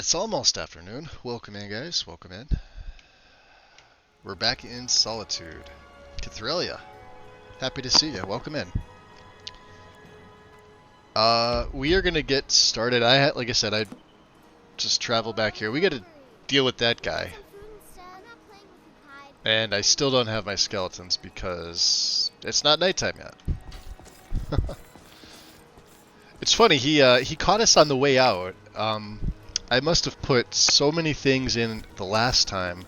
It's almost afternoon. Welcome in, guys. Welcome in. We're back in Solitude. Cathrelia, happy to see you. Welcome in. We are gonna get started. Like I said, I just traveled back here. We got to deal with that guy, and I still don't have my skeletons because it's not nighttime yet. It's funny. He caught us on the way out. I must have put so many things in the last time.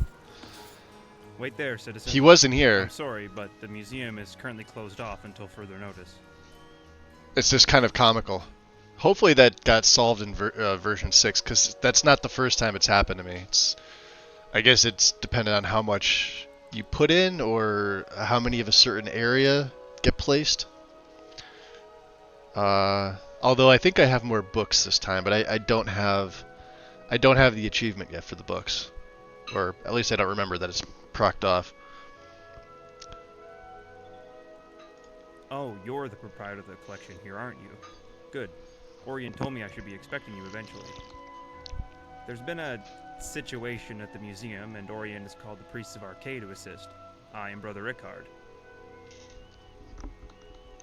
Wait there, citizen. He wasn't here. I'm sorry, but the museum is currently closed off until further notice. It's just kind of comical. Hopefully that got solved in version 6, because that's not the first time it's happened to me. I guess it's dependent on how much you put in or how many of a certain area get placed. Although I think I have more books this time, but I don't have the achievement yet for the books, or at least I don't remember that it's procced off. Oh, you're the proprietor of the collection here, aren't you? Good. Orion told me I should be expecting you eventually. There's been a situation at the museum, and Orion has called the priests of Arcade to assist. I am Brother Rickard.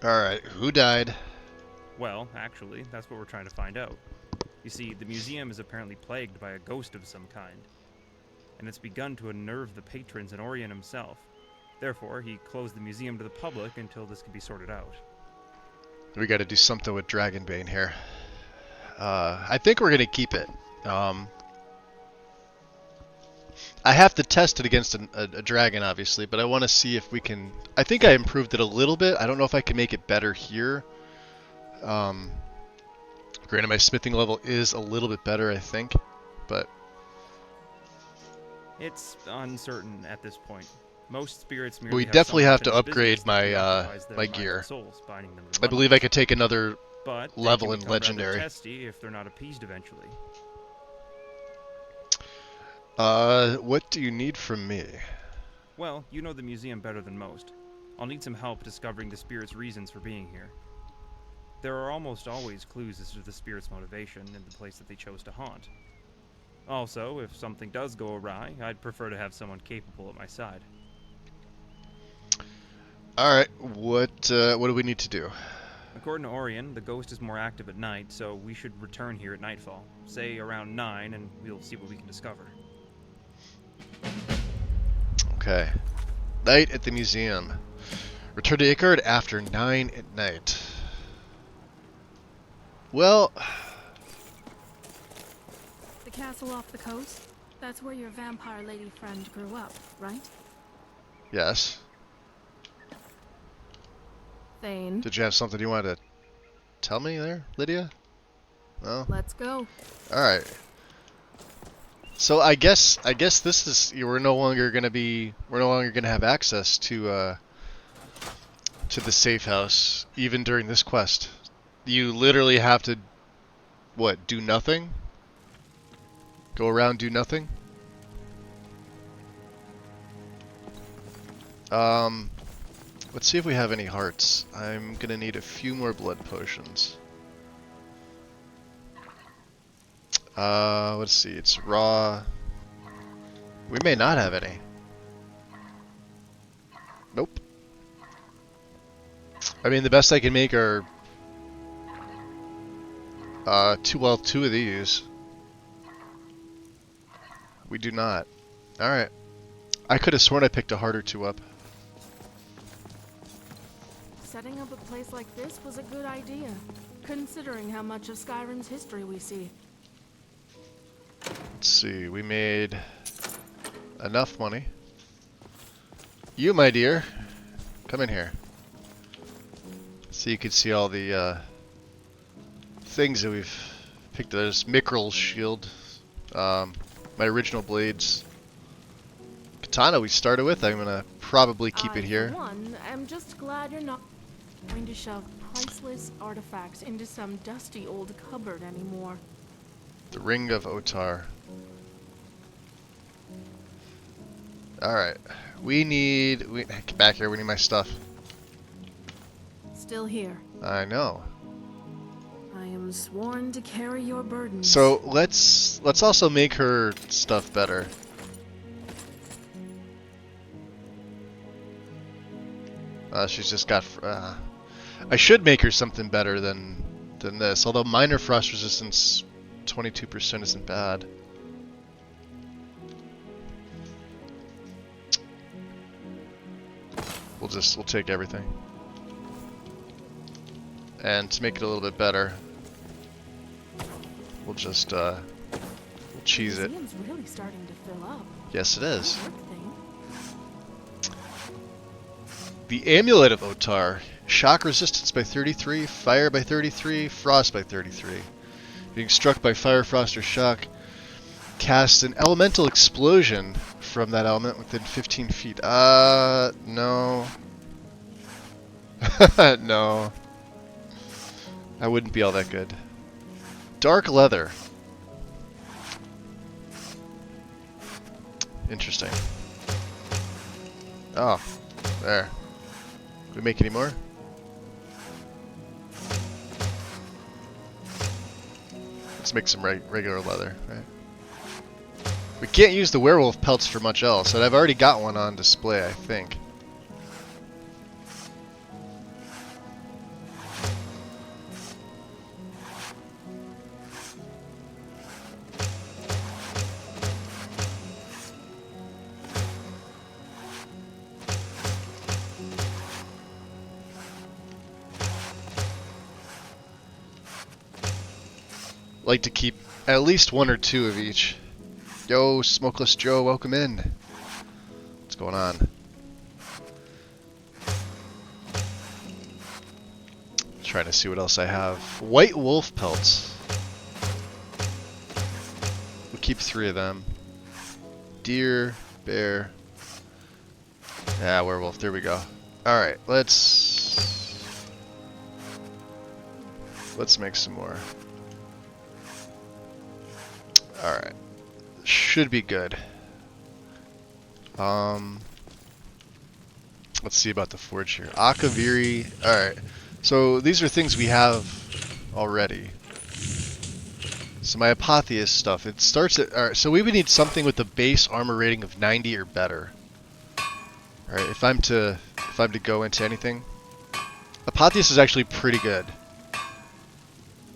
Alright, who died? Well, actually, that's what we're trying to find out. You see, the museum is apparently plagued by a ghost of some kind, and it's begun to unnerve the patrons and Orion himself. Therefore, he closed the museum to the public until this can be sorted out. We got to do something with Dragonbane here. I think we're going to keep it. I have to test it against a dragon, obviously, but I want to see if we can... I think I improved it a little bit. I don't know if I can make it better here. Granted, my smithing level is a little bit better, I think, but... It's uncertain at this point. Most spirits merely we have definitely so have much to in this upgrade business that occupies my their mind and gear. souls, binding them to I one believe I another. could take another But level they in can become rather Legendary. testy if they're not appeased eventually. What do you need from me? Well, you know the museum better than most. I'll need some help discovering the spirit's reasons for being here. There are almost always clues as to the spirit's motivation in the place that they chose to haunt. Also, if something does go awry, I'd prefer to have someone capable at my side. Alright, what do we need to do? According to Orion, the ghost is more active at night, so we should return here at nightfall. Say around 9, and we'll see what we can discover. Okay. Night at the museum. Return to Ickard after 9 at night. Well... The castle off the coast? That's where your vampire lady friend grew up, right? Yes. Thane. Did you have something you wanted to tell me there, Lydia? No? Let's go. Alright. So I guess this is... we're no longer gonna have access to the safe house, even during this quest. You literally have to, what, do nothing? Go around, do nothing? Let's see if we have any hearts. I'm gonna need a few more blood potions. Let's see, it's raw. We may not have any. Nope. I mean, the best I can make are two of these. We do not. Alright. I could have sworn I picked a heart or two up. Setting up a place like this was a good idea, considering how much of Skyrim's history we see. Let's see, we made enough money. You, my dear, come in here. So you can see all the things that we've picked. There's Mikral's shield, my original blades. Katana we started with, I'm gonna probably keep it here. For one, I'm just glad you're not going to shove priceless artifacts into some dusty old cupboard anymore. The Ring of Otar. Alright. Get back here, we need my stuff. Still here. I know. I am sworn to carry your burdens. So let's also make her stuff better. She's just got. I should make her something better than this. Although minor frost resistance, 22% isn't bad. We'll take everything. And to make it a little bit better, we'll just we'll cheese it. The museum's really starting to fill up. Yes, it is. Work thing. The Amulet of Otar. Shock resistance by 33, fire by 33, frost by 33. Being struck by fire, frost, or shock, cast an elemental explosion from that element within 15 feet. No. No. I wouldn't be all that good. Dark leather. Interesting. Oh, there. Can we make any more? Let's make some regular leather, right? We can't use the werewolf pelts for much else, and I've already got one on display, I think. Like to keep at least one or two of each. Yo, Smokeless Joe, welcome in. What's going on? Trying to see what else I have. White wolf pelts. We'll keep 3 of them. Deer, bear. Yeah, werewolf. There we go. All right, let's make some more. Alright. Should be good. Let's see about the forge here. Akaviri. Alright. So these are things we have already. So my Apotheus stuff. It starts at... Alright, so we would need something with a base armor rating of 90 or better. Alright, if I'm to go into anything. Apotheus is actually pretty good.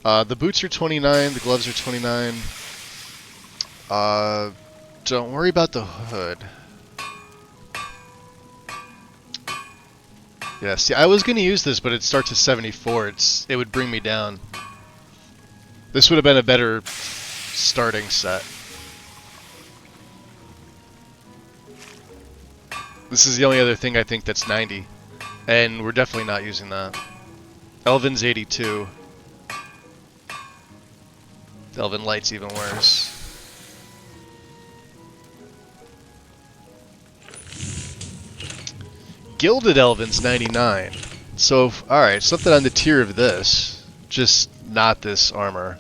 The boots are 29, the gloves are 29. Don't worry about the hood. Yeah, see, I was gonna use this, but it starts at 74. It would bring me down. This would have been a better starting set. This is the only other thing I think that's 90. And we're definitely not using that. Elven's 82. Elven Light's even worse. Gilded Elven's 99. So, alright, something on the tier of this. Just not this armor.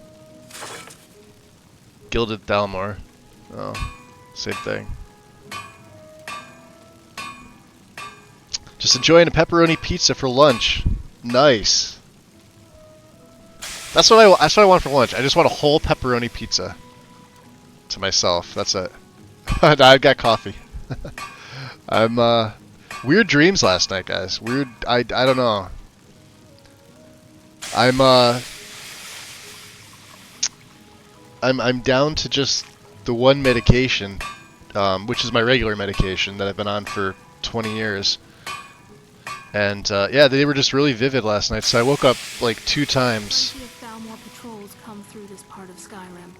Gilded Thalmor. Oh, same thing. Just enjoying a pepperoni pizza for lunch. Nice. That's what I want for lunch. I just want a whole pepperoni pizza. To myself. That's it. I've got coffee. I'm, weird dreams last night, guys. Weird. I don't know. I'm down to just the one medication, which is my regular medication that I've been on for 20 years. And yeah, they were just really vivid last night. So I woke up like 2 times. Plenty of Thalmor patrols come through this part of Skyrim.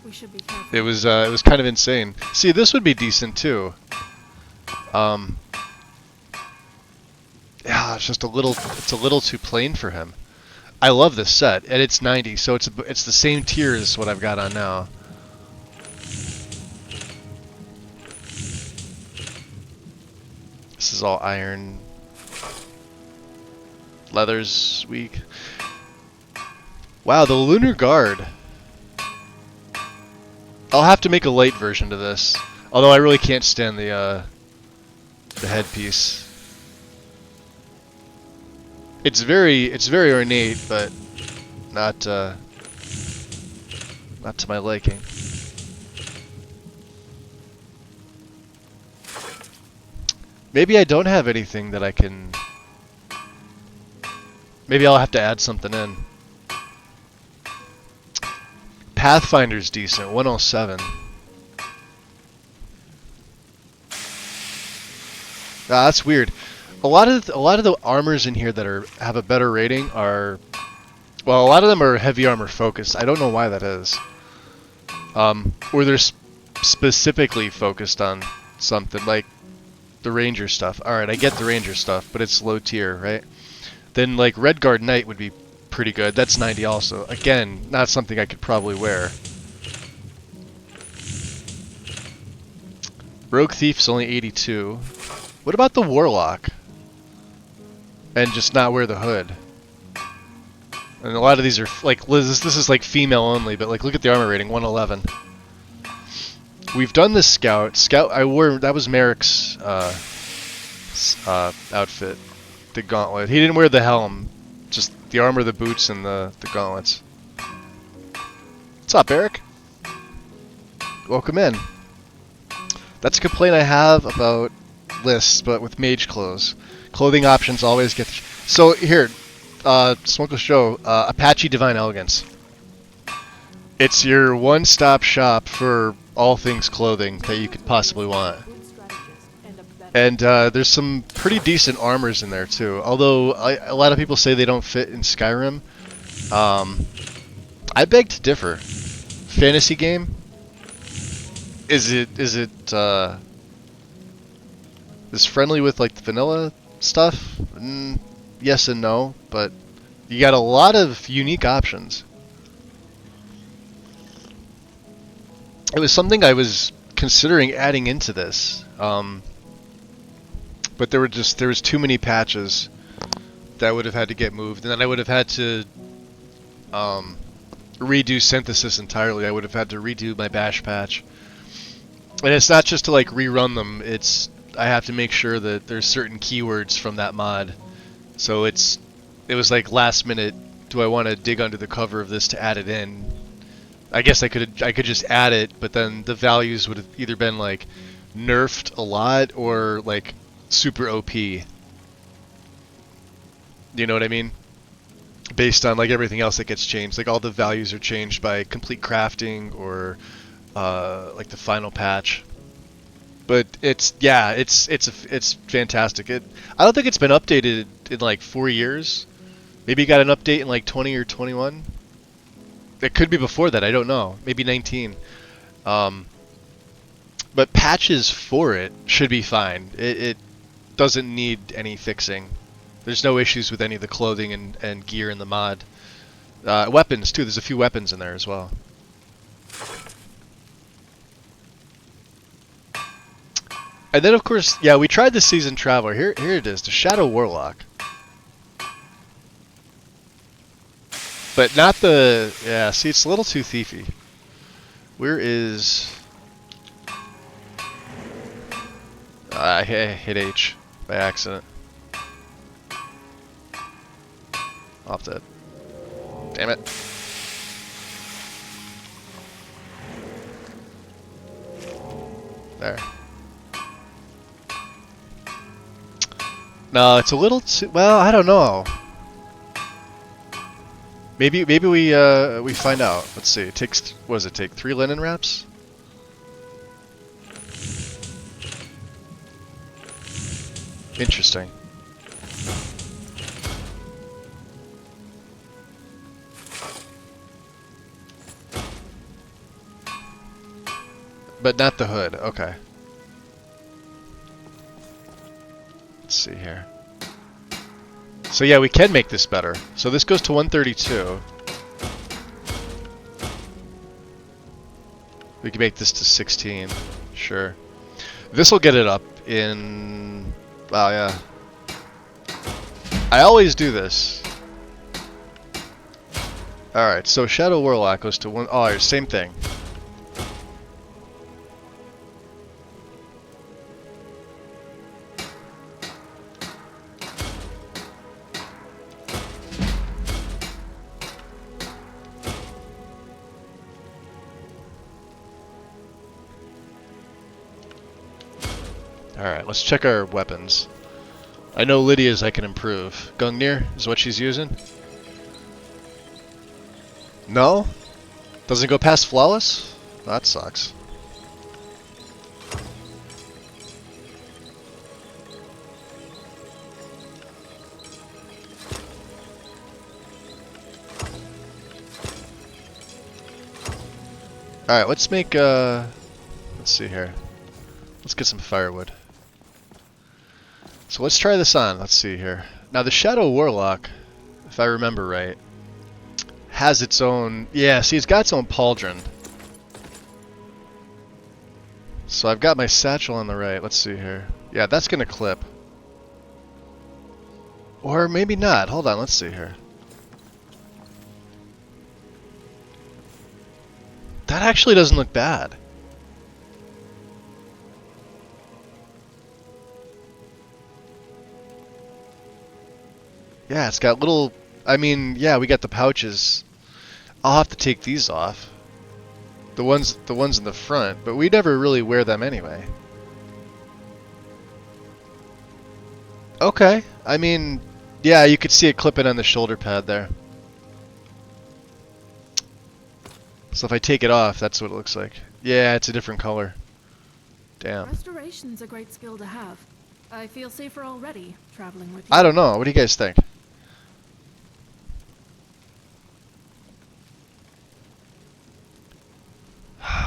We should be careful. It was kind of insane. See, this would be decent too. Yeah, it's just a little too plain for him. I love this set, and it's 90, so it's the same tier as what I've got on now. This is all iron. Leather's weak. Wow, the Lunar Guard. I'll have to make a light version to this. Although I really can't stand the headpiece. It's very ornate, but Not not to my liking. Maybe I don't have anything that I can... Maybe I'll have to add something in. Pathfinder's decent, 107. Ah, that's weird. A lot of the armors in here that have a better rating are, well, a lot of them are heavy armor focused. I don't know why that is. Or they're specifically focused on something like the ranger stuff. All right, I get the ranger stuff, but it's low tier, right? Then like Redguard Knight would be pretty good. That's 90 also. Again, not something I could probably wear. Rogue Thief's only 82. What about the Warlock? And just not wear the hood. And a lot of these are like this is like female only, but like look at the armor rating, 111. We've done the Scout. I wore, that was Merrick's outfit, the gauntlet. He didn't wear the helm, just the armor, the boots, and the gauntlets. What's up, Eric? Welcome in. That's a complaint I have about lists, but with mage clothes. Clothing options always get... So, here, Smokeless Joe, Apache Divine Elegance. It's your one-stop shop for all things clothing that you could possibly want. And there's some pretty decent armors in there, too. Although, a lot of people say they don't fit in Skyrim. I beg to differ. Fantasy game? Is friendly with like the vanilla stuff? Yes and no, but you got a lot of unique options. It was something I was considering adding into this, but there was too many patches that would have had to get moved, and then I would have had to redo synthesis entirely. I would have had to redo my bash patch. And it's not just to like rerun them, I have to make sure that there's certain keywords from that mod. So it was like last minute, do I want to dig under the cover of this to add it in? I guess I could just add it, but then the values would have either been like nerfed a lot or like super OP. You know what I mean? Based on like everything else that gets changed. Like all the values are changed by complete crafting or like the final patch. But it's fantastic. I don't think it's been updated in like 4 years. Maybe it got an update in like 20 or 21. It could be before that. I don't know. Maybe 19. But patches for it should be fine. It doesn't need any fixing. There's no issues with any of the clothing and gear in the mod. Weapons too. There's a few weapons in there as well. And then, of course, yeah, we tried the Seasoned Traveler. Here it is, the Shadow Warlock. But not the... Yeah, see, it's a little too thiefy. Where is... I hit H by accident. Off that. Damn it. There. No, it's a little too... Well, I don't know. Maybe we find out. Let's see. It takes... What does it take? 3 linen wraps? Interesting. But not the hood. Okay. Let's see here. So yeah, we can make this better. So this goes to 132. We can make this to 16. Sure. This will get it up in... Wow, yeah. I always do this. Alright, so Shadow Warlock goes to 1... Oh, same thing. Alright, let's check our weapons. I know Lydia's I can improve. Gungnir is what she's using? No? Doesn't go past flawless? That sucks. Alright, let's make, let's see here. Let's get some firewood. So let's try this on. Let's see here. Now the Shadow Warlock, if I remember right, has its own... Yeah, see, it's got its own pauldron. So I've got my satchel on the right. Let's see here. Yeah, that's going to clip. Or maybe not. Hold on, let's see here. That actually doesn't look bad. Yeah, it's got little... I mean, yeah, we got the pouches. I'll have to take these off. The ones in the front, but we never really wear them anyway. Okay. I mean, yeah, you could see it clipping on the shoulder pad there. So if I take it off, that's what it looks like. Yeah, it's a different color. Damn. Restoration's a great skill to have. I feel safer already traveling with you. I don't know. What do you guys think?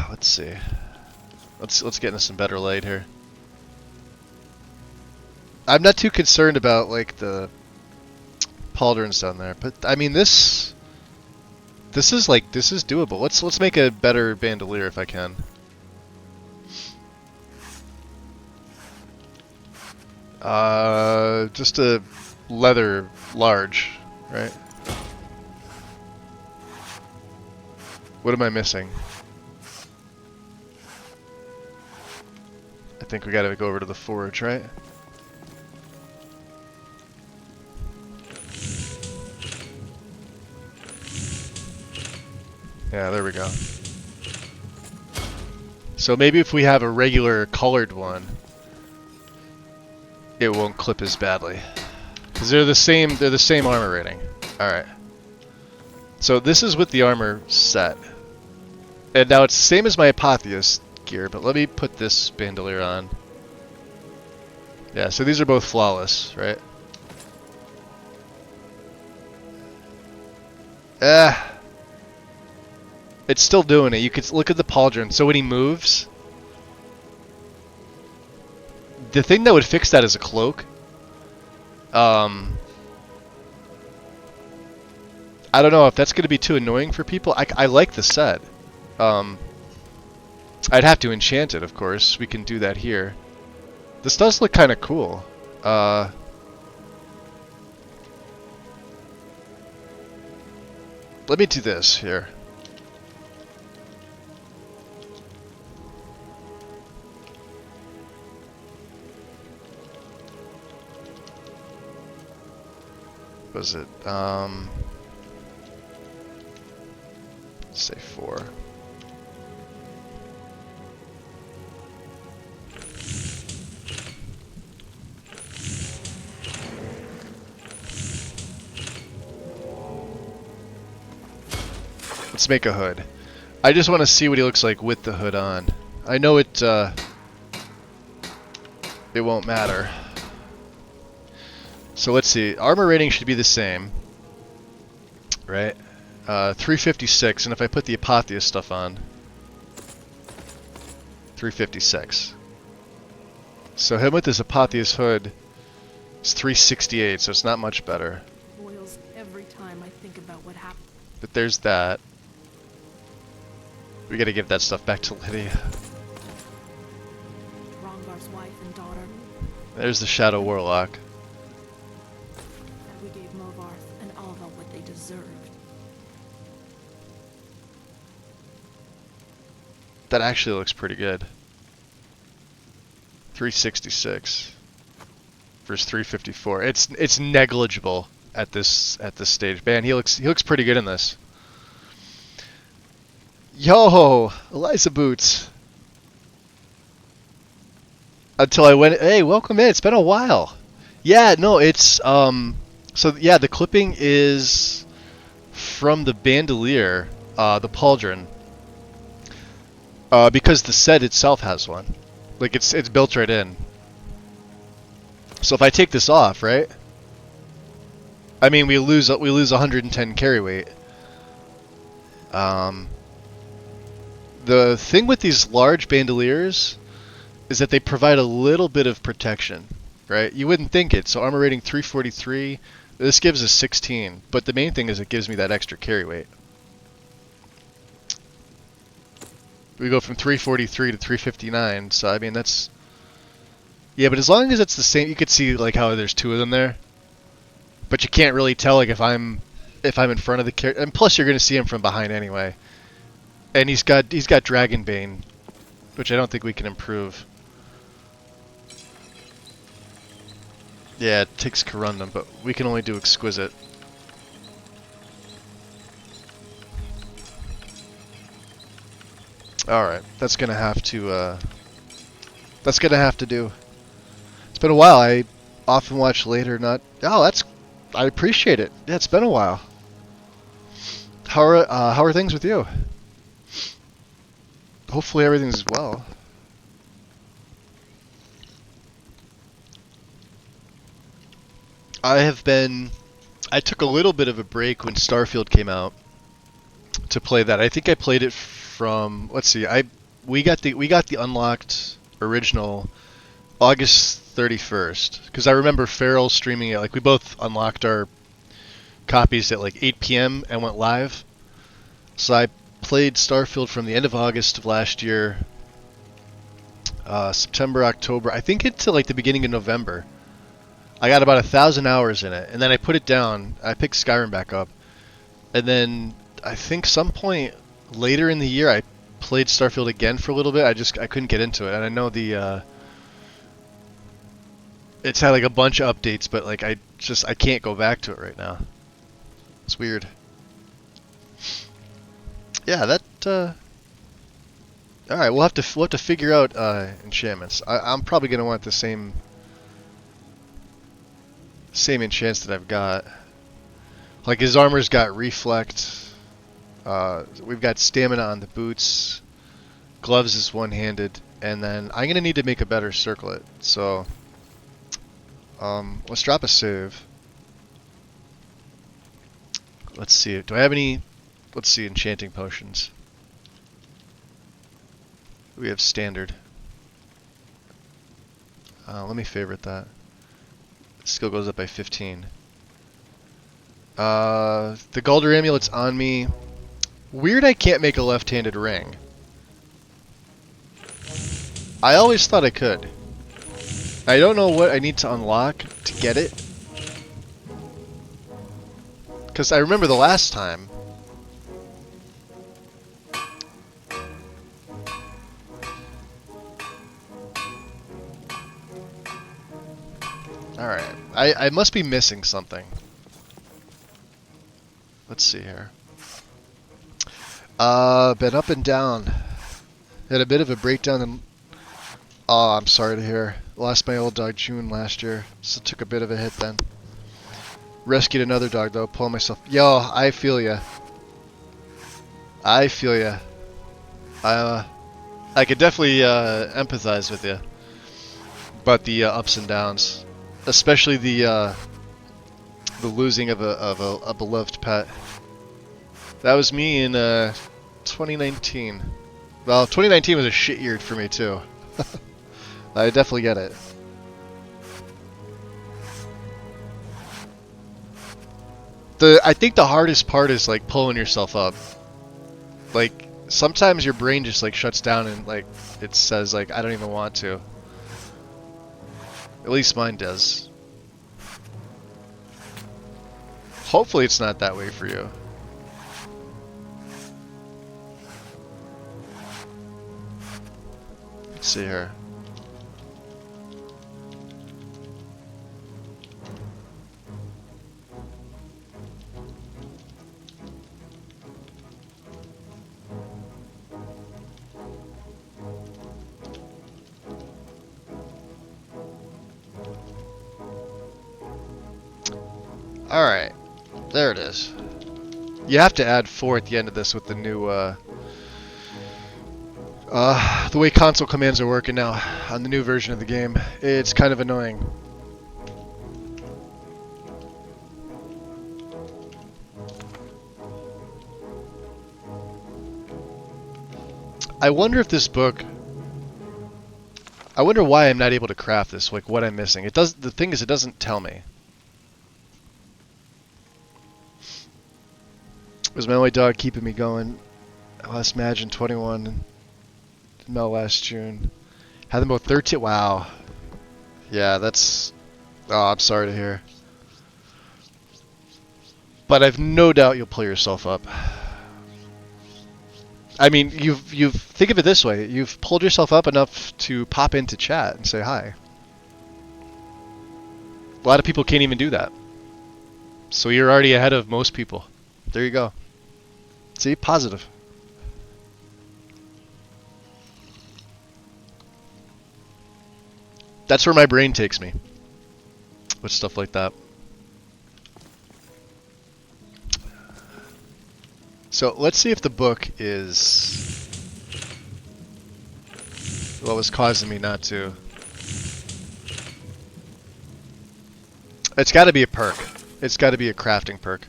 Let's see. Let's get into some better light here. I'm not too concerned about like the pauldrons down there, but I mean this is doable. Let's make a better bandolier if I can. Just a leather large, right? What am I missing? I think we gotta go over to the forge, right? Yeah, there we go. So maybe if we have a regular colored one, it won't clip as badly. Because they're the same armor rating. Alright. So this is with the armor set. And now it's the same as my Apotheos gear, but let me put this bandolier on. Yeah, so these are both flawless, right? It's still doing it. You can look at the pauldron. So when he moves, the thing that would fix that is a cloak. I don't know if that's going to be too annoying for people. I like the set. I'd have to enchant it, of course. We can do that here. This does look kind of cool. Let me do this here. Was it, let's say 4. Let's make a hood. I just want to see what he looks like with the hood on. I know it won't matter. So let's see. Armor rating should be the same, right? 356, and if I put the Apotheos stuff on, 356. So him with his Apotheos hood is 368, so it's not much better. Boils every time I think about what happened. But there's that. We gotta give that stuff back to Lydia. Drongar's wife and daughter. There's the Shadow Warlock. And we gave Movarth and Alva what they deserved. That actually looks pretty good. 366 versus 354. It's negligible at this stage. Man, he looks pretty good in this. Yo, Eliza Boots. until I went. Hey, welcome in. It's been a while. Yeah, no, it's So yeah, the clipping is from the bandolier, the pauldron, because the set itself has one. Like it's built right in. So if I take this off, right? I mean, we lose 110 carry weight. Um, the thing with these large bandoliers is that they provide a little bit of protection, right? You wouldn't think it. So armor rating 343. This gives us 16, but the main thing is it gives me that extra carry weight. We go from 343 to 359, so I mean that's... Yeah, but as long as it's the same, you could see like how there's two of them there. But you can't really tell like if I'm in front of the carry, and plus you're gonna see him from behind anyway. And he's got Dragon Bane, which I don't think we can improve. Yeah, it takes Corundum, but we can only do Exquisite. Alright, that's gonna have to do. It's been a while. I often watch later, not... Oh, I appreciate it. Yeah, it's been a while. How are things with you? Hopefully everything's well. I took a little bit of a break when Starfield came out to play that. I think I played it from, let's see, we got the unlocked original August 31st, because I remember Farrell streaming it. Like we both unlocked our copies at like 8 p.m. and went live. So I played Starfield from the end of August of last year, September, October, I think into like the beginning of November. I got about 1,000 hours in it, and then I put it down. I picked Skyrim back up, and then I think some point later in the year I played Starfield again for a little bit. I couldn't get into it, and I know it's had like a bunch of updates, but like I can't go back to it right now. It's weird. Yeah, that. All right, we'll have to figure out enchantments. I'm probably gonna want the same enchants that I've got. Like his armor's got reflect. We've got stamina on the boots. Gloves is one-handed, and then I'm gonna need to make a better circlet. So let's drop a save. Let's see. Do I have any? Let's see, enchanting potions. We have standard. Let me favorite that. Skill goes up by 15. The Galder amulet's on me. Weird I can't make a left-handed ring. I always thought I could. I don't know what I need to unlock to get it. Because I remember the last time. Alright. I must be missing something. Let's see here. Been up and down. Had a bit of a breakdown in... Oh, I'm sorry to hear. Lost my old dog June last year, so took a bit of a hit then. Rescued another dog though, pulling myself... Yo, I feel ya. I feel ya. I could definitely empathize with you. But the ups and downs. Especially the losing of a beloved pet. That was me in 2019. Well, 2019 was a shit year for me too. I definitely get it. I think the hardest part is like pulling yourself up. Like sometimes your brain just like shuts down and like it says like I don't even want to. At least mine does. Hopefully it's not that way for you. Let's see here. Alright. There it is. You have to add 4 at the end of this with the new, the way console commands are working now on the new version of the game. It's kind of annoying. I wonder if this book... I wonder why I'm not able to craft this, like what I'm missing. It does. The thing is, it doesn't tell me. It was my only dog keeping me going. Last match in 21. Mel last June. Had them both 13. Wow. Yeah, that's... Oh, I'm sorry to hear. But I've no doubt you'll pull yourself up. I mean, you've think of it this way. You've pulled yourself up enough to pop into chat and say hi. A lot of people can't even do that. So you're already ahead of most people. There you go. See? Positive. That's where my brain takes me. With stuff like that. So let's see if the book is what was causing me not to. It's got to be a perk. It's got to be a crafting perk.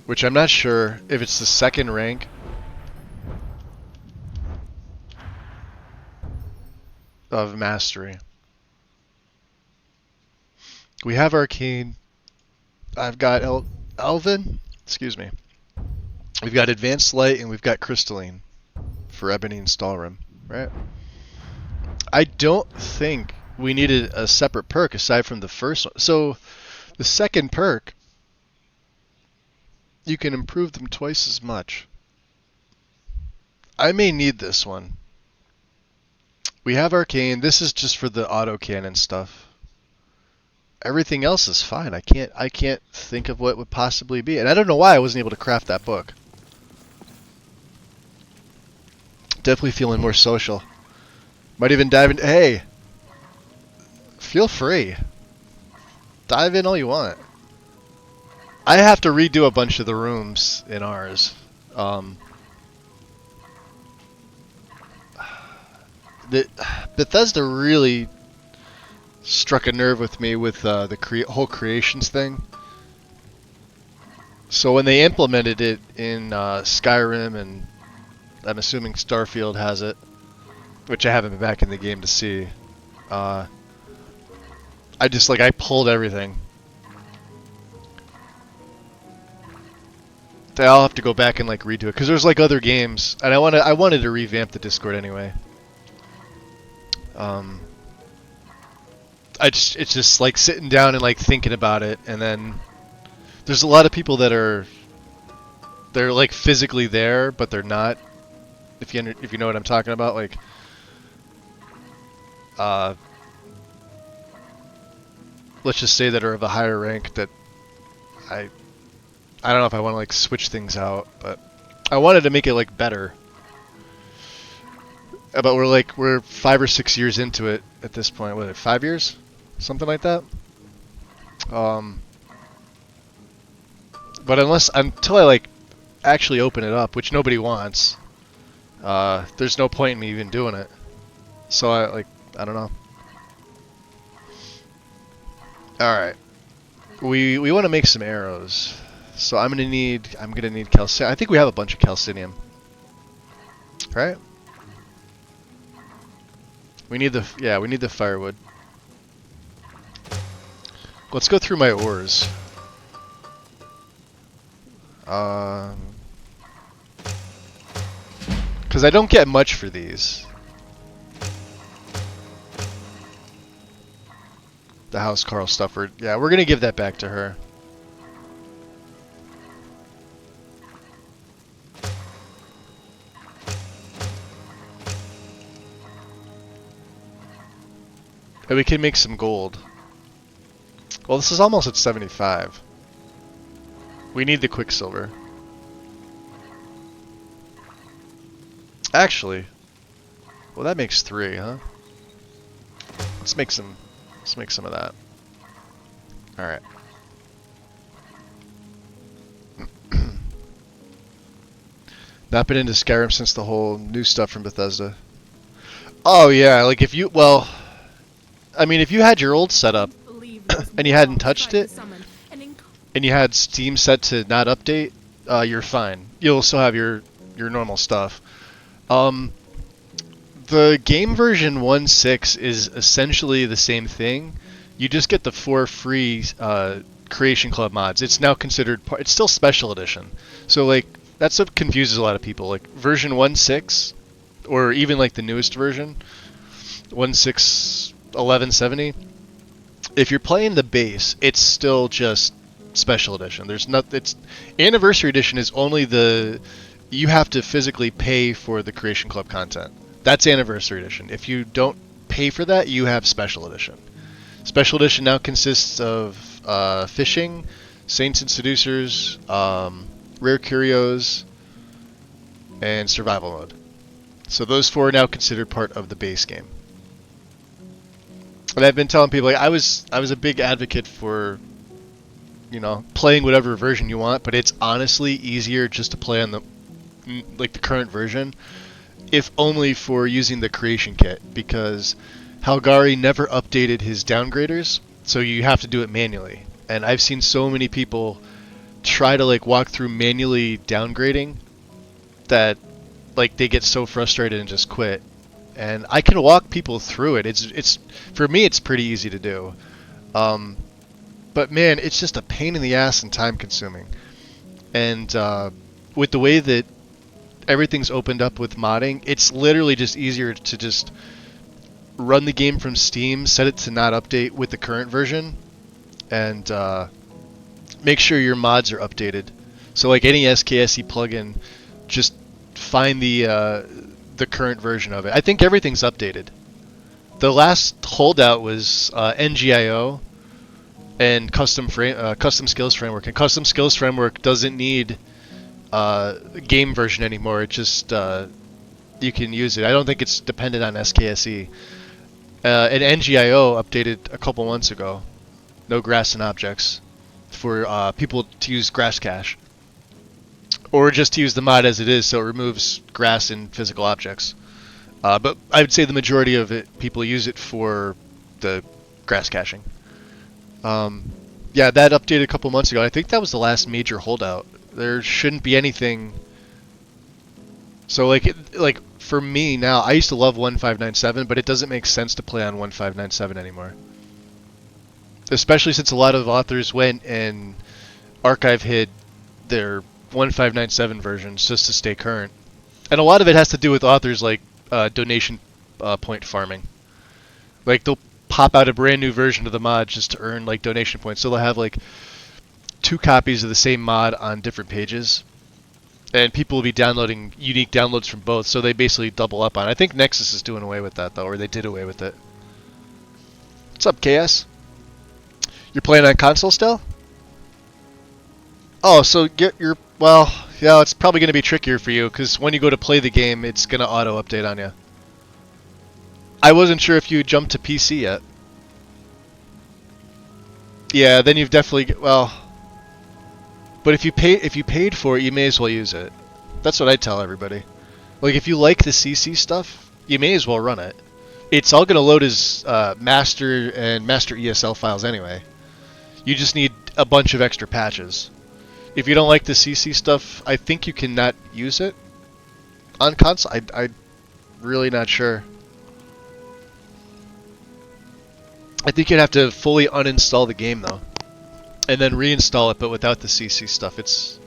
Which I'm not sure if it's the second rank. Of mastery. We have Arcane. I've got Elven. Excuse me. We've got Advanced Light and we've got Crystalline for Ebony and Stalrim, right? I don't think we needed a separate perk aside from the first one. So the second perk, you can improve them twice as much. I may need this one. We have Arcane. This is just for the autocannon stuff. Everything else is fine. I can't think of what would possibly be. And I don't know why I wasn't able to craft that book. Definitely feeling more social. Might even dive in. Hey! Feel free. Dive in all you want. I have to redo a bunch of the rooms in ours. Bethesda really struck a nerve with me with the whole creations thing. So when they implemented it in Skyrim, and I'm assuming Starfield has it, which I haven't been back in the game to see, I pulled everything. I'll have to go back and redo it because there's other games, and I wanted to revamp the Discord anyway. It's just sitting down and thinking about it, and then there's a lot of people that they're physically there, but they're not. If you know what I'm talking about, let's just say that are of a higher rank that I don't know if I want to switch things out, but I wanted to make it better. But we're 5 or 6 years into it at this point. What, 5 years? Something like that. But until I actually open it up, which nobody wants, there's no point in me even doing it. So I don't know. All right, we want to make some arrows. So I'm gonna need calcinium. I think we have a bunch of calcinium. Right? We need the firewood. Let's go through my ores. Because I don't get much for these. The house Carl Stufford. Yeah, we're gonna give that back to her. And we can make some gold. Well, this is almost at 75. We need the quicksilver. Actually, well, that makes 3, huh? Let's make some of that. Alright. Not been into Skyrim since the whole new stuff from Bethesda. Oh yeah, like if you, well, I mean if you had your old setup and you hadn't touched it, and you had Steam set to not update, you're fine. You'll still have your normal stuff. The game version 1.6 is essentially the same thing. You just get the 4 free Creation Club mods. It's now considered part. It's still Special Edition. So like that's what confuses a lot of people. Like version 1.6, or even like the newest version, 1.6.1170. If you're playing the base, it's still just Special Edition. There's not. It's Anniversary Edition is only the. You have to physically pay for the Creation Club content. That's Anniversary Edition. If you don't pay for that, you have Special Edition. Special Edition now consists of Fishing, Saints and Seducers, Rare Curios, and Survival Mode. So those 4 are now considered part of the base game. And I've been telling people, like, I was a big advocate for, you know, playing whatever version you want, but it's honestly easier just to play on the current version, if only for using the creation kit, because Halgari never updated his downgraders, so you have to do it manually. And I've seen so many people try to like walk through manually downgrading that like they get so frustrated and just quit. And I can walk people through it. It's for me it's pretty easy to do. But man, it's just a pain in the ass and time consuming. And with the way that everything's opened up with modding, it's literally just easier to just run the game from Steam, set it to not update with the current version, and make sure your mods are updated. So like any SKSE plugin, just find the current version of it. I think everything's updated. The last holdout was NGIO and Custom Skills Framework, and Custom Skills Framework doesn't need game version anymore. It just you can use it. I don't think it's dependent on SKSE. And NGIO updated a couple months ago. No grass and objects for people to use grass cache, or just to use the mod as it is, so it removes grass and physical objects. But I would say the majority of it, people use it for the grass caching. Yeah, that updated a couple months ago. I think that was the last major holdout. There shouldn't be anything. So like for me now, I used to love 1597, but it doesn't make sense to play on 1597 anymore. Especially since a lot of authors went and archive hid their 1597 versions just to stay current. And a lot of it has to do with authors like donation point farming. Like they'll pop out a brand new version of the mod just to earn like donation points. So they'll have like 2 copies of the same mod on different pages, and people will be downloading unique downloads from both, so they basically double up on it. I think Nexus is doing away with that though, or they did away with it. What's up, KS? You're playing on console still? Oh, so you're well, yeah, it's probably going to be trickier for you, because when you go to play the game, it's going to auto-update on you. I wasn't sure if you jumped to PC yet. Yeah, then you've definitely, well, but if you paid for it, you may as well use it. That's what I tell everybody. Like, if you like the CC stuff, you may as well run it. It's all going to load as master and master ESL files anyway. You just need a bunch of extra patches. If you don't like the CC stuff, I think you cannot use it on console. I'm really not sure. I think you'd have to fully uninstall the game though, and then reinstall it, but without the CC stuff. It's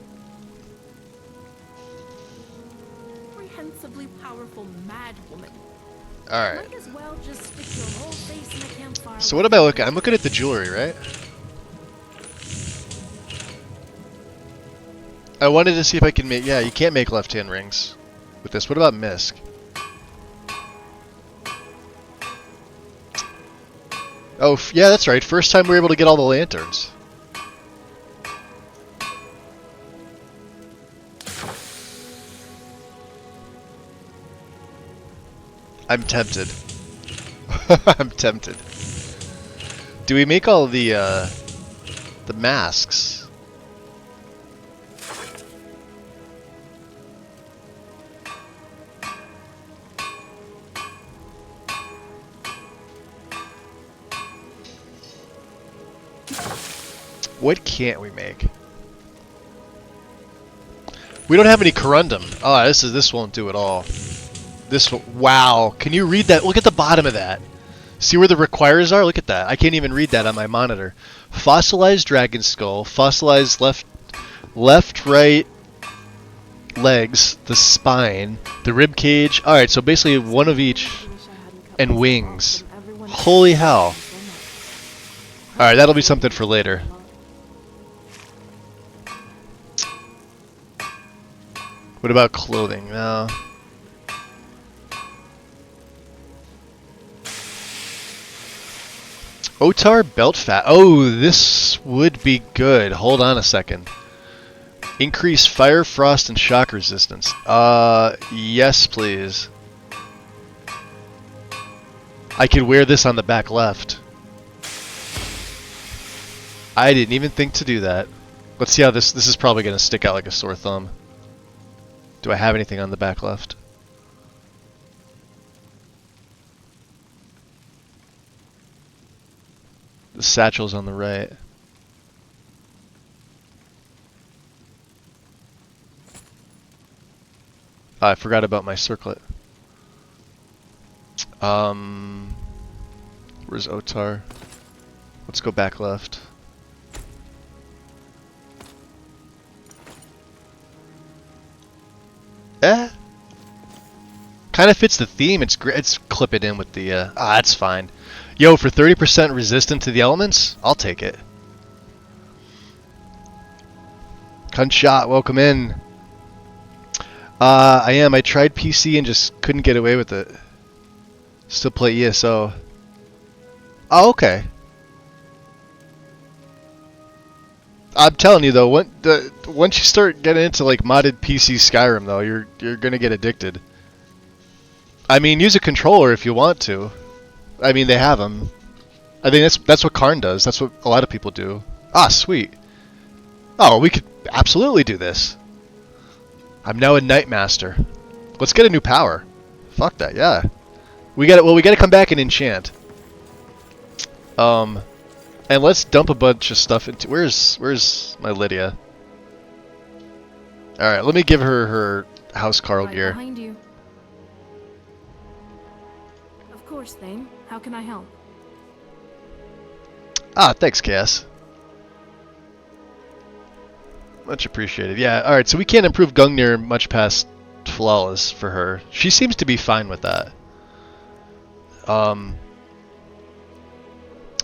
Comprehensively powerful mad woman. all right. Might as well just stick your whole face in the campfire. So what am I looking? I'm looking at the jewelry, right? I wanted to see if I can make. Yeah, you can't make left-hand rings with this. What about Misk? Oh, yeah, that's right. First time we were able to get all the lanterns. I'm tempted. I'm tempted. Do we make all the The masks. What can't we make? We don't have any corundum. Oh, this won't do at all. Wow. Can you read that? Look at the bottom of that. See where the requires are? Look at that. I can't even read that on my monitor. Fossilized dragon skull, fossilized left, right legs, the spine, the rib cage. All right, so basically one of each, and wings. Holy hell! All right, that'll be something for later. What about clothing? No. Otar belt fat. Oh, this would be good. Hold on a second. Increase fire, frost, and shock resistance. Yes, please. I could wear this on the back left. I didn't even think to do that. Let's see how this is probably going to stick out like a sore thumb. Do I have anything on the back left? The satchel's on the right. I forgot about my circlet. Where's Otar? Let's go back left. Kind of fits the theme. It's great. It's clip it in with the. That's fine. Yo, for 30% resistant to the elements, I'll take it. Cunshot, welcome in. I am. I tried PC and just couldn't get away with it. Still play ESO. Oh, okay. I'm telling you though, once you start getting into like modded PC Skyrim though, you're gonna get addicted. I mean, use a controller if you want to. I mean, they have them. I think that's what Karn does. That's what a lot of people do. Ah, sweet. Oh, we could absolutely do this. I'm now a Night Master. Let's get a new power. Fuck that, yeah. We gotta come back and enchant. And let's dump a bunch of stuff into. Where's my Lydia? All right, let me give her her house Carl Right gear. behind you. Of course, Thane. How can I help? Ah, thanks, Cass. Much appreciated. Yeah, alright, so we can't improve Gungnir much past flawless for her. She seems to be fine with that.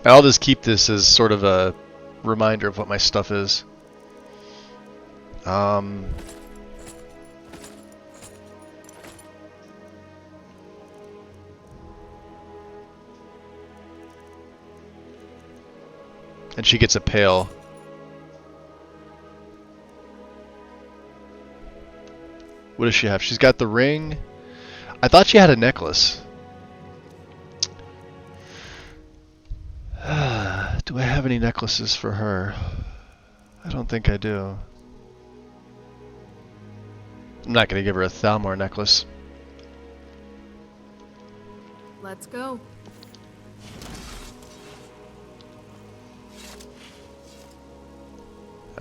I'll just keep this as sort of a reminder of what my stuff is. And she gets a pail. What does she have? She's got the ring. I thought she had a necklace. Do I have any necklaces for her? I don't think I do. I'm not going to give her a Thalmor necklace. Let's go.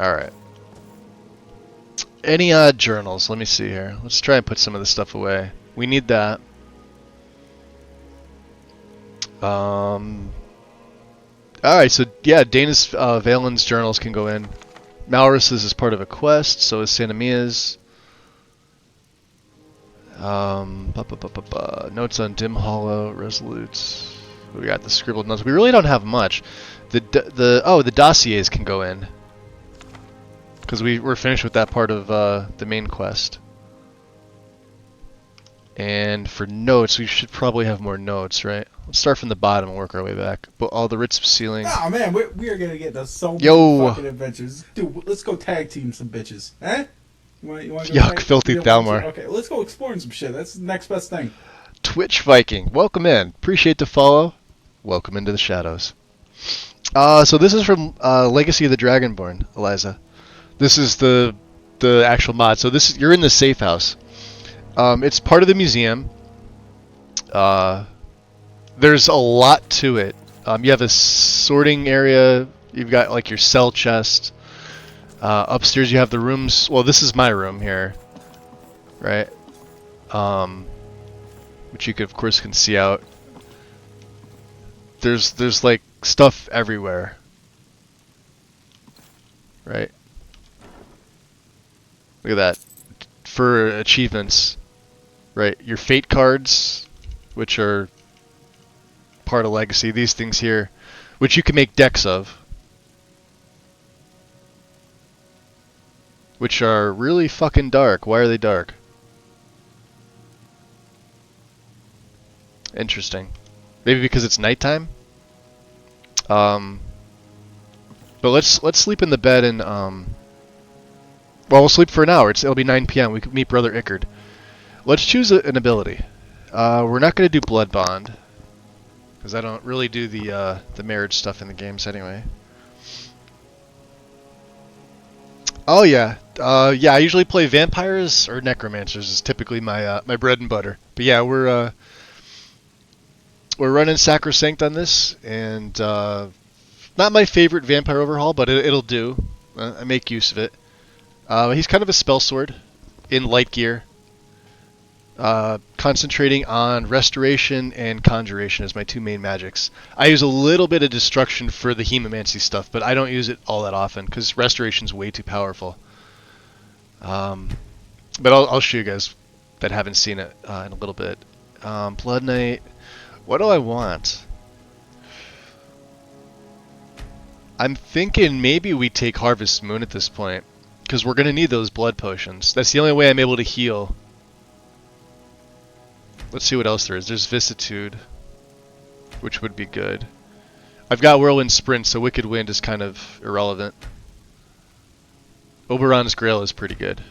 Alright. Any journals? Let me see here. Let's try and put some of this stuff away. We need that. Alright, so yeah, Dana's Valen's journals can go in. Malrus's is part of a quest, so is Sanamia's. Notes on Dim Hollow, Resolutes. We got the scribbled notes. We really don't have much. The dossiers can go in. Because we're finished with that part of the main quest. And for notes, we should probably have more notes, right? Let's start from the bottom and work our way back. But all the writs of sealing. Oh man, we are gonna get to so many fucking adventures. Dude, let's go tag team some bitches. Eh? You wanna go Yuck, filthy Thalmor. Okay, let's go exploring some shit. That's the next best thing. Twitch Viking, welcome in. Appreciate the follow. Welcome into the shadows. So this is from Legacy of the Dragonborn, Eliza. This is the actual mod. So this is, you're in the safe house. It's part of the museum. There's a lot to it. You have a sorting area. You've got like your cell chest. Upstairs you have the rooms. Well, this is my room here, right? Which you could, of course, can see out. There's like stuff everywhere, right? Look at that. For achievements, right? Your fate cards, which are part of Legacy. These things here, which you can make decks of, which are really fucking dark. Why are they dark? Interesting. Maybe because it's nighttime. But let's sleep in the bed and well, we'll sleep for an hour. It'll be 9 p.m. We can meet Brother Ickard. Let's choose an ability. We're not going to do Blood Bond because I don't really do the marriage stuff in the games anyway. Oh yeah, yeah. I usually play vampires or necromancers. Is typically my my bread and butter. But yeah, we're running Sacrosanct on this, and not my favorite vampire overhaul, but it'll do. I make use of it. He's kind of a spell sword in light gear, concentrating on restoration and conjuration as my two main magics. I use a little bit of destruction for the hemomancy stuff, but I don't use it all that often because restoration's way too powerful. But I'll show you guys that haven't seen it in a little bit. Blood Knight. What do I want? I'm thinking maybe we take Harvest Moon at this point, because we're going to need those blood potions. That's the only way I'm able to heal. Let's see what else there is. There's Vicissitude, which would be good. I've got Whirlwind Sprint, so Wicked Wind is kind of irrelevant. Oberon's Grail is pretty good.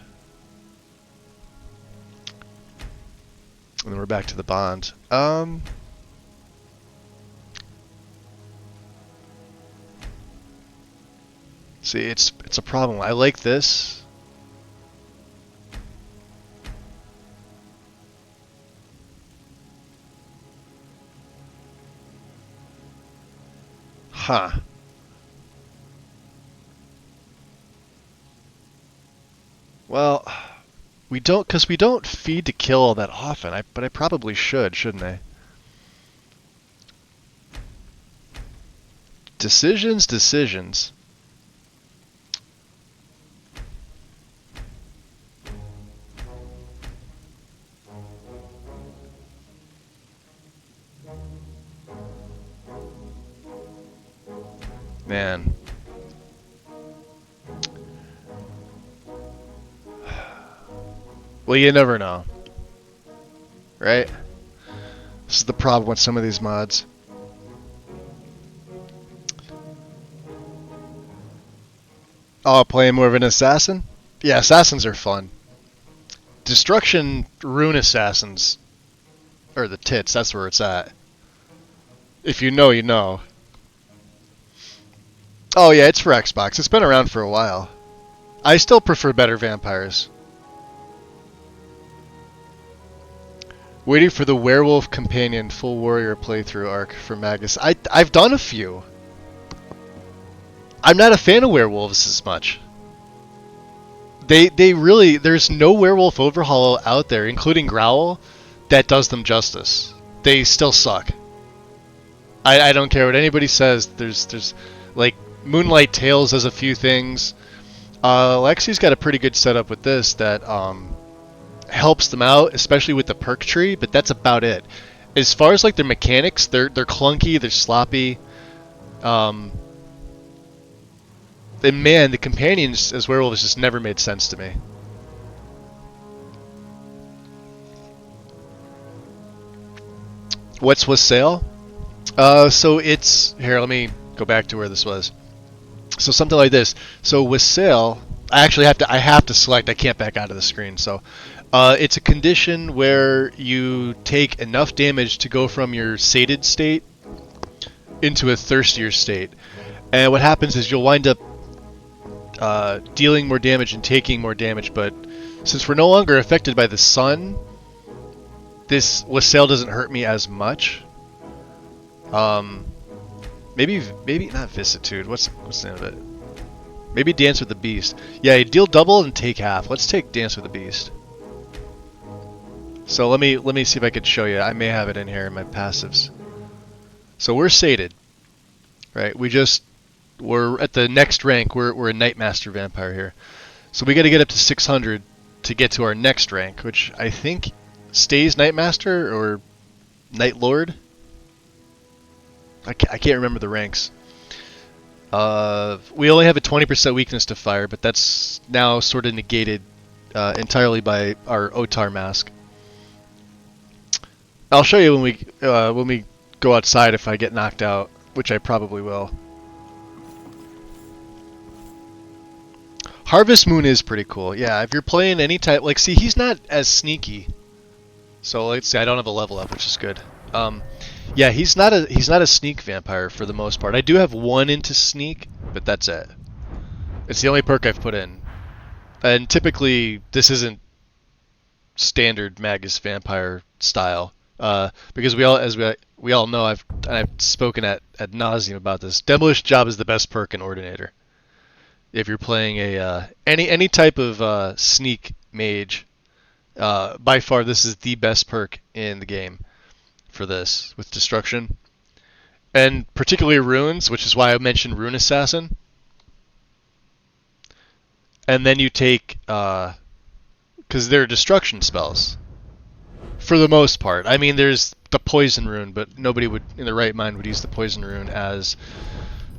And then we're back to the bond. See, it's a problem. I like this. Huh. Well, we don't, because we don't feed to kill all that often. But I probably should, shouldn't I? Decisions. Man. Well, you never know. Right? This is the problem with some of these mods. Oh, playing more of an assassin? Yeah, assassins are fun. Destruction Rune Assassins are the tits, that's where it's at. If you know, you know. Oh yeah, it's for Xbox. It's been around for a while. I still prefer better vampires. Waiting for the Werewolf Companion full warrior playthrough arc for Magus. I've done a few. I'm not a fan of werewolves as much. They really, there's no werewolf overhaul out there, including Growl, that does them justice. They still suck. I don't care what anybody says. There's like Moonlight Tales has a few things. Lexi's got a pretty good setup with this that helps them out, especially with the perk tree, but that's about it. As far as like their mechanics, they're clunky, they're sloppy. And man, the companions as werewolves just never made sense to me. What's with sale? So it's here. Let me go back to where this was. So something like this. So with sale, I actually have to select. I can't back out of the screen. So it's a condition where you take enough damage to go from your sated state into a thirstier state. And what happens is you'll wind up dealing more damage and taking more damage, but since we're no longer affected by the sun, this wassail doesn't hurt me as much. Maybe not vicissitude. What's the name of it? Maybe Dance with the Beast. Yeah, you deal double and take half. Let's take Dance with the Beast. So let me see if I could show you. I may have it in here in my passives. So we're sated, right? We're at the next rank. We're a Nightmaster vampire here. So we got to get up to 600 to get to our next rank, which I think stays Nightmaster or Night Lord. I can't remember the ranks. We only have a 20% weakness to fire, but that's now sort of negated entirely by our Otar mask. I'll show you when we go outside if I get knocked out, which I probably will. Harvest Moon is pretty cool. Yeah, if you're playing any type, like, see, he's not as sneaky. So let's see, I don't have a level up, which is good. Yeah, he's not a sneak vampire for the most part. I do have one into sneak, but that's it. It's the only perk I've put in. And typically, this isn't standard Magus vampire style, because we all know I've spoken at nauseum about this. Demolish Job is the best perk in Ordinator. If you're playing a any type of sneak mage, by far this is the best perk in the game for this with destruction, and particularly runes, which is why I mentioned Rune Assassin. And then you take because they're destruction spells for the most part. I mean, there's the poison rune, but nobody would in their right mind would use the poison rune as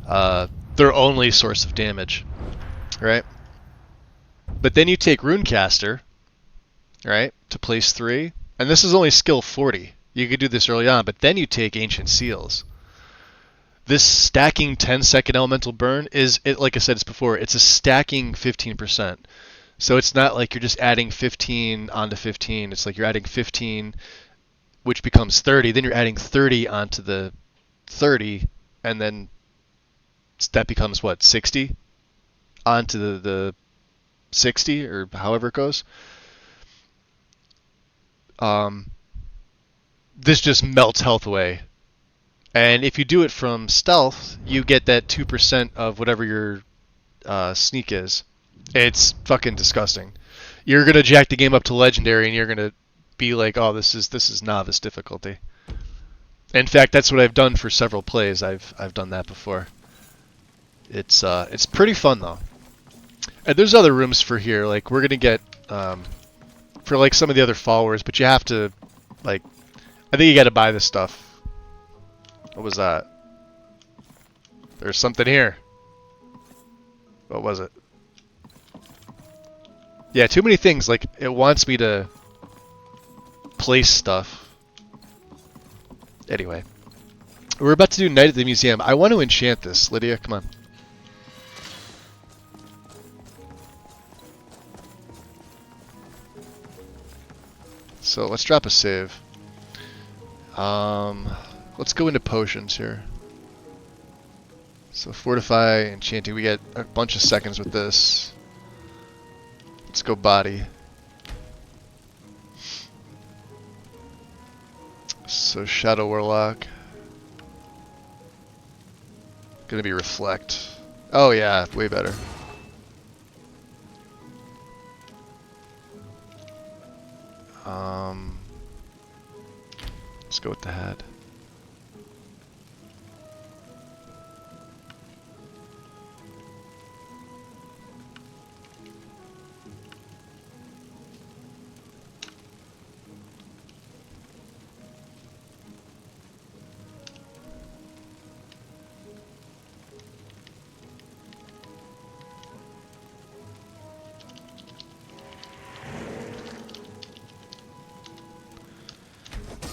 their only source of damage, right? But then you take Runecaster, right, to place 3, and this is only skill 40. You could do this early on, but then you take Ancient Seals. This stacking 10-second elemental burn is, like I said it's before, it's a stacking 15%. So it's not like you're just adding 15 onto 15. It's like you're adding 15, which becomes 30. Then you're adding 30 onto the 30, and then that becomes what, 60 onto the 60, or however it goes. This just melts health away. And if you do it from stealth, you get that 2% of whatever your sneak is. It's fucking disgusting. You're gonna jack the game up to legendary, and you're gonna be like, "Oh, this is novice difficulty." In fact, that's what I've done for several plays. I've done that before. It's pretty fun though. And there's other rooms for here. Like we're gonna get for like some of the other followers, but you have to like. I think you got to buy this stuff. What was that? There's something here. What was it? Yeah, too many things. Like, it wants me to place stuff. Anyway. We're about to do Night at the Museum. I want to enchant this. Lydia, come on. So, let's drop a save. Let's go into potions here. So fortify, enchanting. We get a bunch of seconds with this. Let's go body. So Shadow Warlock. Gonna be reflect. Oh yeah, way better. Let's go with the hat.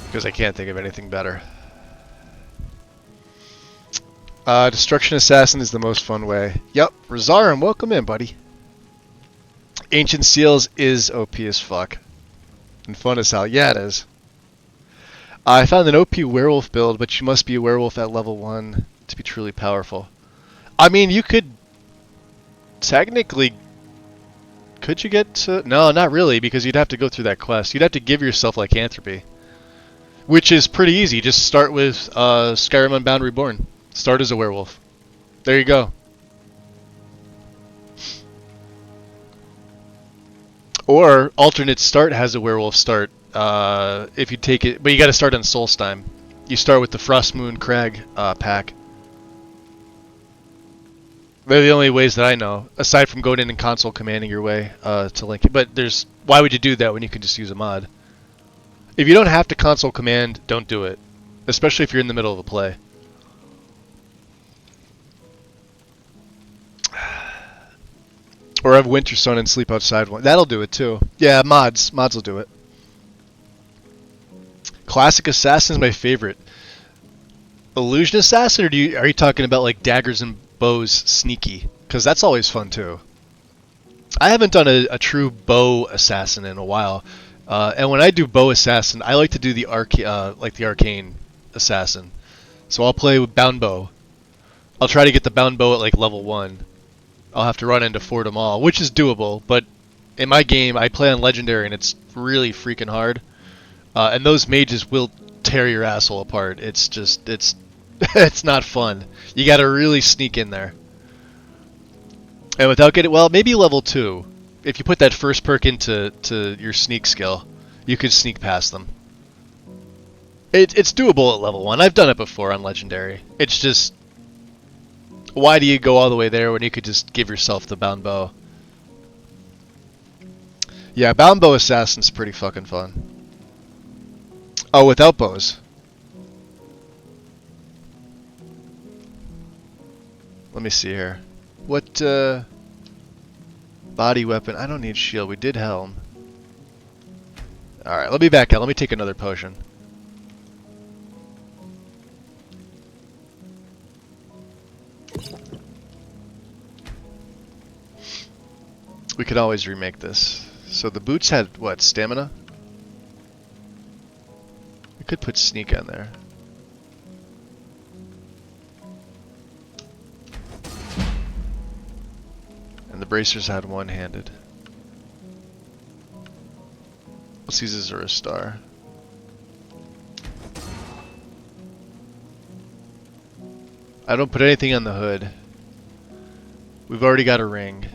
Because I can't think of anything better. Destruction Assassin is the most fun way. Yep, Rosarum, welcome in, buddy. Ancient Seals is OP as fuck. And fun as hell. Yeah, it is. I found an OP werewolf build, but you must be a werewolf at level 1 to be truly powerful. I mean, you could technically. Could you get to? No, not really, because you'd have to go through that quest. You'd have to give yourself lycanthropy, which is pretty easy. Just start with Skyrim Unbound Reborn. Start as a werewolf. There you go. Or alternate start has a werewolf start. If you take it, but you got to start on Solstheim. You start with the Frostmoon Crag pack. They're the only ways that I know, aside from going in and console commanding your way to link it. But there's, why would you do that when you can just use a mod? If you don't have to console command, don't do it, especially if you're in the middle of a play. Or have Winter Sun and sleep outside one. That'll do it too. Yeah, mods will do it. Classic Assassin is my favorite. Illusion Assassin, or are you talking about like daggers and bows sneaky? Because that's always fun too. I haven't done a true bow assassin in a while, and when I do bow assassin, I like to do the arcane assassin. So I'll play with bound bow. I'll try to get the bound bow at like level 1. I'll have to run into Fort 'em all, which is doable, but in my game I play on legendary and it's really freaking hard. And those mages will tear your asshole apart. It's just it's not fun. You got to really sneak in there. And without getting, well, maybe level 2. If you put that first perk into your sneak skill, you could sneak past them. It's doable at level 1. I've done it before on legendary. It's just, why do you go all the way there when you could just give yourself the bound bow? Yeah, bound bow assassin's pretty fucking fun. Oh, without bows. Let me see here. What, body weapon? I don't need shield. We did helm. Alright, let me back out. Let me take another potion. We could always remake this. So the boots had, what, stamina? We could put sneak on there. And the bracers had one-handed. Let's use Azura Star. I don't put anything on the hood. We've already got a ring.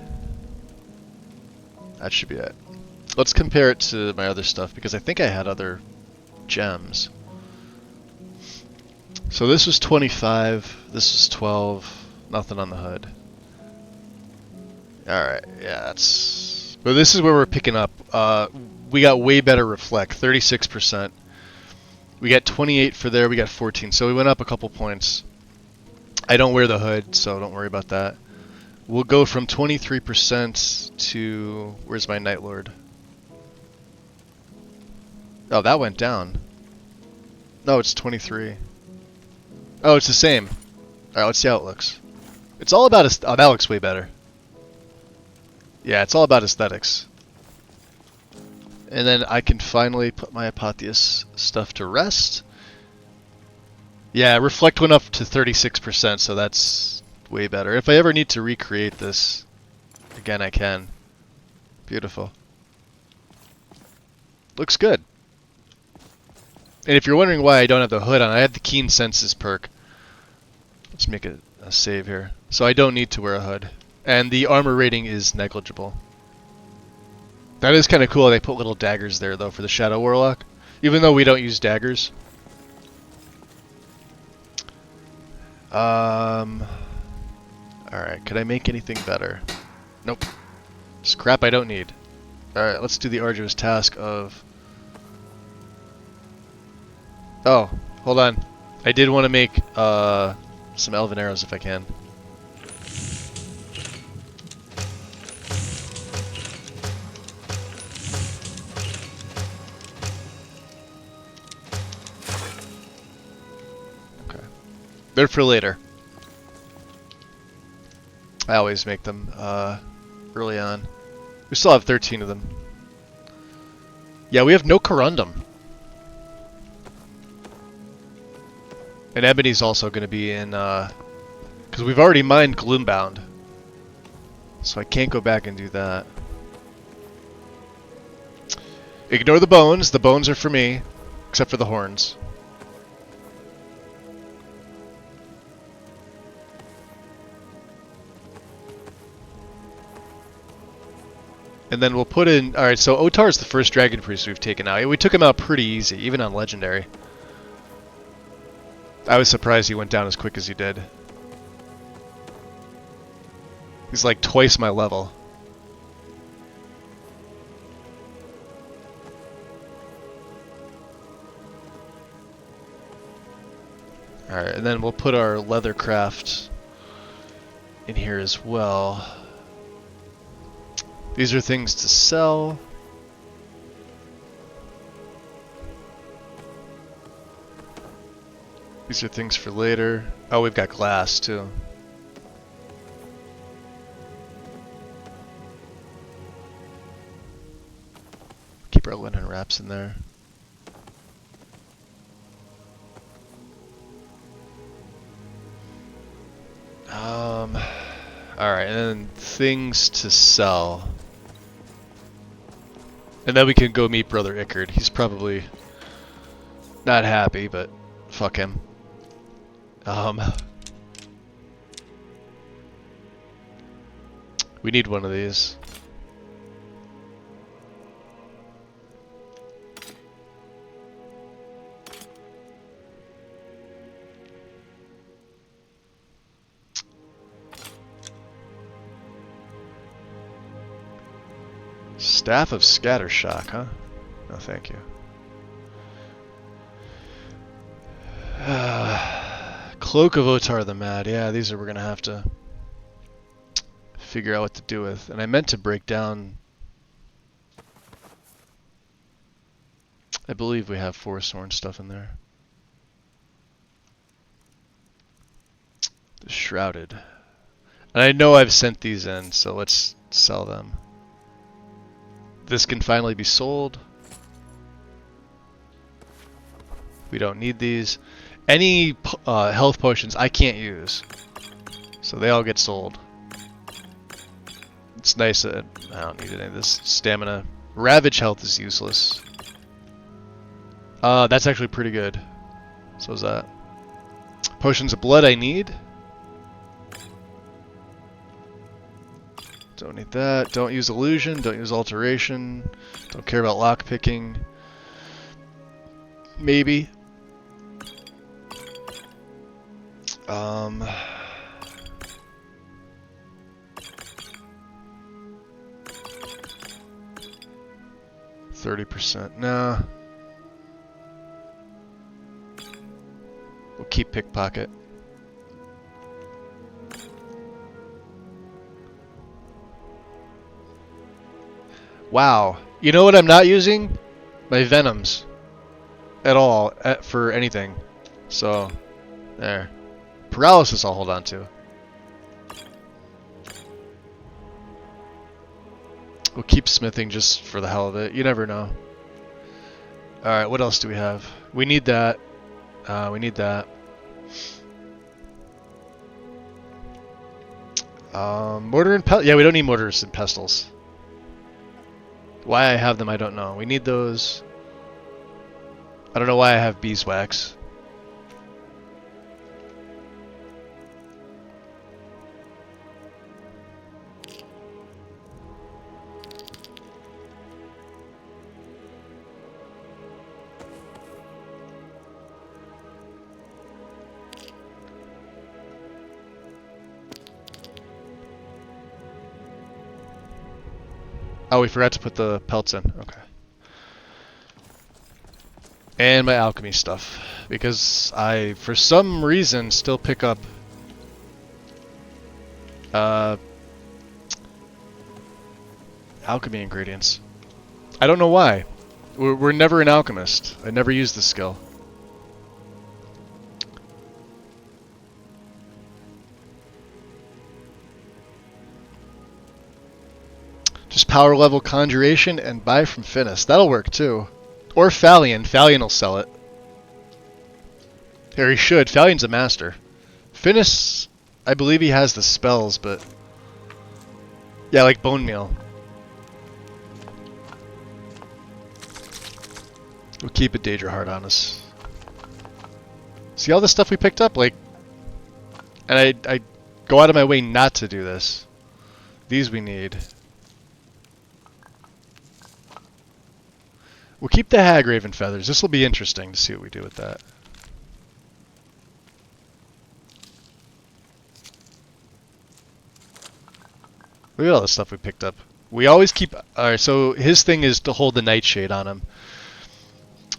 That should be it. Let's compare it to my other stuff because I think I had other gems. So this was 25, this was 12, nothing on the hood. Alright, yeah, that's... But this is where we're picking up. We got way better reflect, 36%. We got 28 for there, we got 14, so we went up a couple points. I don't wear the hood, so don't worry about that. We'll go from 23% to... Where's my Night Lord? Oh, that went down. No, it's 23. Oh, it's the same. Alright, let's see how it looks. It's all about... Oh, that looks way better. Yeah, it's all about aesthetics. And then I can finally put my Apotheus stuff to rest. Yeah, Reflect went up to 36%, so that's way better. If I ever need to recreate this, again, I can. Beautiful. Looks good. And if you're wondering why I don't have the hood on, I have the Keen Senses perk. Let's make a save here. So I don't need to wear a hood. And the armor rating is negligible. That is kind of cool. They put little daggers there, though, for the Shadow Warlock. Even though we don't use daggers. Alright, could I make anything better? Nope. It's crap I don't need. Alright, let's do the arduous task of... Oh, hold on. I did want to make some elven arrows if I can. Okay. They're for later. I always make them early on. We still have 13 of them. Yeah, we have no corundum. And ebony's also going to be in, because Because we've already mined Gloombound. So I can't go back and do that. Ignore the bones. The bones are for me. Except for the horns. And then we'll put in... Alright, so Otar is the first Dragon Priest we've taken out. We took him out pretty easy, even on Legendary. I was surprised he went down as quick as he did. He's like twice my level. Alright, and then we'll put our Leathercraft in here as well. These are things to sell. These are things for later. Oh, we've got glass too. Keep our linen wraps in there. Alright, and then things to sell. And then we can go meet Brother Ickard. He's probably not happy, but fuck him. We need one of these. Staff of Scattershock, huh? No, thank you. Cloak of Otar the Mad. Yeah, these are we're gonna have to figure out what to do with. And I meant to break down. I believe we have Forest Horn stuff in there. The Shrouded. And I know I've sent these in, so let's sell them. This can finally be sold. We don't need these. Any health potions I can't use. So they all get sold. It's nice that I don't need any of this stamina. Ravage health is useless. That's actually pretty good. So is that. Potions of blood I need. Don't need that. Don't use illusion. Don't use alteration. Don't care about lockpicking. Maybe. 30%. Nah. We'll keep pickpocket. Wow. You know what I'm not using? My venoms. At all. For anything. So, there. Paralysis I'll hold on to. We'll keep smithing just for the hell of it. You never know. Alright, what else do we have? We need that. We need that. Mortar and pestle. Yeah, we don't need mortars and pestles. Why I have them, I don't know. We need those. I don't know why I have beeswax. Oh, we forgot to put the pelts in. Okay. And my alchemy stuff. Because I, for some reason, still pick up... alchemy ingredients. I don't know why. We're never an alchemist. I never use this skill. Just power level conjuration and buy from Finis. That'll work too. Or Fallion. Fallion will sell it. Here, he should. Fallion's a master. Finis I believe he has the spells, but yeah, like bone meal. We'll keep it Daedra hard on us. See all the stuff we picked up, like, and I go out of my way not to do this. These we need. We'll keep the Hagraven feathers. This will be interesting to see what we do with that. Look at all the stuff we picked up. We always keep. Alright, so his thing is to hold the nightshade on him.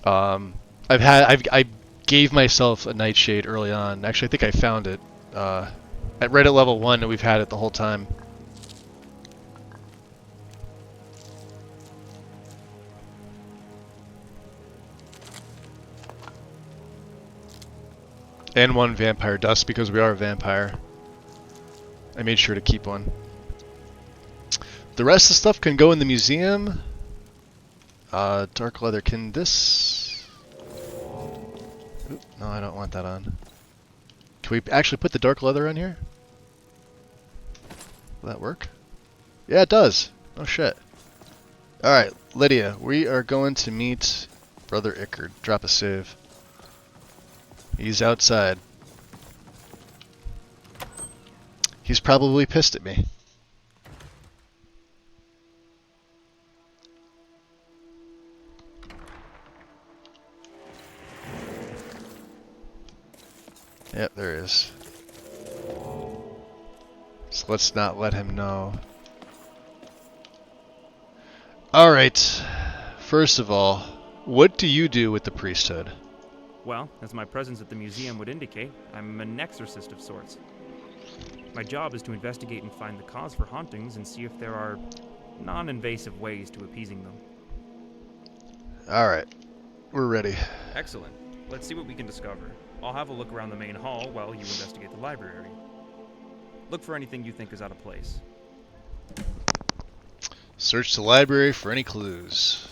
I gave myself a nightshade early on. Actually, I think I found it right at level 1, and we've had it the whole time. And 1 vampire dust because we are a vampire. I made sure to keep one. The rest of the stuff can go in the museum. Dark leather. Can this... Oop, no, I don't want that on. Can we actually put the dark leather on here? Will that work? Yeah, it does. Oh shit. Alright, Lydia, we are going to meet Brother Ickard. Drop a save. He's outside. He's probably pissed at me. Yep, there is. So let's not let him know. Alright. First of all, what do you do with the priesthood? Well, as my presence at the museum would indicate, I'm an exorcist of sorts. My job is to investigate and find the cause for hauntings and see if there are non-invasive ways to appeasing them. Alright. We're ready. Excellent. Let's see what we can discover. I'll have a look around the main hall while you investigate the library. Look for anything you think is out of place. Search the library for any clues.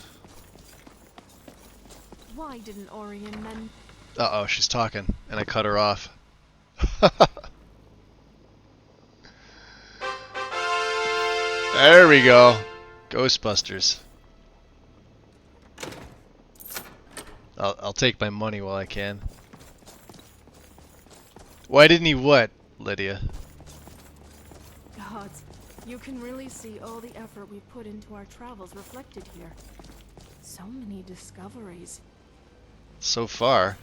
Why didn't Orion men... Uh-oh, she's talking, and I cut her off. There we go. Ghostbusters. I'll take my money while I can. Why didn't he what, Lydia? Gods, you can really see all the effort we put into our travels reflected here. So many discoveries. So far.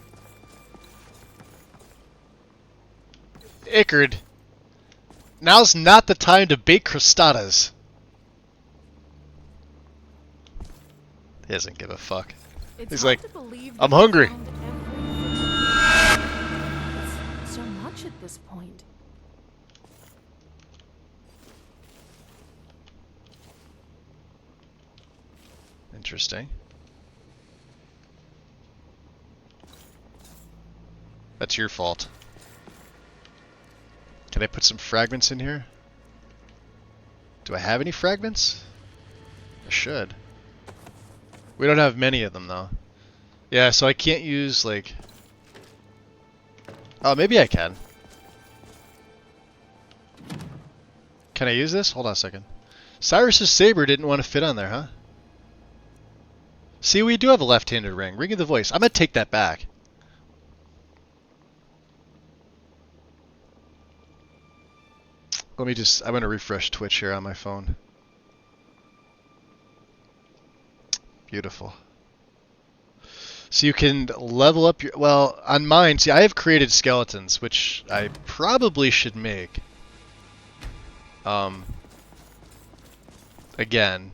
Ickard, now's not the time to bake crostadas. He doesn't give a fuck. He's like, I'm hungry. It's so much at this point. Interesting. That's your fault. Can I put some fragments in here? Do I have any fragments? I should. We don't have many of them though. Yeah, so I can't use like... Oh, maybe I can. Can I use this? Hold on a second. Cyrus's saber didn't want to fit on there, huh? See, we do have a left-handed ring. Ring of the voice. I'm gonna take that back. Let me just... I'm gonna refresh Twitch here on my phone. Beautiful. So you can level up your... Well, on mine, see, I have created skeletons, which I probably should make. Again.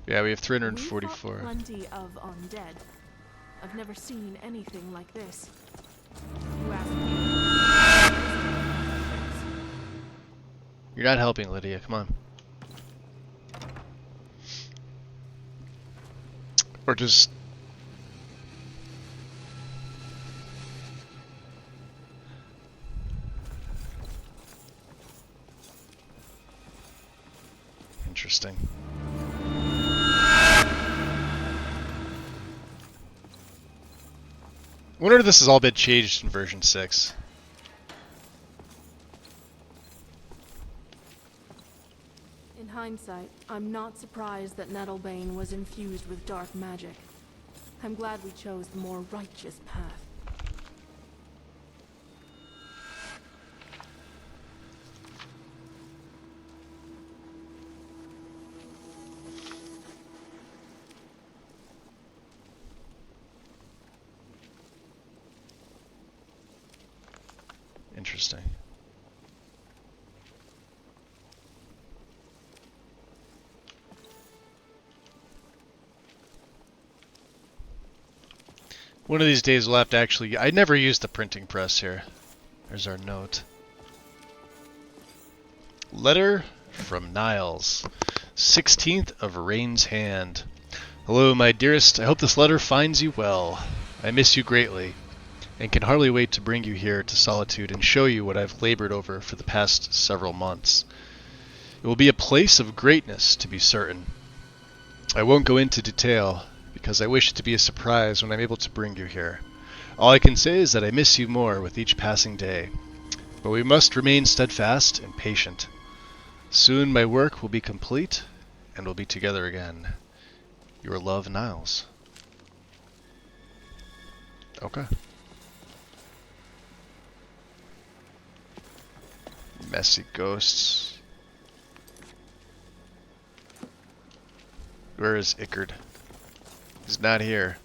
Yeah, we have 344. We fought plenty of undead. I've never seen anything like this. You ask me. You're not helping, Lydia. Come on. Or just... Interesting. I wonder if this has all been changed in version 6. hindsight, I'm not surprised that Nettlebane was infused with dark magic. I'm glad we chose the more righteous path. Interesting. One of these days we'll have to actually... I never used the printing press here. There's our note. Letter from Niles. 16th of Rain's Hand. Hello, my dearest. I hope this letter finds you well. I miss you greatly, and can hardly wait to bring you here to Solitude and show you what I've labored over for the past several months. It will be a place of greatness, to be certain. I won't go into detail, because I wish it to be a surprise when I'm able to bring you here. All I can say is that I miss you more with each passing day, but we must remain steadfast and patient. Soon my work will be complete, and we'll be together again. Your love, Niles. Okay. Messy ghosts. Where is Ickard? He's not here.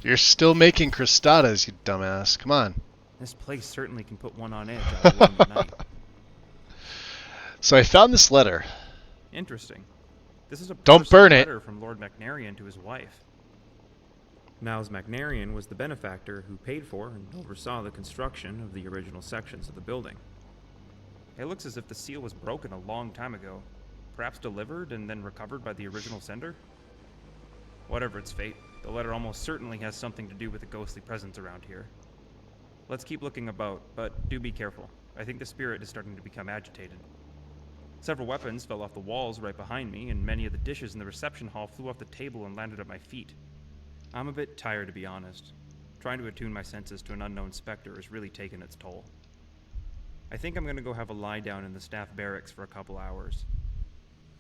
You're still making crostadas, you dumbass. Come on. This place certainly can put one on edge on a warm night. So I found this letter. Interesting. This is a Don't personal burn it. letter from Lord Macnarian to his wife. Niles Macnarian was the benefactor who paid for and oversaw the construction of the original sections of the building. It looks as if the seal was broken a long time ago, perhaps delivered and then recovered by the original sender. Whatever its fate, the letter almost certainly has something to do with the ghostly presence around here. Let's keep looking about, but do be careful. I think the spirit is starting to become agitated. Several weapons fell off the walls right behind me, and many of the dishes in the reception hall flew off the table and landed at my feet. I'm a bit tired, to be honest. Trying to attune my senses to an unknown specter has really taken its toll. I think I'm going to go have a lie down in the staff barracks for a couple hours.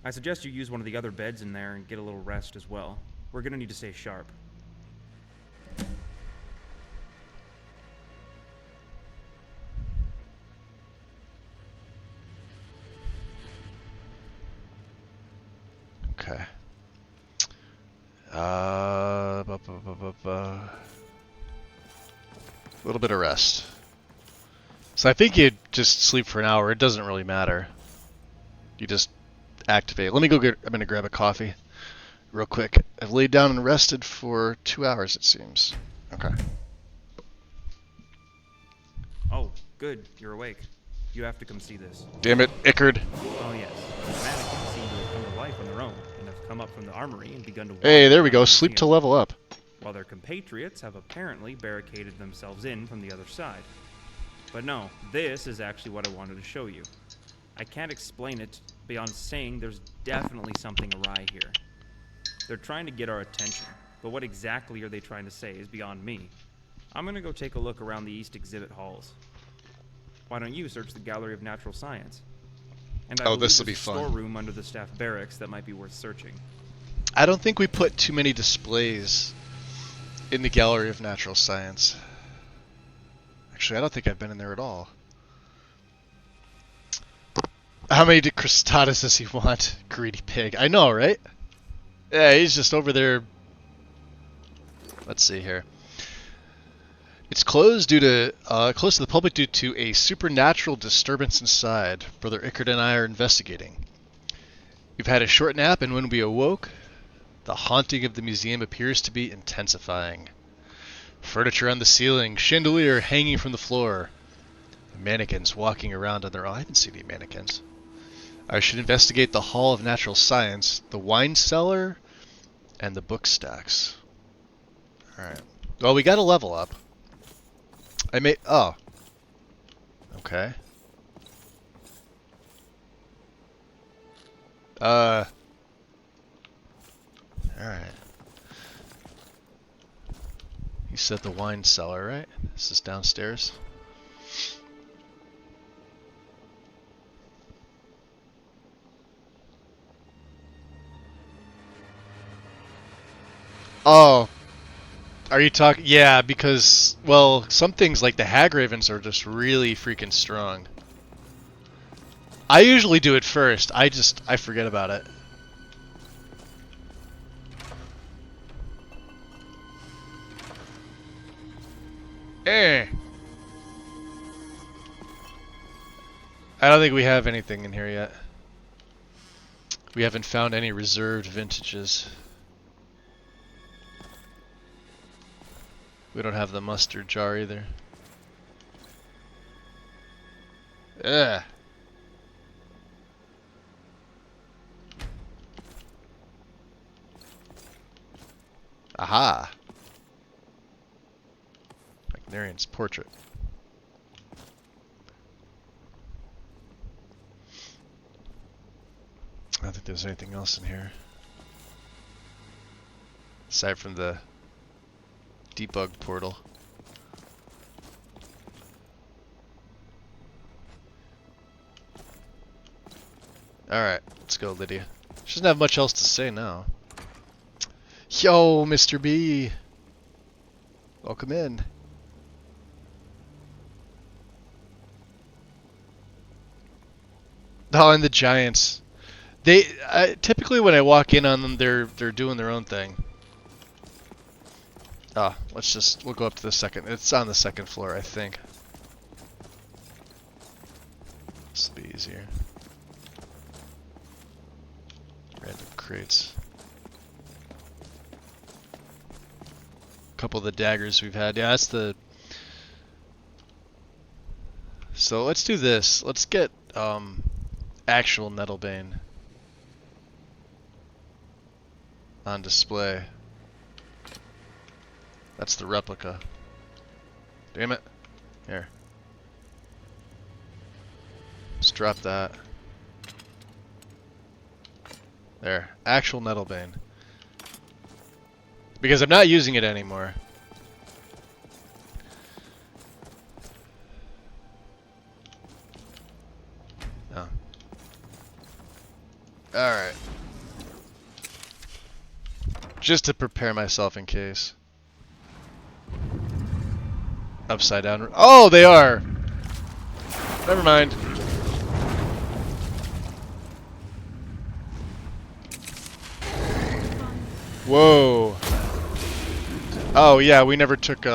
I suggest you use one of the other beds in there and get a little rest as well. We're going to need to stay sharp. Okay. A little bit of rest. So I think you just sleep for an hour. It doesn't really matter. You just activate. Let me go get... I'm going to grab a coffee real quick. I've laid down and rested for 2 hours, it seems. Okay. Oh, good. You're awake. You have to come see this. Damn it, Ickard. Oh yes. The mannequins seem to have come to life on their own and have come up from the armory and begun to Hey, there we wander go. around the Sleep to museum, level up. while their compatriots have apparently barricaded themselves in from the other side. But no, this is actually what I wanted to show you. I can't explain it beyond saying there's definitely something awry here. They're trying to get our attention, but what exactly are they trying to say is beyond me. I'm gonna go take a look around the East exhibit halls. Why don't you search the Gallery of Natural Science? And I believe this'll be there's a fun. storeroom under the staff barracks that might be worth searching. I don't think we put too many displays in the Gallery of Natural Science. Actually, I don't think I've been in there at all. How many crostadas does he want? Greedy pig. I know, right? Yeah, he's just over there. Let's see here. It's closed due to closed to the public due to a supernatural disturbance inside. Brother Ickard and I are investigating. We've had a short nap, and when we awoke, the haunting of the museum appears to be intensifying. Furniture on the ceiling, chandelier hanging from the floor, mannequins walking around on their own. I haven't seen any mannequins. I should investigate the Hall of Natural Science, the wine cellar, and the book stacks. Alright. Well, we got a level up. I may... Oh. Okay. Alright. You said the wine cellar, right? This is downstairs. Oh, are you talking? Yeah, because, well, some things like the hag ravens are just really freaking strong. I usually do it first. I forget about it. Eh. I don't think we have anything in here yet. We haven't found any reserved vintages. We don't have the mustard jar either. Ugh. Aha! Magnarian's portrait. I don't think there's anything else in here. Aside from the debug portal. Alright, let's go, Lydia. She doesn't have much else to say now. Yo, Mr. B! Welcome in. Oh, and the giants. They typically when I walk in on them, they're doing their own thing. Oh, we'll go up to the second. It's on the second floor, I think. This will be easier. Random crates. Couple of the daggers we've had. Yeah, that's the. So let's do this. Let's get actual Nettlebane on display. That's the replica. Damn it. Here. Let's drop that. There. Actual Nettlebane. Because I'm not using it anymore. Oh. Alright. Just to prepare myself in case. Upside down. Oh, they are! Never mind. Whoa. Oh, yeah, we never took,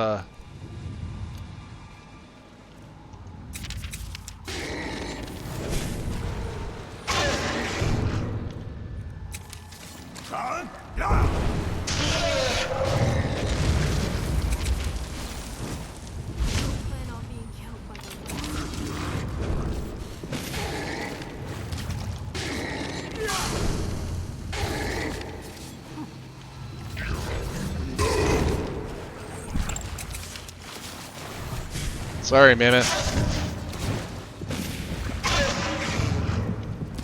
Sorry, Mammoth.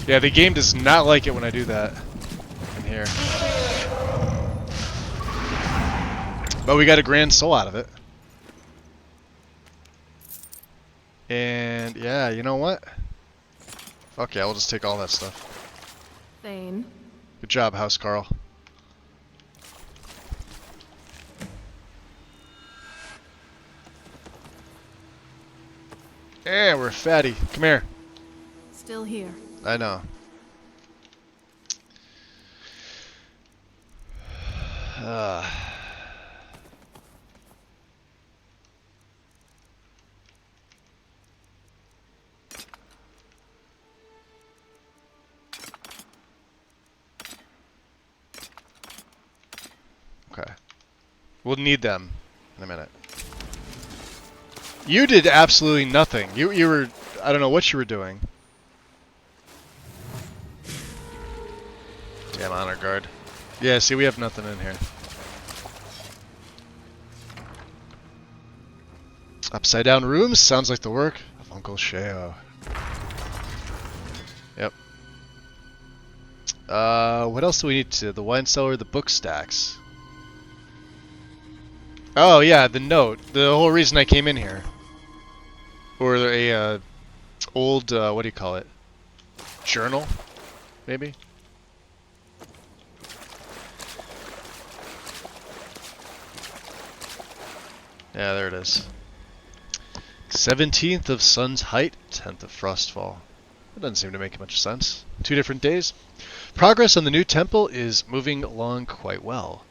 Yeah, the game does not like it when I do that in here. But we got a grand soul out of it. And yeah, you know what? Fuck yeah, we'll just take all that stuff. Thane. Good job, House Carl. Yeah, we're fatty. Come here. Still here. I know. Okay. We'll need them in a minute. You did absolutely nothing. You were, I don't know what you were doing. Damn honor guard. Yeah, see, we have nothing in here. Upside down rooms sounds like the work of Uncle Sheo. Yep. What else do we need to? The wine cellar, the book stacks. Oh yeah, the note. The whole reason I came in here. Or a old, what do you call it? Journal, maybe? Yeah, there it is. 17th of sun's height, 10th of frostfall. That doesn't seem to make much sense. 2 different days. Progress on the new temple is moving along quite well.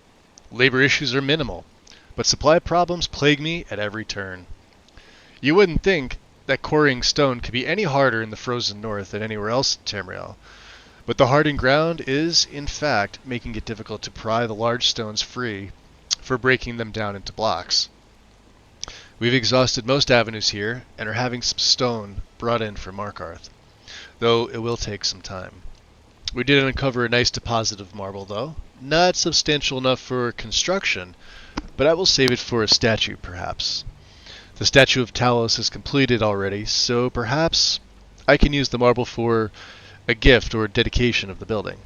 Labor issues are minimal, but supply problems plague me at every turn. You wouldn't think that quarrying stone could be any harder in the frozen north than anywhere else in Tamriel, but the hardened ground is, in fact, making it difficult to pry the large stones free for breaking them down into blocks. We've exhausted most avenues here and are having some stone brought in from Markarth, though it will take some time. We did uncover a nice deposit of marble, though. Not substantial enough for construction, but I will save it for a statue, perhaps. The statue of Talos is completed already, so perhaps I can use the marble for a gift or dedication of the building.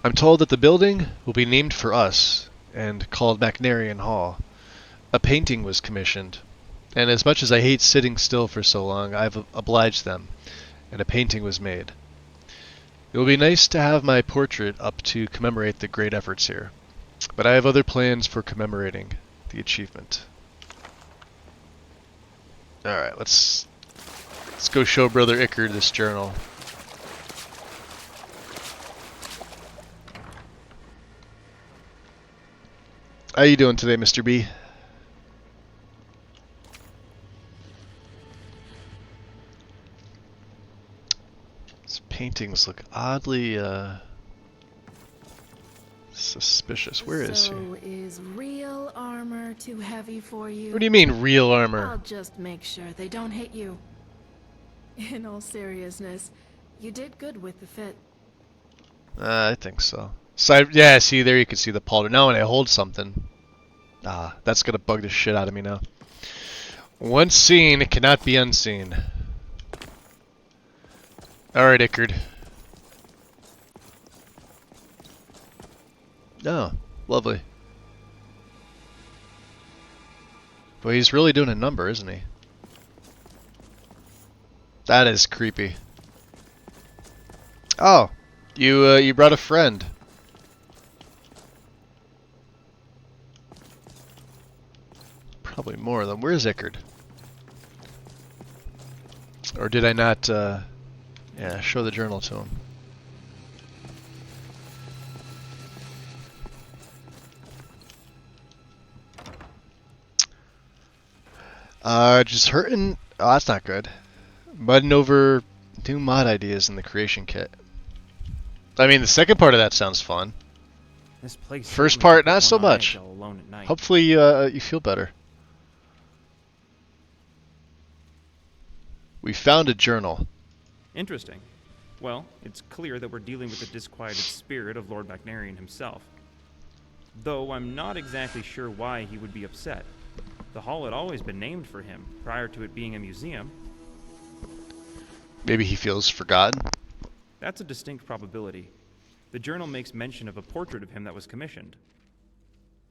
I'm told that the building will be named for us and called Macnarian Hall. A painting was commissioned, and as much as I hate sitting still for so long, I've obliged them, and a painting was made. It will be nice to have my portrait up to commemorate the great efforts here, but I have other plans for commemorating the achievement. Alright, let's go show Brother Ickard this journal. How you doing today, Mr. B? These paintings look oddly suspicious. Where is he? So is real armor too heavy for you? What do you mean, real armor? I'll just make sure they don't hit you. In all seriousness, you did good with the fit. I think so. Yeah, see, there you can see the pauldron. Now when I hold something, that's gonna bug the shit out of me now. Once seen, it cannot be unseen. Alright, Ickard. Oh, lovely. But he's really doing a number, isn't he? That is creepy. Oh, you brought a friend. Probably more of them. Where's Ickard? Or did I not, yeah, show the journal to him? Just hurting. Oh, that's not good. Mudding over new mod ideas in the creation kit. I mean, the second part of that sounds fun. This place First certainly part, keeps not so one on edge much. all alone at night. Hopefully, you feel better. We found a journal. Interesting. Well, it's clear that we're dealing with the disquieted spirit of Lord Macnarian himself. Though I'm not exactly sure why he would be upset. The hall had always been named for him, prior to it being a museum. Maybe he feels forgotten. That's a distinct probability. The journal makes mention of a portrait of him that was commissioned.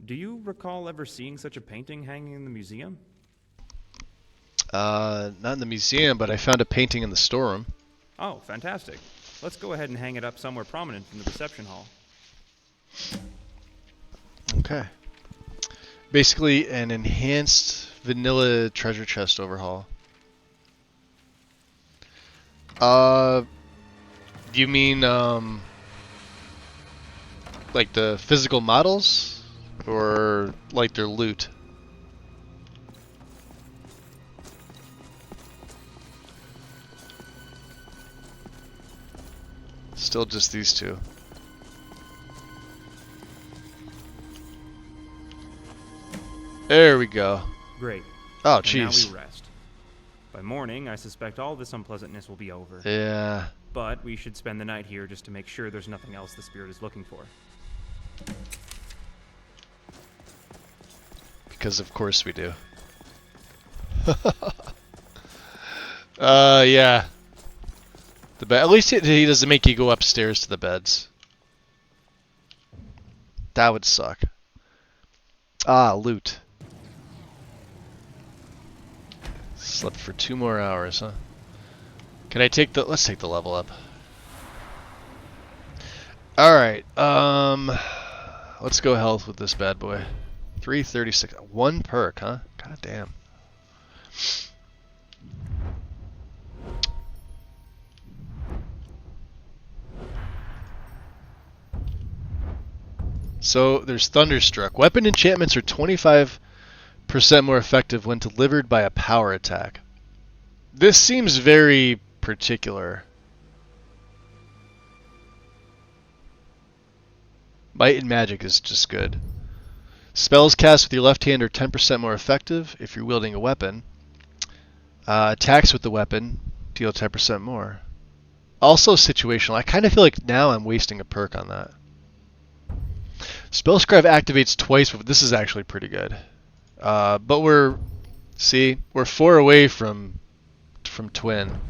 Do you recall ever seeing such a painting hanging in the museum? Not in the museum, but I found a painting in the storeroom. Oh, fantastic. Let's go ahead and hang it up somewhere prominent in the reception hall. Okay. Basically, an enhanced vanilla treasure chest overhaul. You mean, like the physical models? Or like their loot? Still just these two. There we go. Great. Oh, And now jeez. we rest. By morning, I suspect all this unpleasantness will be over. Yeah. But we should spend the night here just to make sure there's nothing else the spirit is looking for. Because of course we do. Yeah. The bed. At least he doesn't make you go upstairs to the beds. That would suck. Ah, loot. Slept for 2 more hours, huh? Can I take the... Let's take the level up. Alright, let's go health with this bad boy. 336. 1 perk, huh? God damn. So, there's Thunderstruck. Weapon enchantments are 25% more effective when delivered by a power attack. This seems very particular. Might and Magic is just good. Spells cast with your left hand are 10% more effective if you're wielding a weapon. Attacks with the weapon deal 10% more. Also situational. I kind of feel like now I'm wasting a perk on that. Spellscribe activates twice, but this is actually pretty good. But we're 4 away from Twin.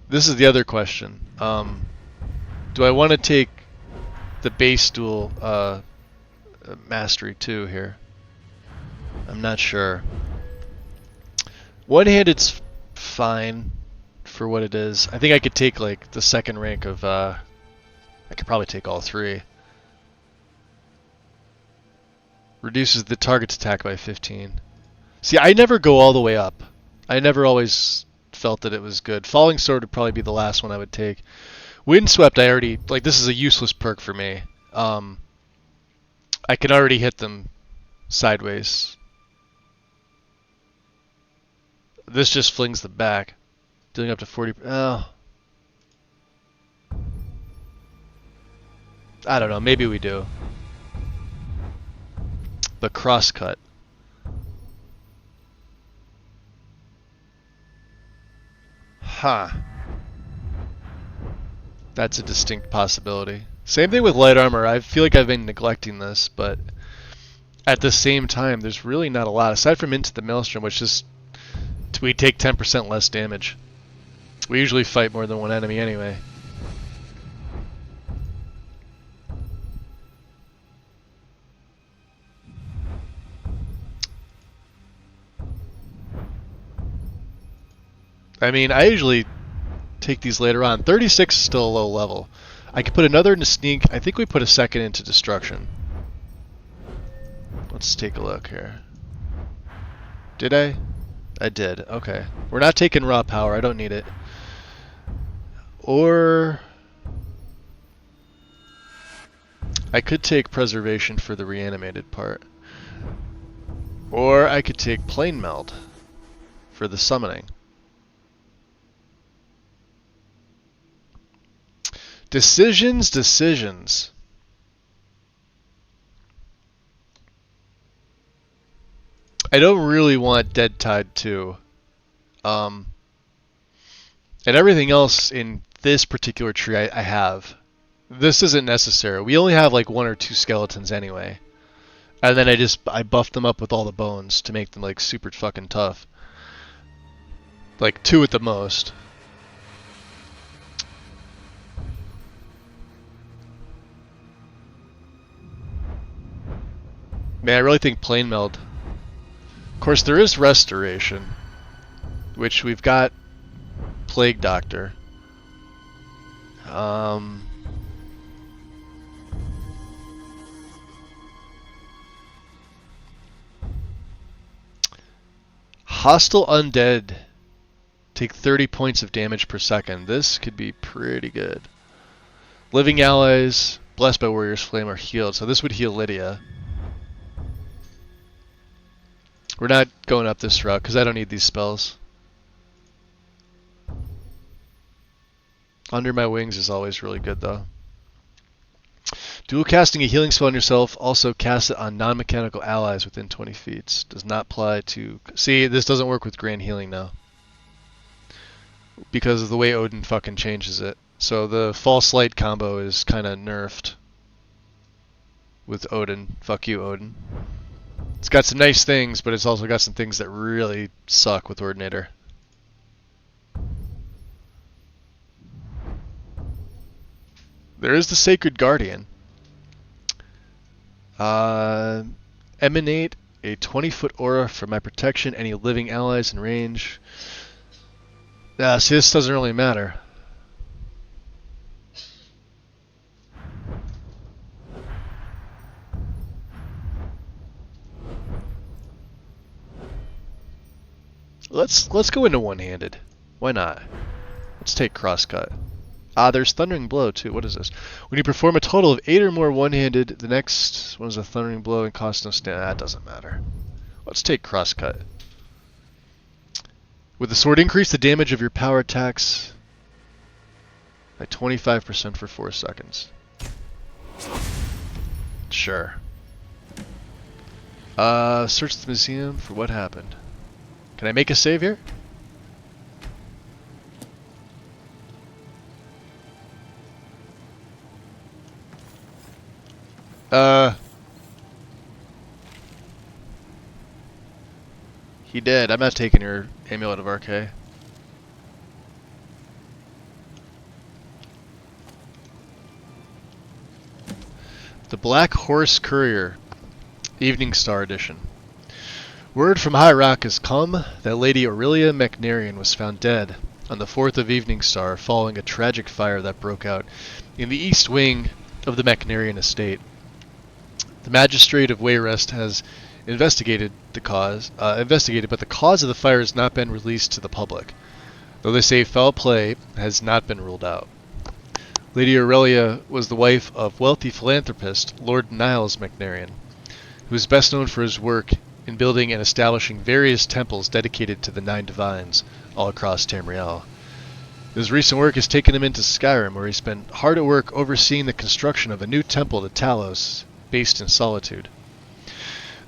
This is the other question. Do I want to take the base duel mastery too here? I'm not sure. One-handed's fine for what it is. I think I could take like the second rank of. I could probably take all 3. Reduces the target's attack by 15. See, I never go all the way up. I never always felt that it was good. Falling Sword would probably be the last one I would take. Windswept, I already... Like, this is a useless perk for me. I can already hit them sideways. This just flings them back. Dealing up to 40... Oh. I don't know, maybe we do. The crosscut. Huh. That's a distinct possibility. Same thing with light armor. I feel like I've been neglecting this, but at the same time, there's really not a lot. Aside from Into the Maelstrom, which is... We take 10% less damage. We usually fight more than one enemy anyway. I mean, I usually take these later on. 36 is still a low level. I could put another into Sneak. I think we put a second into Destruction. Let's take a look here. Did I? I did. Okay. We're not taking Raw Power. I don't need it. Or... I could take Preservation for the reanimated part. Or I could take Plane Meld for the summoning. Decisions. I don't really want Dead Tide 2. And everything else in this particular tree I have. This isn't necessary. We only have like 1 or 2 skeletons anyway. And then I buffed them up with all the bones to make them like super fucking tough. Like 2 at the most. Man, I really think Plane Meld. Of course, there is Restoration, which we've got Plague Doctor. Hostile Undead take 30 points of damage per second. This could be pretty good. Living Allies, Blessed by Warrior's Flame, are healed, so this would heal Lydia. We're not going up this route because I don't need these spells. Under My Wings is always really good though. Dual casting a healing spell on yourself, also cast it on non-mechanical allies within 20 feet. Does not apply to... See, this doesn't work with Grand Healing now. Because of the way Odin fucking changes it. So the False Light combo is kind of nerfed. With Odin. Fuck you, Odin. It's got some nice things, but it's also got some things that really suck with Ordinator. There is the Sacred Guardian. Emanate a 20-foot aura for my protection. Any living allies in range. See, this doesn't really matter. Let's go into one-handed. Why not? Let's take crosscut. There's Thundering Blow too. What is this? When you perform a total of 8 or more one-handed, the next one is a Thundering Blow and cost no stand. That doesn't matter. Let's take crosscut. With the sword, increase the damage of your power attacks by 25% for 4 seconds. Sure. Search the museum for what happened. Can I make a save here? He did. I'm not taking your Amulet of Arche. The Black Horse Courier, Evening Star Edition. Word from High Rock has come that Lady Aurelia Macnarian was found dead on the 4th of Evening Star following a tragic fire that broke out in the east wing of the Macnarian estate. The Magistrate of Wayrest has investigated, but the cause of the fire has not been released to the public, though they say foul play has not been ruled out. Lady Aurelia was the wife of wealthy philanthropist Lord Niles Macnarian, who is best known for his work in building and establishing various temples dedicated to the 9 divines all across Tamriel. His recent work has taken him into Skyrim, where he spent hard at work overseeing the construction of a new temple to Talos, based in Solitude.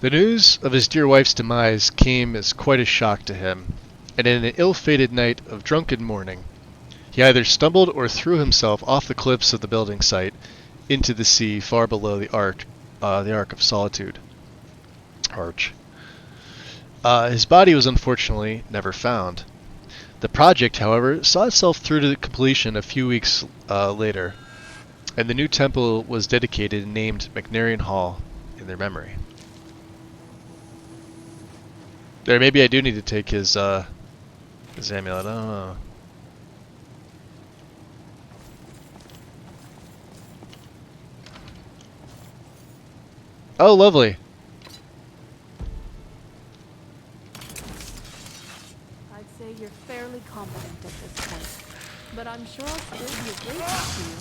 The news of his dear wife's demise came as quite a shock to him, and in an ill-fated night of drunken mourning, he either stumbled or threw himself off the cliffs of the building site into the sea far below the Arch of Solitude. His body was unfortunately never found. The project, however, saw itself through to completion a few weeks later, and the new temple was dedicated and named Macnarian Hall in their memory. There, maybe I do need to take his amulet. I don't know. Oh, lovely. I'd say you're fairly competent at this point, but I'm sure I'll still be of great help to you.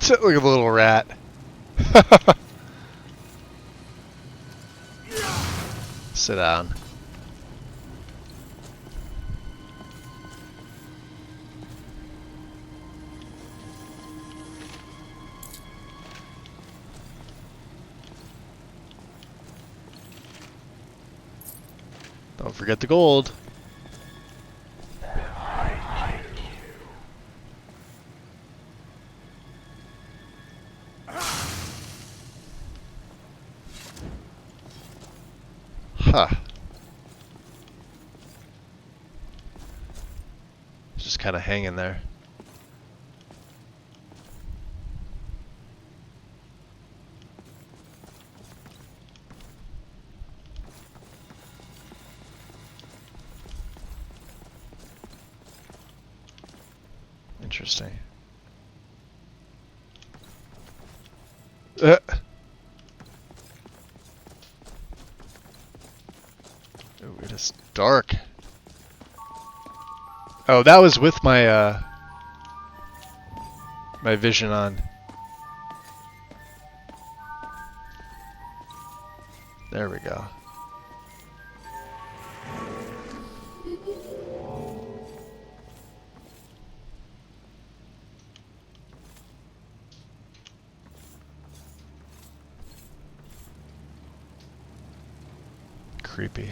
Look at the little rat. Sit down. Don't forget the gold. Huh. Just kind of hanging there. Interesting. Ooh, it is dark. Oh, that was with my my vision on. There we go. Creepy.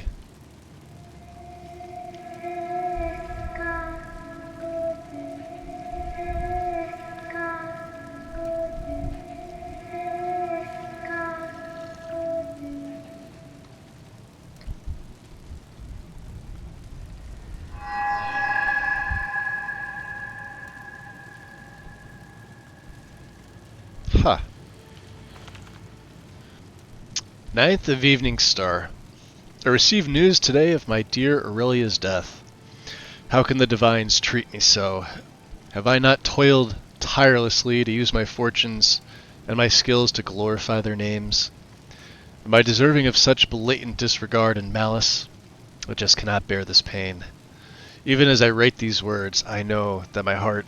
Ninth of Evening Star. I received news today of my dear Aurelia's death. How can the divines treat me so? Have I not toiled tirelessly to use my fortunes and my skills to glorify their names? Am I deserving of such blatant disregard and malice? I just cannot bear this pain. Even as I write these words, I know that my heart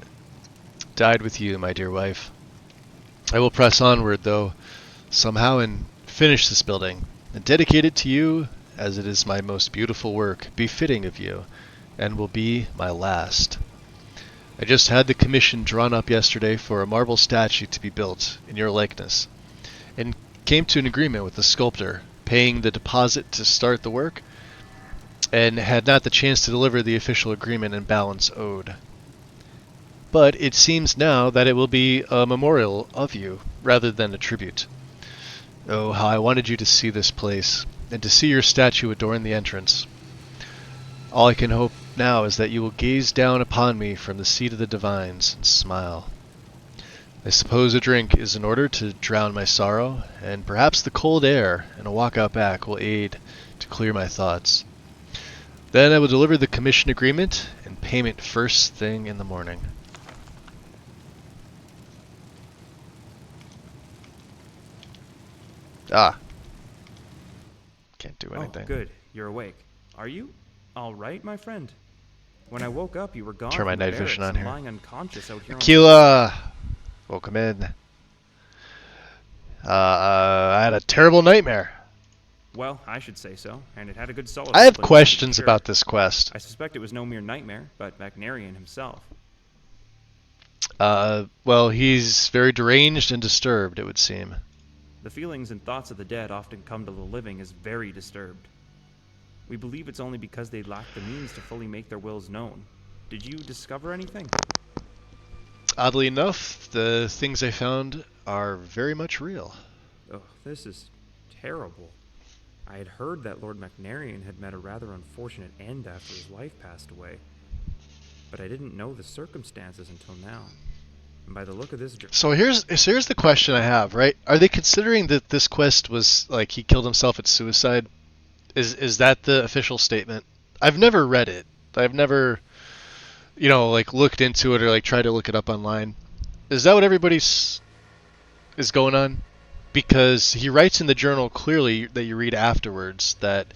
died with you, my dear wife. I will press onward, though, somehow, and finish this building, and dedicate it to you, as it is my most beautiful work, befitting of you, and will be my last. I just had the commission drawn up yesterday for a marble statue to be built in your likeness, and came to an agreement with the sculptor, paying the deposit to start the work, and had not the chance to deliver the official agreement and balance owed. But it seems now that it will be a memorial of you, rather than a tribute. Oh, how I wanted you to see this place, and to see your statue adorn the entrance. All I can hope now is that you will gaze down upon me from the seat of the divines and smile. I suppose a drink is in order to drown my sorrow, and perhaps the cold air and a walk out back will aid to clear my thoughts. Then I will deliver the commission agreement and payment first thing in the morning. Ah. Can't do anything. Oh, good. You're awake. Are you? All right, my friend. When I woke up, you were gone Turn my from the night vision barracks on and here. lying unconscious out here. Aquila! Welcome in. I had a terrible nightmare. Well, I should say so, and it had a good solid. I have explanation, questions sure. about this quest. I suspect it was no mere nightmare, but Magnarian himself. Well, he's very deranged and disturbed, it would seem. The feelings and thoughts of the dead often come to the living as very disturbed. We believe it's only because they lack the means to fully make their wills known. Did you discover anything? Oddly enough, the things I found are very much real. Oh, this is terrible. I had heard that Lord Magnarian had met a rather unfortunate end after his wife passed away, but I didn't know the circumstances until now. And by the look of this... So here's the question I have, right? Are they considering that this quest was, like, he killed himself at suicide? Is that the official statement? I've never read it. I've never, like, looked into it or, like, tried to look it up online. Is that what everybody's is going on? Because he writes in the journal clearly that you read afterwards that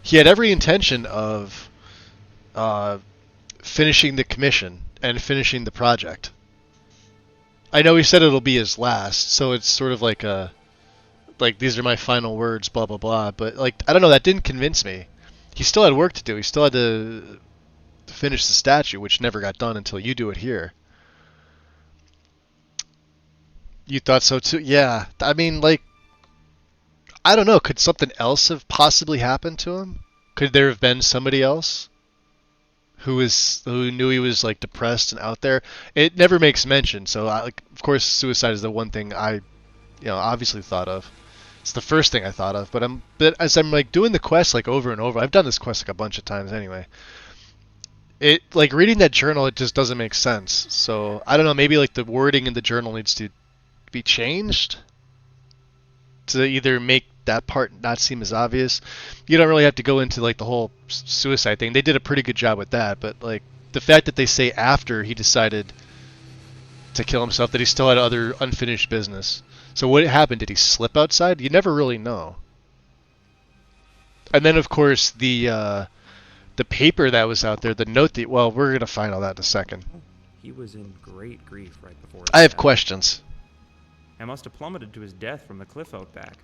he had every intention of finishing the commission and finishing the project. I know he said it'll be his last, so it's sort of like these are my final words, blah blah blah. But like, I don't know, that didn't convince me. He still had work to do. He still had to finish the statue, which never got done until you do it here. You thought so too? Yeah. I mean, like, I don't know. Could something else have possibly happened to him? Could there have been somebody else who knew he was, like, depressed and out there? It never makes mention. So, of course, suicide is the one thing I, obviously thought of. It's the first thing I thought of. But as I'm, like, doing the quest, like, over and over, I've done this quest like a bunch of times anyway. It, like, reading that journal, it just doesn't make sense. So I don't know. Maybe, like, the wording in the journal needs to be changed to either make that part not seem as obvious. You don't really have to go into, like, the whole suicide thing. They did a pretty good job with that, but, like, the fact that they say after he decided to kill himself that he still had other unfinished business. So what happened? Did he slip outside? You never really know. And then, of course, the paper that was out there, the note that, well, we're going to find all that in a second. He was in great grief right before his I have death. questions. I must have plummeted to his death from the cliff out back.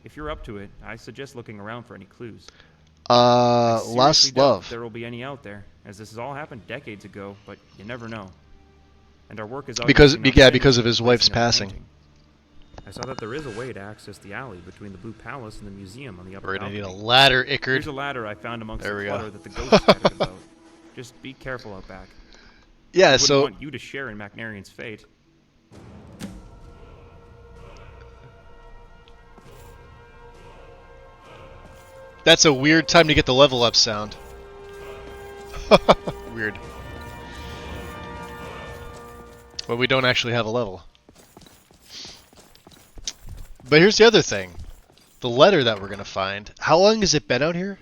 If you're up to it, I suggest looking around for any clues. I seriously Lost doubt love. there will be any out there, as this has all happened decades ago, but you never know. And our work is Because obviously not because of finished his with wife's placing our passing. painting. I saw that there is a way to access the alley between the Blue Palace and the museum on the upper We're gonna balcony. need a ladder, Here's Ickard. a ladder I found amongst There the we go. clutter that the ghosts scattered about. Just be careful out back. Yeah, I wouldn't so want you to share in Magnarian's fate. that's a weird time to get the level up sound. Weird. But we don't actually have a level. But here's the other thing. the letter that we're gonna find. How long has it been out here?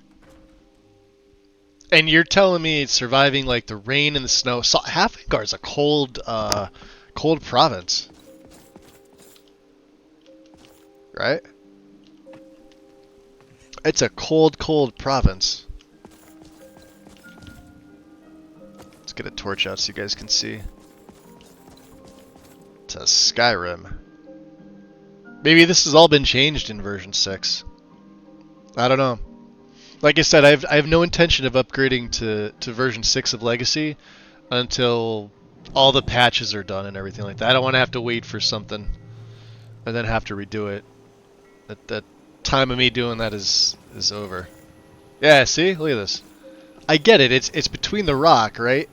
And you're telling me it's surviving like the rain and the snow. So, Hafingar's a cold province, right? It's a cold province. Let's get a torch out so you guys can see. It's a Skyrim. Maybe this has all been changed in version 6. I don't know. Like I said, I have no intention of upgrading to version 6 of Legacy until all the patches are done and everything like that. I don't want to have to wait for something and then have to redo it. That time of me doing that is over. Yeah, see? Look at this. I get it. It's between the rock, right?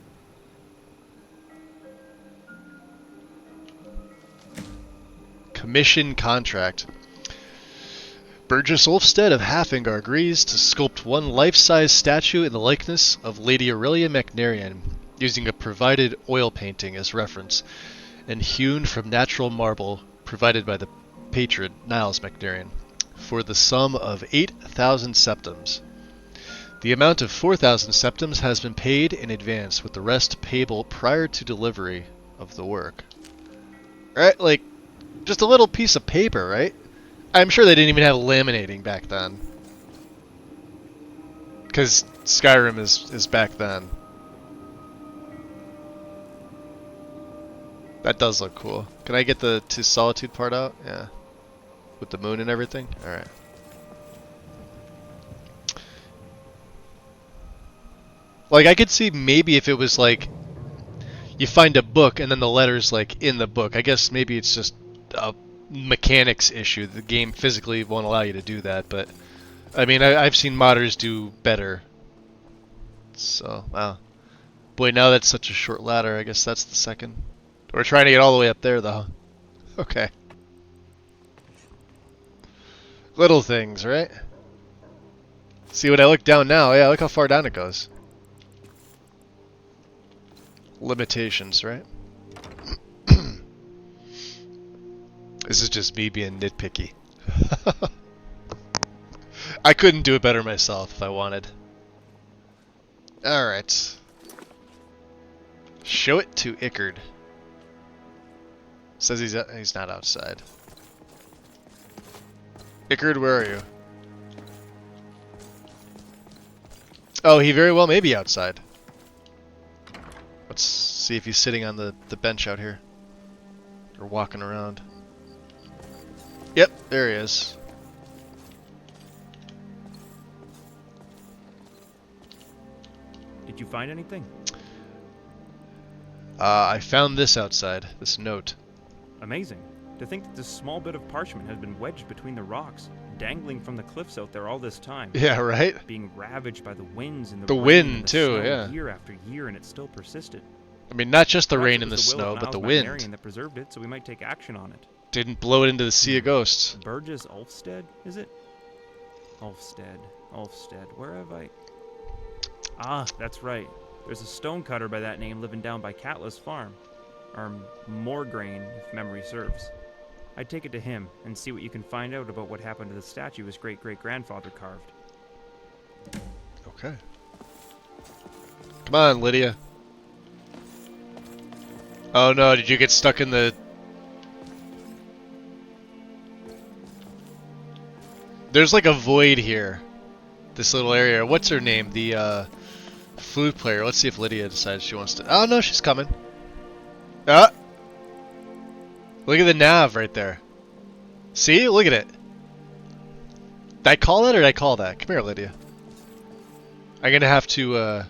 Commission contract. Burgess Ulfstead of Hafingar agrees to sculpt one life-size statue in the likeness of Lady Aurelia McNarian, using a provided oil painting as reference, and hewn from natural marble provided by the patron, Niles McNarian, for the sum of 8,000 septums. The amount of 4,000 septums has been paid in advance, with the rest payable prior to delivery of the work. Right, like, just a little piece of paper, right? I'm sure they didn't even have laminating back then. Because Skyrim is back then. That does look cool. Can I get the To Solitude part out? Yeah. With the moon and everything? Alright. Like, I could see maybe if it was like, you find a book and then the letter's like in the book. I guess maybe it's just a mechanics issue. The game physically won't allow you to do that, but I mean, I've seen modders do better. So, wow. Boy, now that's such a short ladder. I guess that's the second. We're trying to get all the way up there, though. Okay. Little things, right? See, when I look down now, yeah, look how far down it goes. Limitations, right? This is just me being nitpicky. I couldn't do it better myself if I wanted. Alright. Show it to Ickard. Says he's not outside. Ickard, where are you? Oh, he very well may be outside. Let's see if he's sitting on the bench out here. Or walking around. Yep, there he is. Did you find anything? I found this outside, this note. Amazing. To think that this small bit of parchment has been wedged between the rocks, dangling from the cliffs out there all this time. Yeah, right? Being ravaged by the winds and The rain wind, and the too, snow yeah. year after year, and it still persisted. I mean, not just the Perhaps rain it and the was will snow, of but the Niles wind. Macnarian that preserved it, so we might take action on it. Didn't blow it into the Sea of Ghosts. Burgess Ulfstead, is it? Ulfstead. Where have I... Ah, that's right. There's a stonecutter by that name living down by Catless Farm. Or Morgraine, if memory serves. I'd take it to him and see what you can find out about what happened to the statue his great-great-grandfather carved. Okay. Come on, Lydia. Oh no, did you get stuck in the... There's like a void here. This little area. What's her name? The flute player. Let's see if Lydia decides she wants to... Oh no, she's coming. Ah! Look at the nav right there. See? Look at it. Did I call that or did I call that? Come here, Lydia. I'm gonna have to,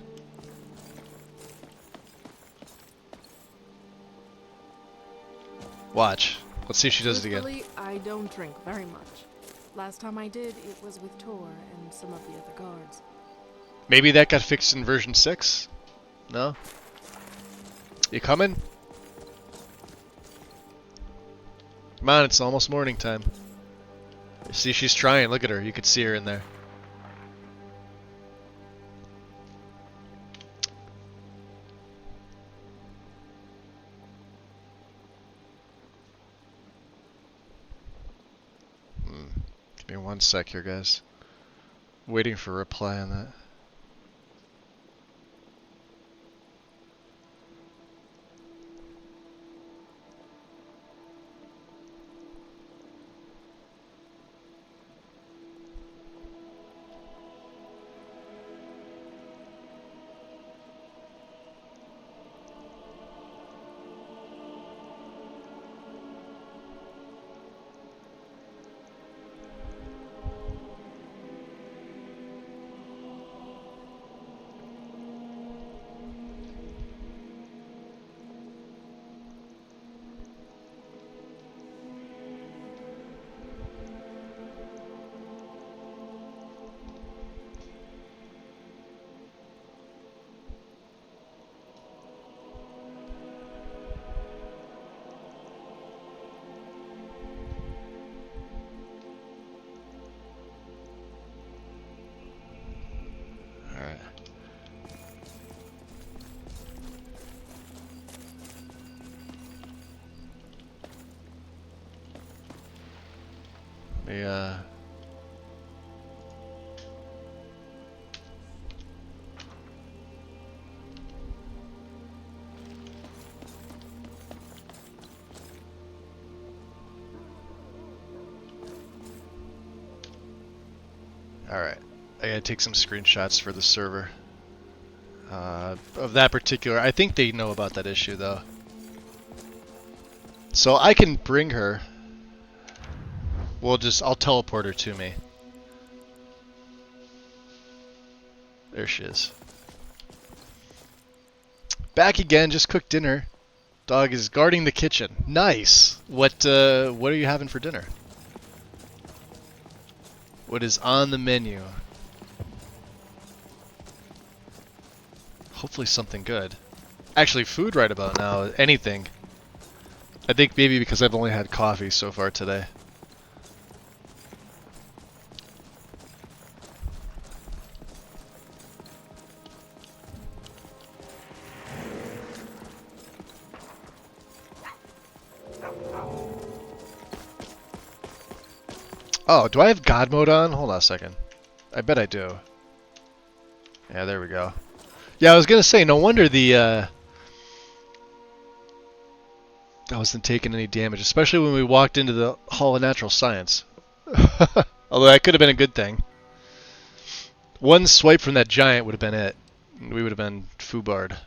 watch. Let's see if she does it again. Truthfully, I don't drink very much. Last time I did, it was with Tor and some of the other guards. Maybe that got fixed in version 6? No? You coming? Come on, it's almost morning time. See, she's trying. Look at her. You could see her in there. Give me me one sec here, guys. Waiting for a reply on that. Alright. Let me, Alright. I gotta take some screenshots for the server. Of that particular... I think they know about that issue, though. So I can bring her. I'll teleport her to me. There she is. Back again, just cooked dinner. Dog is guarding the kitchen. Nice! What are you having for dinner? What is on the menu? Hopefully something good. Actually, food right about now, anything. I think maybe because I've only had coffee so far today. Oh, do I have God mode on? Hold on a second. I bet I do. Yeah, there we go. Yeah, I was gonna say, no wonder I wasn't taking any damage, especially when we walked into the Hall of Natural Science. Although that could have been a good thing. One swipe from that giant would have been it. We would have been foobarred.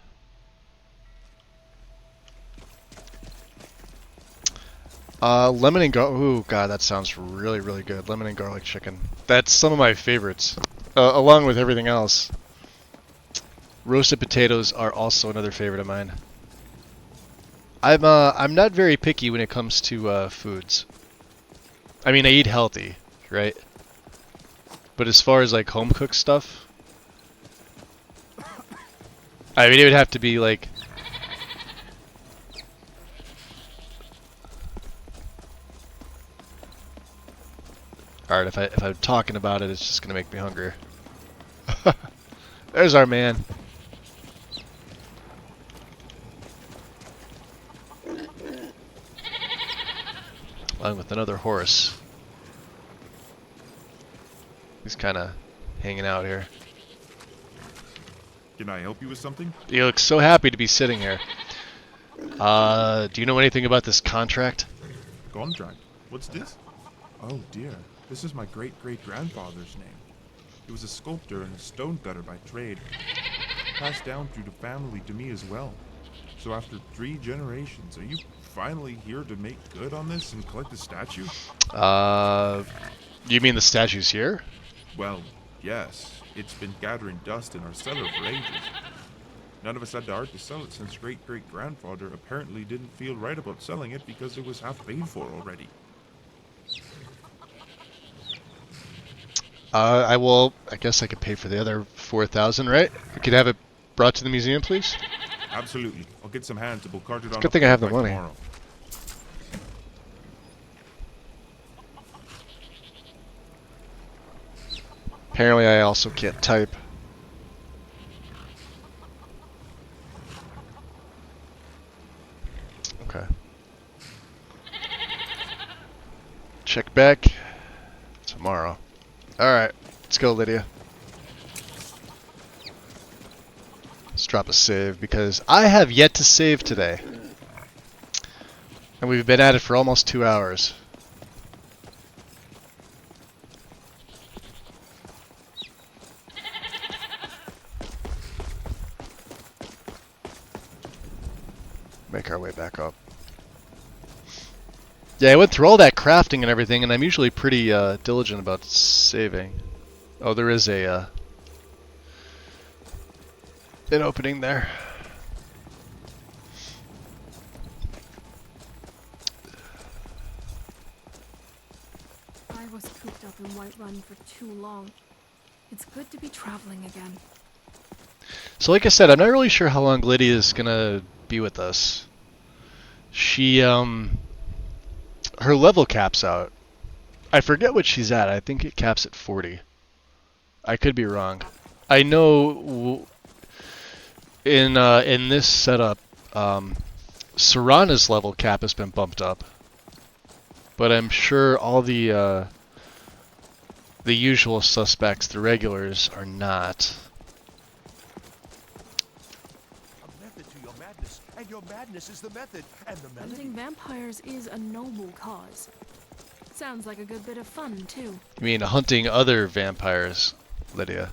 Lemon and garlic. Ooh, God, that sounds really, really good. Lemon and garlic chicken. That's some of my favorites, along with everything else. Roasted potatoes are also another favorite of mine. I'm not very picky when it comes to foods. I mean, I eat healthy, right? But as far as like home cooked stuff, I mean, it would have to be like. Alright, if I'm talking about it, it's just gonna make me hungry. There's our man. Along with another horse. He's kinda hanging out here. Can I help you with something? He looks so happy to be sitting here. Do you know anything about this contract? Contract? What's this? Oh dear, this is my great-great-grandfather's name. He was a sculptor and a stonecutter by trade. Passed down through the family to me as well. So after 3 generations, are you finally here to make good on this and collect the statue? You mean the statue's here? Well, yes. It's been gathering dust in our cellar for ages. None of us had the heart to sell it since great-great-grandfather apparently didn't feel right about selling it because it was half paid for already. I guess I could pay for the other 4,000, right? We could have it brought to the museum, please? Absolutely. I'll get some hands and we'll cart it on. Good thing I have the by money. tomorrow. Apparently I also can't type. Okay. Check back tomorrow. Alright, let's go, Lydia. Let's drop a save, because I have yet to save today. And we've been at it for almost 2 hours. Make our way back up. Yeah, I went through all that crafting and everything, and I'm usually pretty diligent about saving. Oh, there is a an opening there. I was cooped up in Whiterun for too long. It's good to be traveling again. So like I said, I'm not really sure how long Lydia is gonna be with us. She, her level caps out. I forget what she's at. I think it caps at 40. I could be wrong. I know in this setup, Serana's level cap has been bumped up, but I'm sure all the usual suspects, the regulars, are not. A method to your madness, and your madness is the method, and the melody. Hunting vampires is a noble cause. Sounds like a good bit of fun, too. You mean hunting other vampires, Lydia?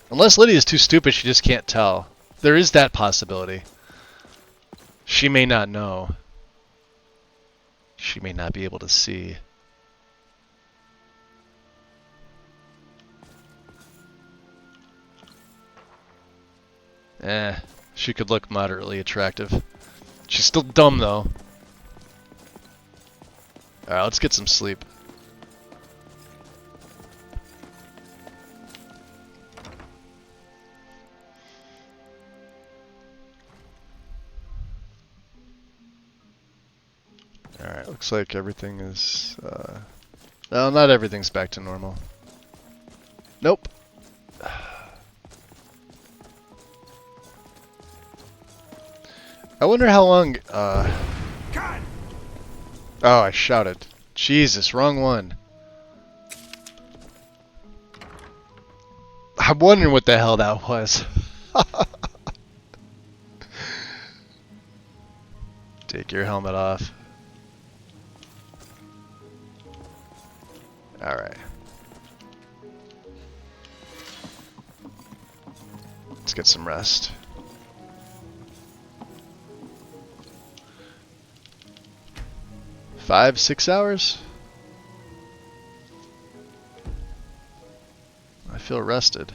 Unless Lydia's too stupid, she just can't tell. There is that possibility. She may not know. She may not be able to see. She could look moderately attractive. She's still dumb, though. Alright, let's get some sleep. Alright, looks like everything is, well, not everything's back to normal. Nope. I wonder how long, Oh, I shouted. Jesus, wrong one. I'm wondering what the hell that was. Take your helmet off. Alright. Let's get some rest. Five, 6 hours? I feel rested.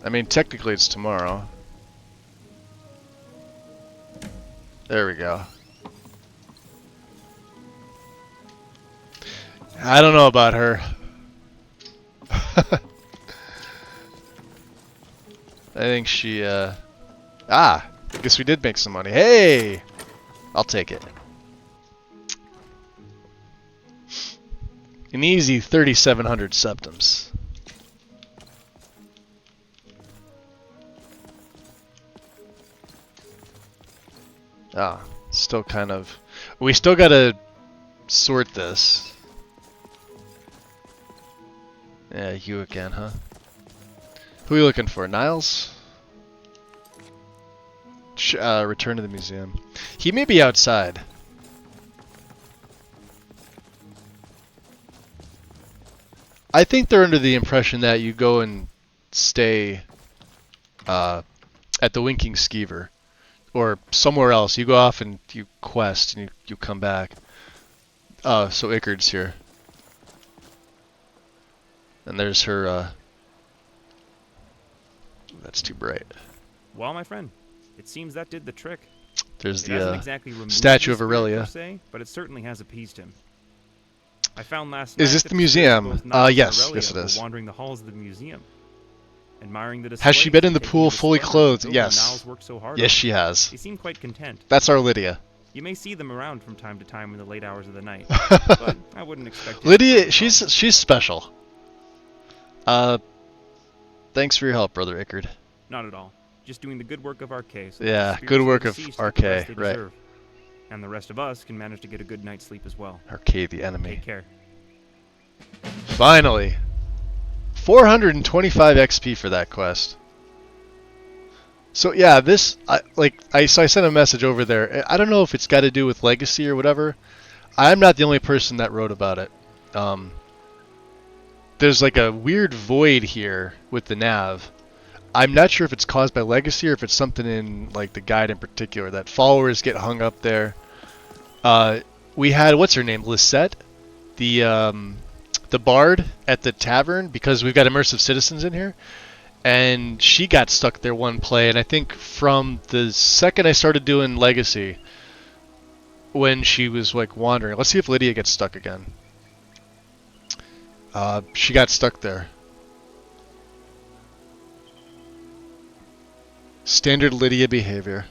I mean, technically it's tomorrow. There we go. I don't know about her. I think she, I guess we did make some money. Hey! I'll take it. An easy 3,700 septums. Ah, still kind of... We still gotta sort this. Yeah, you again, huh? Who are you looking for? Niles? Return to the museum. He may be outside. I think they're under the impression that you go and stay at the Winking Skeever. Or somewhere else. You go off and you quest and you come back. So Ickard's here. And there's her, that's too bright. Well, my friend, it seems that did the trick. There's It hasn't the exactly removed statue the of spirit Aurelia. per se, but it certainly has appeased him. I found last night Is this that the spirits museum? of both Niles and Yes, Aurelia yes it were is. wandering the halls of the museum, admiring the Has she been in the displays, pool taking fully the splendor clothed? of the building Yes. Niles worked so hard Yes, on. she has. They seem quite content. That's our Lydia. You may see them around from time to time in the late hours of the night, but I wouldn't expect it. Lydia, she's special. Thanks for your help, Brother Ickard. Not at all. Just doing the good work of our case. Yeah, good work of RK, right. And the rest of us can manage to get a good night's sleep as well. Arcade the enemy. Take care. Finally! 425 XP for that quest. So yeah, I sent a message over there. I don't know if it's got to do with legacy or whatever. I'm not the only person that wrote about it. There's like a weird void here with the nav. I'm not sure if it's caused by legacy or if it's something in like the guide in particular that followers get hung up there. We had, what's her name, Lisette, the bard at the tavern, because we've got immersive citizens in here, and she got stuck there one play, and I think from the second I started doing legacy, when she was like wandering, let's see if Lydia gets stuck again. She got stuck there. Standard Lydia behavior.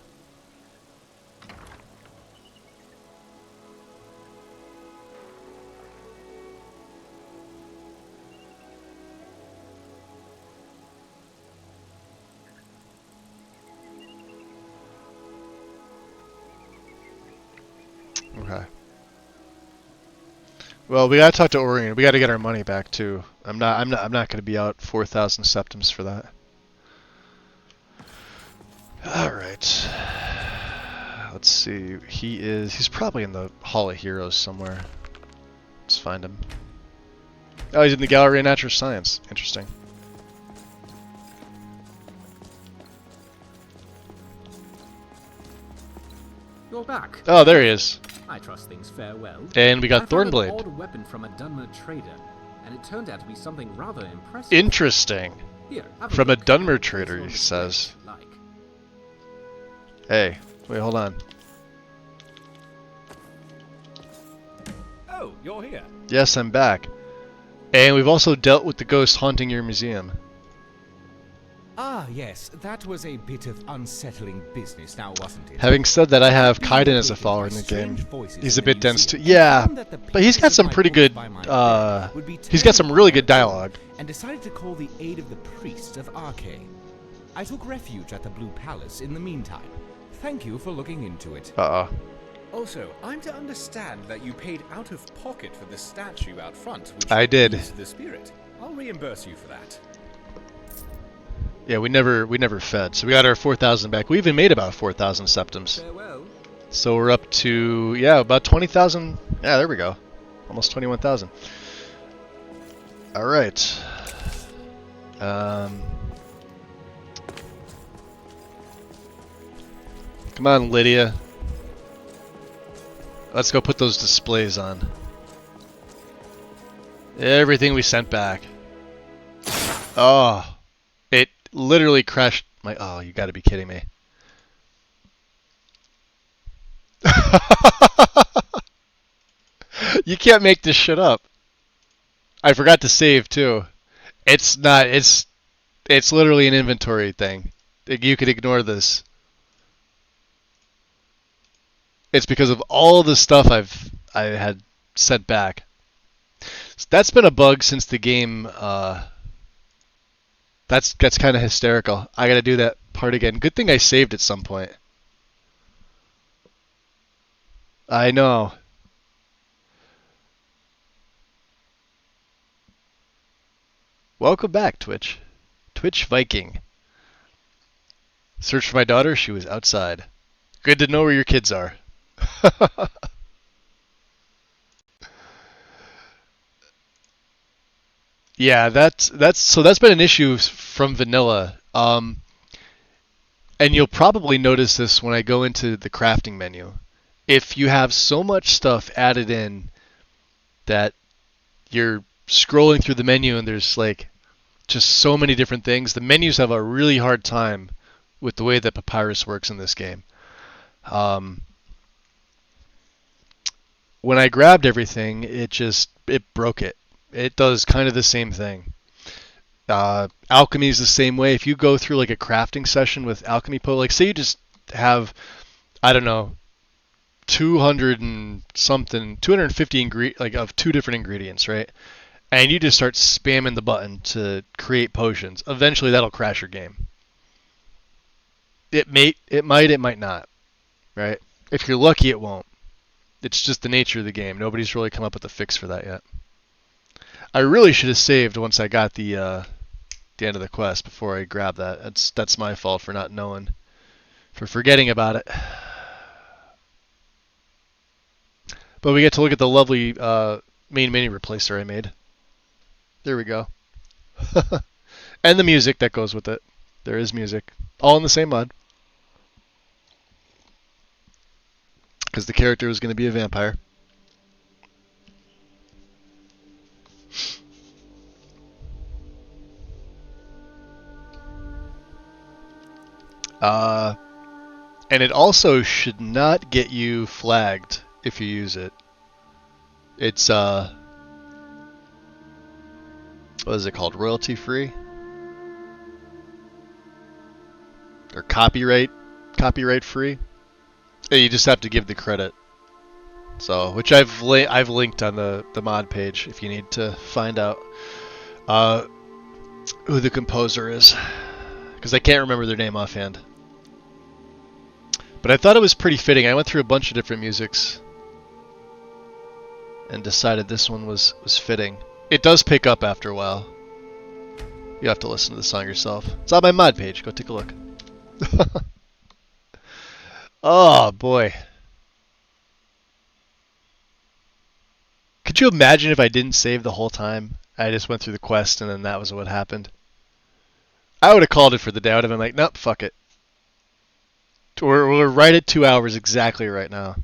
Okay. Well, we gotta talk to Orion. We gotta get our money back too. I'm not gonna be out 4,000 septims for that. All right. Let's see. He's probably in the Hall of Heroes somewhere. Let's find him. Oh, he's in the Gallery of Natural Science. Interesting. You're back. Oh, there he is. I trust things fare well. And we got I found Thornblade. an odd weapon from a Dunmer trader, and it turned out to be something rather impressive. Interesting. Here, have From a look. Dunmer trader, It's on he the says. plate, Like. Hey, wait, hold on. Oh, you're here. Yes, I'm back. And we've also dealt with the ghost haunting your museum. Ah, yes, that was a bit of unsettling business, now wasn't it? Having said that, I have Kaiden as a follower in the game. He's a bit dense too. Yeah, but he's got some pretty good, he's got some really good dialogue. And decided to call the aid of the priests of Arche. I took refuge at the Blue Palace in the meantime. Thank you for looking into it. Uh-oh. Also, I'm to understand that you paid out of pocket for the statue out front, which I did. is the spirit. I'll reimburse you for that. Yeah, we never fed, so we got our 4,000 back. We even made about 4,000 septims. Farewell. So we're up to, yeah, about 20,000. Yeah, there we go. Almost 21,000. All right. Come on, Lydia. Let's go put those displays on. Everything we sent back. Oh, it literally crashed my... Oh, you gotta be kidding me. You can't make this shit up. I forgot to save too. It's not... It's literally an inventory thing. You could ignore this. It's because of all the stuff I had sent back. That's been a bug since the game. That's kind of hysterical. I gotta do that part again. Good thing I saved at some point. I know. Welcome back, Twitch. Twitch Viking. Search for my daughter. She was outside. Good to know where your kids are. Yeah, that's been an issue from vanilla. And you'll probably notice this when I go into the crafting menu. If you have so much stuff added in that you're scrolling through the menu and there's like just so many different things, the menus have a really hard time with the way that Papyrus works in this game. When I grabbed everything, it broke it. It does kind of the same thing. Alchemy is the same way. If you go through like a crafting session with alchemy like say you just have, I don't know, 250 like of two different ingredients, right? And you just start spamming the button to create potions. Eventually, that'll crash your game. It might not, right? If you're lucky, it won't. It's just the nature of the game. Nobody's really come up with a fix for that yet. I really should have saved once I got the end of the quest before I grabbed that. That's my fault for not knowing, for forgetting about it. But we get to look at the lovely main menu replacer I made. There we go. And the music that goes with it. There is music. All in the same mod. Because the character is going to be a vampire. And it also should not get you flagged if you use it. It's what is it called? Royalty free? Or copyright free? Yeah, you just have to give the credit. So, which I've linked on the mod page if you need to find out who the composer is, because I can't remember their name offhand. But I thought it was pretty fitting. I went through a bunch of different musics and decided this one was fitting. It does pick up after a while. You have to listen to the song yourself. It's on my mod page. Go take a look. Oh boy. Could you imagine if I didn't save the whole time? I just went through the quest and then that was what happened. I would have called it for the day. I would have been like, nope, fuck it. We're right at 2 hours exactly right now.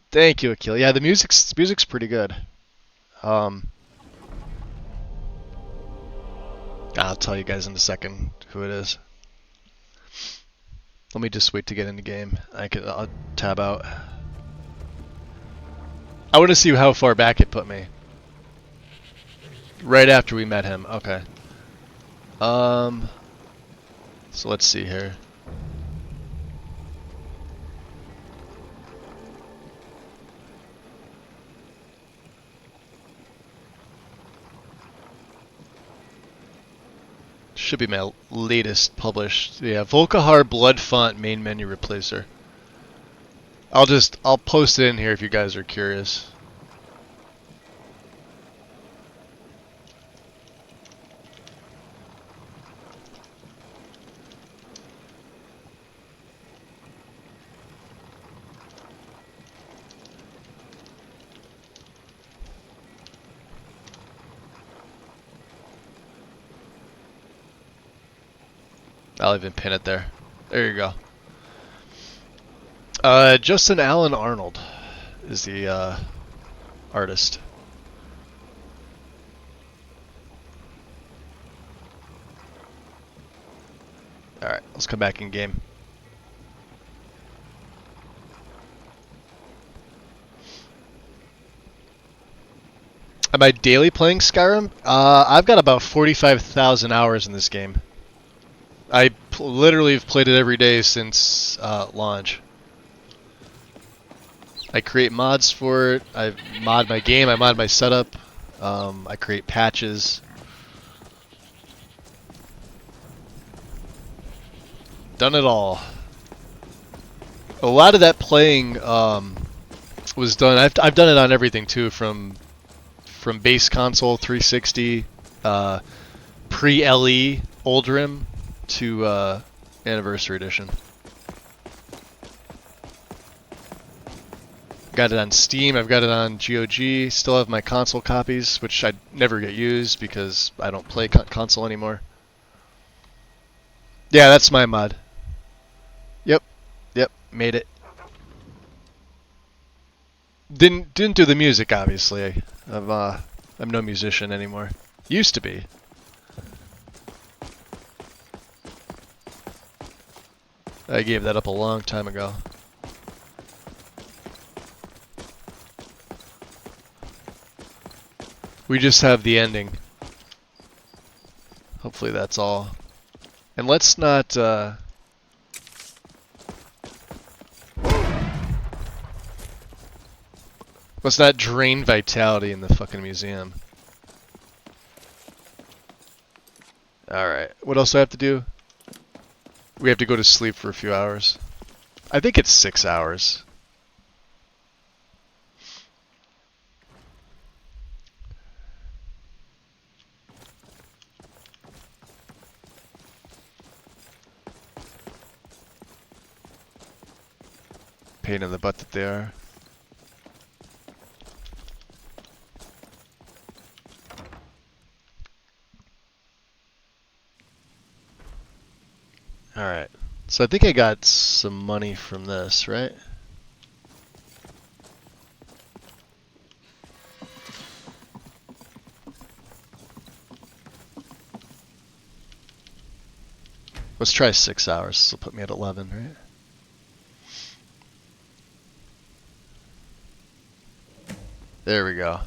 Thank you, Akil. Yeah, the music's pretty good. I'll tell you guys in a second who it is. Let me just wait to get in the game. I'll tab out. I want to see how far back it put me. Right after we met him. Okay. So let's see here. Should be my latest published. Yeah, Volkihar Blood Font main menu replacer. I'll post it in here if you guys are curious. I'll even pin it there. There you go. Justin Allen Arnold is the artist. Alright, let's come back in game. Am I daily playing Skyrim? I've got about 45,000 hours in this game. I literally have played it every day since launch. I create mods for it. I mod my game. I mod my setup. I create patches. Done it all. A lot of that playing was done. I've done it on everything too, from base console 360, pre-LE Oldrim to Anniversary Edition. Got it on Steam, I've got it on GOG, still have my console copies, which I never get used because I don't play console anymore. Yeah, that's my mod. Yep, made it. Didn't do the music, obviously. I'm no musician anymore. Used to be. I gave that up a long time ago. We just have the ending. Hopefully that's all. And let's not drain vitality in the fucking museum. Alright, what else do I have to do? We have to go to sleep for a few hours. I think it's 6 hours. pain in the butt that they are. Alright, so I think I got some money from this, right? Let's try 6 hours. This will put me at 11, right? There we go.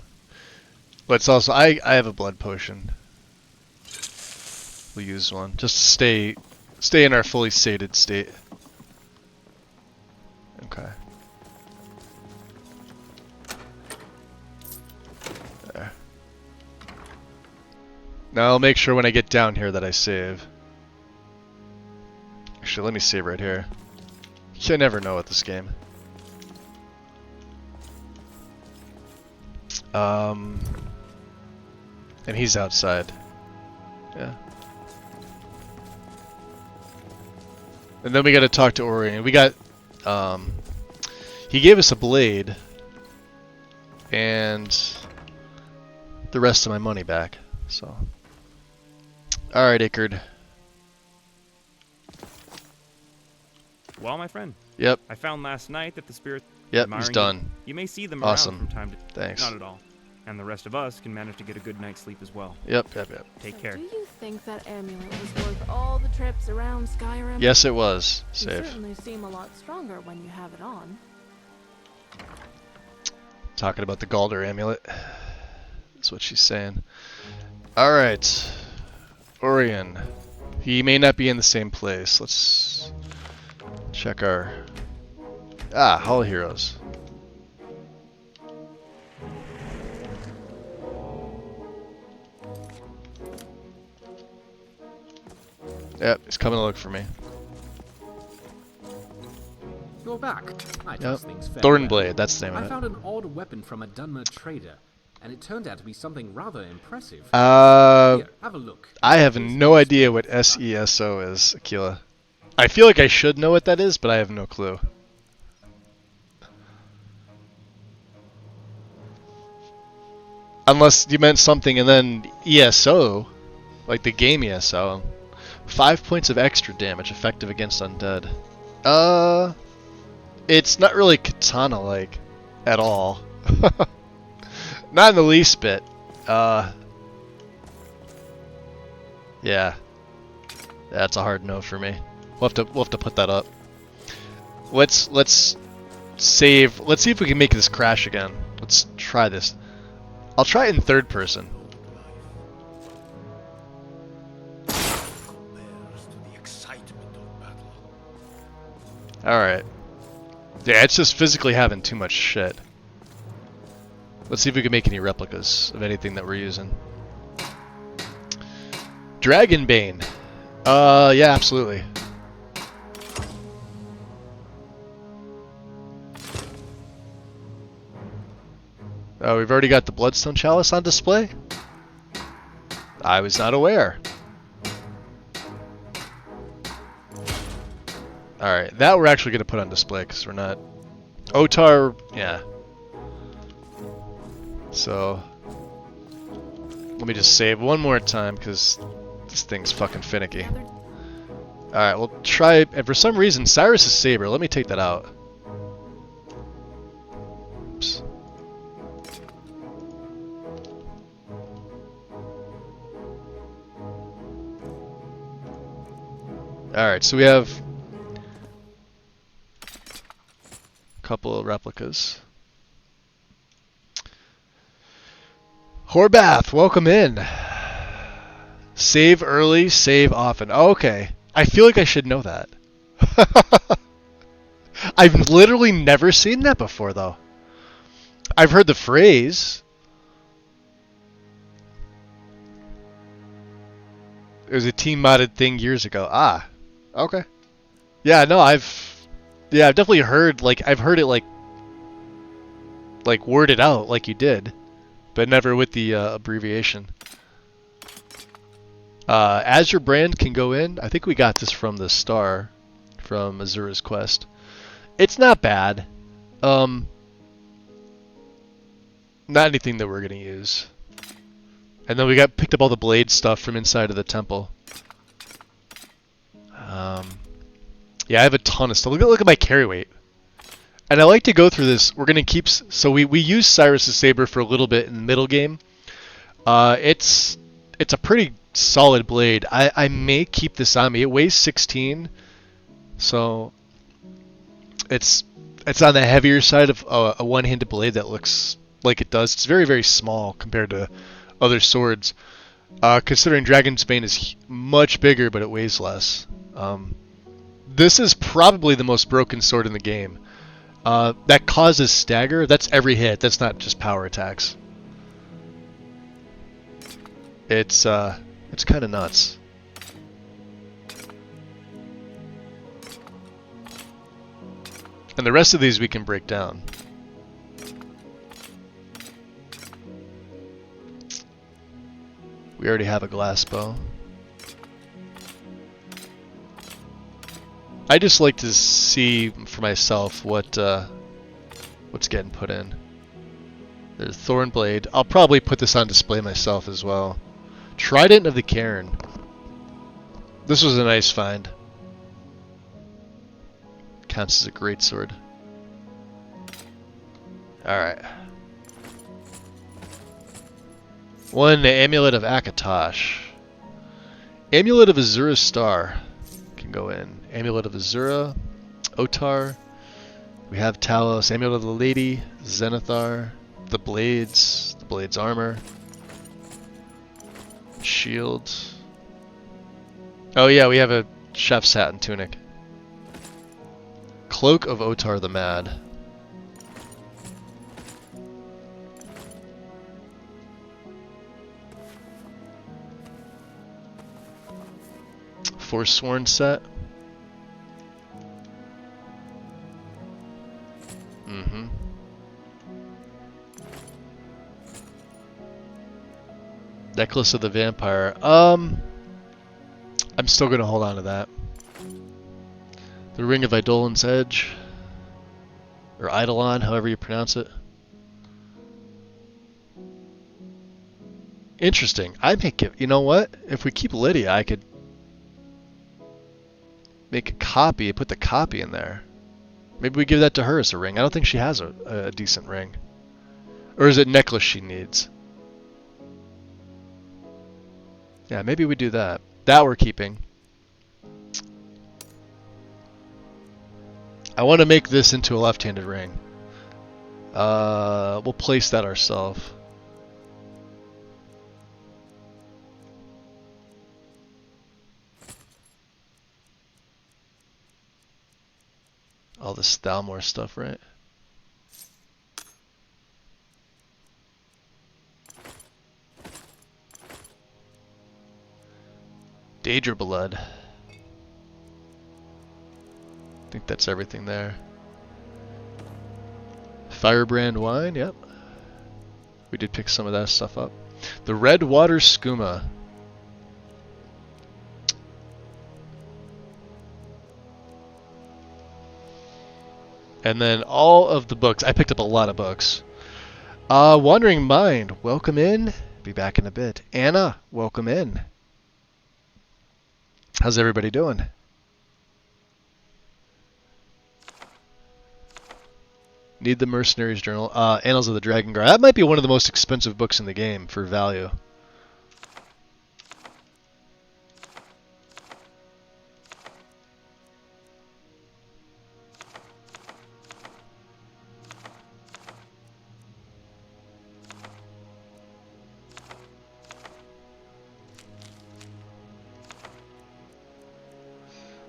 But it's also, I have a blood potion. We'll use one just to stay in our fully sated state. Okay. There. Now I'll make sure when I get down here that I save. Actually, let me save right here. You never know with this game. And he's outside. Yeah. And then we gotta talk to Orion. We got, he gave us a blade and the rest of my money back, so. Alright, Ickard. Well, my friend. Yep. I found last night that the spirit. Yep, he's done. You may see them Awesome. around from time to Thanks. Not at all. And the rest of us can manage to get a good night's sleep as well. Yep. Take So care. do you think that amulet was worth all the trips around Skyrim? Yes, it was. You Save. certainly seem a lot stronger when you have it on. Talking about the Galder amulet. That's what she's saying. Alright. Orion. He may not be in the same place. Let's check our... Hall of Heroes. Yep, he's coming to look for me. You're back. I Yep. trust things fairly well. Thornblade, that's the name I of it. found an odd weapon from a Dunmer trader, and it turned out to be something rather impressive. Here, have a look. I have no idea what SESO is, Aquila. I feel like I should know what that is, but I have no clue. Unless you meant something and then ESO, like the game ESO. 5 points of extra damage, effective against undead. It's not really katana-like at all. Not in the least bit. Yeah. That's a hard no for me. We'll have to put that up. Let's save. Let's see if we can make this crash again. Let's try this. I'll try it in third person. Alright. Yeah, it's just physically having too much shit. Let's see if we can make any replicas of anything that we're using. Dragonbane. Yeah, absolutely. Oh, we've already got the Bloodstone Chalice on display? I was not aware. Alright, that we're actually going to put on display because we're not... Otar, yeah. So... Let me just save one more time because this thing's fucking finicky. Alright, we'll try... And for some reason, Cyrus' Saber, let me take that out. Oops. Alright, so we have... couple of replicas. Horbath, welcome in. Save early, save often. Oh, okay. I feel like I should know that. I've literally never seen that before, though. I've heard the phrase. It was a team-modded thing years ago. Ah, okay. Yeah, no, I've definitely heard, I've heard it, worded out like you did, but never with the abbreviation. As your brand can go in, I think we got this from the star, from Azura's Quest. It's not bad. Not anything that we're gonna use. And then we picked up all the blade stuff from inside of the temple. Yeah, I have a ton of stuff. Look at my carry weight. And I like to go through this. We're gonna keep. So we use Cyrus's saber for a little bit in the middle game. It's a pretty solid blade. I may keep this on me. It weighs 16, so it's on the heavier side of a one-handed blade that looks like it does. It's very, very small compared to other swords. Considering Dragon's Bane is much bigger, but it weighs less. This is probably the most broken sword in the game. That causes stagger. That's every hit. That's not just power attacks. It's kind of nuts. And the rest of these we can break down. We already have a glass bow. I just like to see for myself what's getting put in. There's Thorn Blade. I'll probably put this on display myself as well. Trident of the Cairn. This was a nice find. Counts as a great sword. Alright. One, the Amulet of Akatosh. Amulet of Azura Star can go in. Amulet of Azura, Otar. We have Talos, Amulet of the Lady, Zenithar, the Blades armor, shield. Oh yeah, we have a chef's hat and tunic. Cloak of Otar the Mad. Forsworn set. Necklace of the Vampire. I'm still gonna hold on to that. The Ring of Eidolon's Edge. Or Eidolon, however you pronounce it. Interesting. I may give, you know what? If we keep Lydia, I could make a copy, put the copy in there. Maybe we give that to her as a ring. I don't think she has a decent ring. Or is it necklace she needs? Yeah, maybe we do that. That we're keeping. I want to make this into a left-handed ring. We'll place that ourselves. All this Thalmor stuff, right? Daedra Blood. I think that's everything there. Firebrand Wine, yep. We did pick some of that stuff up. The Red Water Skooma. And then all of the books. I picked up a lot of books. Wandering Mind, welcome in. Be back in a bit. Anna, welcome in. How's everybody doing? Need the Mercenaries Journal. Annals of the Dragon Guard. That might be one of the most expensive books in the game for value.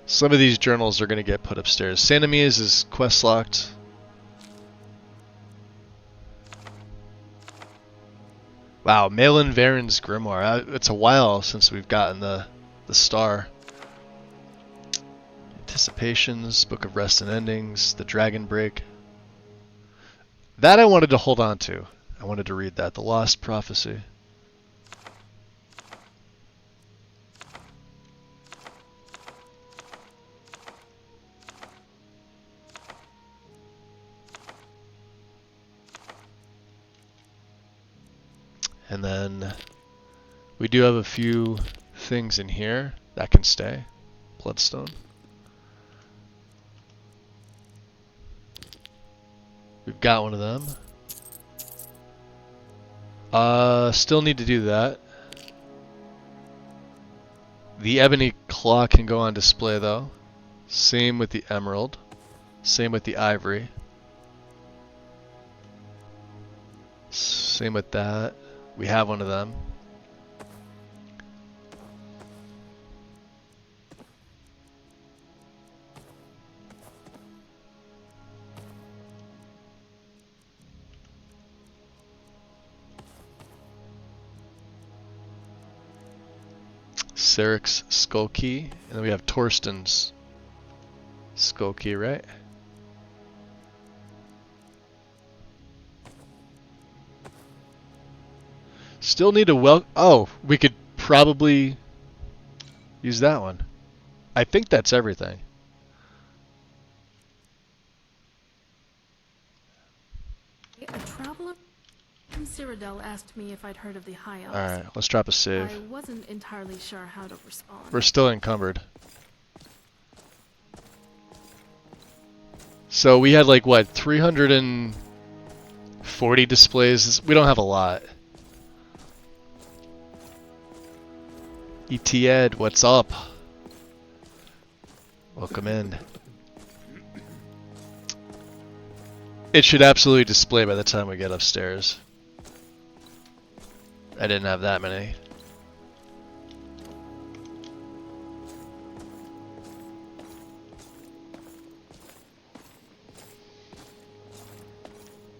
Some of these journals are going to get put upstairs. Sanamia's is quest locked. Wow, Malin Varen's Grimoire. It's a while since we've gotten the star. Anticipations, Book of Rest and Endings, The Dragon Break. That I wanted to hold on to. I wanted to read that. The Lost Prophecy. And then we do have a few things in here that can stay. Bloodstone. We've got one of them. Still need to do that. The ebony claw can go on display though. Same with the emerald. Same with the ivory. Same with that. We have one of them. Sarek's skull key, and then we have Torsten's skull key, right? Still need a oh, we could probably use that one. I think that's everything. A traveler from Cyrodiil asked me if I'd heard of the High Elves. Alright, let's drop a save. I wasn't entirely sure how to respond. We're still encumbered. So we had like, what, 340 displays? We don't have a lot. E.T. Ed, what's up? Welcome in. It should absolutely display by the time we get upstairs. I didn't have that many.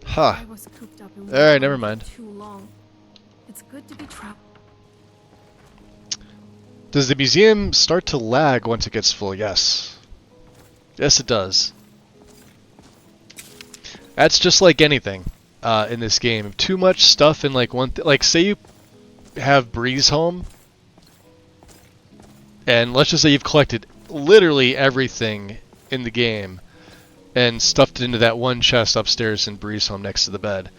Huh. I was cooped up in Alright, never mind. too long. It's good to be trapped. Does the museum start to lag once it gets full? Yes. Yes, it does. That's just like anything in this game. Too much stuff in like one like say you have Breeze Home, and let's just say you've collected literally everything in the game and stuffed it into that one chest upstairs in Breeze Home next to the bed.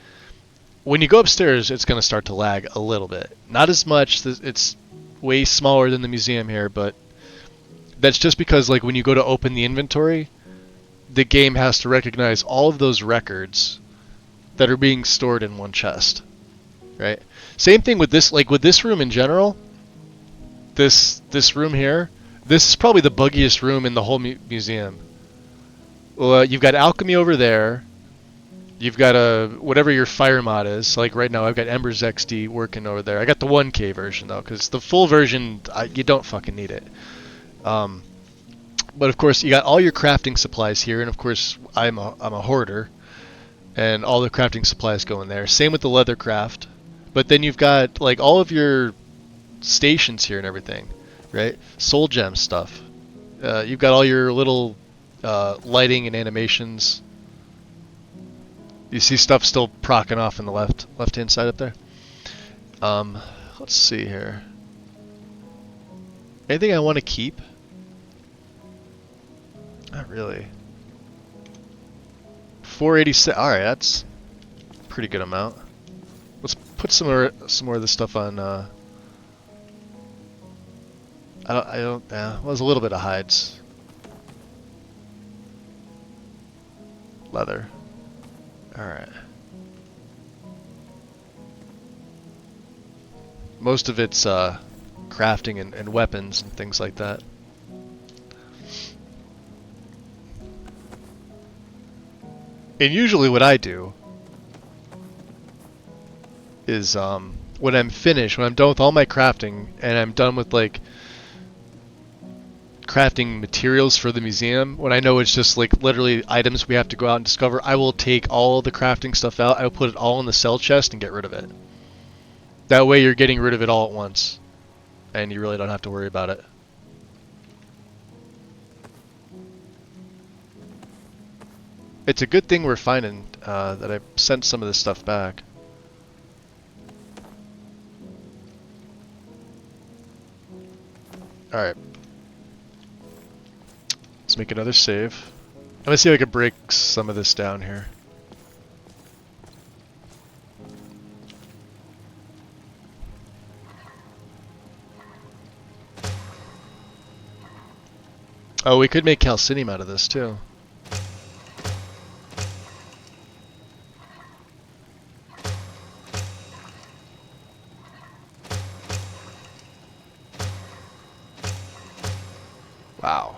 When you go upstairs, it's going to start to lag a little bit. Not as much. It's way smaller than the museum here, but that's just because like when you go to open the inventory, the game has to recognize all of those records that are being stored in one chest, right? Same thing with this, like with this room in general. This room here, this is probably the buggiest room in the whole museum. Well, you've got alchemy over there. You've got whatever your fire mod is. Like right now, I've got Embers XD working over there. I got the 1K version though, because the full version you don't fucking need it. But of course, you got all your crafting supplies here, and of course, I'm a hoarder, and all the crafting supplies go in there. Same with the leather craft. But then you've got like all of your stations here and everything, right? Soul gem stuff. You've got all your little lighting and animations. You see stuff still procking off in the left-hand side up there. Let's see here. Anything I want to keep? Not really. 486. All right, that's a pretty good amount. Let's put some more of this stuff on. I don't. Yeah, well, there's a little bit of hides. Leather. All right. Most of it's crafting and weapons and things like that. And usually what I do is when I'm finished, when I'm done with all my crafting and I'm done with like crafting materials for the museum, when I know it's just like literally items we have to go out and discover, I will take all the crafting stuff out, I will put it all in the cell chest and get rid of it. That way you're getting rid of it all at once and you really don't have to worry about it. It's a good thing we're finding that I sent some of this stuff back. Alright. Let's make another save. I'm gonna see if I can break some of this down here. Oh, we could make calcinium out of this too. Wow.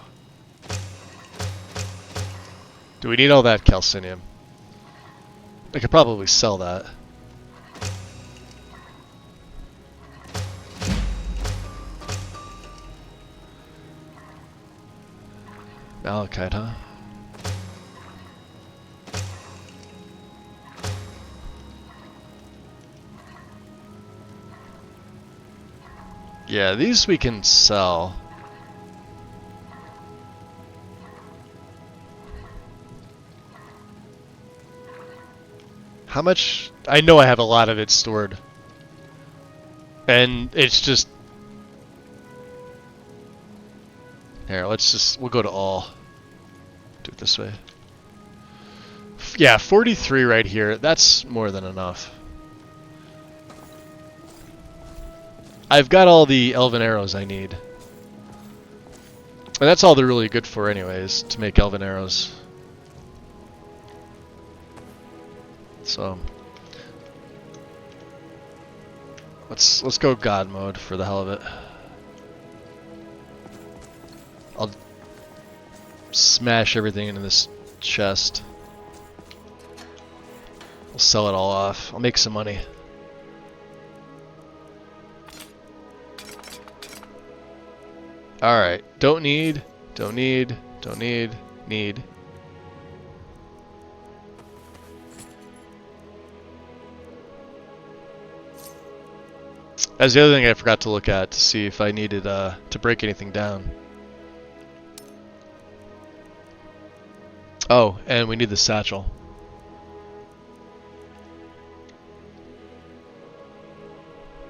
Do we need all that calcinium? I could probably sell that. Malachite, huh? Yeah, these we can sell. How much? I know I have a lot of it stored. And it's just... Here, we'll go to all. Do it this way. Yeah, 43 right here. That's more than enough. I've got all the elven arrows I need. And that's all they're really good for anyways, to make elven arrows. So let's go God mode for the hell of it. I'll smash everything into this chest. I'll sell it all off. I'll make some money. Alright. Don't need. Need. That's the other thing I forgot to look at to see if I needed to break anything down. Oh, and we need the satchel.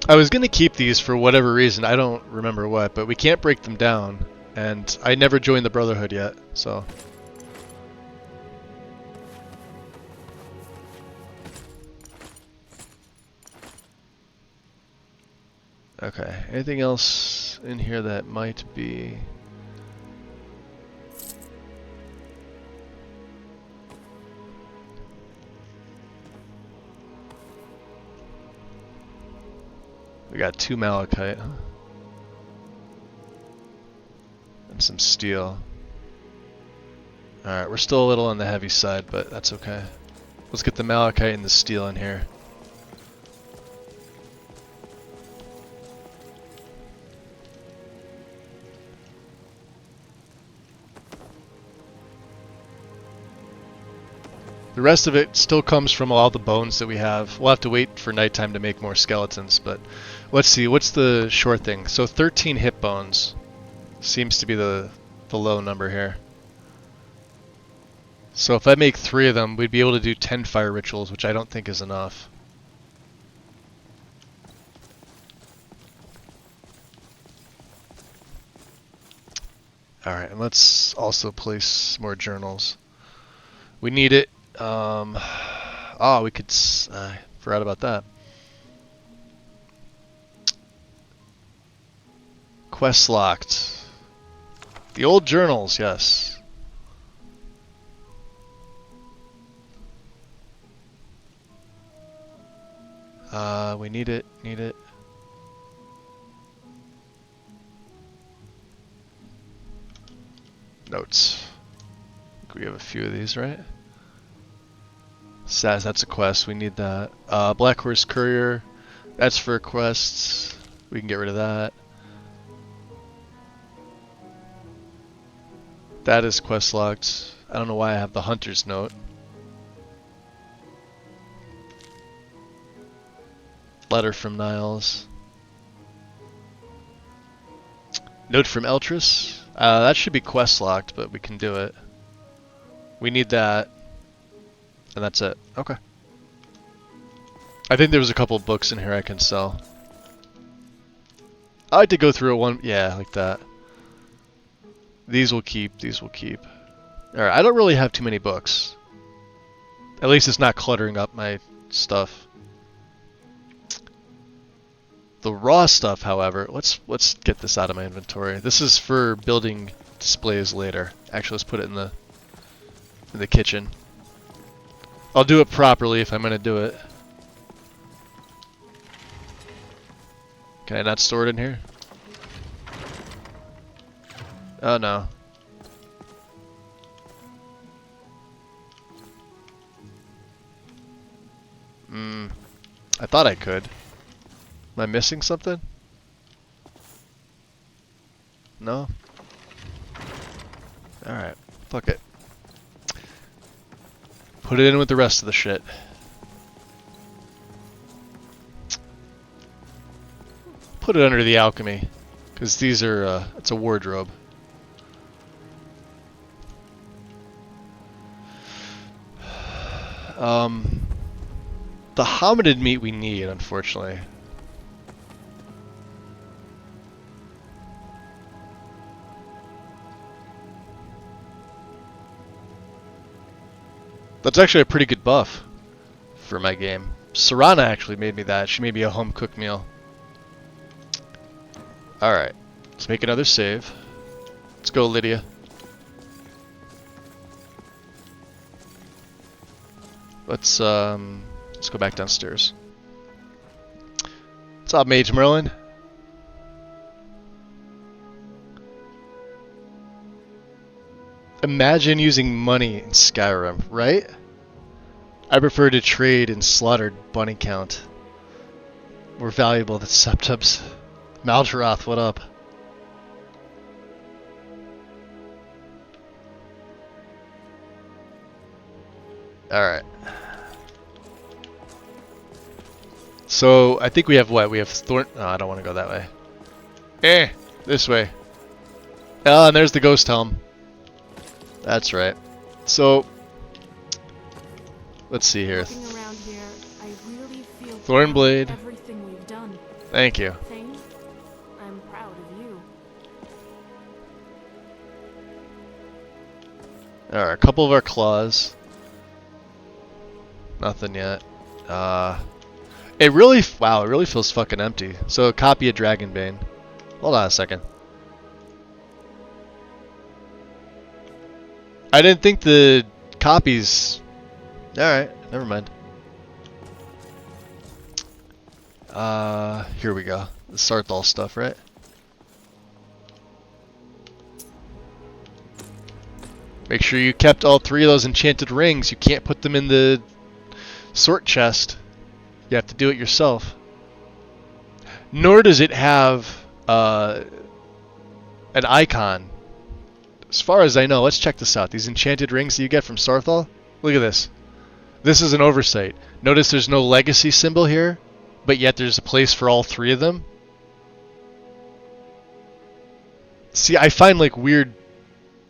I was gonna keep these for whatever reason, I don't remember what, but we can't break them down, and I never joined the Brotherhood yet, so... Okay, anything else in here that might be... We got 2 malachite. And some steel. Alright, we're still a little on the heavy side, but that's okay. Let's get the malachite and the steel in here. The rest of it still comes from all the bones that we have. We'll have to wait for nighttime to make more skeletons, but let's see, what's the short thing? So 13 hip bones seems to be the low number here. So if I make 3 of them, we'd be able to do 10 fire rituals, which I don't think is enough. Alright, and let's also place more journals. We need it. Oh, we could... forgot about that. Quest locked. The old journals, yes. We need it, Notes. I think we have a few of these, right? Saz, that's a quest, we need that. Black Horse Courier, that's for quests. We can get rid of that. That is quest locked. I don't know why I have the Hunter's Note. Letter from Niles. Note from Eltrus. That should be quest locked, but we can do it. We need that. And that's it. Okay. I think there's a couple of books in here I can sell. I like to go through it one... Yeah, like that. These will keep. Alright, I don't really have too many books. At least it's not cluttering up my stuff. The raw stuff, however, let's get this out of my inventory. This is for building displays later. Actually, let's put it in the kitchen. I'll do it properly if I'm gonna do it. Can I not store it in here? Oh no. I thought I could. Am I missing something? No? Alright, fuck it. Put it in with the rest of the shit. Put it under the alchemy, because these are, it's a wardrobe. The hominid meat we need, unfortunately. That's actually a pretty good buff for my game. Serana actually made me that. She made me a home cooked meal. Alright, let's make another save. Let's go, Lydia. Let's go back downstairs. What's up, Mage Merlin? Imagine using money in Skyrim, right? I prefer to trade in slaughtered bunny count. More valuable than septums. Maldaroth, what up? Alright. So, I think we have what? We have Thorn... Oh, I don't want to go that way. This way. Oh, and there's the ghost helm. That's right. So, let's see here. Around here, I really feel Thornblade. everything we've done. Thank you. Thane, I'm proud of you. Alright, a couple of our claws. Nothing yet. It really feels fucking empty. So, a copy of Dragonbane. Hold on a second. I didn't think the copies... Alright, never mind. Here we go. The Sarthal stuff, right? Make sure you kept all 3 of those enchanted rings. You can't put them in the sort chest. You have to do it yourself. Nor does it have an icon. As far as I know, let's check this out. These enchanted rings that you get from Sarthal. Look at this. This is an oversight. Notice there's no legacy symbol here, but yet there's a place for all 3 of them. See, I find like weird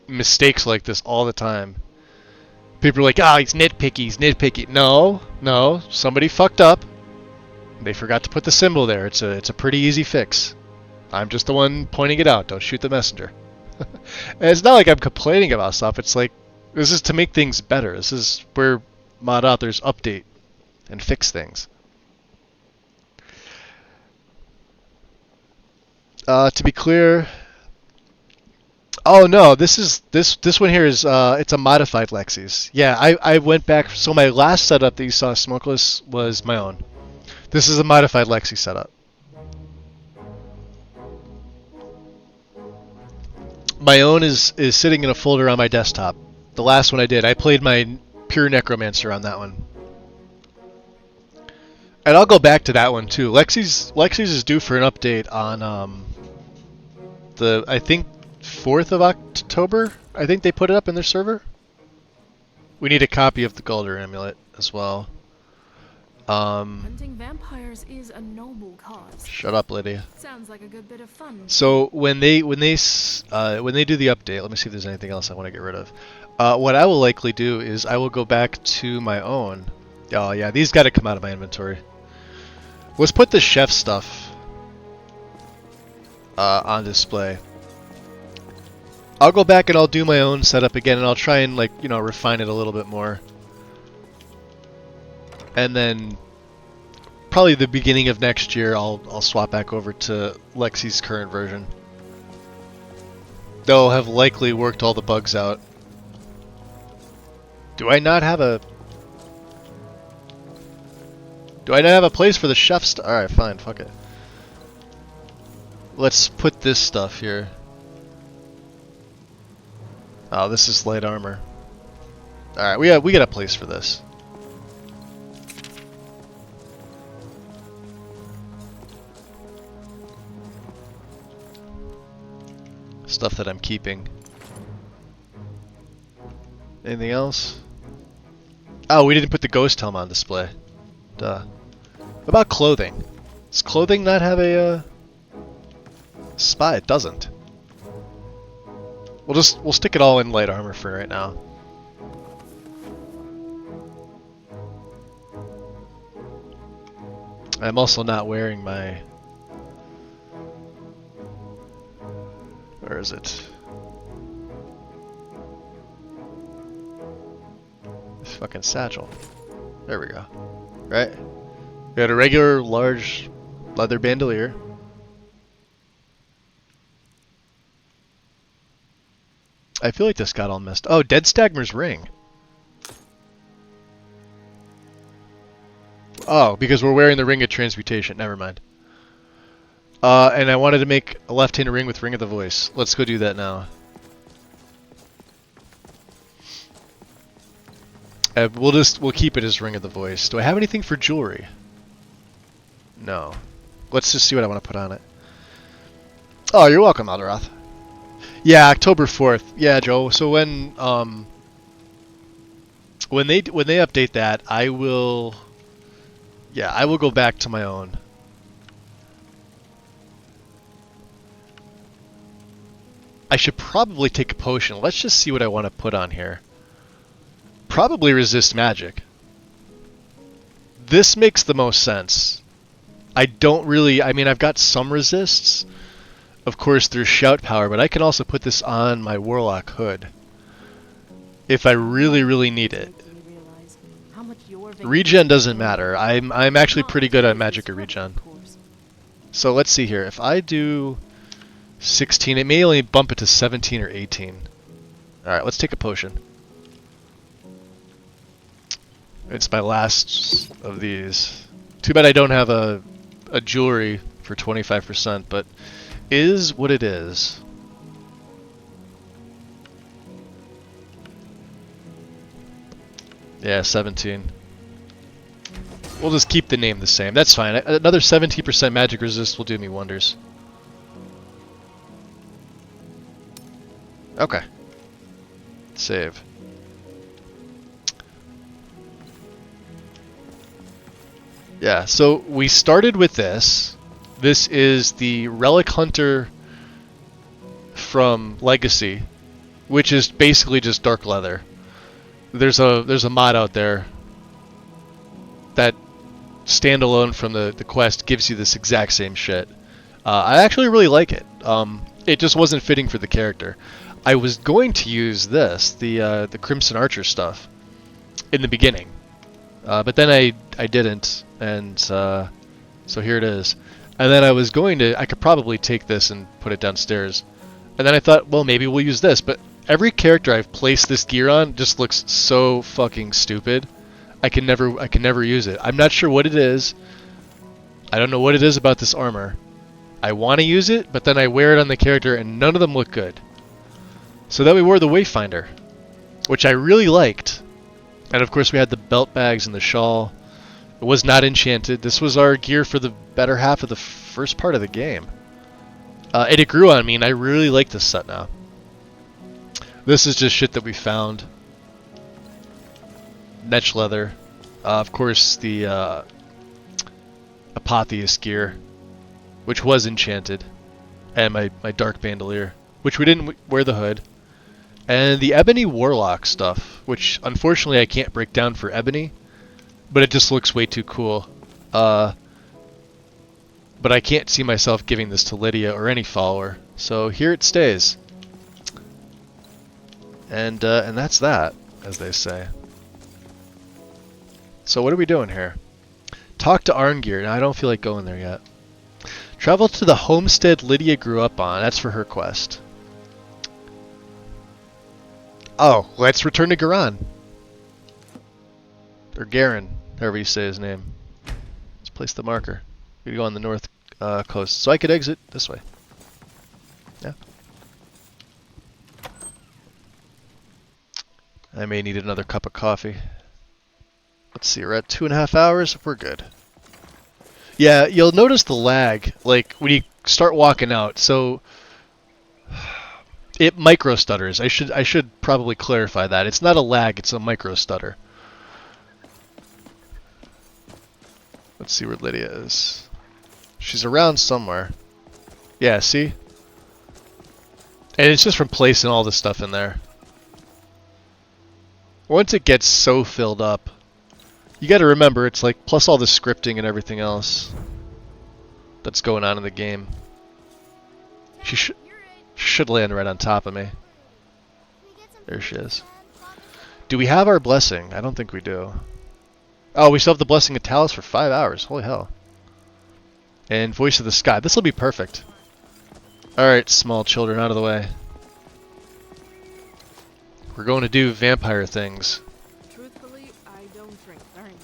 mistakes like this all the time. People are like, "Ah, he's nitpicky." No, somebody fucked up. They forgot to put the symbol there. It's a pretty easy fix. I'm just the one pointing it out. Don't shoot the messenger. And it's not like I'm complaining about stuff. It's like, this is to make things better. This is where mod authors update and fix things. To be clear, oh no, this one here is it's a modified Lexis. Yeah, I went back. So my last setup that you saw, Smokeless, was my own. This is a modified Lexi setup. My own is sitting in a folder on my desktop. The last one I did, I played my pure Necromancer on that one. And I'll go back to that one too. Lexi's is due for an update on the, I think, 4th of October. I think they put it up in their server. We need a copy of the Galder amulet as well. Hunting vampires is a noble cause. Shut up, Lydia. Sounds like a good bit of fun. So when they do the update, let me see if there's anything else I want to get rid of. What I will likely do is I will go back to my own. Oh yeah, these got to come out of my inventory. Let's put the chef stuff on display. I'll go back and I'll do my own setup again, and I'll try and refine it a little bit more. And then probably the beginning of next year, I'll swap back over to Lexi's current version. they'll have likely worked all the bugs out. Do I not have a place for the chef's? Alright, fine, fuck it. Let's put this stuff here. Oh, this is light armor. Alright, we got a place for this. Stuff that I'm keeping. Anything else? Oh, we didn't put the ghost helm on display. Duh. What about clothing? Does clothing not have a spy? It doesn't. We'll stick it all in light armor for right now. I'm also not wearing my... Where is it? This fucking satchel. There we go. Right? We got a regular large leather bandolier. I feel like this got all messed. Oh, Dead Stagmer's ring. Oh, because we're wearing the Ring of Transmutation. Never mind. And I wanted to make a left-handed ring with Ring of the Voice. Let's go do that now. We'll keep it as Ring of the Voice. Do I have anything for jewelry? No. Let's just see what I want to put on it. Oh, you're welcome, Alderoth. Yeah, October 4th. Yeah, Joe. So when they update that, I will go back to my own. I should probably take a potion. Let's just see what I want to put on here. Probably resist magic. This makes the most sense. I mean, I've got some resists. Of course, there's shout power, but I can also put this on my warlock hood. If I really need it. Regen doesn't matter. I'm actually pretty good at magic regen. So let's see here. If I do 16, it may only bump it to 17 or 18. Alright, let's take a potion. It's my last of these. Too bad I don't have a jewelry for 25%, but is what it is. Yeah, 17. We'll just keep the name the same. That's fine. Another 17% magic resist will do me wonders. Okay. Save. Yeah, so we started with this. This is the Relic Hunter from Legacy, which is basically just dark leather. There's a mod out there that standalone from the quest gives you this exact same shit. I actually really like it. It just wasn't fitting for the character. I was going to use this, the Crimson Archer stuff, in the beginning, but then I didn't, and so here it is. And then I could probably take this and put it downstairs, and then I thought, well, maybe we'll use this. But every character I've placed this gear on just looks so fucking stupid. I can never use it. I'm not sure what it is. I don't know what it is about this armor. I want to use it, but then I wear it on the character, and none of them look good. So then we wore the Wayfinder, which I really liked. And of course we had the belt bags and the shawl. It was not enchanted. This was our gear for the better half of the first part of the game. And it grew on me, and I really like this set now. This is just shit that we found. Netch leather. Of course, the Apotheus gear, which was enchanted. And my dark bandolier, which we didn't wear the hood. And the Ebony Warlock stuff, which unfortunately I can't break down for Ebony, but it just looks way too cool. But I can't see myself giving this to Lydia or any follower, so here it stays. And that's that, as they say. So what are we doing here? Talk to Arngir. Now, I don't feel like going there yet. Travel to the homestead Lydia grew up on. That's for her quest. Oh, let's return to Garan. Or Garen, however you say his name. Let's place the marker. We go on the north coast, so I could exit this way. Yeah. I may need another cup of coffee. Let's see, we're at 2.5 hours. We're good. Yeah, you'll notice the lag, like when you start walking out. So it micro stutters. I should probably clarify that. It's not a lag, it's a micro stutter. Let's see where Lydia is. She's around somewhere. Yeah, see? And it's just from placing all this stuff in there. Once it gets so filled up, you gotta remember it's like plus all the scripting and everything else that's going on in the game. She should land right on top of me. There she is. Do we have our blessing? I don't think we do. Oh, we still have the blessing of Talos for 5 hours. Holy hell. And Voice of the Sky. This will be perfect. Alright, small children, out of the way. We're going to do vampire things. Truthfully, I don't drink very much.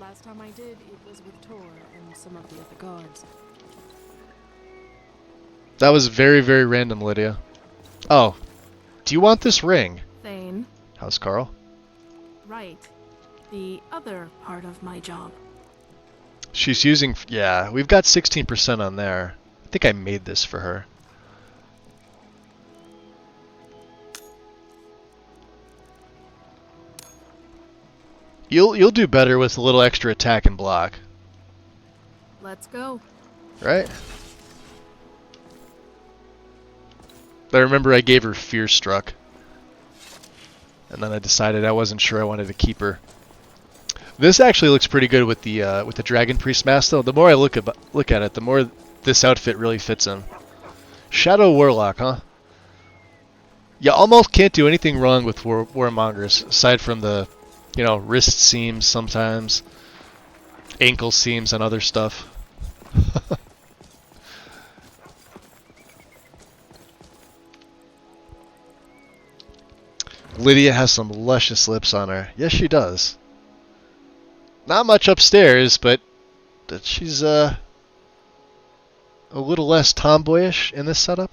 Last time I did, it was with Tor and some of the other guards. That was very, very random, Lydia. Oh. Do you want this ring? Thane. How's Carl? Right. The other part of my job. She's using... Yeah, we've got 16% on there. I think I made this for her. You'll do better with a little extra attack and block. Let's go. Right? I remember I gave her Fear Struck. And then I decided I wasn't sure I wanted to keep her. This actually looks pretty good with the Dragon Priest mask, though. The more I look at it, the more this outfit really fits in. Shadow Warlock, huh? You almost can't do anything wrong with Warmongers, aside from the, you know, wrist seams sometimes, ankle seams and other stuff. Lydia has some luscious lips on her. Yes, she does. Not much upstairs, but she's a little less tomboyish in this setup.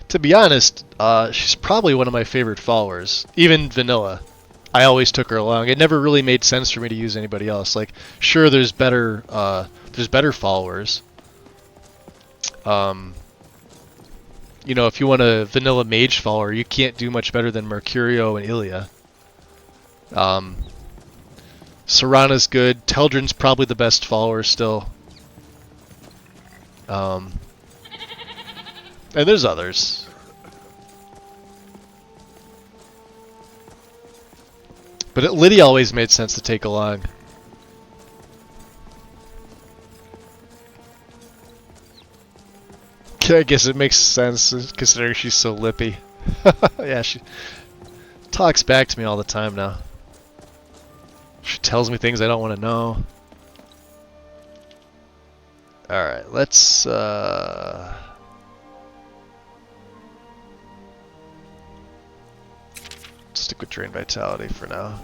To be honest, she's probably one of my favorite followers. Even vanilla. I always took her along. It never really made sense for me to use anybody else. Like, sure, there's better followers. You know, if you want a vanilla mage follower, you can't do much better than Mercurio and Ilya. Serana's good. Teldrin's probably the best follower still. And there's others. But Lydia always made sense to take along. I guess it makes sense considering she's so lippy. Yeah, she talks back to me all the time now. She tells me things I don't want to know. Alright, let's stick with Drain Vitality for now.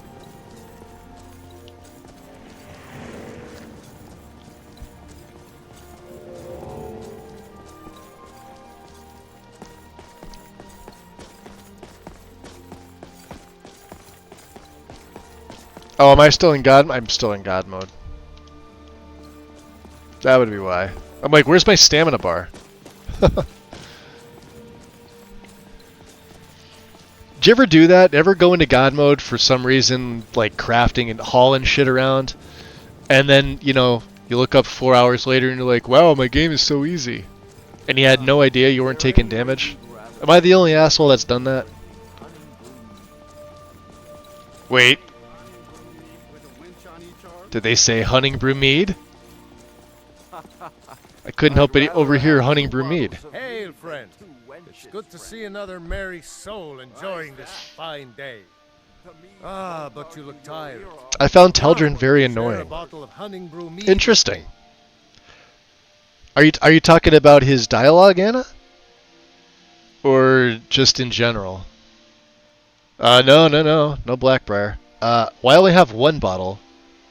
Oh, am I still in God? I'm still in God mode. That would be why. I'm like, where's my stamina bar? Did you ever do that? Ever go into God mode for some reason, like crafting and hauling shit around? And then, you know, you look up 4 hours later and you're like, wow, my game is so easy. And you had no idea you weren't taking damage? Am I the only asshole that's done that? Wait. Did they say Hunting Brewmead? I couldn't help but overhear Hunting Brewmead. Hail, friend. It's good to see another merry soul enjoying this fine day. Ah, but you look tired. I found Teldrin very annoying. Interesting. Are you talking about his dialogue, Anna? Or just in general? No Blackbriar. Why only have one bottle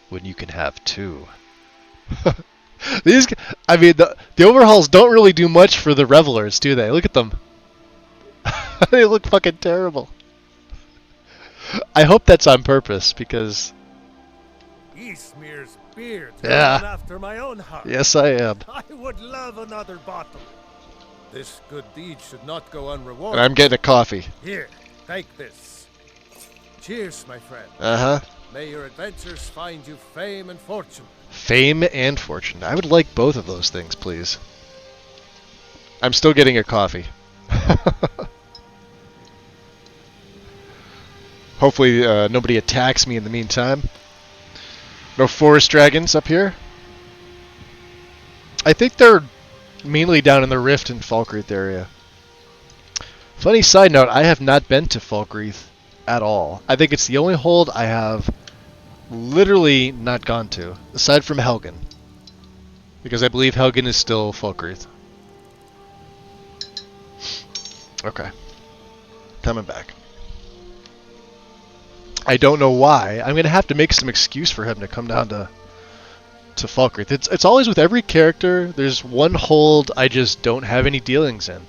when you can have two? These, I mean, the overhauls don't really do much for the revelers, do they? Look at them. They look fucking terrible. I hope that's on purpose because. Ysmir's beard Yeah. after my own heart. Yes, I am. I would love another bottle. This good deed should not go unrewarded. And I'm getting a coffee. Here, take this. Cheers, my friend. Uh-huh. May your adventures find you fame and fortune. Fame and fortune. I would like both of those things, please. I'm still getting a coffee. Hopefully nobody attacks me in the meantime. No forest dragons up here. I think they're mainly down in the Rift and Falkreath area. Funny side note, I have not been to Falkreath at all. I think it's the only hold I have literally not gone to, aside from Helgen. Because I believe Helgen is still Falkreath. Okay. Coming back. I don't know why. I'm going to have to make some excuse for him to come down to Falkreath. It's always with every character. There's one hold I just don't have any dealings in,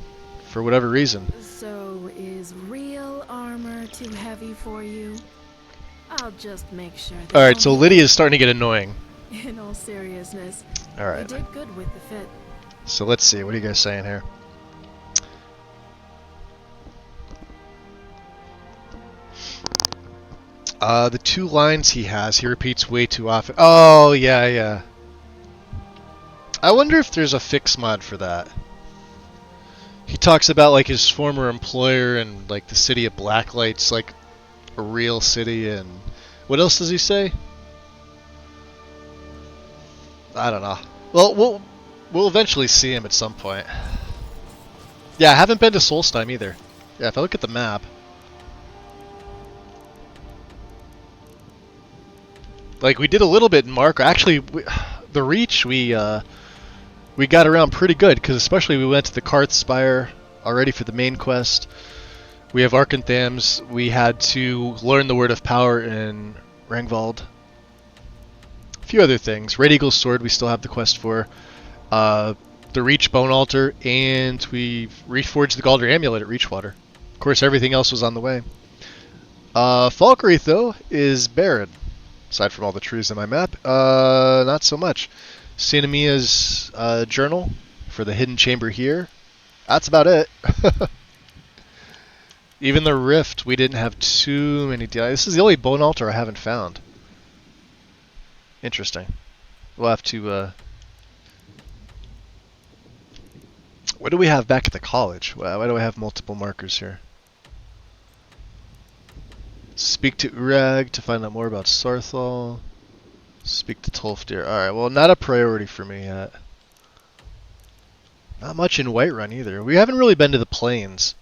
for whatever reason. So is real armor too heavy for you? I'll just make sure. Alright, so Lydia's starting to get annoying. In all seriousness, Alright. you did good with the fit. So let's see. What are you guys saying here? The two lines he has, he repeats way too often. Oh, yeah. I wonder if there's a fix mod for that. He talks about like his former employer and like the city of Blacklight's like a real city, and what else does he say? I don't know. Well, we'll eventually see him at some point. Yeah, I haven't been to Solstheim either. Yeah, if I look at the map. Like, we did a little bit in Mark. Actually, the Reach, we got around pretty good, because especially we went to the Karth Spire already for the main quest. We have Arkanthams. We had to learn the Word of Power in Rangvald. A few other things. Red Eagle's Sword we still have the quest for. The Reach Bone Altar, and we reforged the Galder Amulet at Reachwater. Of course, everything else was on the way. Falkreath, though, is barren. Aside from all the trees on my map, not so much. Sinamia's journal for the hidden chamber here. That's about it. Even the Rift, we didn't have too many deals. This is the only bone altar I haven't found. Interesting. We'll have to... What do we have back at the college? Why do I have multiple markers here? Speak to Urag to find out more about Sarthal. Speak to Tolfdir. Alright, well, not a priority for me yet. Not much in Whiterun either. We haven't really been to the plains.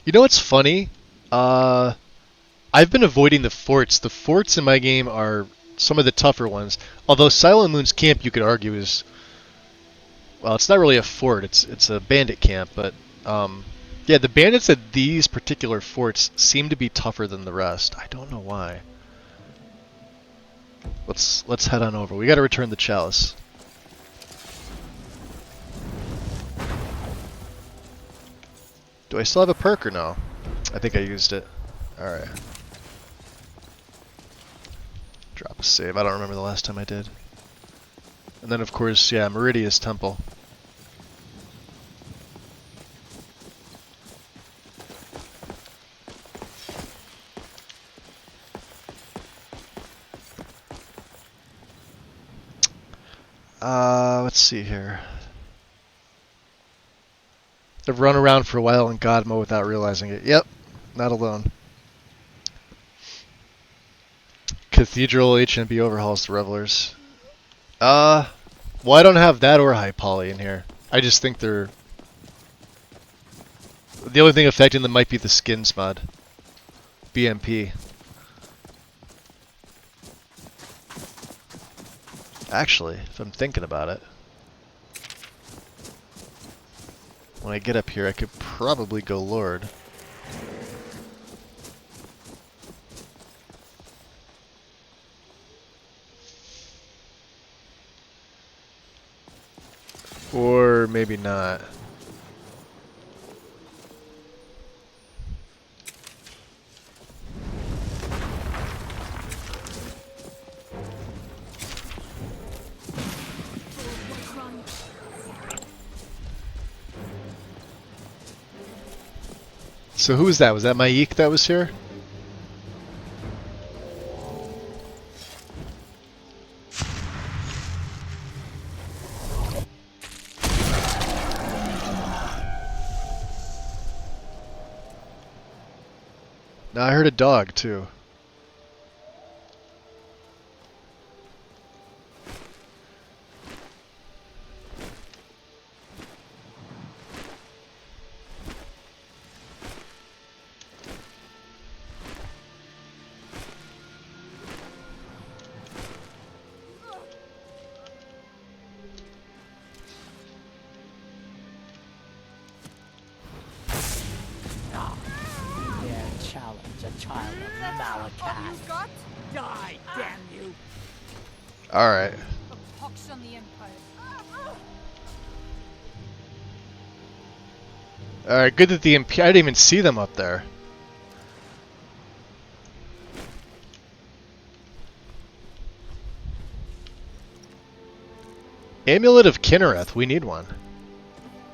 You know what's funny? I've been avoiding the forts. The forts in my game are some of the tougher ones. Although Silent Moon's camp, you could argue, is... Well, it's not really a fort, it's a bandit camp, but yeah, the bandits at these particular forts seem to be tougher than the rest. I don't know why. Let's head on over. We got to return the chalice. Do I still have a perk or no? I think I used it. Alright. Drop a save. I don't remember the last time I did. And then, of course, yeah, Meridia's Temple. Let's see here. I've run around for a while in God mode without realizing it. Yep, not alone. Cathedral HMB overhauls the revelers. Well, I don't have that or High Poly in here. I just think they're... The only thing affecting them might be the skins mod. BMP. Actually, if I'm thinking about it, when I get up here, I could probably go Lord. Or maybe not. So who was that? Was that Maik that was here? No, I heard a dog too. Child of Malakath. Die, damn you! Alright. A pox on the Empire. Alright, good that the I didn't even see them up there. Amulet of Kinnereth, we need one.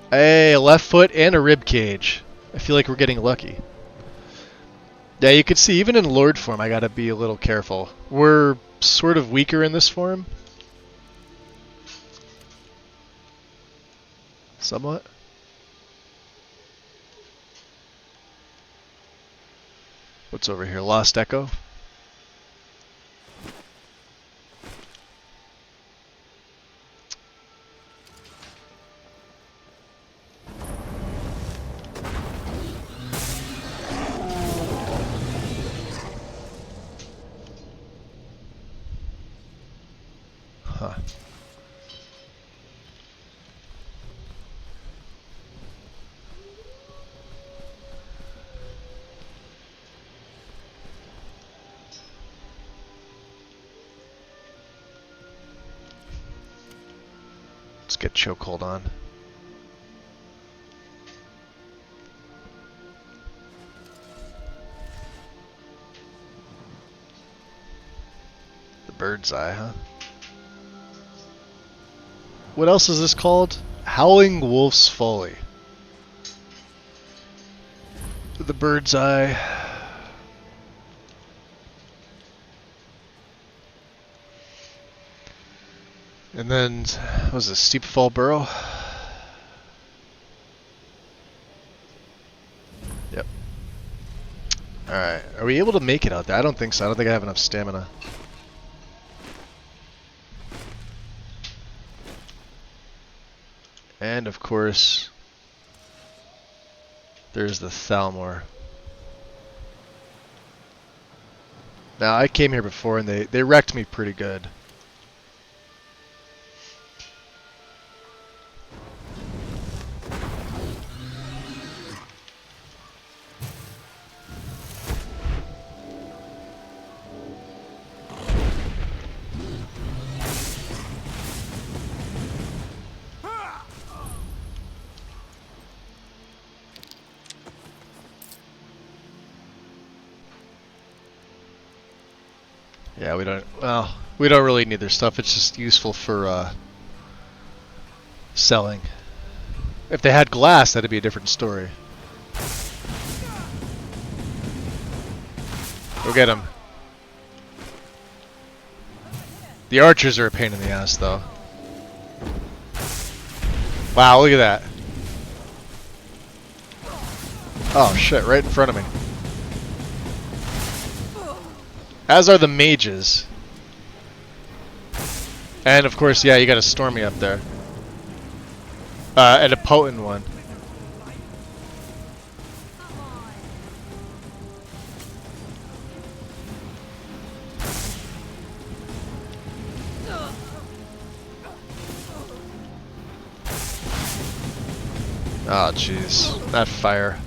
Hey, a left foot and a rib cage. I feel like we're getting lucky. Yeah, you can see, even in Lord form, I gotta be a little careful. We're sort of weaker in this form. Somewhat. What's over here? Lost Echo? Huh. Let's get chokehold on. The bird's eye, huh? What else is this called? Howling Wolf's Folly. The bird's eye. And then, what was this, Steep Fall Burrow? Yep. Alright, are we able to make it out there? I don't think so. I don't think I have enough stamina. And of course, there's the Thalmor. Now, I came here before and they wrecked me pretty good. Yeah, we don't really need their stuff. It's just useful for selling. If they had glass, that'd be a different story. Go get him. The archers are a pain in the ass, though. Wow, look at that. Oh shit, right in front of me. As are the mages. And of course, yeah, you got a Stormy up there. And a potent one. Oh, jeez. That fire.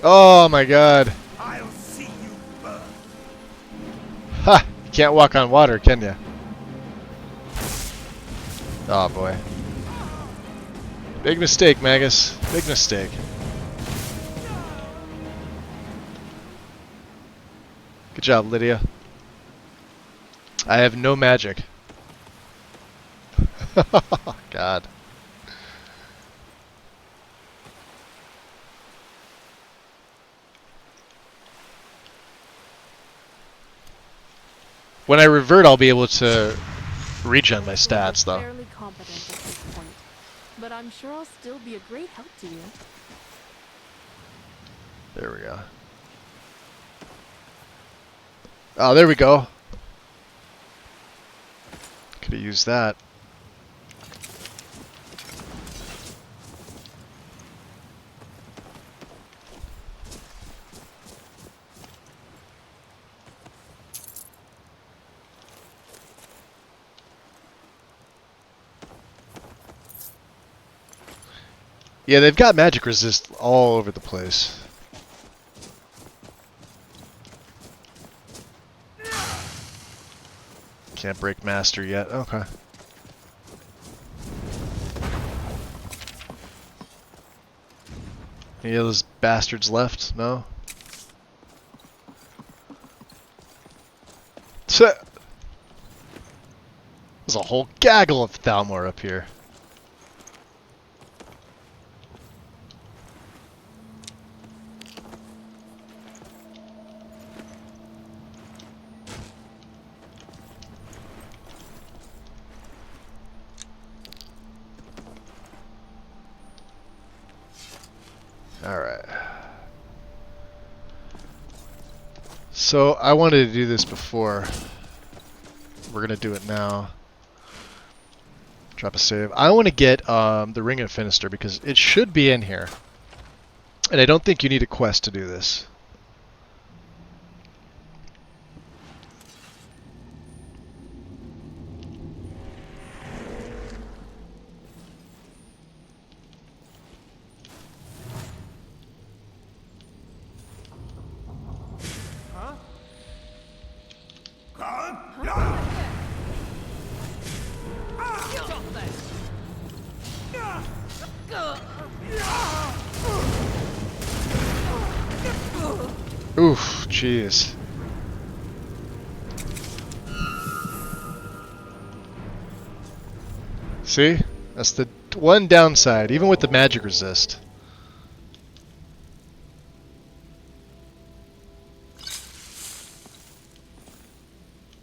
Oh my god. I'll see you burn. Ha! You can't walk on water, can you? Oh boy. Big mistake, Magus. Big mistake. Good job, Lydia. I have no magic. God. When I revert, I'll be able to regen my stats, though. Fairly competent at this point, but I'm sure I'll still be a great help to you. There we go. Oh, there we go. Could have used that. Yeah, they've got magic resist all over the place. Can't break master yet. Okay. Any of those bastards left? No? There's a whole gaggle of Thalmor up here. Alright. So, I wanted to do this before. We're gonna do it now. Drop a save. I want to get the Ring of Finister because it should be in here. And I don't think you need a quest to do this. Oof, jeez. See? That's the one downside, even with the magic resist.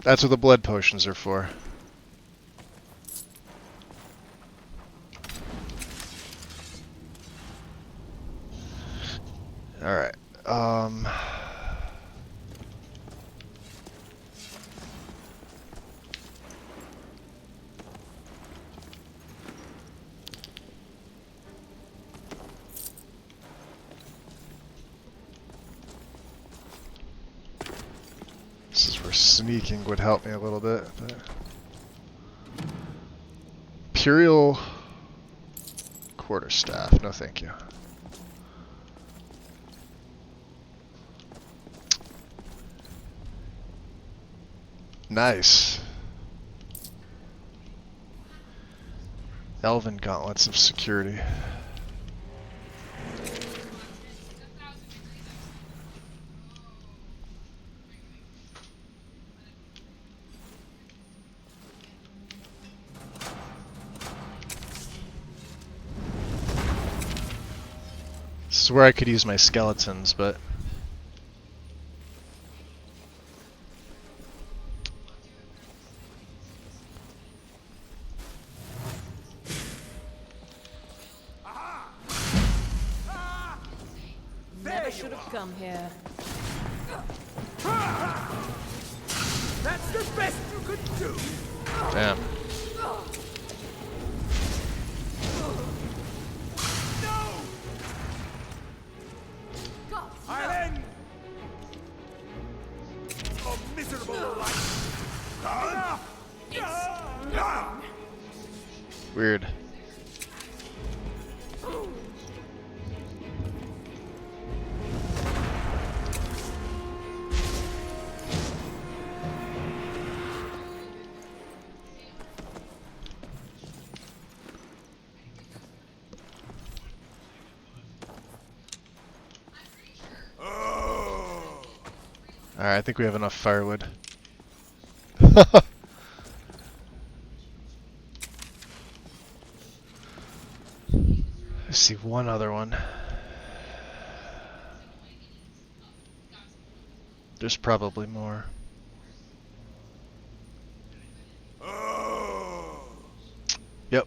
That's what the blood potions are for. Alright. This is where sneaking would help me a little bit. But Imperial Quarterstaff, no thank you. Nice. Elven gauntlets of security. This is where I could use my skeletons, but Never should have come here. That's the best you could do. damn. I'll end a miserable life. Weird. Alright, I think we have enough firewood. I see one other one. There's probably more. Yep.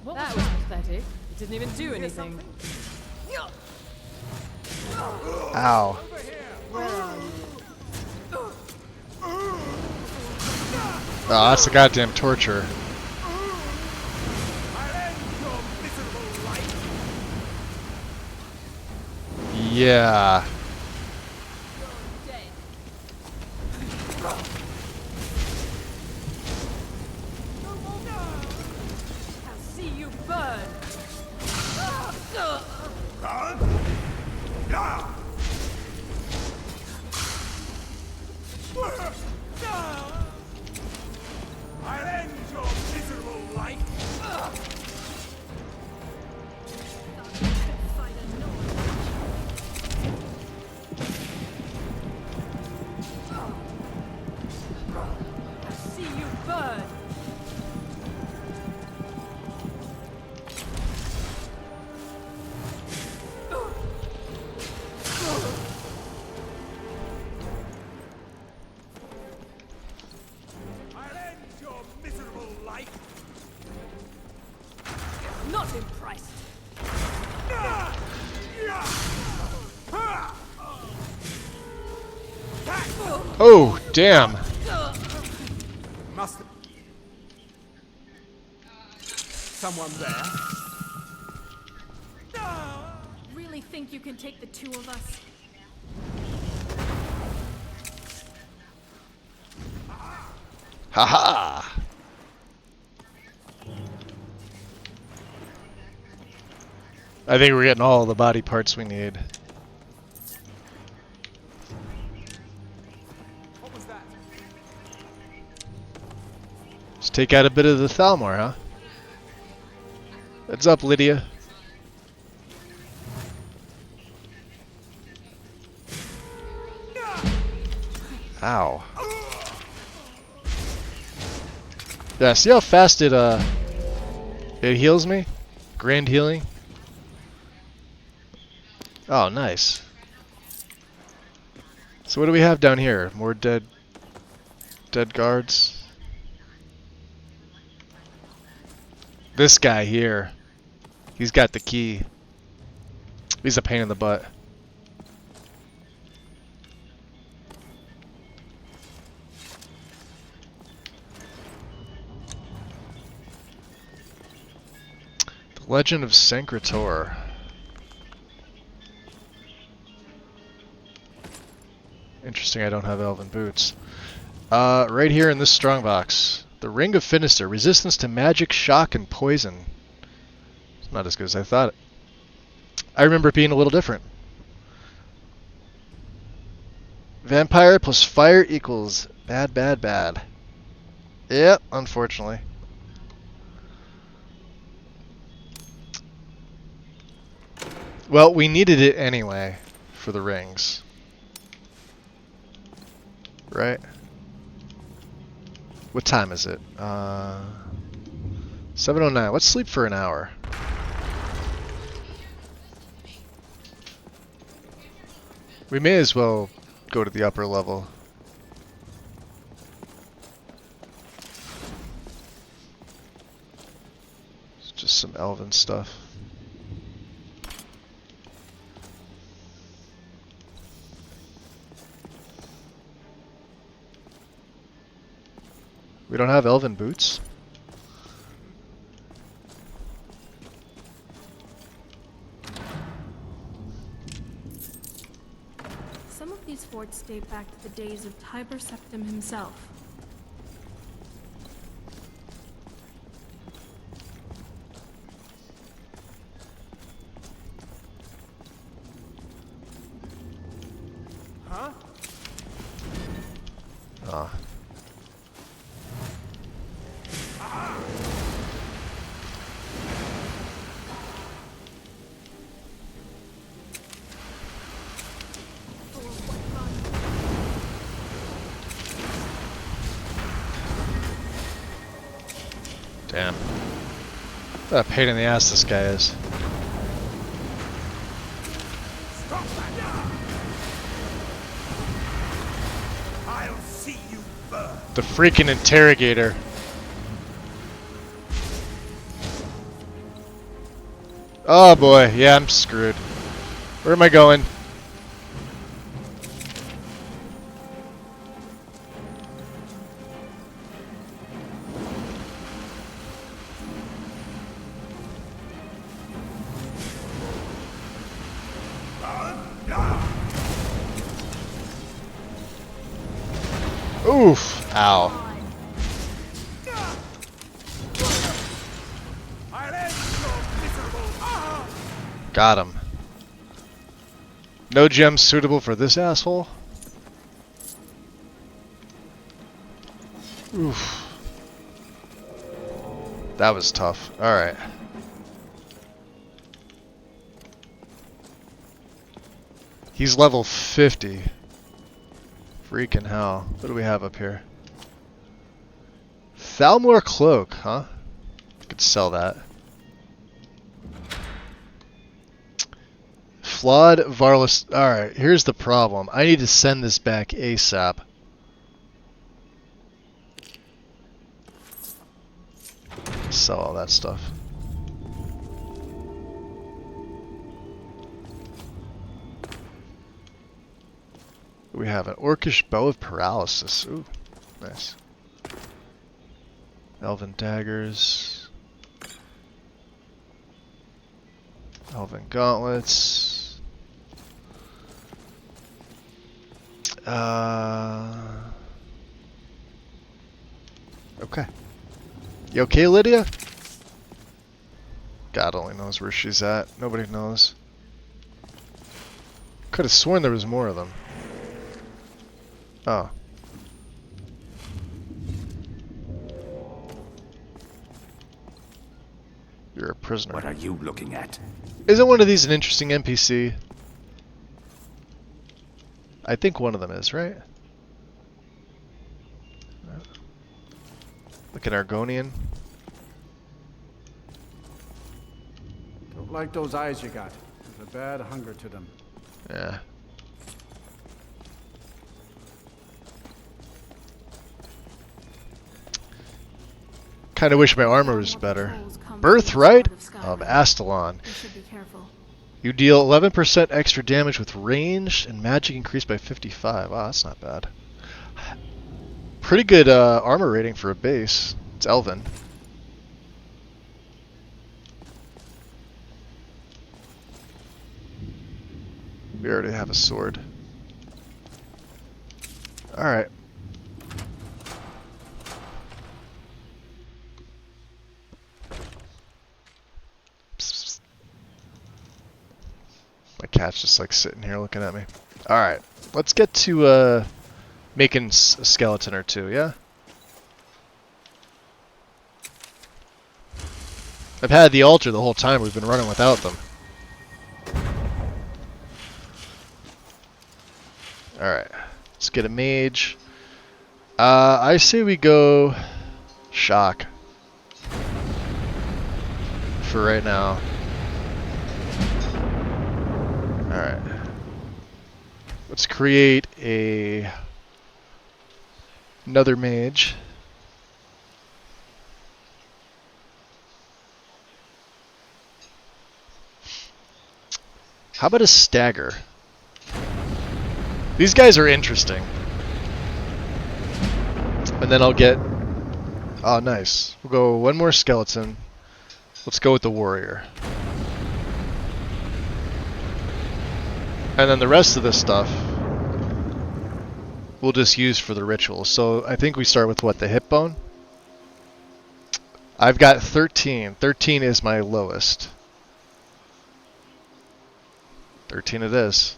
Well, that was pathetic. It didn't even do anything. Ow. Oh, that's the goddamn torture. Yeah. I'll see you burn. I'll end your miserable life. I'll see you burn. I'll end your miserable life. Not impressed. Oh, damn. Must. Someone there? Really think you can take the two of us? Haha. I think we're getting all the body parts we need. What was that? Let's take out a bit of the Thalmor, huh? What's up, Lydia? Ow. Yeah, see how fast it heals me? Grand healing. Oh, nice. So what do we have down here? More dead guards. This guy here. He's got the key. He's a pain in the butt. The Legend of Sancrator. Interesting, I don't have elven boots. Right here in this strongbox. The Ring of Finister. Resistance to magic, shock, and poison. It's not as good as I thought. I remember it being a little different. Vampire plus fire equals bad, bad, bad. Yep, unfortunately. Well, we needed it anyway for the rings. Right? What time is it? 7:09. Let's sleep for an hour. We may as well go to the upper level. It's just some elven stuff. We don't have elven boots? Some of these forts date back to the days of Tiber Septim himself. Huh? Ah. Damn. What a pain in the ass this guy is. I'll see you burn. The freaking interrogator. Oh boy, yeah, I'm screwed. Where am I going? Oof! Ow. Got him. No gems suitable for this asshole? Oof. That was tough. Alright. He's level 50. Freaking hell. What do we have up here? Thalmor Cloak, huh? Could sell that. Flawed Varlus. Alright, here's the problem. I need to send this back ASAP. Sell all that stuff. We have an Orcish Bow of Paralysis. Ooh, nice. Elven Daggers. Elven Gauntlets. Okay. You okay, Lydia? God only knows where she's at. Nobody knows. Could have sworn there was more of them. Oh. You're a prisoner. What are you looking at? Isn't one of these an interesting NPC? I think one of them is, right? Like an Argonian. Don't like those eyes you got. There's a bad hunger to them. Yeah. Kinda wish my armor was better. Birthright of Astalon. You deal 11% extra damage with range and magic increased by 55. Wow, that's not bad. Pretty good armor rating for a base. It's Elven. We already have a sword. Alright. My cat's just like sitting here looking at me. Alright, let's get to making a skeleton or two, yeah? I've had the altar the whole time, we've been running without them. Alright, let's get a mage. I say we go shock for right now. Alright. Let's create another mage. How about a stagger? These guys are interesting. And then I'll get... Oh, nice. We'll go one more skeleton. Let's go with the warrior. And then the rest of this stuff we'll just use for the ritual. So I think we start with what, the hip bone? I've got 13. 13 is my lowest. 13 it is.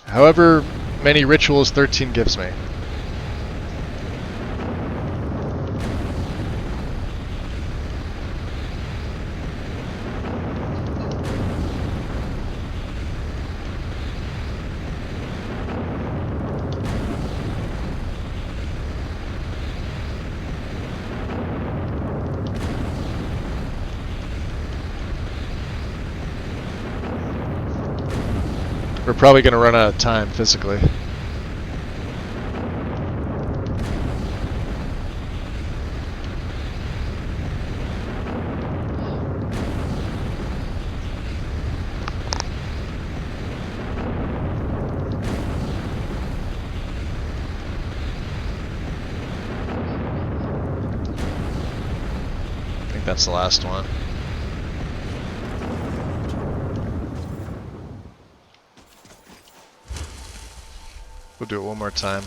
However many rituals 13 gives me. We're probably going to run out of time physically. I think that's the last one. We'll do it one more time.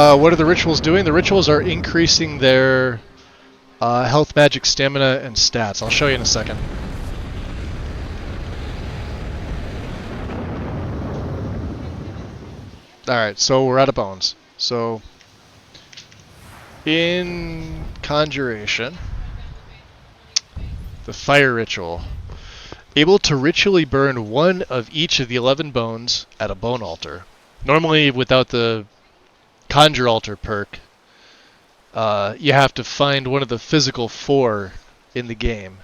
What are the rituals doing? The rituals are increasing their health, magic, stamina, and stats. I'll show you in a second. Alright, so we're out of bones. So, in Conjuration, the fire ritual, able to ritually burn one of each of the 11 bones at a bone altar. Normally, without the Conjure Altar perk, you have to find one of the physical 4 in the game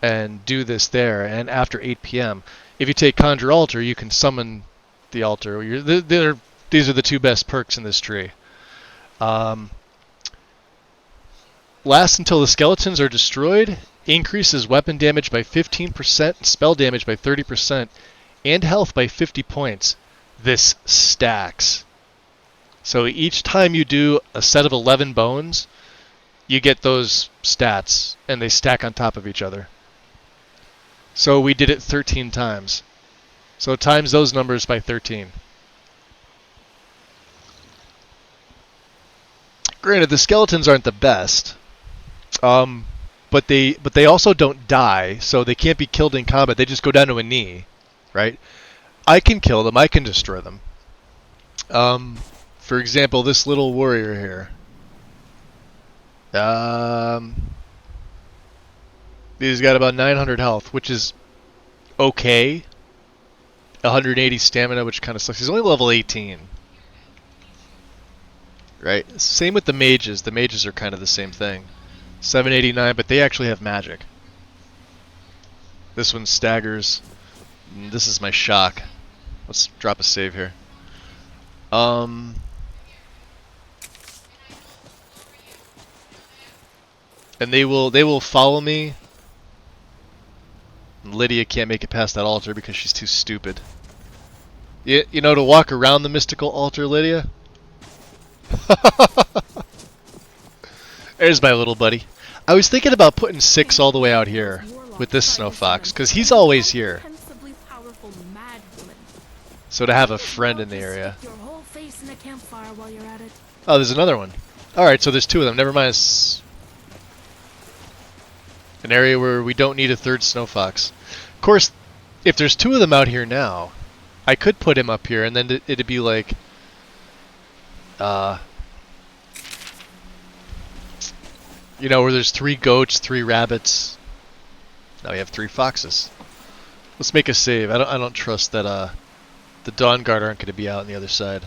and do this there. And after 8 p.m., if you take Conjure Altar, you can summon the altar. These are the 2 best perks in this tree. Lasts until the skeletons are destroyed. Increases weapon damage by 15%, spell damage by 30%, and health by 50 points. This stacks. So each time you do a set of 11 bones, you get those stats, and they stack on top of each other. So we did it 13 times. So times those numbers by 13. Granted, the skeletons aren't the best, but they also don't die, so they can't be killed in combat. They just go down to a knee, right? I can kill them. I can destroy them. For example, this little warrior here. He's got about 900 health, which is okay. 180 stamina, which kind of sucks. He's only level 18. Right? Same with the mages. The mages are kind of the same thing. 789, but they actually have magic. This one staggers. This is my shock. Let's drop a save here. And they will follow me. Lydia can't make it past that altar because she's too stupid. You know, to walk around the mystical altar, Lydia? There's my little buddy. I was thinking about putting 6 all the way out here with this snow fox, because he's always here. So to have a friend in the area. Oh, there's another one. Alright, so there's 2 of them. Never mind. It's an area where we don't need a 3rd snow fox. Of course, if there's 2 of them out here now, I could put him up here, and then it'd be like... you know, where there's 3 goats, 3 rabbits. Now we have 3 foxes. Let's make a save. I don't trust that the Dawn Guard aren't going to be out on the other side.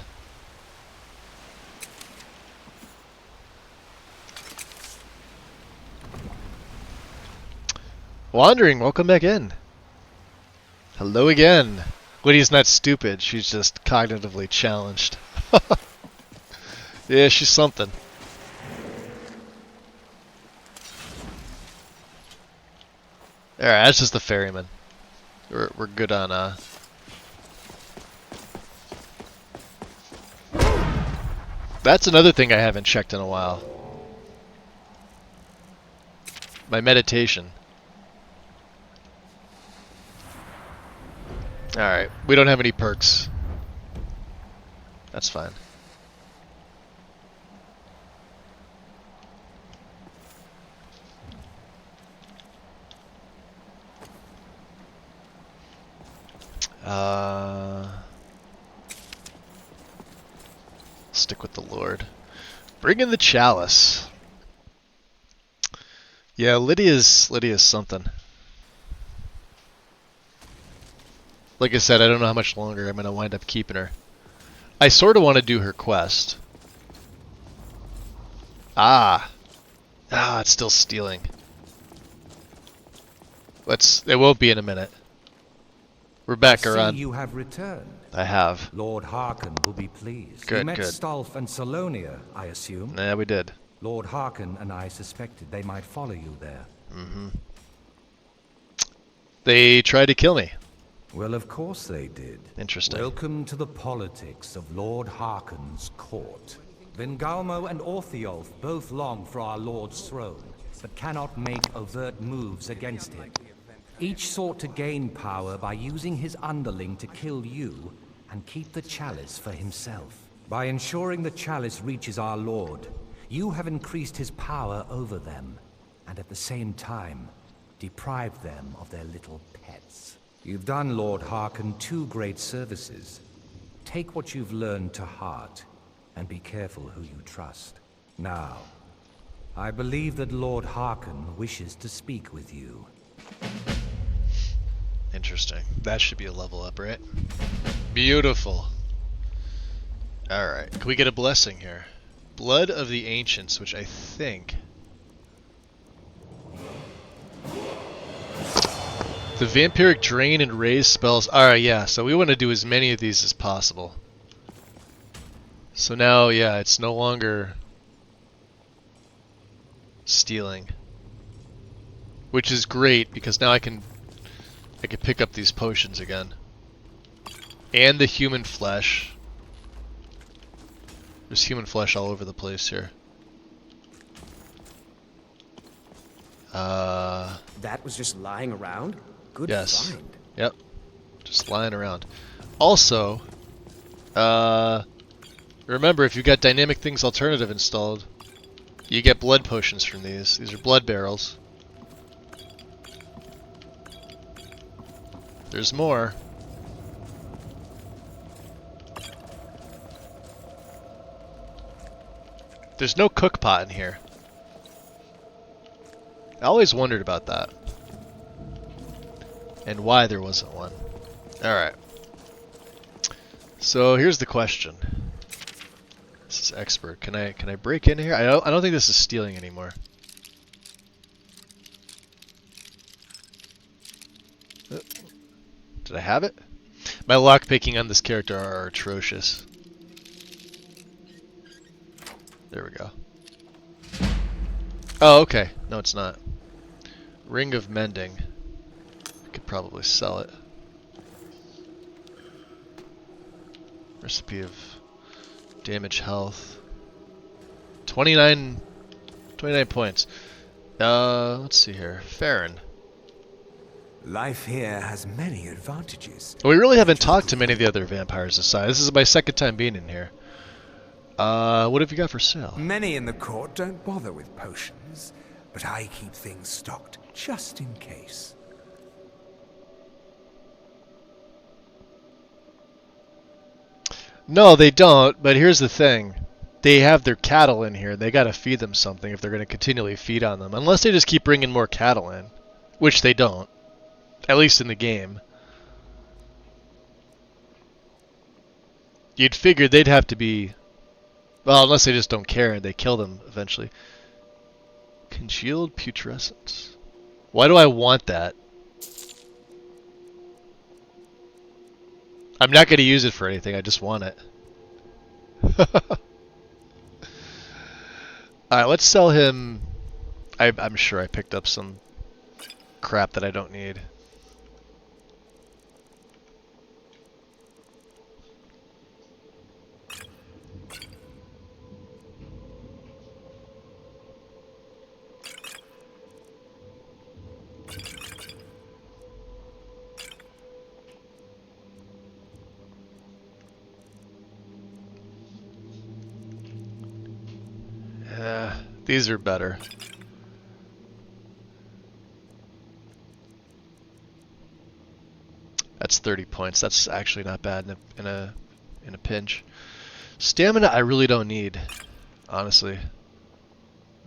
Wandering, welcome back in. Hello again. Lydia's not stupid. She's just cognitively challenged. Yeah, she's something. Alright, that's just the ferryman. We're good on That's another thing I haven't checked in a while. My meditation. Alright, we don't have any perks. That's fine. stick with the Lord. Bring in the chalice. Yeah, Lydia's something. Like I said, I don't know how much longer I'm going to wind up keeping her. I sort of want to do her quest. Ah, it's still stealing. It won't be in a minute. We're back around. You have returned. I have. Lord Harkon will be pleased. Good, you met good. Stolf and Salonia, I assume? Yeah, we did. Lord Harkon and I suspected they might follow you there. Mm-hmm. They tried to kill me. Well, of course they did. Interesting. Welcome to the politics of Lord Harkon's court. Vingalmo and Orthiolf both long for our Lord's throne, but cannot make overt moves against him. Each sought to gain power by using his underling to kill you and keep the chalice for himself. By ensuring the chalice reaches our Lord, you have increased his power over them, and at the same time, deprived them of their little pets. You've done Lord Harkon 2 great services. Take what you've learned to heart, and be careful who you trust. Now, I believe that Lord Harkon wishes to speak with you. Interesting. That should be a level up, right? Beautiful. Alright, can we get a blessing here? Blood of the Ancients, which I think... The Vampiric Drain and Raise spells... Alright, yeah, so we want to do as many of these as possible. So now, yeah, it's no longer... stealing. Which is great, because now I can pick up these potions again. And the human flesh. There's human flesh all over the place here. That was just lying around? Good yes. find. Yep. Just lying around. Also, remember, if you've got Dynamic Things Alternative installed, you get blood potions from these. These are blood barrels. There's more. There's no cook pot in here. I always wondered about that. And why there wasn't one. Alright. So here's the question. This is expert. Can I break in here? I don't think this is stealing anymore. Did I have it? My lockpicking on this character are atrocious. There we go. Oh, okay. No, it's not. Ring of Mending. I could probably sell it. Recipe of damage health. 29 points. Let's see here. Farron. Life here has many advantages. Well, we really haven't talked to many of the other vampires aside. This is my second time being in here. What have you got for sale? Many in the court don't bother with potions, but I keep things stocked just in case. No, they don't, but here's the thing. They have their cattle in here. They gotta feed them something if they're gonna continually feed on them. Unless they just keep bringing more cattle in. Which they don't. At least in the game. You'd figure they'd have to be... Well, unless they just don't care and they kill them eventually. Congealed putrescence. Why do I want that? I'm not going to use it for anything, I just want it. Alright, let's sell him... I'm sure I picked up some crap that I don't need. These are better. That's 30 points. That's actually not bad in a pinch. Stamina I really don't need, honestly.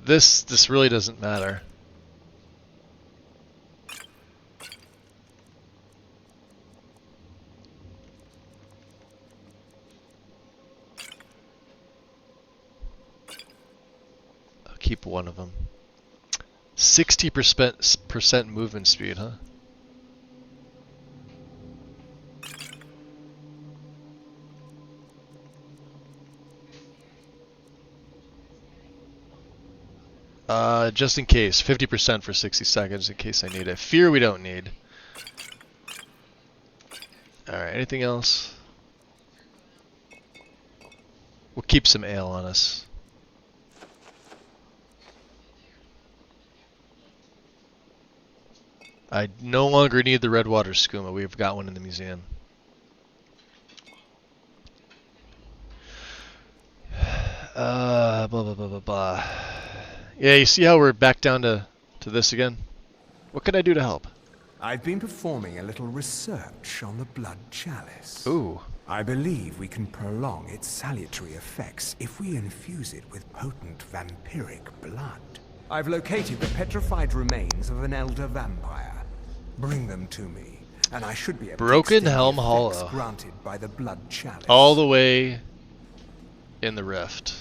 This really doesn't matter. I'll keep one of them. 60% movement speed, huh? Just in case, 50% for 60 seconds in case I need it. Fear we don't need. Alright, anything else? We'll keep some ale on us. I no longer need the red water skooma. We've got one in the museum. Blah blah blah blah blah. Yeah, you see how we're back down to this again? What can I do to help? I've been performing a little research on the blood chalice. Ooh. I believe we can prolong its salutary effects if we infuse it with potent vampiric blood. I've located the petrified remains of an elder vampire. Bring them to me, and I should be able Broken to Helm extend the Hollow. effects granted by the blood chalice. All the way in the rift.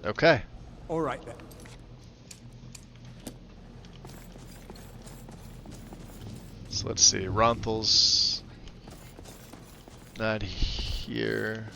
Okay. All right then. So let's see. Ronthal's not here.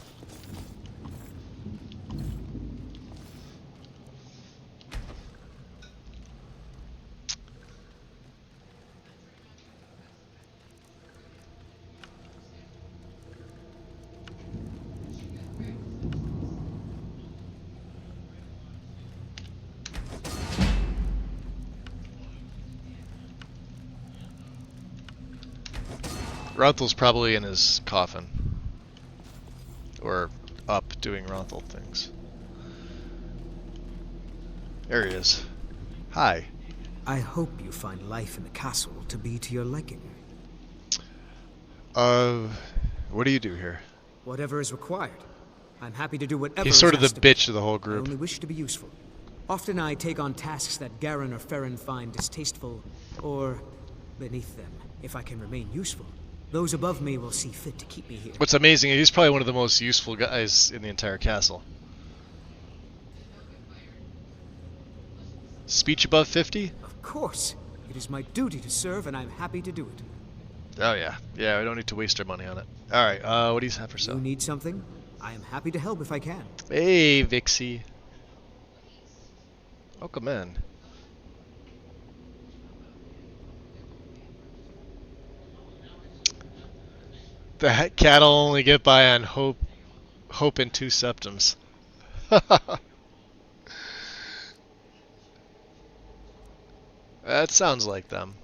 Ronthal's probably in his coffin. Or up doing Ronthal things. There he is. Hi. I hope you find life in the castle to be to your liking. What do you do here? Whatever is required. I'm happy to do whatever. He's sort of the is asked me. bitch of the whole group. I only wish to be useful. Often I take on tasks that Garen or Farron find distasteful or beneath them. If I can remain useful, those above me will see fit to keep me here. What's amazing is he's probably one of the most useful guys in the entire castle. Speech above 50? Of course. It is my duty to serve, and I'm happy to do it. Oh yeah. Yeah, we don't need to waste our money on it. Alright, what do you have for sale? You need something? I am happy to help if I can. Hey, Vixie. Welcome in. The cat'll only get by on hope and 2 septums. That sounds like them.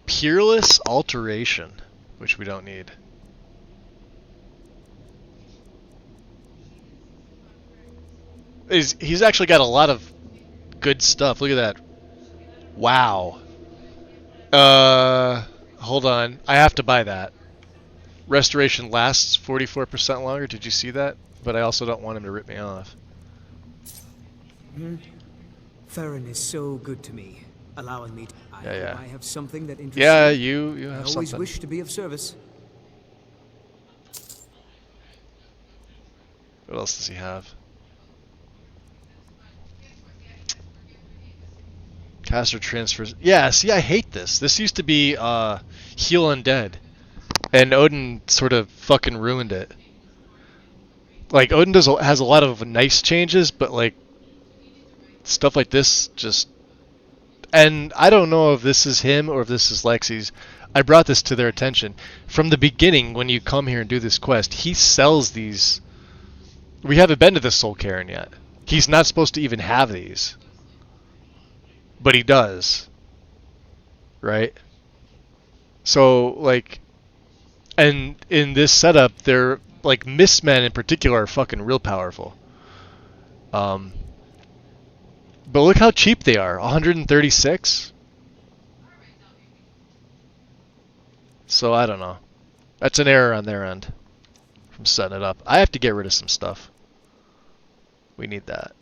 Peerless Alteration, which we don't need. He's actually got a lot of good stuff. Look at that. Wow. Hold on. I have to buy that. Restoration lasts 44% longer. Did you see that? But I also don't want him to rip me off. Farron is so good to me, allowing me to. I have something that interests Yeah, me. you have I always something. wish to be of service. What else does he have? Caster transfers. Yeah, see, I hate this. This used to be Heal Undead. And Odin sort of fucking ruined it. Like, Odin has a lot of nice changes, but like, stuff like this just... And I don't know if this is him or if this is Lexi's. I brought this to their attention. From the beginning, when you come here and do this quest, he sells these... We haven't been to the Soul Cairn yet. He's not supposed to even have these. But he does. Right? So, like... And in this setup, they're... Like, Mistmen in particular are fucking real powerful. But look how cheap they are. 136? So, I don't know. That's an error on their end. from setting it up. I have to get rid of some stuff. We need that.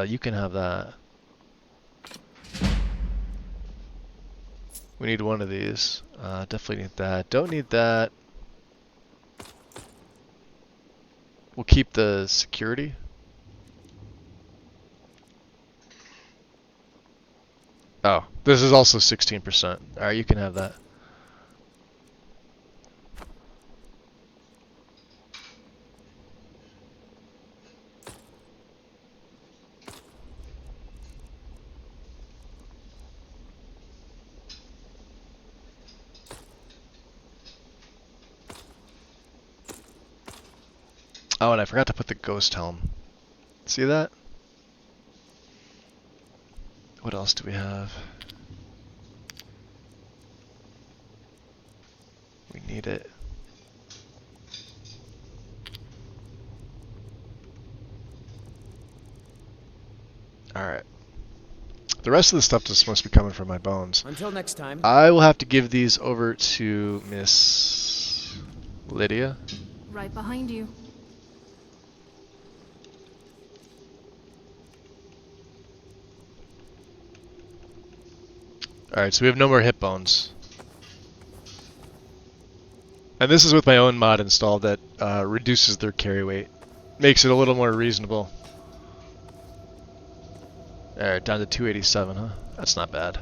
You can have that. We need one of these. Definitely need that. Don't need that. We'll keep the security. Oh, this is also 16%. Alright, you can have that. Oh, and I forgot to put the ghost helm. See that? What else do we have? We need it. Alright. The rest of the stuff just must be coming from my bones. Until next time. I will have to give these over to Miss Lydia. Right behind you. Alright, so we have no more hip bones. And this is with my own mod installed that reduces their carry weight. Makes it a little more reasonable. Alright, down to 287, huh? That's not bad.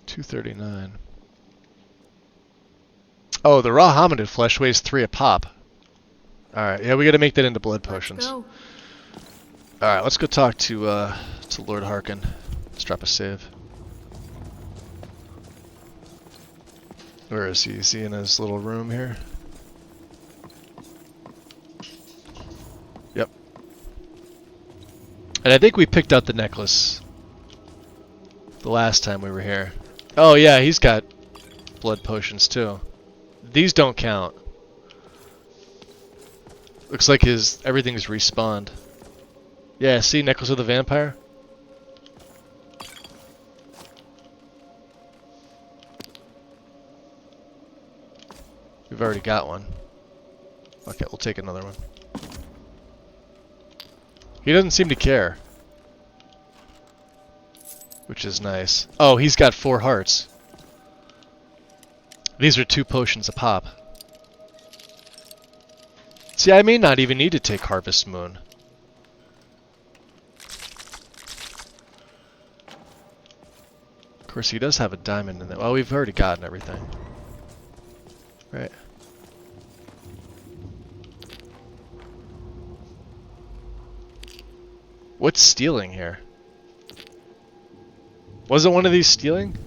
$239. Oh, the raw hominid flesh weighs 3 a pop. Alright, yeah, we gotta make that into blood potions. Alright, let's go talk to Lord Harkin. Let's drop a save. Where is he? Is he in his little room here? Yep. And I think we picked out the necklace the last time we were here. Oh yeah, he's got blood potions too. These don't count. Looks like everything's respawned. Yeah, see, necklace of the vampire? We've already got one. Okay, we'll take another one. He doesn't seem to care. Which is nice. Oh, he's got 4 hearts. These are 2 potions a pop. See, I may not even need to take Harvest Moon. Of course, he does have a diamond in there. Well, we've already gotten everything. Right. What's stealing here? Wasn't one of these stealing?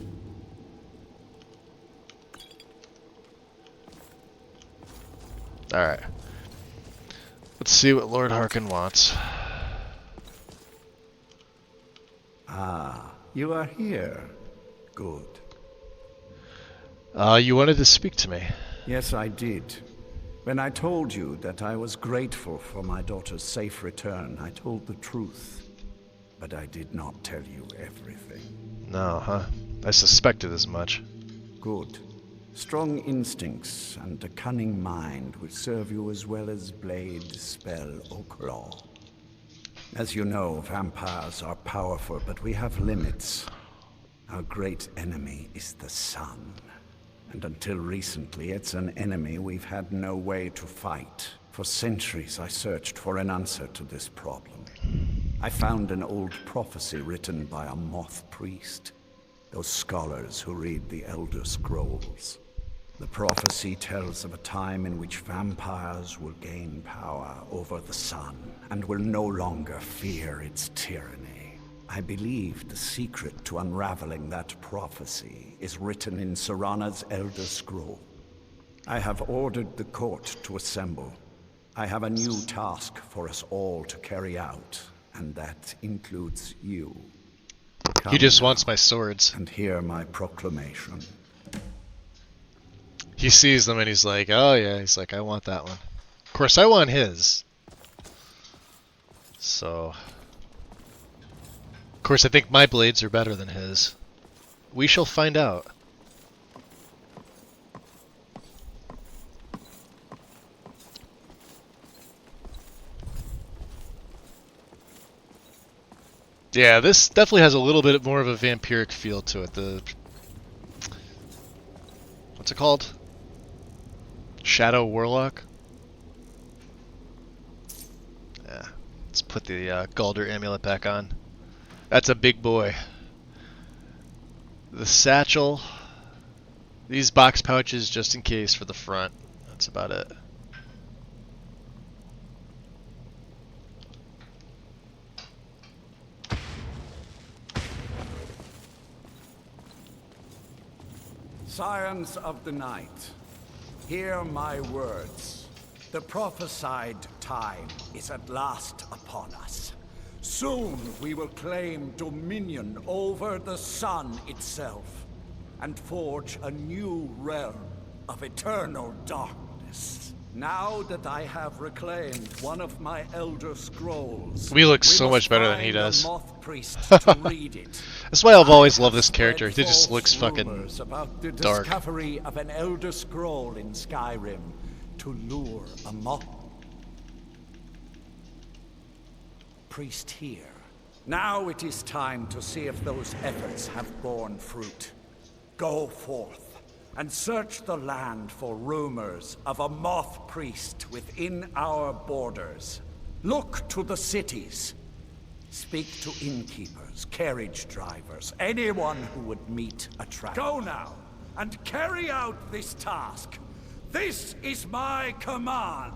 Alright. Let's see what Lord Harkin wants. Ah, you are here. Good. You wanted to speak to me. Yes, I did. When I told you that I was grateful for my daughter's safe return, I told the truth. But I did not tell you everything. No, huh? I suspected as much. Good. Strong instincts and a cunning mind will serve you as well as blade, spell, or claw. As you know, vampires are powerful, but we have limits. Our great enemy is the sun. And until recently, it's an enemy we've had no way to fight. For centuries, I searched for an answer to this problem. I found an old prophecy written by a moth priest. Those scholars who read the Elder Scrolls. The prophecy tells of a time in which vampires will gain power over the sun and will no longer fear its tyranny. I believe the secret to unraveling that prophecy is written in Serana's Elder Scroll. I have ordered the court to assemble. I have a new task for us all to carry out, and that includes you. He just wants my swords. And hear my proclamation. He sees them and he's like, oh yeah, he's like, I want that one. Of course, I want his. So, of course, I think my blades are better than his. We shall find out. Yeah, this definitely has a little bit more of a vampiric feel to it. What's it called? Shadow Warlock? Yeah. Let's put the Galder amulet back on. That's a big boy. The satchel. These box pouches just in case for the front. That's about it. Scions of the night, hear my words. The prophesied time is at last upon us. Soon we will claim dominion over the sun itself, and forge a new realm of eternal darkness. Now that I have reclaimed one of my elder scrolls, we look so much better than he does. To read it. That's why I've always loved this character. He just looks fucking about the dark. Discovery of an elder scroll in Skyrim to lure a moth priest here. Now it is time to see if those efforts have borne fruit. Go forth and search the land for rumors of a moth priest within our borders. Look to the cities. Speak to innkeepers, carriage drivers, anyone who would meet a traveler. Go now, and carry out this task. This is my command.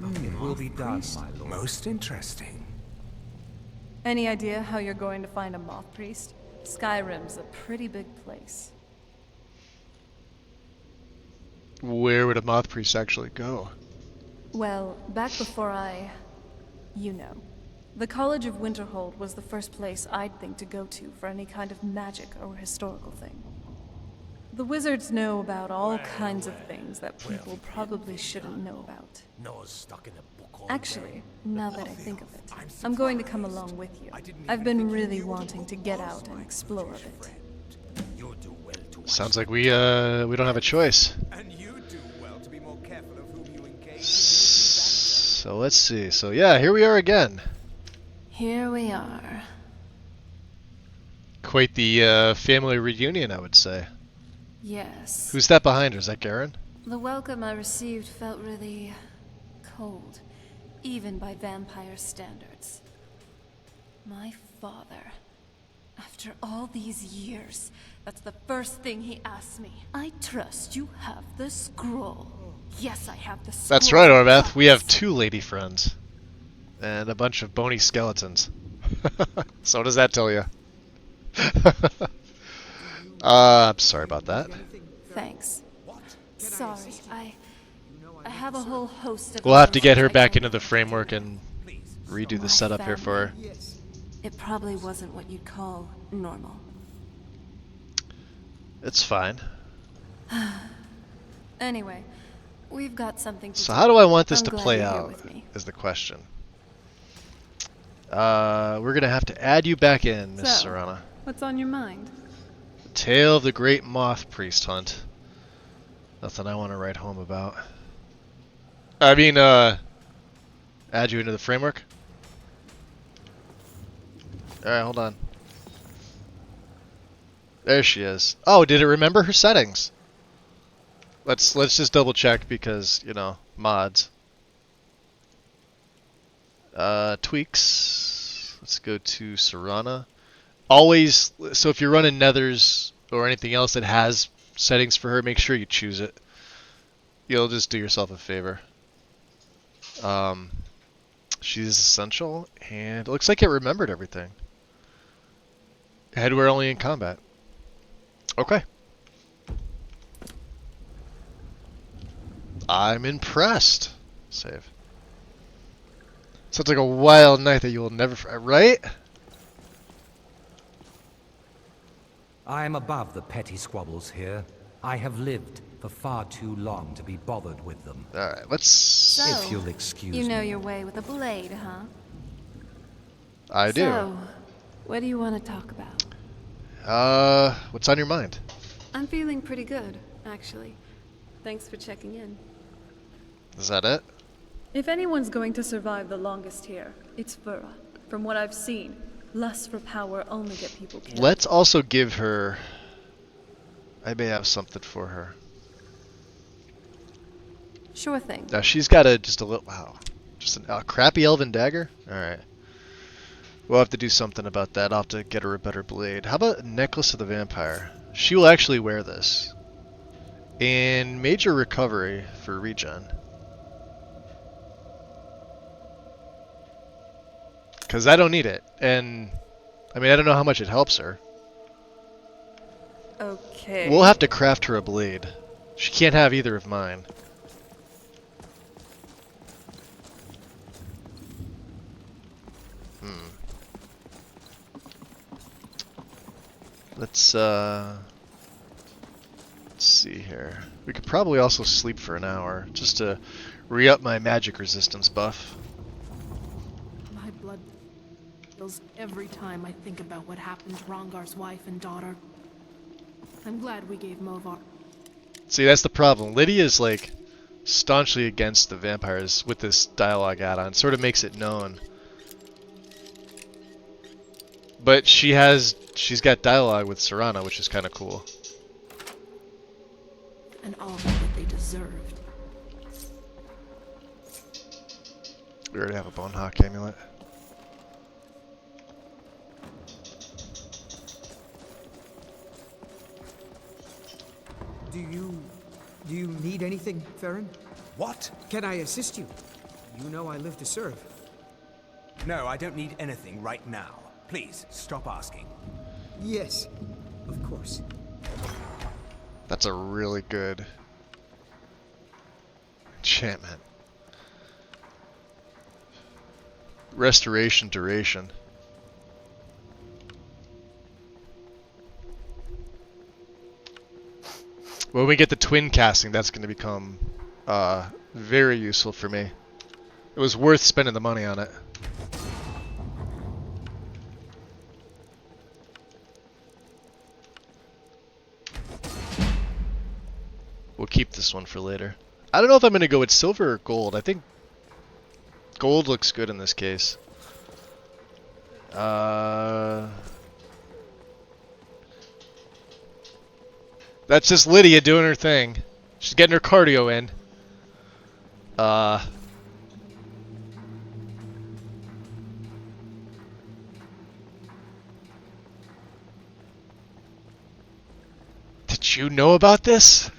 It will be done, my lord. Most interesting. Any idea how you're going to find a moth priest? Skyrim's a pretty big place. Where would a moth priest actually go? Well, back before you know. The College of Winterhold was the first place I'd think to go to for any kind of magic or historical thing. The wizards know about all kinds of things that people probably shouldn't know about. Actually, now that I think of it, I'm going to come along with you. I've been really wanting to get out and explore a bit. Sounds like we don't have a choice. So let's see. So yeah, here we are again. Here we are. Quite the family reunion, I would say. Yes. Who's that behind her? Is that Garen? The welcome I received felt really cold, even by vampire standards. My father, after all these years, that's the first thing he asked me. I trust you have the scroll. Yes, I have the scroll. That's right, Orvath. We have 2 lady friends. And a bunch of bony skeletons. So what does that tell you? I'm sorry about that. Thanks. Sorry, I have a whole host of... We'll have to get her back into the framework and redo the setup here for her. It probably wasn't what you'd call normal. It's fine. Anyway, we've got something to So do. how do I want this I'm to glad play you're here out, with me. is the question. We're going to have to add you back in, Miss Serana. What's on your mind? Tale of the Great Moth Priest Hunt. Nothing I want to write home about. I mean, add you into the framework? Alright, hold on. There she is. Oh, did it remember her settings? Let's just double check because, you know, mods. Tweaks. Let's go to Serana. Always, so if you're running Nethers or anything else that has settings for her, make sure you choose it. You'll just do yourself a favor. She's essential, and it looks like it remembered everything. Headwear only in combat. Okay. I'm impressed. Save. Sounds like a wild night that you will never... Right? I am above the petty squabbles here. I have lived for far too long to be bothered with them. Alright, let's... So, if you'll excuse you know me. your way with a blade, huh? I do. So, what do you want to talk about? What's on your mind? I'm feeling pretty good, actually. Thanks for checking in. Is that it? If anyone's going to survive the longest here, it's Vera. From what I've seen, lust for power only get people killed. Let's also give her... I may have something for her. Sure thing. Now she's got just a little... Wow. Just a crappy elven dagger? Alright. We'll have to do something about that. I'll have to get her a better blade. How about Necklace of the Vampire? She will actually wear this. In major recovery for regen. Because I don't need it. And, I mean, I don't know how much it helps her. Okay. We'll have to craft her a blade. She can't have either of mine. Let's see here. We could probably also sleep for an hour, just to re-up my magic resistance buff. My blood boils every time I think about what happened to Rongar's wife and daughter. I'm glad we gave Movar. See, that's the problem. Lydia's like staunchly against the vampires with this dialogue add-on. Sort of makes it known. But she's got dialogue with Serana, which is kind of cool. And all that they deserved. We already have a Bone Hawk amulet. Do you need anything, Farron? What? Can I assist you? You know I live to serve. No, I don't need anything right now. Please, stop asking. Yes, of course. That's a really good enchantment. Restoration duration. When we get the twin casting, that's going to become very useful for me. It was worth spending the money on it. We'll keep this one for later. I don't know if I'm going to go with silver or gold. I think gold looks good in this case. That's just Lydia doing her thing. She's getting her cardio in. Did you know about this?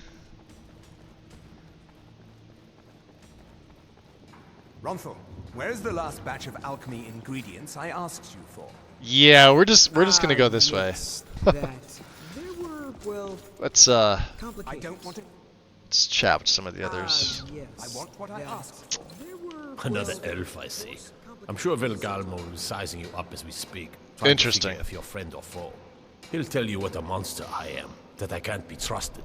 Ronthal, where's the last batch of alchemy ingredients I asked you for? Yeah, we're just gonna go this way. There were, well, Let's I don't want to. let's chat with some of the others. Yes, I want what I asked for. Another elf, I see. I'm sure Vilgalmo will be sizing you up as we speak. Trying Interesting. To figure if you're friend or foe. He'll tell you what a monster I am, that I can't be trusted.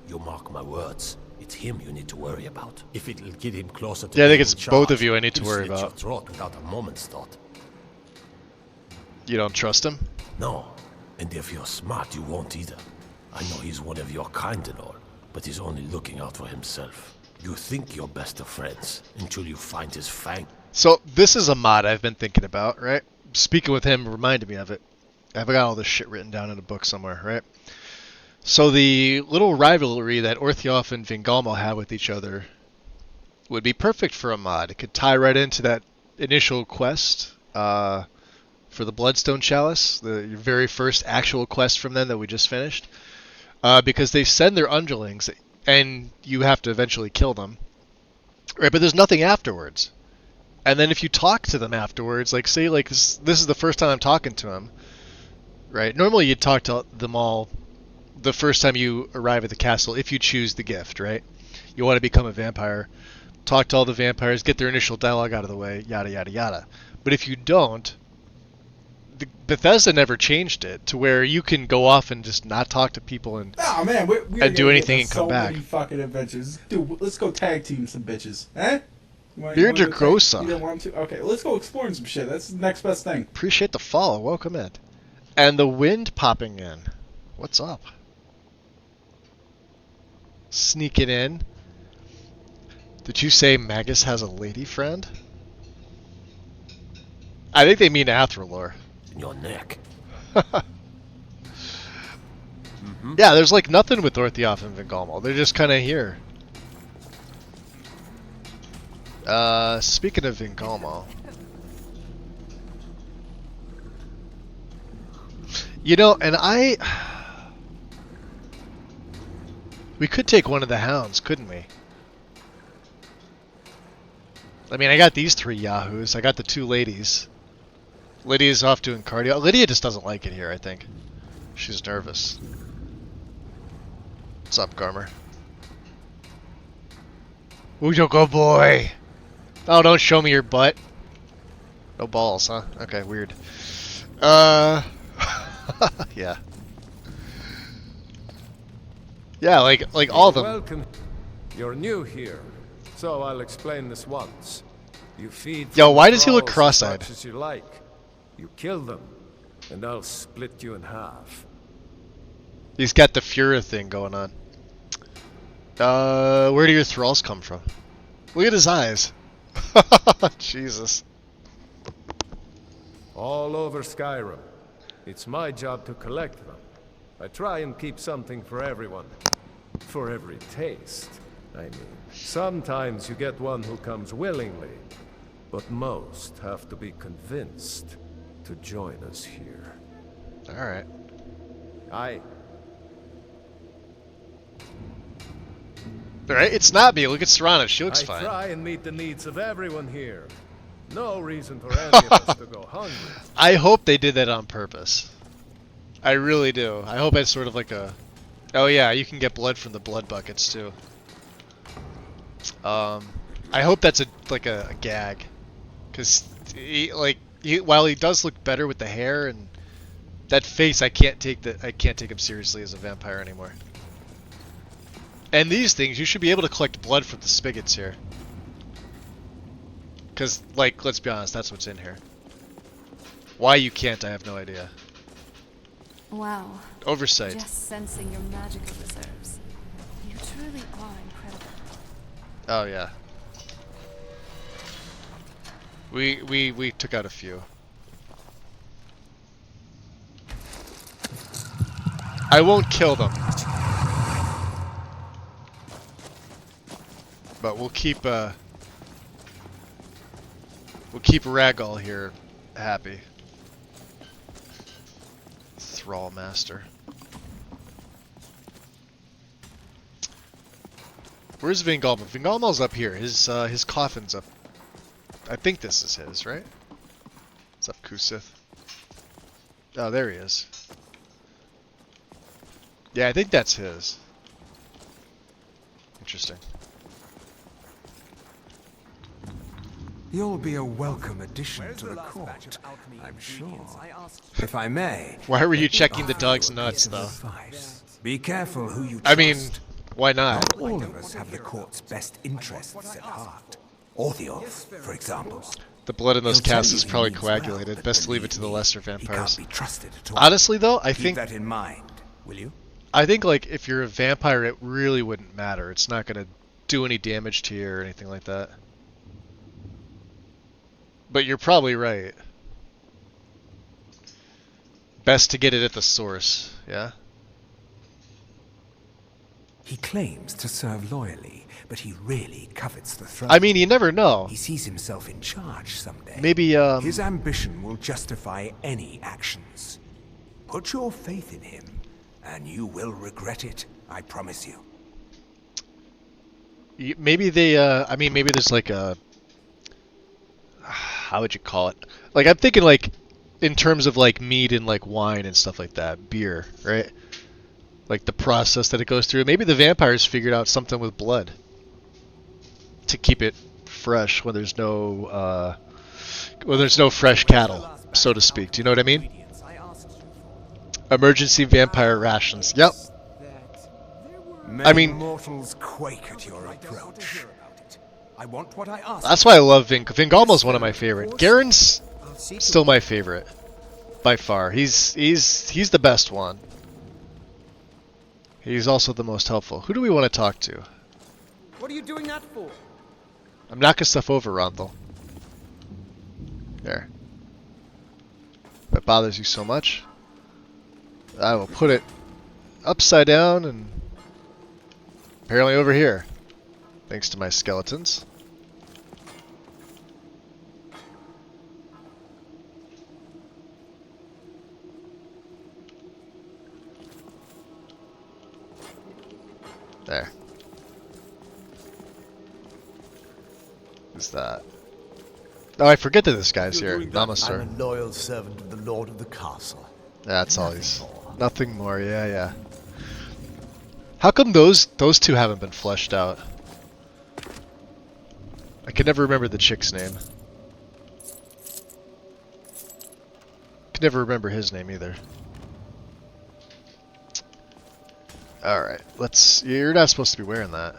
You mark my words. It's him you need to worry about. If it'll get him closer to Yeah, I think being it's in both charge, of you I need to he'll worry slit your about. throat without a moment's thought. You don't trust him? No, and if you're smart, you won't either. I know he's one of your kind and all, but he's only looking out for himself. You think you're best of friends until you find his fang. So this is a mod I've been thinking about, right? Speaking with him reminded me of it. I've got all this shit written down in a book somewhere, right? So the little rivalry that Orthiof and Vingalmo have with each other would be perfect for a mod. It could tie right into that initial quest for the Bloodstone Chalice, the very first actual quest from them that we just finished. Because they send their underlings, and you have to eventually kill them. Right, but there's nothing afterwards. And then if you talk to them afterwards, like say like this is the first time I'm talking to them, right? Normally you'd talk to them all the first time you arrive at the castle if you choose the gift, right? You want to become a vampire, talk to all the vampires, get their initial dialogue out of the way, yada yada yada. But if you don't, Bethesda never changed it to where you can go off and just not talk to people and Nah, man, we're and do anything and come so back. Many fucking adventures, dude. Let's go tag team some bitches, eh? Beard or Grossa? You don't want to? Okay, let's go exploring some shit. That's the next best thing. Appreciate the follow. Welcome in. And the wind popping in. What's up? Sneaking in. Did you say Magus has a lady friend? I think they mean Athralor. In your neck. Yeah, there's like nothing with Orthioth and Vingalmal. They're just kind of here. Speaking of Vingalmal. You know, and we could take one of the hounds, couldn't we? I mean, I got these 3 yahoos. I got the 2 ladies. Lydia's off doing cardio. Lydia just doesn't like it here, I think. She's nervous. What's up, Garmer? Ooh, go boy! Oh, don't show me your butt. No balls, huh? Okay, weird. Yeah. Yeah, like all of them. Welcome. You're new here, so I'll explain this once. You feed. Yo, why does he look thralls cross-eyed? As much as you like. You kill them, and I'll split you in half. He's got the Fura thing going on. Where do your thralls come from? Look at his eyes. Jesus. All over Skyrim. It's my job to collect them. I try and keep something for everyone. For every taste, I mean. Sometimes you get one who comes willingly, but most have to be convinced to join us here. Alright. Alright, it's not me. Look at Serrano. She looks fine. I try and meet the needs of everyone here. No reason for any of us to go hungry. I hope they did that on purpose. I really do. I hope it's sort of like a... Oh yeah, you can get blood from the blood buckets too. I hope that's like a gag. Because, while he does look better with the hair and that face, I can't take him seriously as a vampire anymore. And these things, you should be able to collect blood from the spigots here. Because, like, let's be honest, that's what's in here. Why you can't, I have no idea. Wow. Oversight. Just sensing your magical reserves. You truly are incredible. Oh, yeah. We took out a few. I won't kill them. But we'll keep Ragall here happy. Thrall Master. Where's Vingalmal? Vingalmal's up here. His coffin's up. I think this is his, right? What's up, Kusith? Oh, there he is. Yeah, I think that's his. Interesting. You'll be a welcome addition to the court, I'm sure. If I may... Why were you checking the dog's nuts, though? Be careful who you trust. I mean, why not? Not all of us have the court's best interests at heart. Orthioth, for example. The blood in those casts is probably coagulated. Best to leave it to the lesser vampires. Honestly, though, I think... Keep that in mind, will you? I think, like, if you're a vampire, it really wouldn't matter. It's not going to do any damage to you or anything like that. But you're probably right. Best to get it at the source, yeah? He claims to serve loyally, but he really covets the throne. I mean, you never know. He sees himself in charge someday. Maybe, His ambition will justify any actions. Put your faith in him, and you will regret it, I promise you. Maybe they, I mean, maybe there's like a... How would you call it? Like, I'm thinking, like, in terms of, like, mead and, like, wine and stuff like that. Beer, right? Like, the process that it goes through. Maybe the vampires figured out something with blood. To keep it fresh when there's no, fresh cattle, so to speak. Do you know what I mean? Emergency vampire rations. Yep. I mean, mortals quake at your approach. I want what I ask. that's why I love Vingalma's one of my favorite. Garen's still my favorite by far. He's the best one. He's also the most helpful. Who do we want to talk to? What are you doing that for? I'm knocking stuff over, Ronthal. There. If it bothers you so much, I will put it upside down and apparently over here, thanks to my skeletons. There. Who's that? Oh, I forget that this guy's here. Namasur. I'm a loyal servant of the Lord of the Castle. That's all he's... Nothing more, yeah. How come those two haven't been fleshed out? I can never remember the chick's name. Can never remember his name either. Alright, you're not supposed to be wearing that.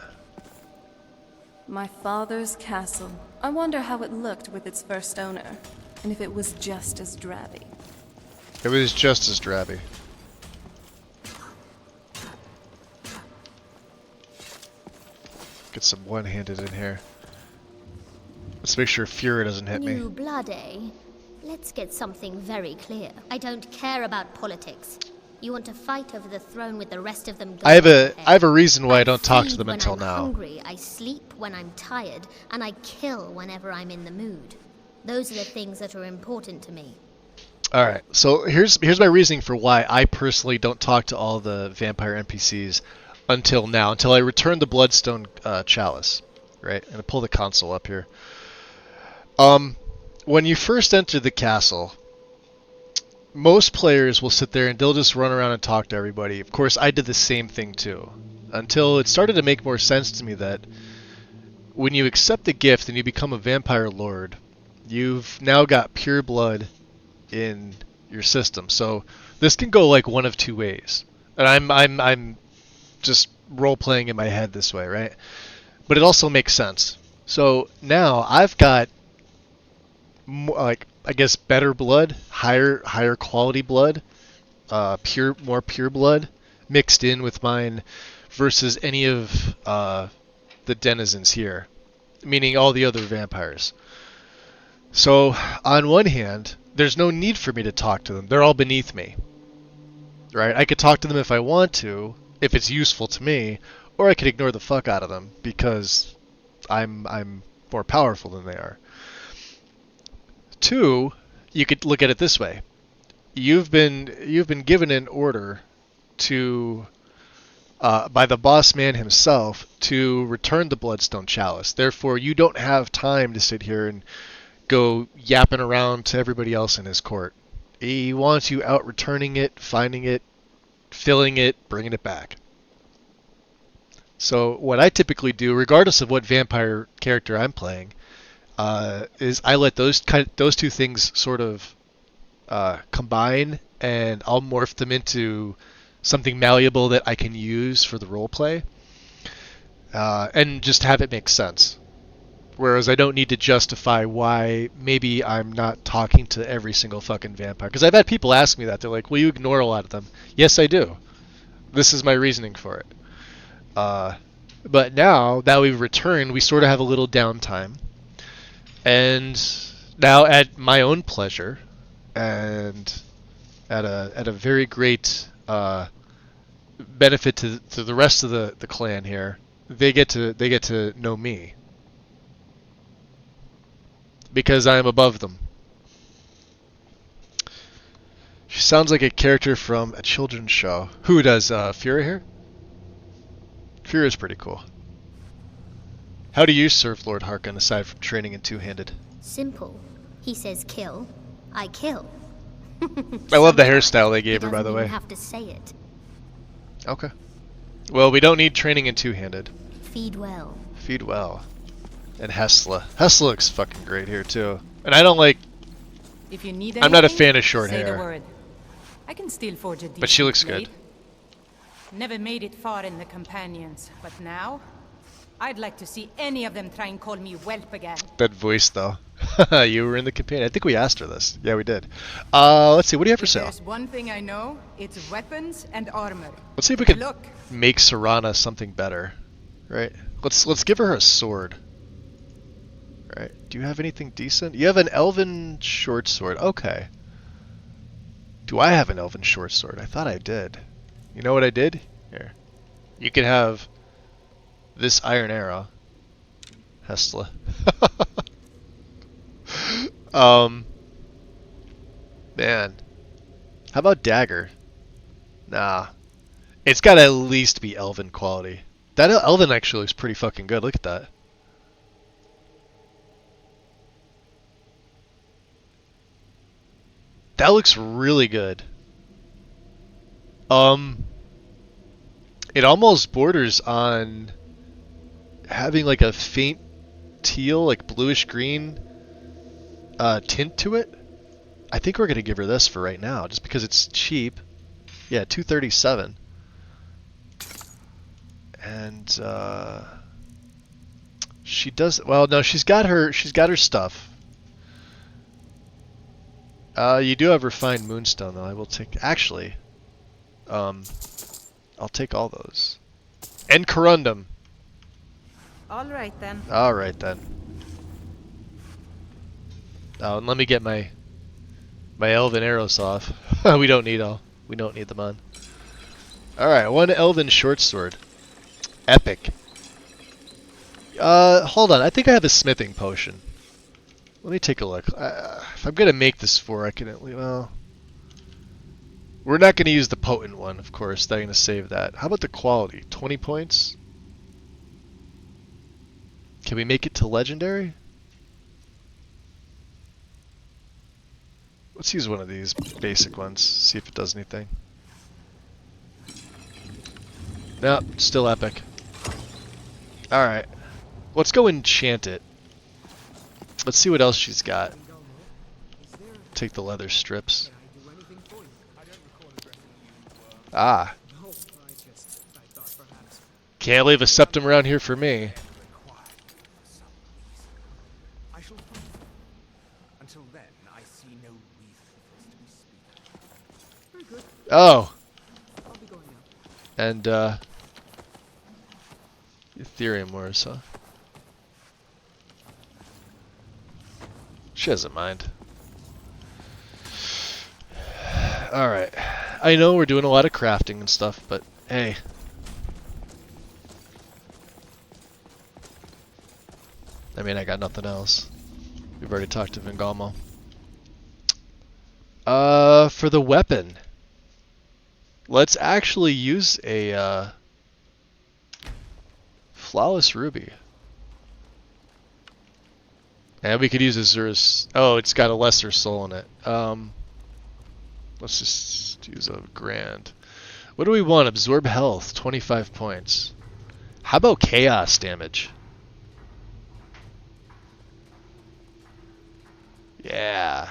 My father's castle. I wonder how it looked with its first owner, and if it was just as drabby. It was just as drabby. Get some one-handed in here. Let's make sure Fury doesn't hit me. New blood, eh? Let's get something very clear. I don't care about politics. You want to fight over the throne with the rest of them? I have a reason why I don't talk to them until when I'm now. Hungry, I sleep when I'm tired, and I kill whenever I'm in the mood. Those are the things that are important to me. Alright, so here's my reasoning for why I personally don't talk to all the vampire NPCs until now, until I return the Bloodstone Chalice. Right? I'm going to pull the console up here. When you first enter the castle, most players will sit there and they'll just run around and talk to everybody. Of course, I did the same thing too. Until it started to make more sense to me that when you accept the gift and you become a vampire lord, you've now got pure blood in your system. So this can go like one of two ways. And I'm just role playing in my head this way, right? But it also makes sense. So now I've got more, like, I guess better blood, higher quality blood, more pure blood mixed in with mine versus any of the denizens here, meaning all the other vampires. So on one hand, there's no need for me to talk to them. They're all beneath me. Right? I could talk to them if I want to, if it's useful to me, or I could ignore the fuck out of them because I'm more powerful than they are. Two, you could look at it this way. You've been given an order to by the boss man himself to return the Bloodstone Chalice. Therefore, you don't have time to sit here and go yapping around to everybody else in his court. He wants you out returning it, finding it, filling it, bringing it back. So what I typically do, regardless of what vampire character I'm playing, is I let those two things sort of combine, and I'll morph them into something malleable that I can use for the roleplay, and just have it make sense. Whereas I don't need to justify why maybe I'm not talking to every single fucking vampire. Because I've had people ask me that. They're like, will you ignore a lot of them? Yes, I do. This is my reasoning for it. But now that we've returned, we sort of have a little downtime. And now at my own pleasure, and at a very great benefit to the rest of the clan here, they get to know me. Because I am above them. She sounds like a character from a children's show. Who does Fury here? Fury is pretty cool. How do you serve Lord Harkon aside from training in two-handed? Simple. He says kill, I kill. I love the hairstyle they gave her, by the way. You have to say it. Okay. Well, we don't need training in two-handed. Feed well. Feed well. And Hesla. Hesla looks fucking great here too. And I don't like... If you need I'm not a anything, fan of short say hair. the word. I can still forge a But she looks blade. good. Never made it far in the companions, but now I'd like to see any of them try and call me whelp again. That voice, though. You were in the companion. I think we asked her this. Yeah, we did. Let's see. What do you have for sale? There's one thing I know, it's weapons and armor. Let's see if we can Look. make Serana something better. Right? Let's give her a sword. Right? Do you have anything decent? You have an elven short sword. Okay. Do I have an elven short sword? I thought I did. You know what I did? Here. You can have this iron arrow. Hestla. Man. How about dagger? Nah. It's gotta at least be elven quality. That elven actually looks pretty fucking good. Look at that. That looks really good. It almost borders on having like a faint teal, like bluish green tint to it. I think we're gonna give her this for right now, just because it's cheap. Yeah, 237. And she does well. No, she's got her stuff. You do have refined moonstone, though. I will take. Actually, I'll take all those. And corundum. All right then. All right then. Oh, and let me get my elven arrows off. We don't need them on. All right, one elven short sword. Epic. Hold on. I think I have a smithing potion. Let me take a look. If I'm gonna make this for, I can at least. Well, we're not gonna use the potent one, of course. They're gonna save that. How about the quality? 20 points. Can we make it to legendary? Let's use one of these basic ones. See if it does anything. Nope, still epic. Alright. Let's go enchant it. Let's see what else she's got. Take the leather strips. Ah. Can't leave a septum around here for me. Oh. And Ethereum wars, huh? She doesn't mind. Alright. I know we're doing a lot of crafting and stuff, but hey. I mean, I got nothing else. We've already talked to Vingalmo. For the weapon. Let's actually use a flawless ruby. And we could use Azura's. Oh, it's got a lesser soul in it. Let's just use a grand. What do we want? Absorb health, 25 points. How about chaos damage? Yeah.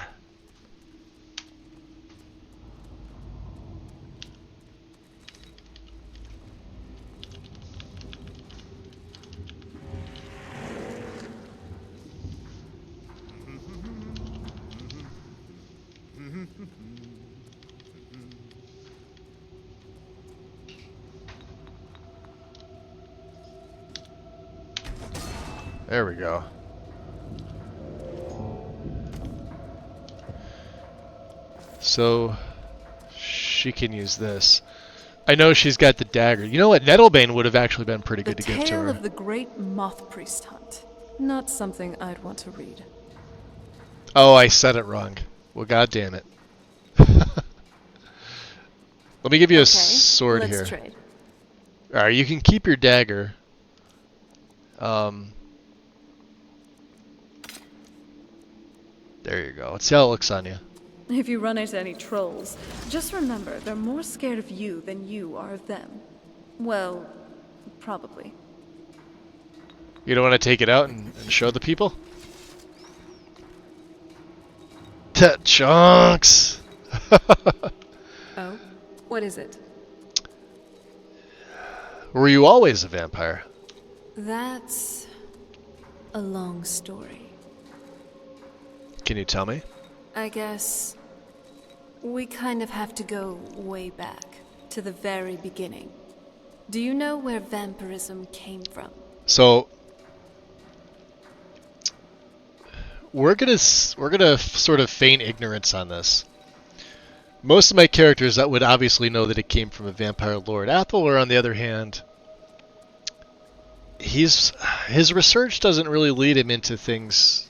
There we go. So she can use this. I know she's got the dagger. You know what? Nettlebane would have actually been pretty good to give to her. The Tale of the Great Moth Priest Hunt. Not something I'd want to read. Oh, I said it wrong. Well, god damn it. Let me give you a sword let's here. Trade. Alright, you can keep your dagger. There you go. Let's see how it looks on you. If you run into any trolls, just remember they're more scared of you than you are of them. Well, probably. You don't want to take it out and show the people? Chunks! Oh? What is it? were you always a vampire? That's a long story. Can you tell me? I guess we kind of have to go way back to the very beginning. Do you know where vampirism came from? So we're gonna sort of feign ignorance on this. Most of my characters that would obviously know that it came from a vampire lord. Athel, on the other hand, his research doesn't really lead him into things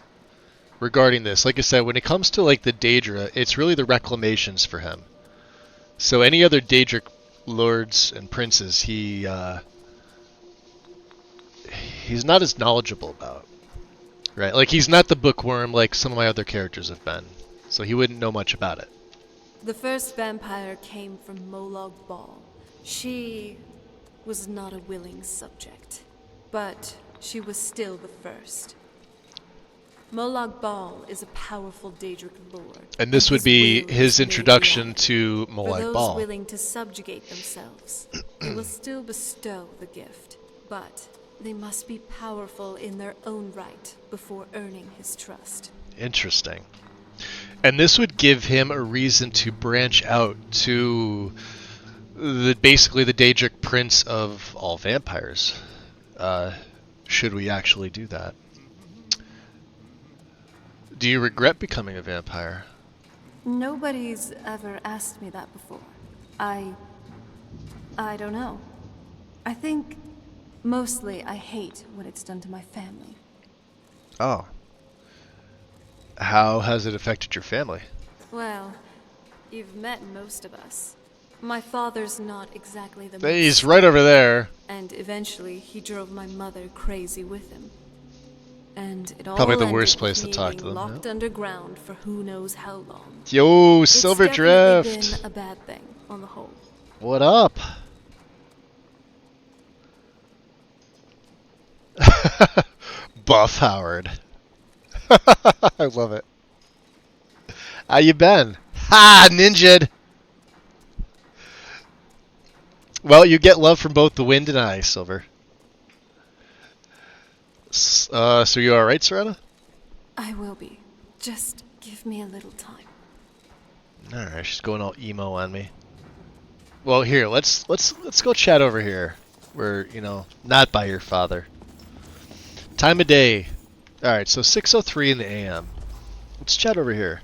regarding this. Like I said, when it comes to like the Daedra, it's really the reclamations for him. So any other Daedric lords and princes, he's not as knowledgeable about. Right? Like he's not the bookworm like some of my other characters have been. So he wouldn't know much about it. The first vampire came from Molag Bal. She was not a willing subject, but she was still the first. Molag Bal is a powerful Daedric lord. And this would be his introduction to For Molag those Bal. willing to subjugate themselves, they will still bestow the gift, but they must be powerful in their own right before earning his trust. Interesting. And this would give him a reason to branch out to basically the Daedric prince of all vampires. Should we actually do that? Do you regret becoming a vampire? Nobody's ever asked me that before. I don't know. I think mostly I hate what it's done to my family. Oh. How has it affected your family? Well, you've met most of us. My father's not exactly the He's most right over there. And eventually he drove my mother crazy with him. And it all Probably the ended worst with place to me talk being to them, locked underground for who knows how long. Yo, It's Silver definitely Drift. been a bad thing on the whole. What up? Buff Howard. I love it. How you been? Ha! Ninja'd! Well, you get love from both the wind and I, Silver. So you alright, Serena? I will be. Just give me a little time. Alright, she's going all emo on me. Well, here, let's go chat over here. Where, not by your father. Time of day. Alright, so 6:03 in the AM. Let's chat over here.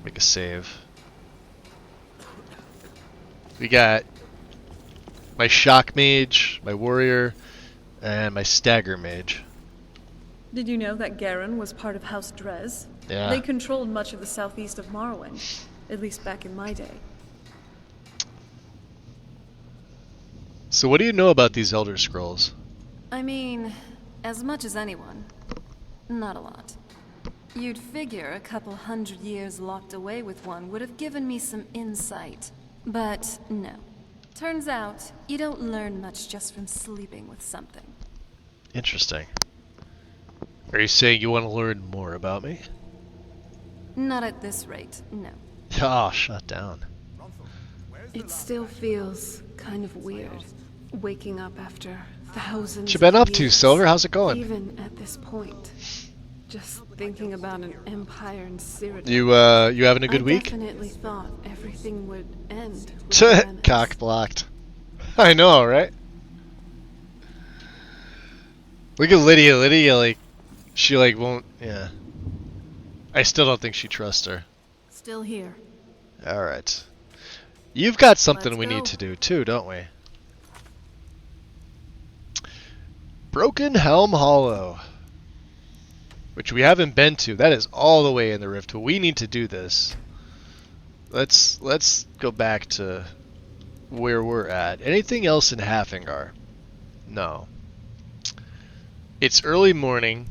Make a save. We got my shock mage, my warrior, and my stagger mage. Did you know that Garen was part of House Drez? Yeah. They controlled much of the southeast of Morrowind, at least back in my day. So what do you know about these Elder Scrolls? I mean, as much as anyone. Not a lot. You'd figure a couple hundred years locked away with one would have given me some insight. But no. Turns out, you don't learn much just from sleeping with something. Interesting. Are you saying you want to learn more about me? Not at this rate, no. Oh, shut down. It still feels kind of weird, waking up after thousands What you been of up to, years. Silver? How's it going? Even at this point. Just thinking about an empire in Cyrodiil. You having a good week? I definitely thought everything would end with Venice. Cock blocked. I know, right? Look at Lydia. Lydia, she won't, yeah. I still don't think she trusts her. Still here. Alright. You've got something Let's we go. need to do too, don't we? Broken Helm Hollow. Which we haven't been to. That is all the way in the Rift. We need to do this. Let's go back to where we're at. Anything else in Hafingar? No. It's early morning.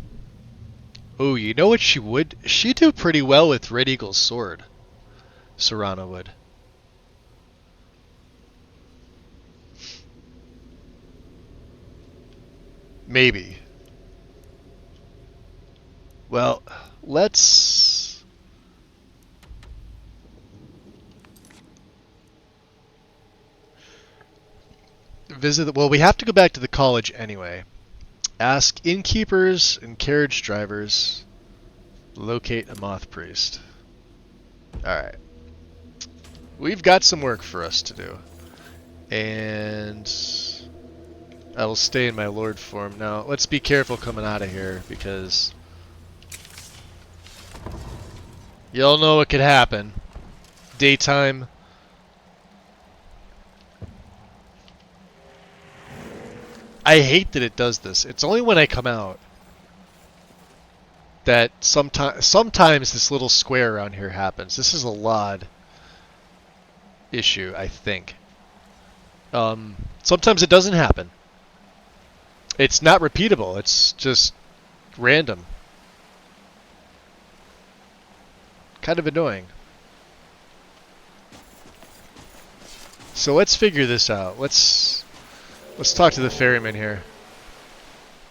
Oh, you know what she would? She'd do pretty well with Red Eagle's sword. Serana would. Maybe. Well, let's... Well, we have to go back to the college anyway. Ask innkeepers and carriage drivers. Locate a moth priest. Alright. We've got some work for us to do. And I will stay in my lord form. Now, let's be careful coming out of here, because y'all know what could happen. Daytime. I hate that it does this. It's only when I come out that sometimes this little square around here happens. This is a LOD issue, I think. Sometimes it doesn't happen. It's not repeatable. It's just random. Kind of annoying. So let's figure this out. Let's talk to the ferryman here.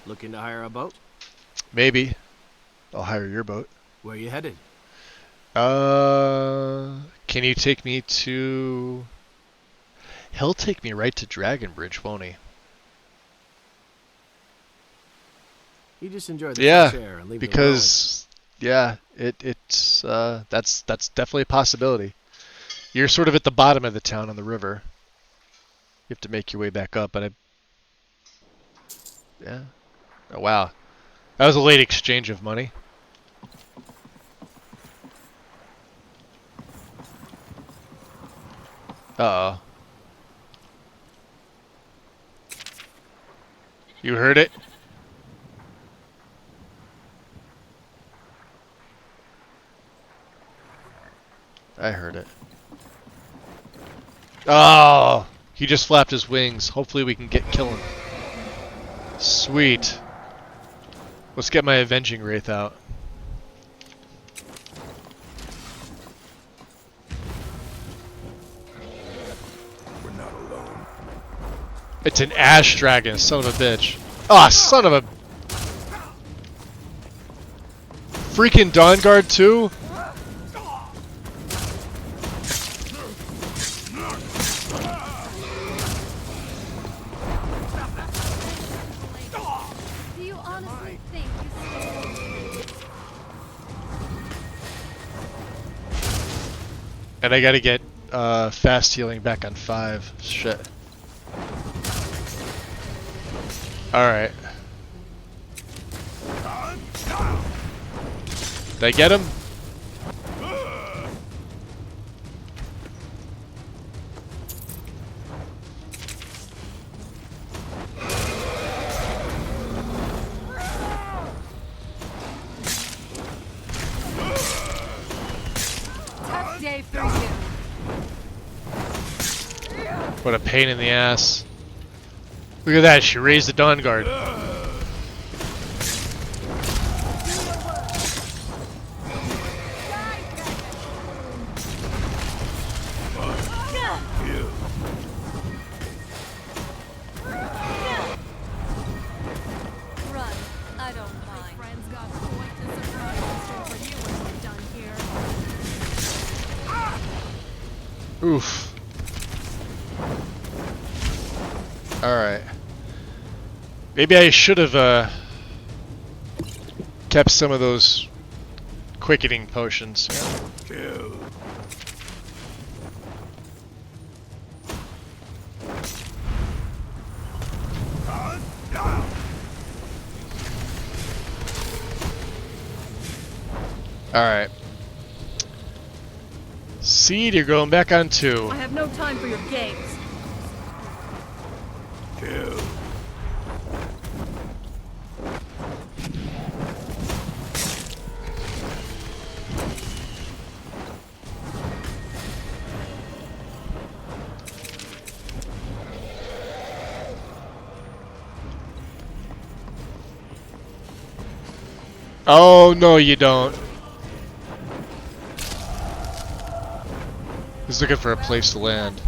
Looking to hire a boat? Maybe. I'll hire your boat. Where you headed? Can you take me to... He'll take me right to Dragonbridge, won't he? You just enjoy the fresh air and leave because it's that's definitely a possibility. You're sort of at the bottom of the town on the river. You have to make your way back up, but yeah. Oh wow, that was a late exchange of money. Uh-oh. You heard it? I heard it. Oh! He just flapped his wings. Hopefully we can kill him. Sweet. Let's get my Avenging Wraith out. We're not alone. It's an ash dragon, son of a bitch. Ah, oh, son of a... Freaking Dawnguard too? Do you honestly think you... And I gotta get fast healing back on 5. Shit. Alright. Did I get him? Tough day for you. What a pain in the ass. Look at that, she raised the Dawnguard. Run. I don't mind. Friends got quite a surprise in store for you when we're done here. Oof. Alright. Maybe I should have kept some of those quickening potions. Kill. Alright. Seed, you're going back on 2. I have no time for your games. Kill. Oh, no you don't. He's looking for a place to land.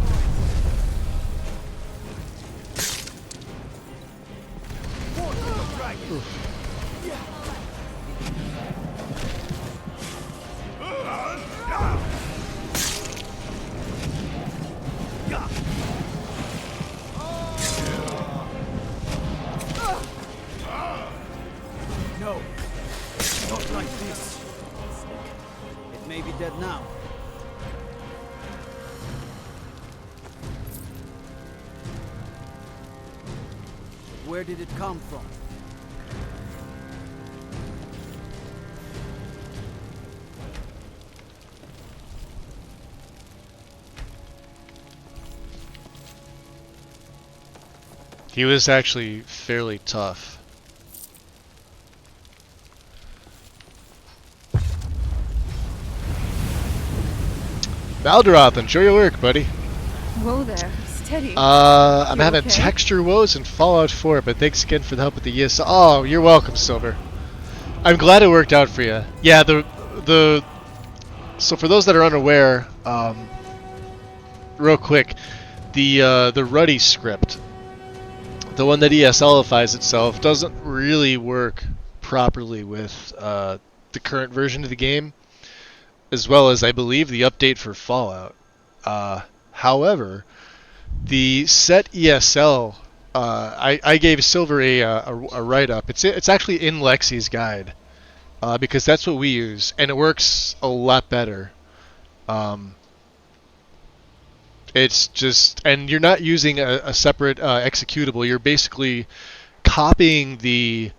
dead now. Where did it come from? He was actually fairly tough. Balderoth, enjoy your work, buddy. Whoa there, steady. I'm You having okay? texture woes in Fallout 4, but thanks again for the help with the ESL. Oh, you're welcome, Silver. I'm glad it worked out for you. Yeah, so for those that are unaware, real quick, the Ruddy script, the one that ESLifies itself, doesn't really work properly with the current version of the game, as well as I believe the update for Fallout. However, the set ESL, I gave Silver a write-up. It's actually in Lexi's guide, because that's what we use, and it works a lot better. It's just, and you're not using a separate executable. You're basically copying the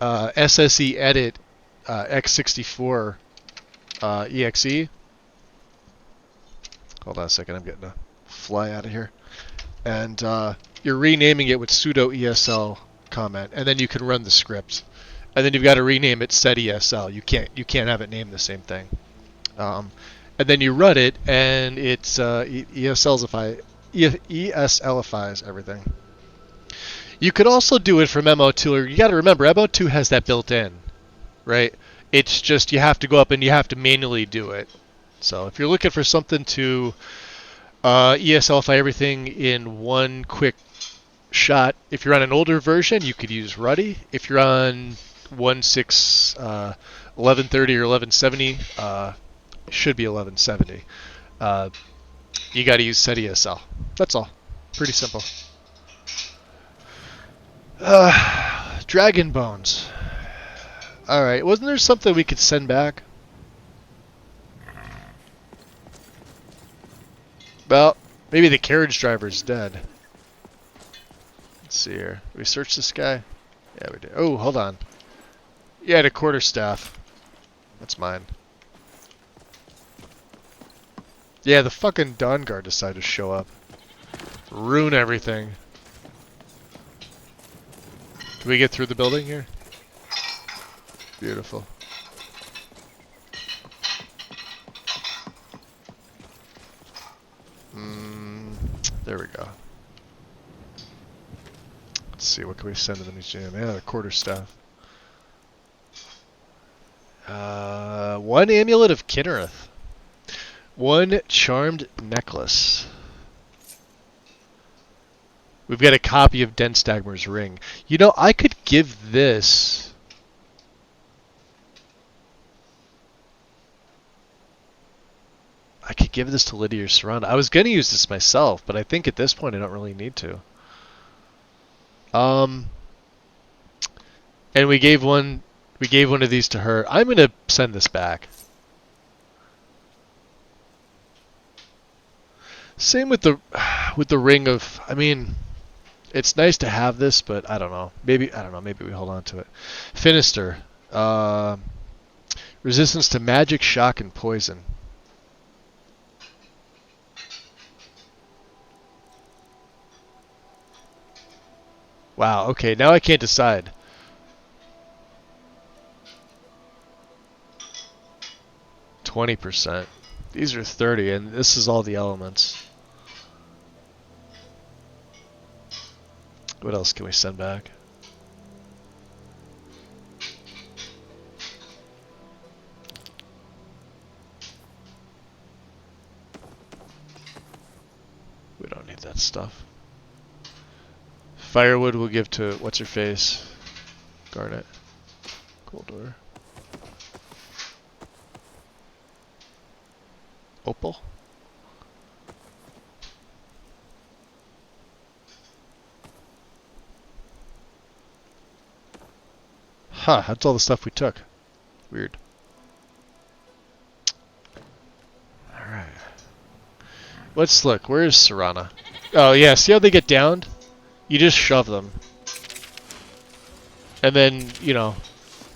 SSE edit x64 exe. Hold on a second, I'm getting a fly out of here. And you're renaming it with sudo ESL comment, and then you can run the script. And then you've got to rename it set ESL. You can't have it named the same thing. And then you run it, and it's ESLifies everything. You could also do it from MO2. You got to remember, MO2 has that built in, right? It's just you have to go up and you have to manually do it. So if you're looking for something to ESLify everything in one quick shot, if you're on an older version, you could use Ruddy. If you're on 1.6, 1130 or 1170, should be 1170. You got to use set ESL. That's all. Pretty simple. Dragon bones. All right. Wasn't there something we could send back? Well, maybe the carriage driver's dead. Let's see here. Did we search this guy? Yeah, we did. Oh, hold on. Yeah, the quarterstaff. That's mine. Yeah, the fucking Dawn Guard decided to show up. Ruin everything. Can we get through the building here? Beautiful. There we go. Let's see, what can we send to the museum? Yeah, the quarterstaff. One amulet of Kinnereth. One charmed necklace. We've got a copy of Denstagmer's ring. You know, I could give this... I could give this to Lydia Surround. I was going to use this myself, but I think at this point I don't really need to. And we gave one of these to her. I'm going to send this back. Same with the ring of, I mean, it's nice to have this, but I don't know. Maybe we hold on to it. Finister. Resistance to magic, shock, and poison. Wow, okay, now I can't decide. %. These are 30, and this is all the elements. What else can we send back? We don't need that stuff. Firewood we'll give to what's-her-face? Garnet. Cold door. Opal? Huh, that's all the stuff we took. Weird. Let's look. Where is Serana? Oh, yeah. See how they get downed? You just shove them. And then, you know,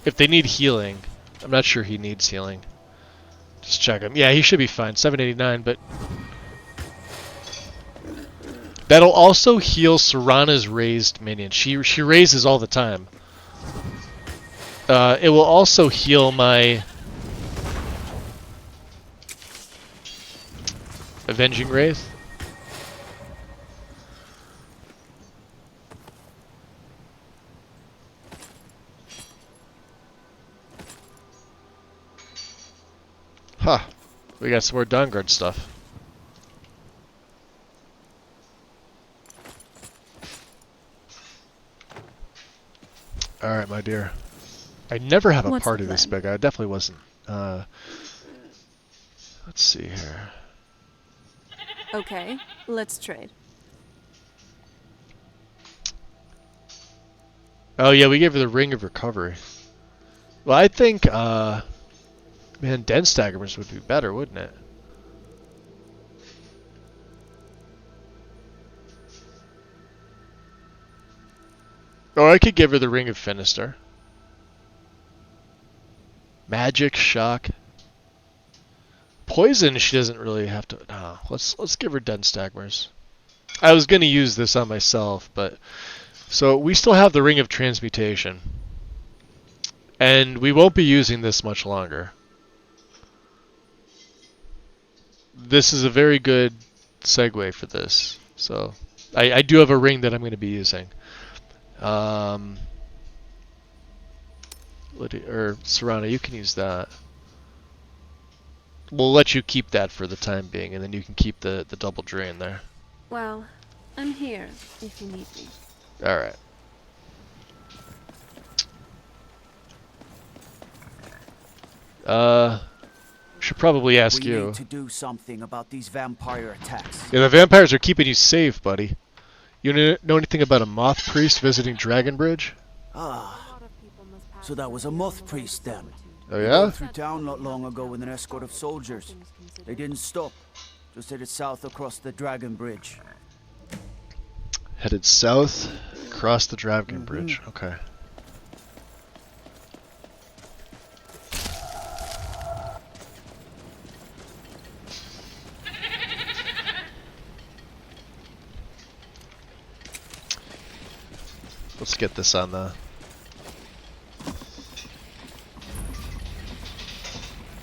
if they need healing... I'm not sure he needs healing. Just check him. Yeah, he should be fine. 789, but... That'll also heal Serana's raised minion. She raises all the time. It will also heal my... Avenging Wraith. Huh. We got some more Dawnguard stuff. Alright, my dear. I never have a party this big. I definitely wasn't. Let's see here. Okay, let's trade. Oh yeah, we gave her the Ring of Recovery. Well, I think, man, Dense Staggers would be better, wouldn't it? Or I could give her the Ring of Finister. Magic, Shock. Poison, she doesn't really have to... No, let's give her Dense Staggers. I was going to use this on myself, but... So, we still have the Ring of Transmutation. And we won't be using this much longer. This is a very good segue for this. So, I do have a ring that I'm going to be using. Serana, you can use that. We'll let you keep that for the time being, and then you can keep the double drain there. Well, I'm here if you need me. Alright. Should probably ask you. We need to do something about these vampire attacks. Yeah, the vampires are keeping you safe, buddy. You know anything about a moth priest visiting Dragonbridge? Ah, so that was a moth priest then. Oh yeah? They rode through town not long ago with an escort of soldiers. They didn't stop, just headed south across the Dragon Bridge. Headed south across the Dragon Bridge. Okay. Let's get this on the...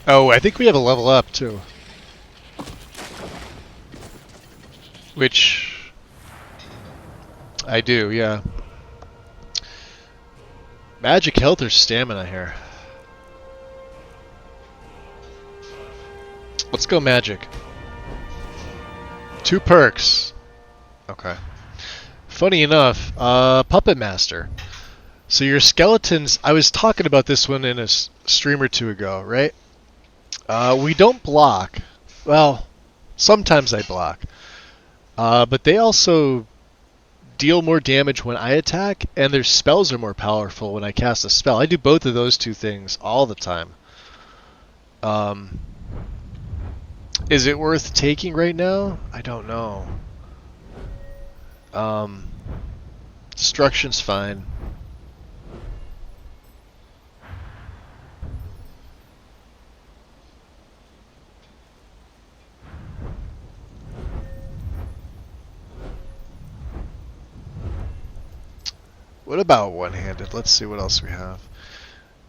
Oh, I think we have a level up too. Which... I do, yeah. Magic, health, or stamina here? Let's go magic. 2 perks. Okay. Funny enough, Puppet Master. So your skeletons, I was talking about this one in a stream or two ago, right? We don't block. Well, sometimes I block. But they also deal more damage when I attack, and their spells are more powerful when I cast a spell. I do both of those two things all the time. Is it worth taking right now? I don't know. Destruction's fine. What about one-handed? Let's see what else we have.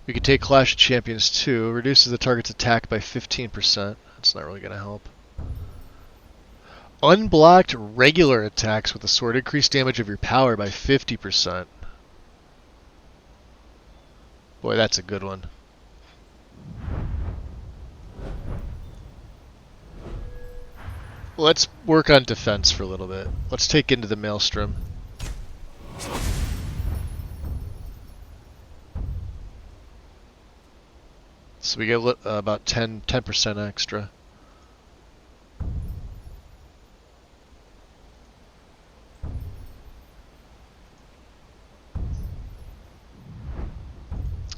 We could take Clash of Champions 2. Reduces the target's attack by 15%. That's not really going to help. Unblocked regular attacks with a sword increase damage of your power by 50%. Boy, that's a good one. Let's work on defense for a little bit. Let's take Into the Maelstrom. So we get about 10% extra.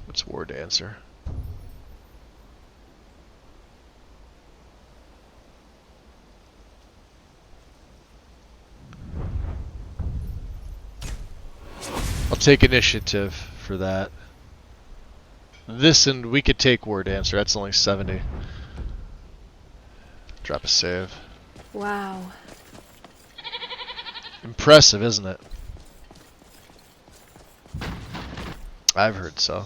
What's War Dancer? take initiative for that. This, and we could take War Dancer. That's only 70. Drop a save. Wow. Impressive, isn't it? I've heard so.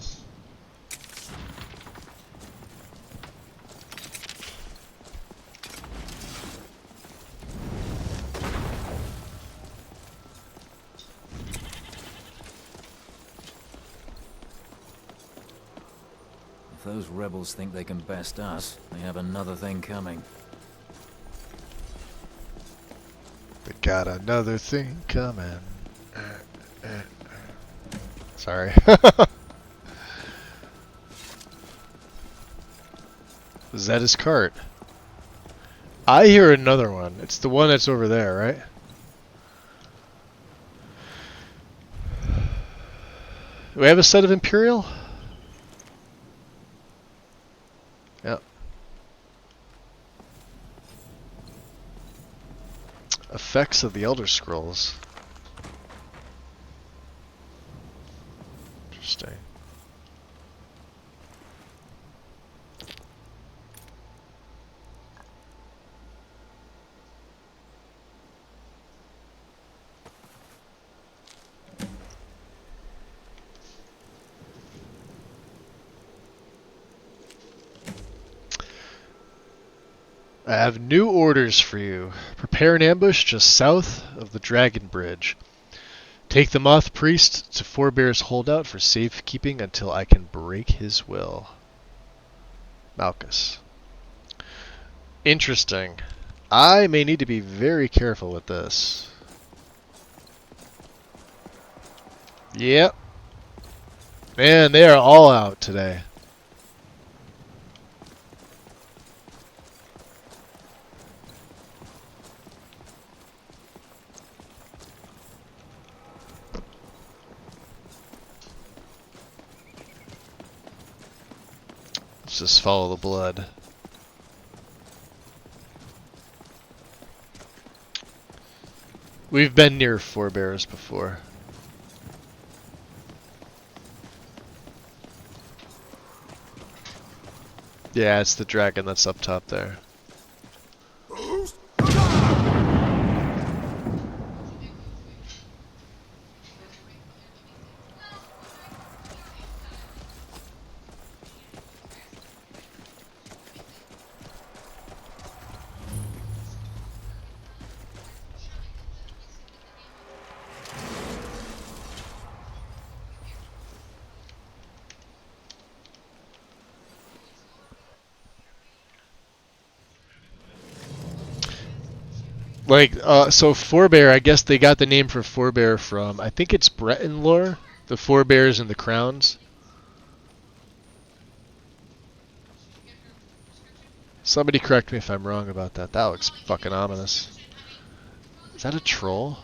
If those rebels think they can best us, they have another thing coming. We got another thing coming. Sorry. Is that his cart? I hear another one. It's the one that's over there, right? Do we have a set of Imperial? Yep. Effects of the Elder Scrolls. Interesting. I have new orders for you. Prepare an ambush just south of the Dragon Bridge. Take the Moth Priest to Forebear's Holdout for safekeeping until I can break his will. Malchus. Interesting. I may need to be very careful with this. Yep. Man, they are all out today. Let's just follow the blood. We've been near Forebears before. Yeah, it's the dragon that's up top there. Like, so Forebear, I guess they got the name for Forebear from, I think it's Breton lore, the Forebears and the Crowns. Somebody correct me if I'm wrong about that. That looks fucking ominous. Is that a troll?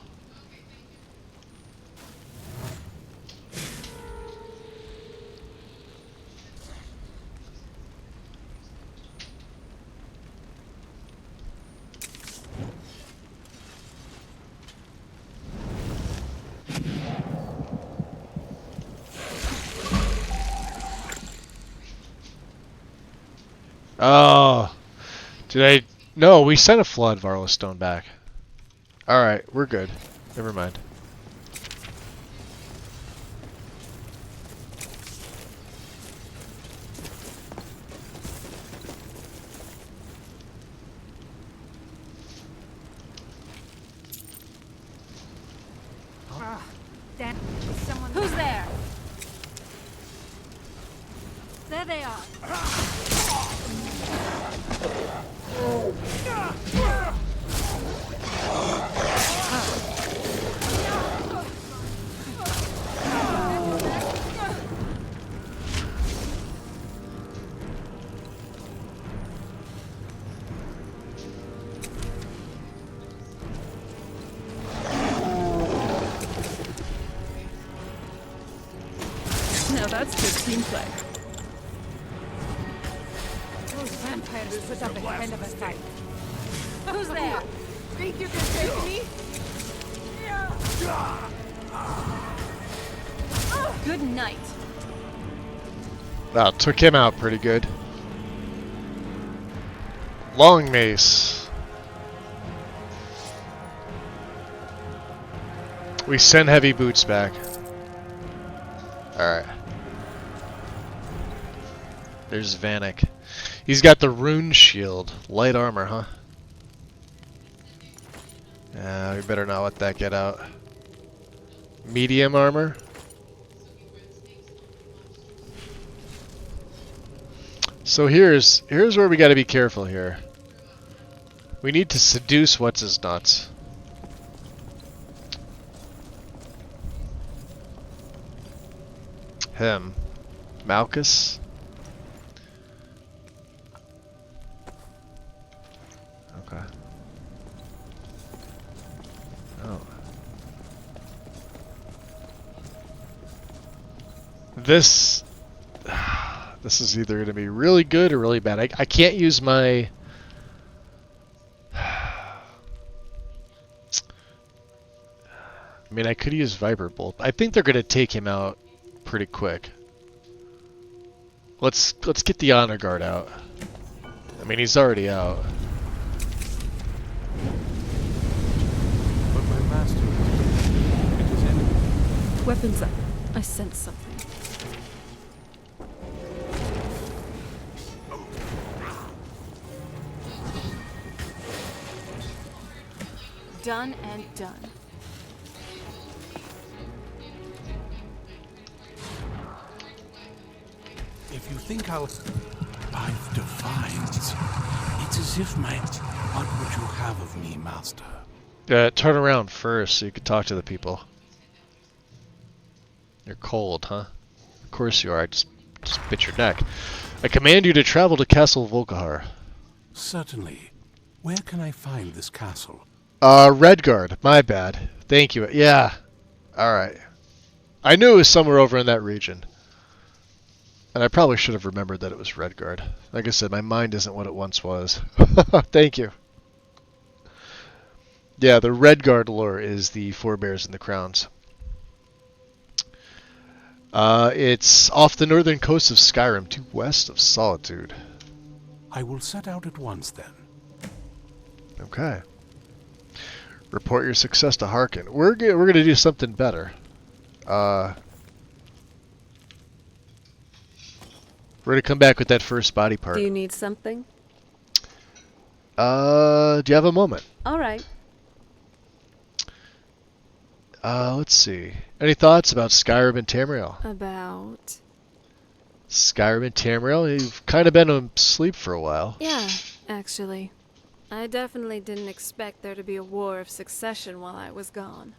Oh, did I? No, we sent a flood Varlo Stone back. All right, we're good. Never mind. Who's there? There they are. Now that's good team play. Those vampires put up a hell of a fight. Who's there? Think you can take me? Good night. Wow, took him out pretty good. Long mace. We send heavy boots back. Alright. There's Vanek. He's got the rune shield. Light armor, huh? We better not let that get out. Medium armor. So here's where we got to be careful here. We need to seduce what's his nuts. Him. Malchus. Okay. Oh. This is either going to be really good or really bad. I can't use my... I mean, I could use Viper Bolt. I think they're going to take him out pretty quick. Let's get the Honor Guard out. I mean, he's already out. But my master... It is enemy. Weapons up. I sense something. Done and done. If you think I've defiance, it's as if what would you have of me, master? Turn around first so you can talk to the people. You're cold, huh? Of course you are. I just bit your neck. I command you to travel to Castle Volkihar. Certainly. Where can I find this castle? Redguard. My bad. Thank you. Yeah. Alright. I knew it was somewhere over in that region. And I probably should have remembered that it was Redguard. Like I said, my mind isn't what it once was. Thank you. Yeah, the Redguard lore is the forebears and the crowns. It's off the northern coast of Skyrim, due west of Solitude. I will set out at once, then. Okay. Report your success to Harkin. We're gonna do something better. We're gonna come back with that first body part. Do you need something? Do you have a moment? All right. Let's see. Any thoughts about Skyrim and Tamriel? About? Skyrim and Tamriel? You've kind of been asleep for a while. Yeah, actually. I definitely didn't expect there to be a war of succession while I was gone.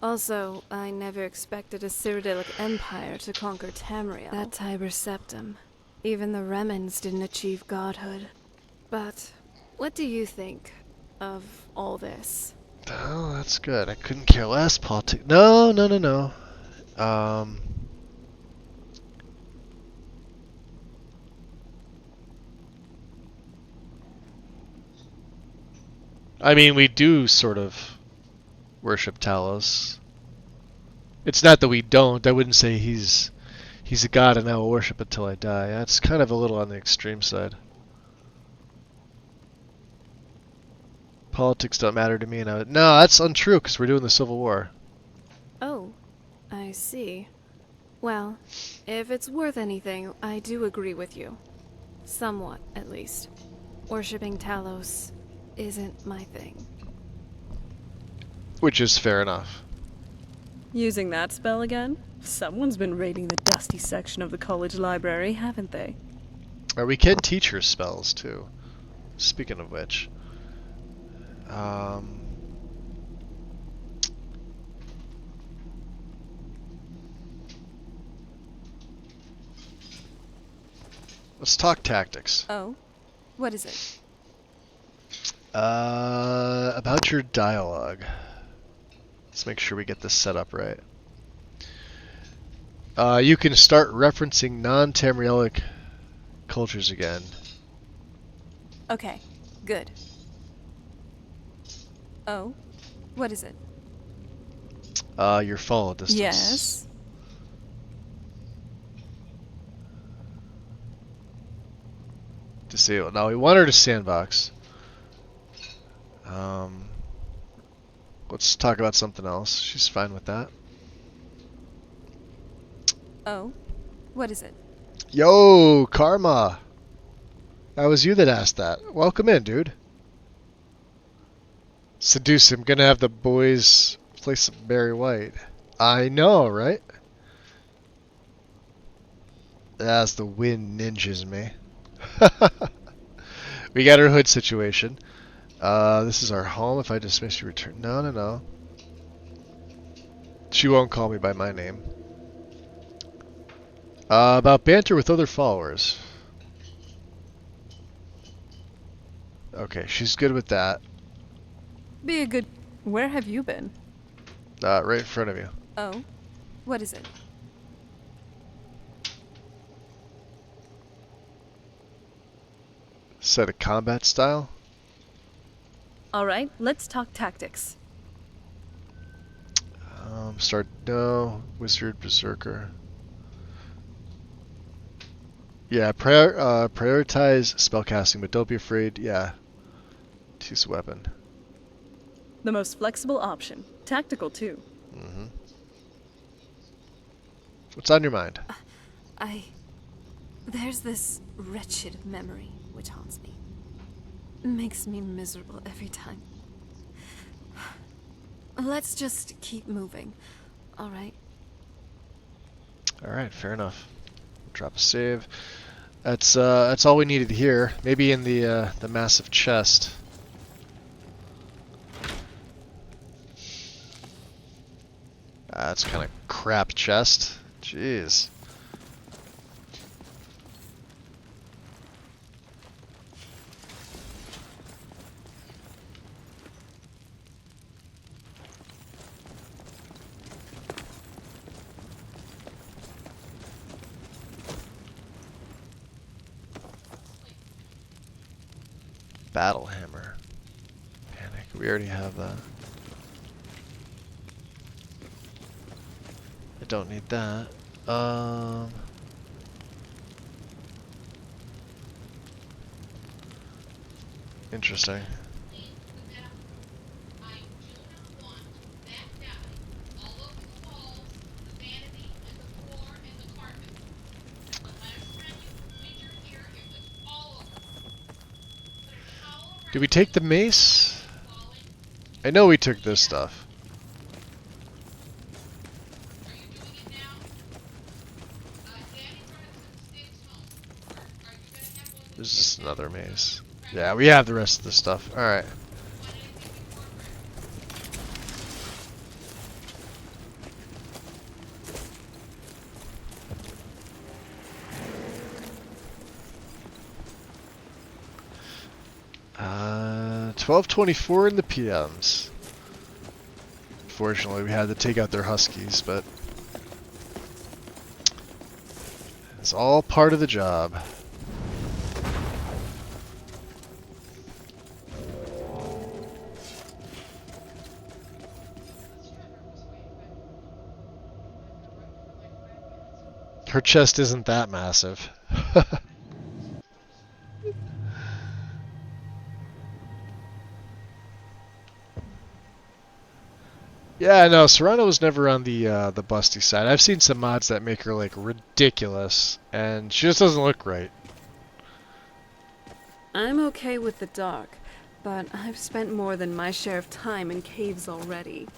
Also, I never expected a Cyrodiilic empire to conquer Tamriel. That Tiber Septum. Even the Remnants didn't achieve godhood. But, what do you think of all this? Oh, that's good. I couldn't care less. Politics. No. I mean, we do sort of worship Talos. It's not that we don't. I wouldn't say he's a god and I will worship until I die. That's kind of a little on the extreme side. Politics don't matter to me. No, that's untrue because we're doing the Civil War. Oh, I see. Well, if it's worth anything, I do agree with you. Somewhat, at least. Worshipping Talos isn't my thing. Which is fair enough. Using that spell again? Someone's been raiding the dusty section of the college library, haven't they? We can teach her spells, too. Speaking of which. Let's talk tactics. Oh? What is it? About your dialogue. Let's make sure we get this set up right. You can start referencing non-Tamrielic cultures again. Okay, good. Oh? What is it? Your follow distance. Yes. Disable. Now we want her to sandbox. Let's talk about something else. She's fine with that. Oh? What is it? Yo, Karma! That was you that asked that. Welcome in, dude. Seduce him. Gonna have the boys play some Barry White. I know, right? That's the wind ninjas me. We got our hood situation. This is our home. If I dismiss you, return. No, no, no. She won't call me by my name. About banter with other followers. Okay, she's good with that. Be a good... Where have you been? Right in front of you. Oh? What is it? Set a combat style? Alright, let's talk tactics. Start... No. Wizard, Berserker. Yeah, prioritize spellcasting, but don't be afraid. Yeah. Choose a weapon. The most flexible option. Tactical, too. Mm-hmm. What's on your mind? There's this wretched memory which haunts me. Makes me miserable every time. Let's just keep moving. Alright? Alright, fair enough. Drop a save. That's all we needed here. Maybe in the massive chest. That's kind of crap chest. Jeez. Battle hammer. Panic. We already have that. I don't need that. Interesting. Did we take the mace? I know we took this stuff. There's just another mace. Yeah, we have the rest of the stuff. Alright. Uh, 12:24 in the PMs. Unfortunately, we had to take out their huskies, but it's all part of the job. Her chest isn't that massive. Yeah, no, Serrano was never on the busty side. I've seen some mods that make her like ridiculous, and she just doesn't look right. I'm okay with the dark, but I've spent more than my share of time in caves already.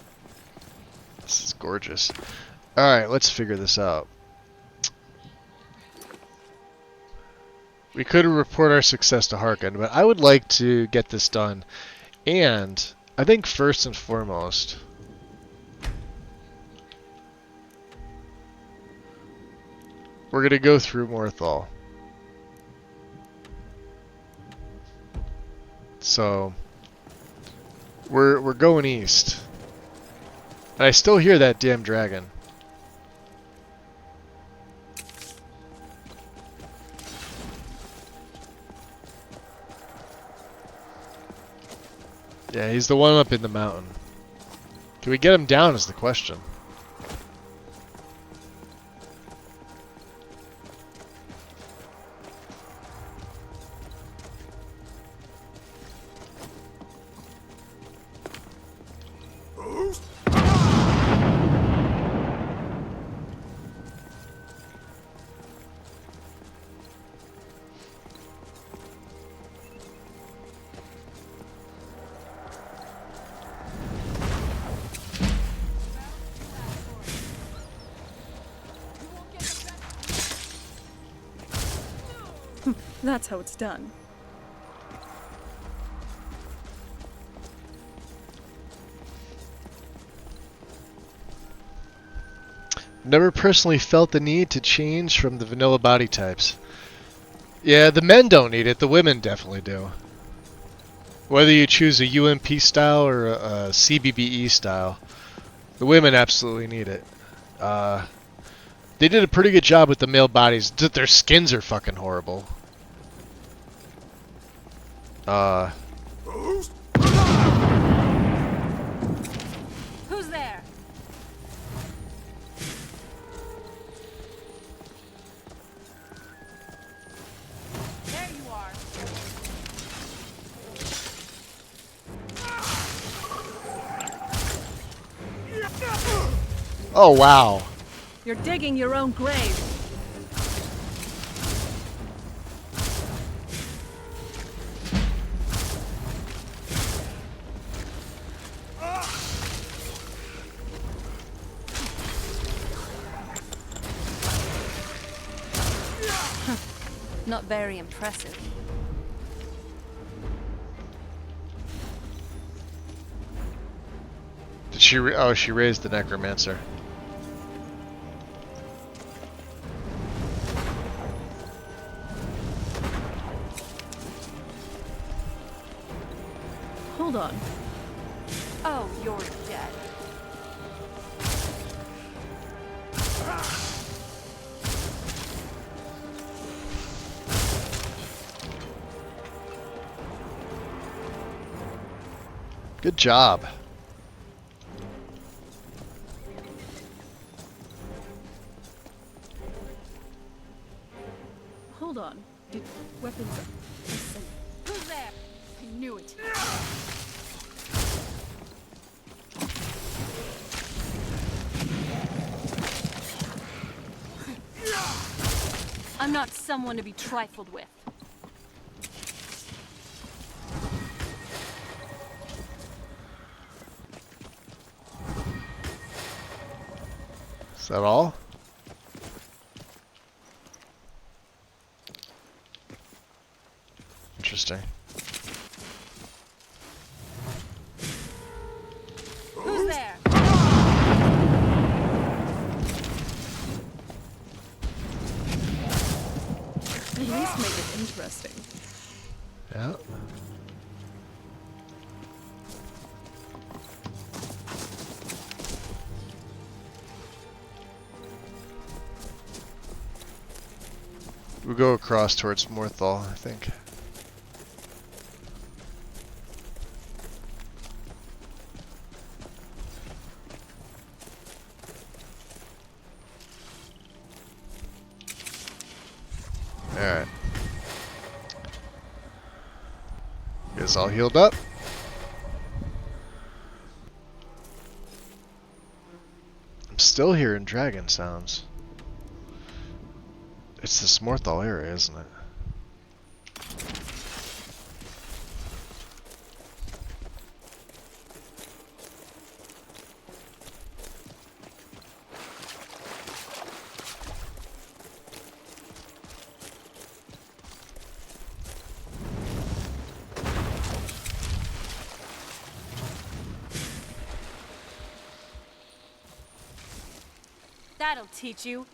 This is gorgeous. Alright, let's figure this out. We could report our success to Harkon, but I would like to get this done. And I think first and foremost, we're going to go through Morthal. So we're going east. And I still hear that damn dragon. Yeah, he's the one up in the mountain. Can we get him down is the question. That's how it's done. Never personally felt the need to change from the vanilla body types. Yeah, the men don't need it, the women definitely do. Whether you choose a UMP style or a CBBE style, the women absolutely need it. They did a pretty good job with the male bodies. Their skins are fucking horrible. Who's there? There you are. Oh, wow. You're digging your own grave. Not very impressive. Did she? Oh, she raised the necromancer. Hold on. Oh, you're dead. Good job. Hold on. Did weapons... Listen. Who's there? I knew it. I'm not someone to be trifled with. Is that all? Interesting. Who's there? At least make it interesting. Yeah. We'll go across towards Morthal, I think. Alright. Guess all healed up. I'm still hearing dragon sounds. It's this Morthal area, isn't it? That'll teach you.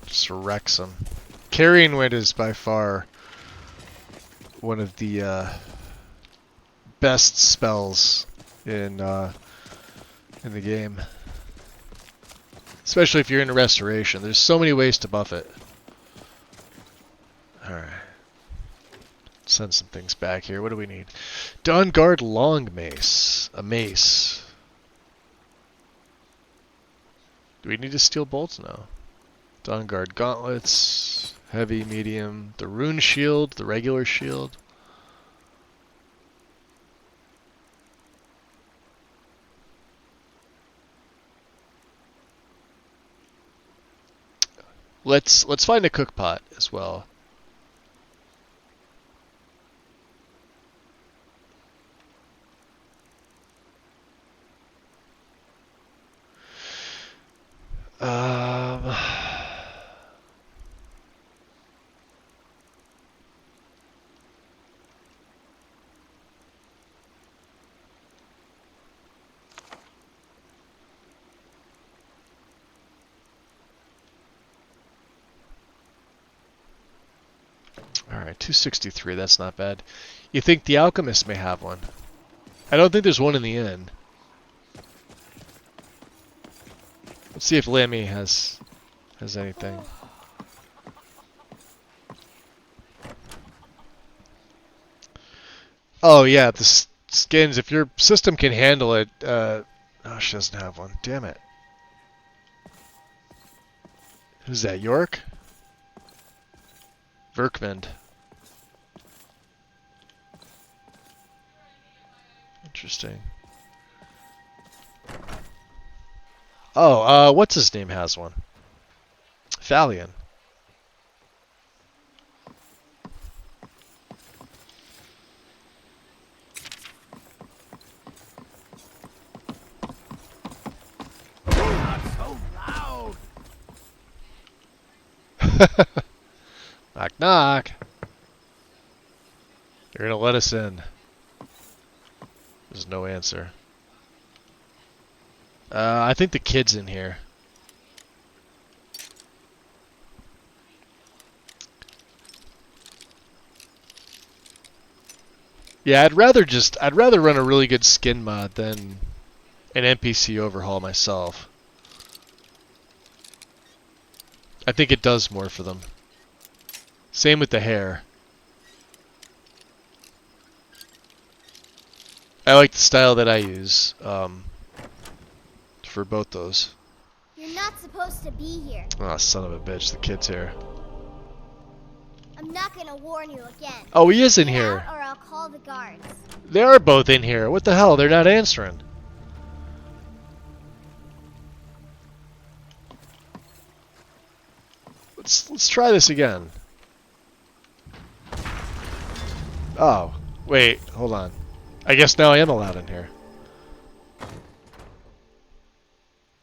Just wrecks them. Carrying weight is by far one of the best spells in the game. Especially if you're in restoration. There's so many ways to buff it. Alright. Send some things back here. What do we need? Dawnguard long mace. A mace. Do we need to steal bolts? No. Dawnguard gauntlets. Heavy, medium. The rune shield. The regular shield. Let's find a cook pot as well. Um... Alright, 263, that's not bad. You think the Alchemist may have one? I don't think there's one in the inn. Let's see if Lammy has anything. Oh yeah, the skins, if your system can handle it, oh, she doesn't have one. Damn it. Who's that, York? Verkmund. Interesting. Oh, what's his name has one? Thalion. Not so loud. Knock knock. You're gonna let us in. There's no answer. I think the kid's in here. Yeah, I'd rather run a really good skin mod than an NPC overhaul myself. I think it does more for them. Same with the hair. I like the style that I use for both those. You're not supposed to be here. Oh, son of a bitch, the kid's here. I'm not gonna warn you again. Oh, he is in Get here. out or I'll call the guards. They are both in here. What the hell? They're not answering. Let's try this again. Oh, wait, hold on. I guess now I am allowed in here.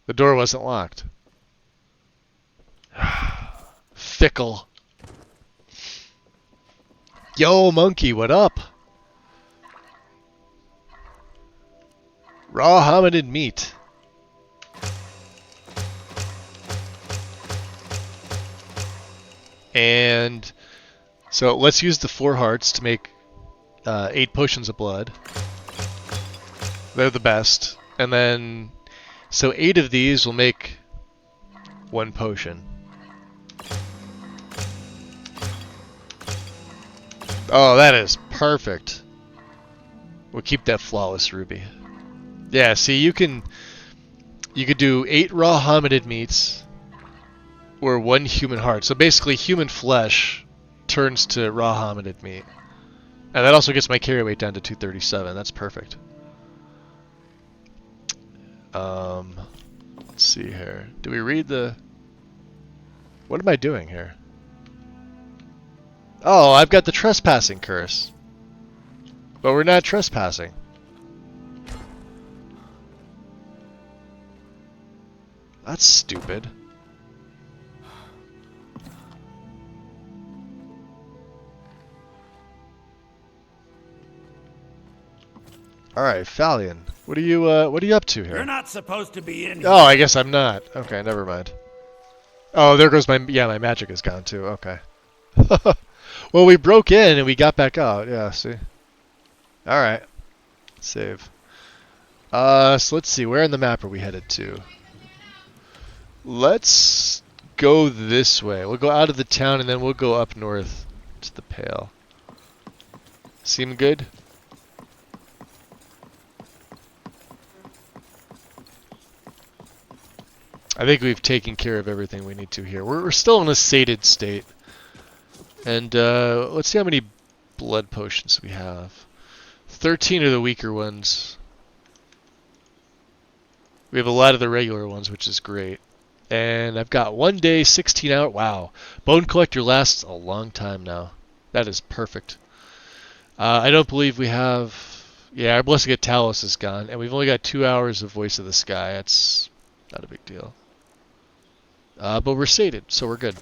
The door wasn't locked. Fickle. Yo, monkey, what up? Raw hominid meat. And so let's use the 4 hearts to make 8 potions of blood. They're the best. And then, so 8 of these will make 1 potion. Oh, that is perfect. We'll keep that flawless ruby. Yeah, see, you could do 8 raw hominid meats or 1 human heart. So basically, human flesh turns to raw hominid meat. And that also gets my carry weight down to 237. That's perfect. Let's see here. Do we read the... What am I doing here? Oh, I've got the trespassing curse. But we're not trespassing. That's stupid. Alright, Thalion. What are you up to here? You're not supposed to be in here. Oh, I guess I'm not. Okay, never mind. Oh, there goes my magic is gone too. Okay. Well, we broke in and we got back out. Yeah, see. Alright. Save. So let's see, where in the map are we headed to? Let's go this way. We'll go out of the town and then we'll go up north to the Pale. Seem good? I think we've taken care of everything we need to here. We're still in a sated state. And let's see how many blood potions we have. 13 are the weaker ones. We have a lot of the regular ones, which is great. And I've got 1 day, 16 hours. Wow. Bone Collector lasts a long time now. That is perfect. I don't believe we have... Yeah, our Blessed at Talos is gone. And we've only got 2 hours of Voice of the Sky. That's not a big deal. But we're sated, so we're good.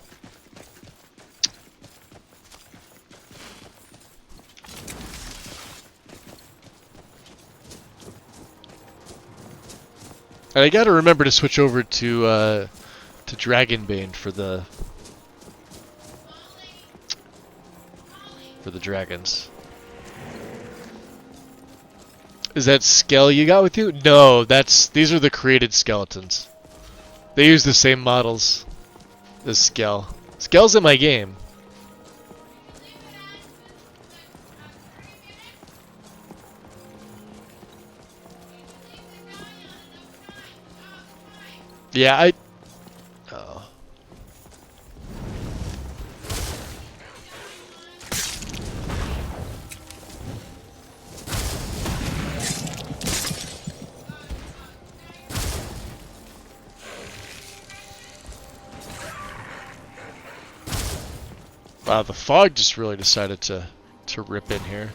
And I gotta remember to switch over to Dragonbane for the dragons. Is that Skell you got with you? No, these are the created skeletons. They use the same models as Skell. Skell's in my game. Yeah, oh. Wow, the fog just really decided to rip in here.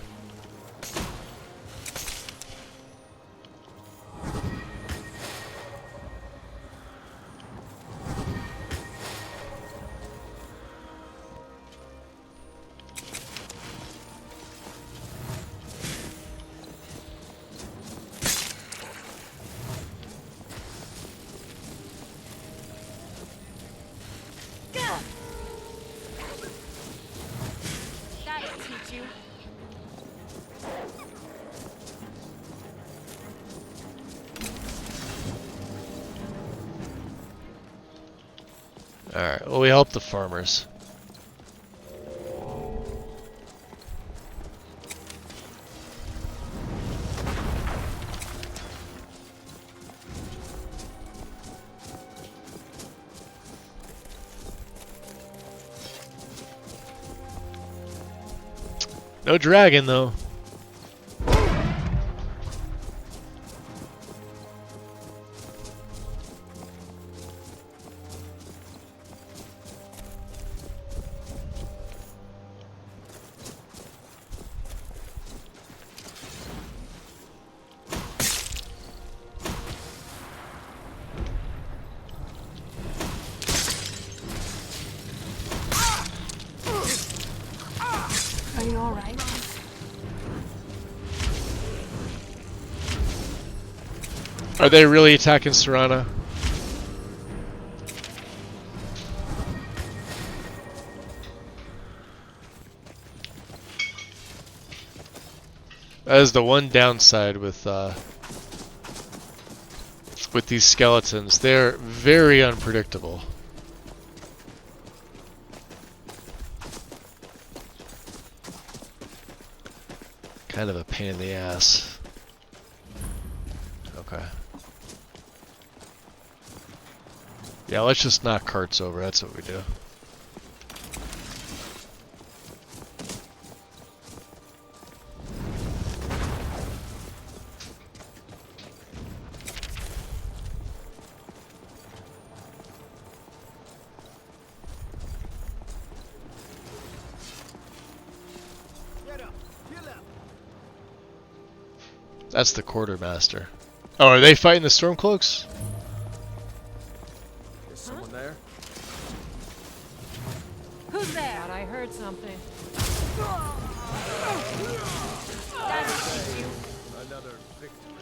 That'll teach you. Alright, well we help the farmers. No dragon though. Are you alright? Are they really attacking Serana? That is the one downside with these skeletons. They're very unpredictable. Kind of a pain in the ass. Okay. Yeah, let's just knock carts over. That's what we do. That's the quartermaster. Oh, are they fighting the Stormcloaks? Is someone there? Who's there? Thought I heard something. That'll teach you. Another victory.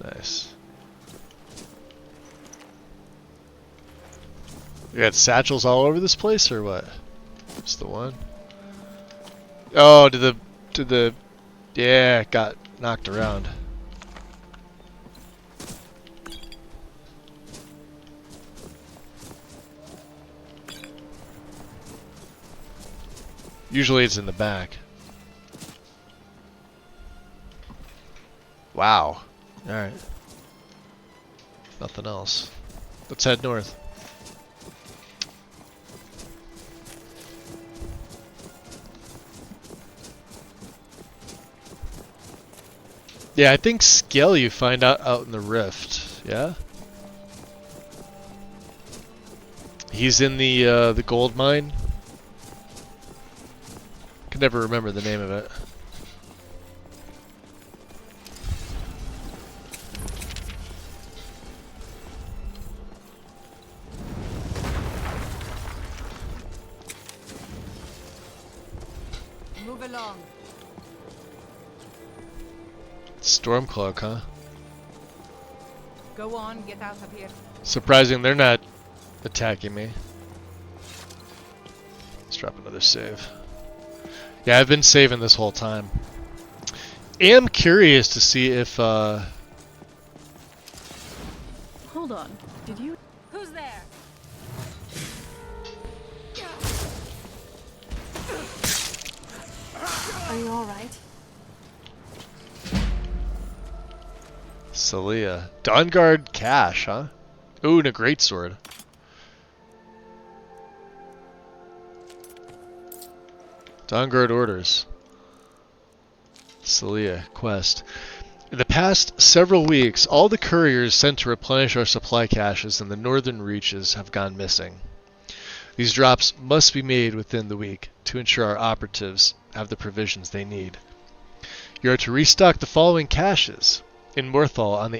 Nice. You got satchels all over this place, or what? Just the one? Oh, did the yeah, it got knocked around. Usually it's in the back. Wow. Alright. Nothing else. Let's head north. Yeah, I think skill you find out in the rift. Yeah. He's in the gold mine. Can never remember the name of it. Move along. Stormcloak, huh? Go on, get out of here. Surprising they're not attacking me. Let's drop another save. Yeah, I've been saving this whole time. Am curious to see if Hold on. Did you? Who's there? Are you all right? Celia. Dawnguard Cash, huh? Ooh, and a greatsword. Dawnguard orders. Celia quest. In the past several weeks, all the couriers sent to replenish our supply caches in the northern reaches have gone missing. These drops must be made within the week to ensure our operatives have the provisions they need. You are to restock the following caches in Morthal on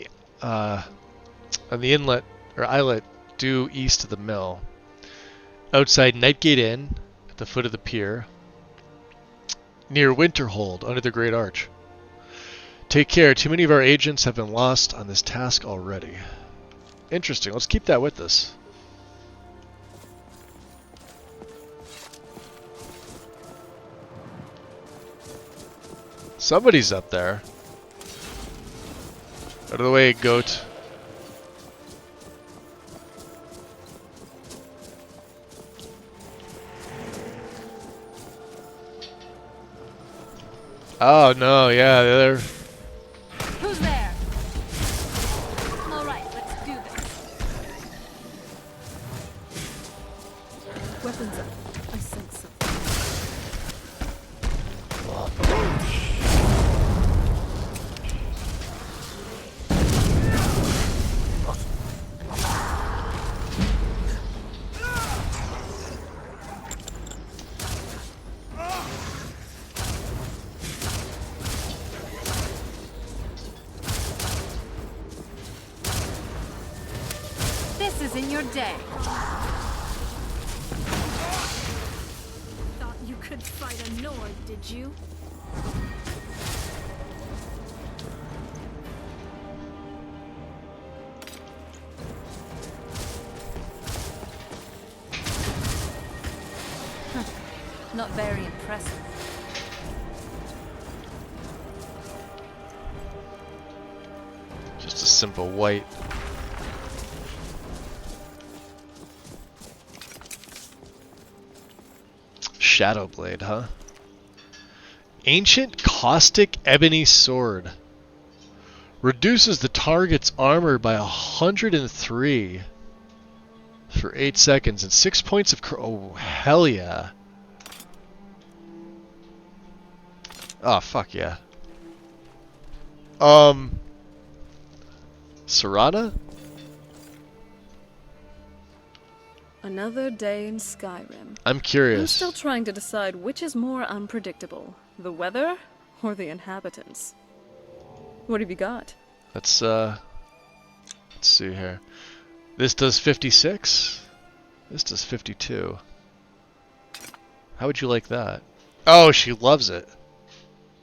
the inlet or islet due east of the mill, outside Nightgate Inn at the foot of the pier, near Winterhold under the Great Arch. Take care, too many of our agents have been lost on this task already. Interesting, let's keep that with us. Somebody's up there. Out of the way, goat. Oh no, yeah, they're... Who's there? All right, let's do this. Weapons up. I sense something. This isn't your day. Thought you could fight a Nord, did you? Not very impressive. Just a simple white. Shadowblade, huh? Ancient Caustic Ebony Sword. Reduces the target's armor by 103 for 8 seconds and 6 points of... Oh, hell yeah. Oh, fuck yeah. Serana? Another day in Skyrim. I'm curious. I'm still trying to decide which is more unpredictable, the weather or the inhabitants. What have you got? Let's see here. This does 56. This does 52. How would you like that? Oh, she loves it.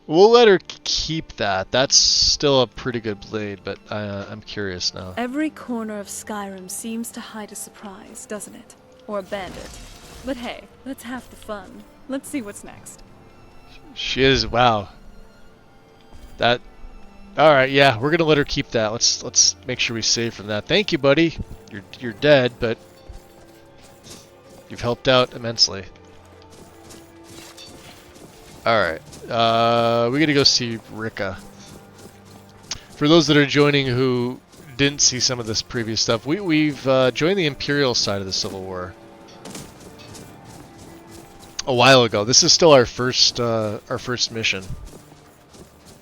We'll let her keep that. That's still a pretty good blade, but I'm curious now. Every corner of Skyrim seems to hide a surprise, doesn't it? Or a bandit. But hey, that's half the fun. Let's see what's next. She is, wow. That, alright, yeah, we're gonna let her keep that. Let's make sure we save from that. Thank you, buddy. You're dead, but you've helped out immensely. Alright, we gotta go see Rika. For those that are joining who didn't see some of this previous stuff, we've joined the Imperial side of the Civil War a while ago. This is still our first mission.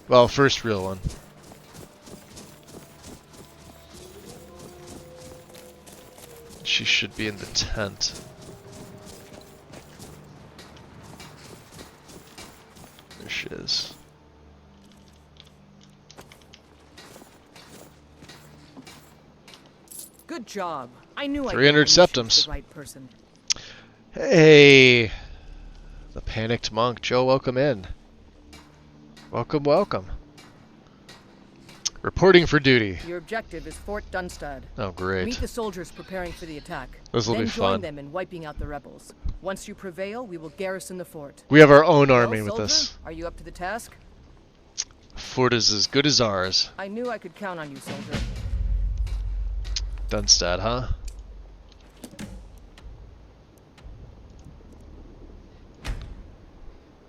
Well, first real one. She should be in the tent. There she is. Good job. I knew 300 septums. The right person. Hey, the panicked monk. Joe, welcome in. Welcome, welcome. Reporting for duty. Your objective is Fort Dunstad. Oh, great. Meet the soldiers preparing for the attack. This will be then fun. join them in wiping out the rebels. Once you prevail, we will garrison the fort. We have our own Well, army with soldier, this. Are you up to the task? Fort is as good as ours. I knew I could count on you, soldier. Dunstad, huh?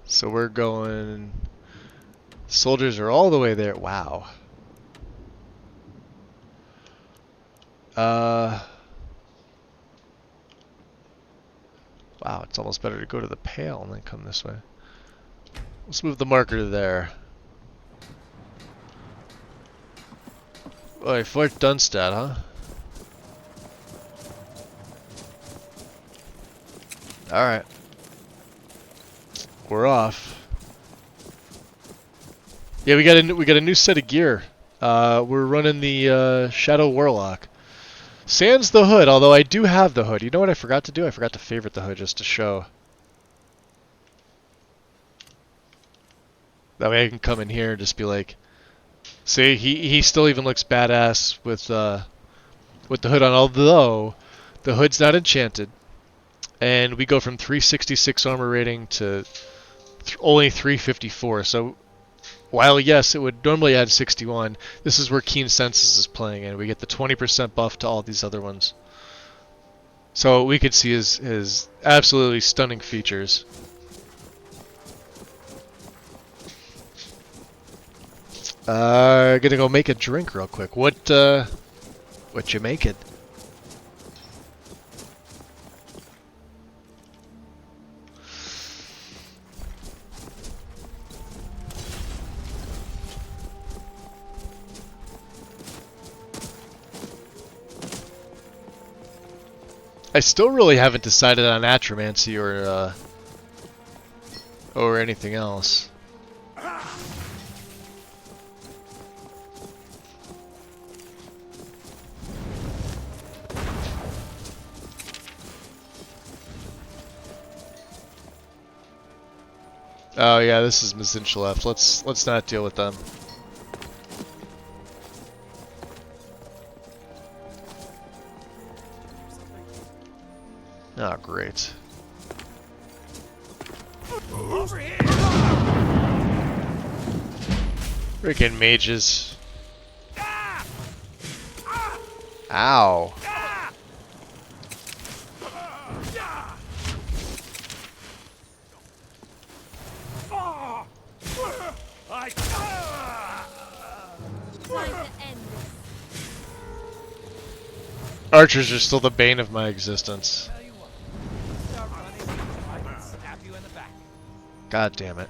So we're going... Soldiers are all the way there. Wow. Wow, it's almost better to go to the Pale and then come this way. Let's move the marker to there. Oh, Fort Dunstad, huh? Alright. We're off. Yeah, we got a new set of gear. We're running the Shadow Warlock. Sans the hood, although I do have the hood. You know what I forgot to do? I forgot to favorite the hood just to show. That way I can come in here and just be like, see, he still even looks badass with the hood on, although the hood's not enchanted. And we go from 366 armor rating to only 354. So while yes, it would normally add 61, this is where Keen Senses is playing, and we get the 20% buff to all these other ones. So we could see his absolutely stunning features. Gonna go make a drink real quick. What you making? I still really haven't decided on Atromancy or anything else. Oh yeah, this is Mizinchalev. Let's not deal with them. Oh, great. Over here! Freaking mages. Ow. Archers are still the bane of my existence. God damn it.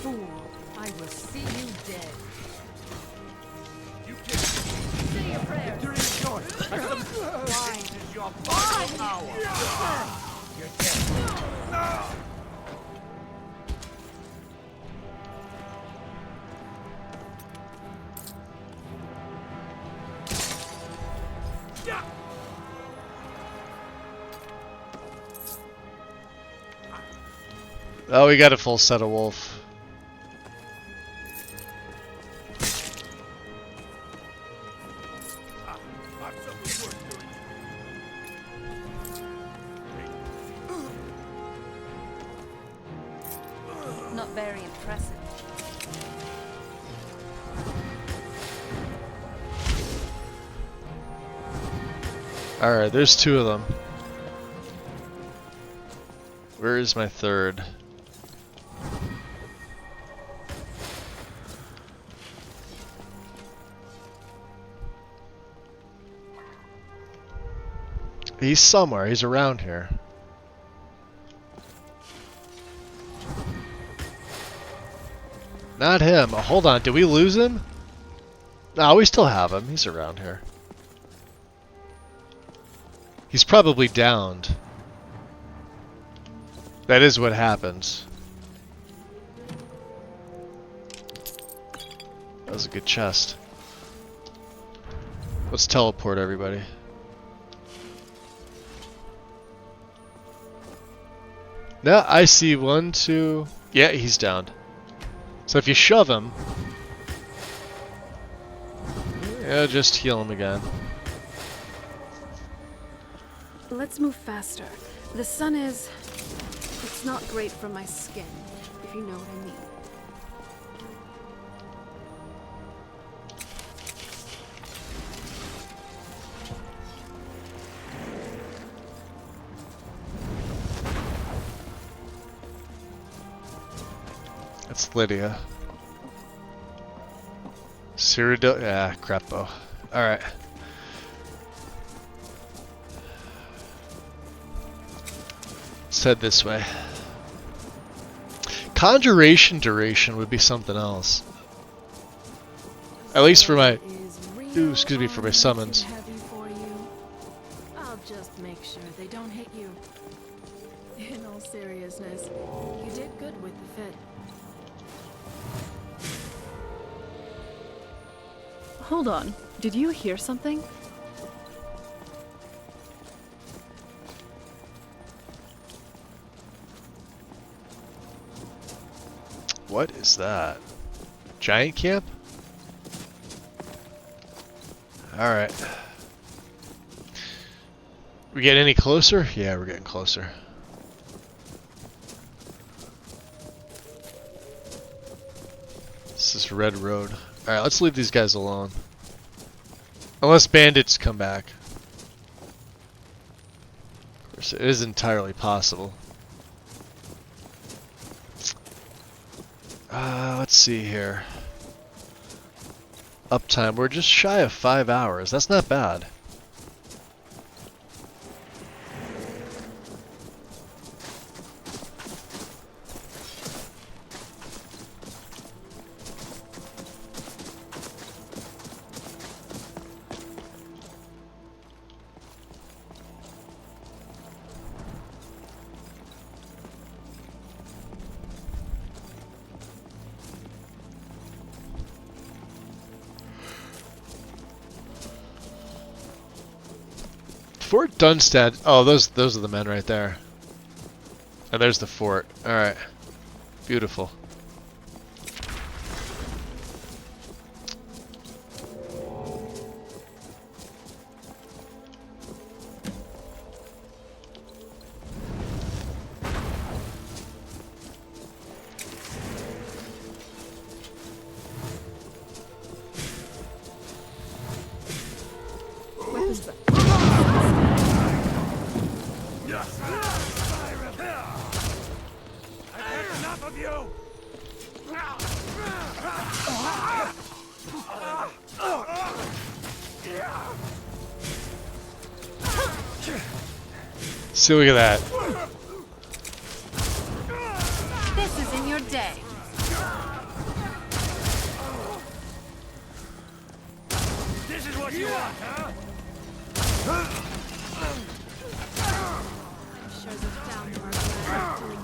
Fool, I will see you dead. You can't say your prayers. You're in short. Why is your power? You're dead. No! Oh, we got a full set of wolf. Not very impressive. Alright, there's two of them. Where is my third? He's somewhere. He's around here. Not him. Oh, hold on, did we lose him? No, we still have him. He's around here. He's probably downed. That is what happens. That was a good chest. Let's teleport everybody. No, I see 1, 2... Yeah, he's downed. So if you shove him... Yeah, just heal him again. Let's move faster. The sun is... It's not great for my skin, if you know what I mean. That's Lydia. Cyrodiil... Yeah, crapo. Alright. Let's head this way. Conjuration duration would be something else. At least for my... Ooh, excuse me, for my summons. I'll just make sure they don't hit you. In all seriousness, you did good with the fit. Hold on. Did you hear something? What is that? Giant camp? Alright. We get any closer? Yeah, we're getting closer. This is Red Road. Alright, let's leave these guys alone. Unless bandits come back. Of course, it is entirely possible. Let's see here. Uptime, we're just shy of 5 hours. That's not bad. Fort Dunstad. Oh, those are the men right there. And there's the fort. All right. Beautiful. See, look at that. This is in your day. This is what you want, huh?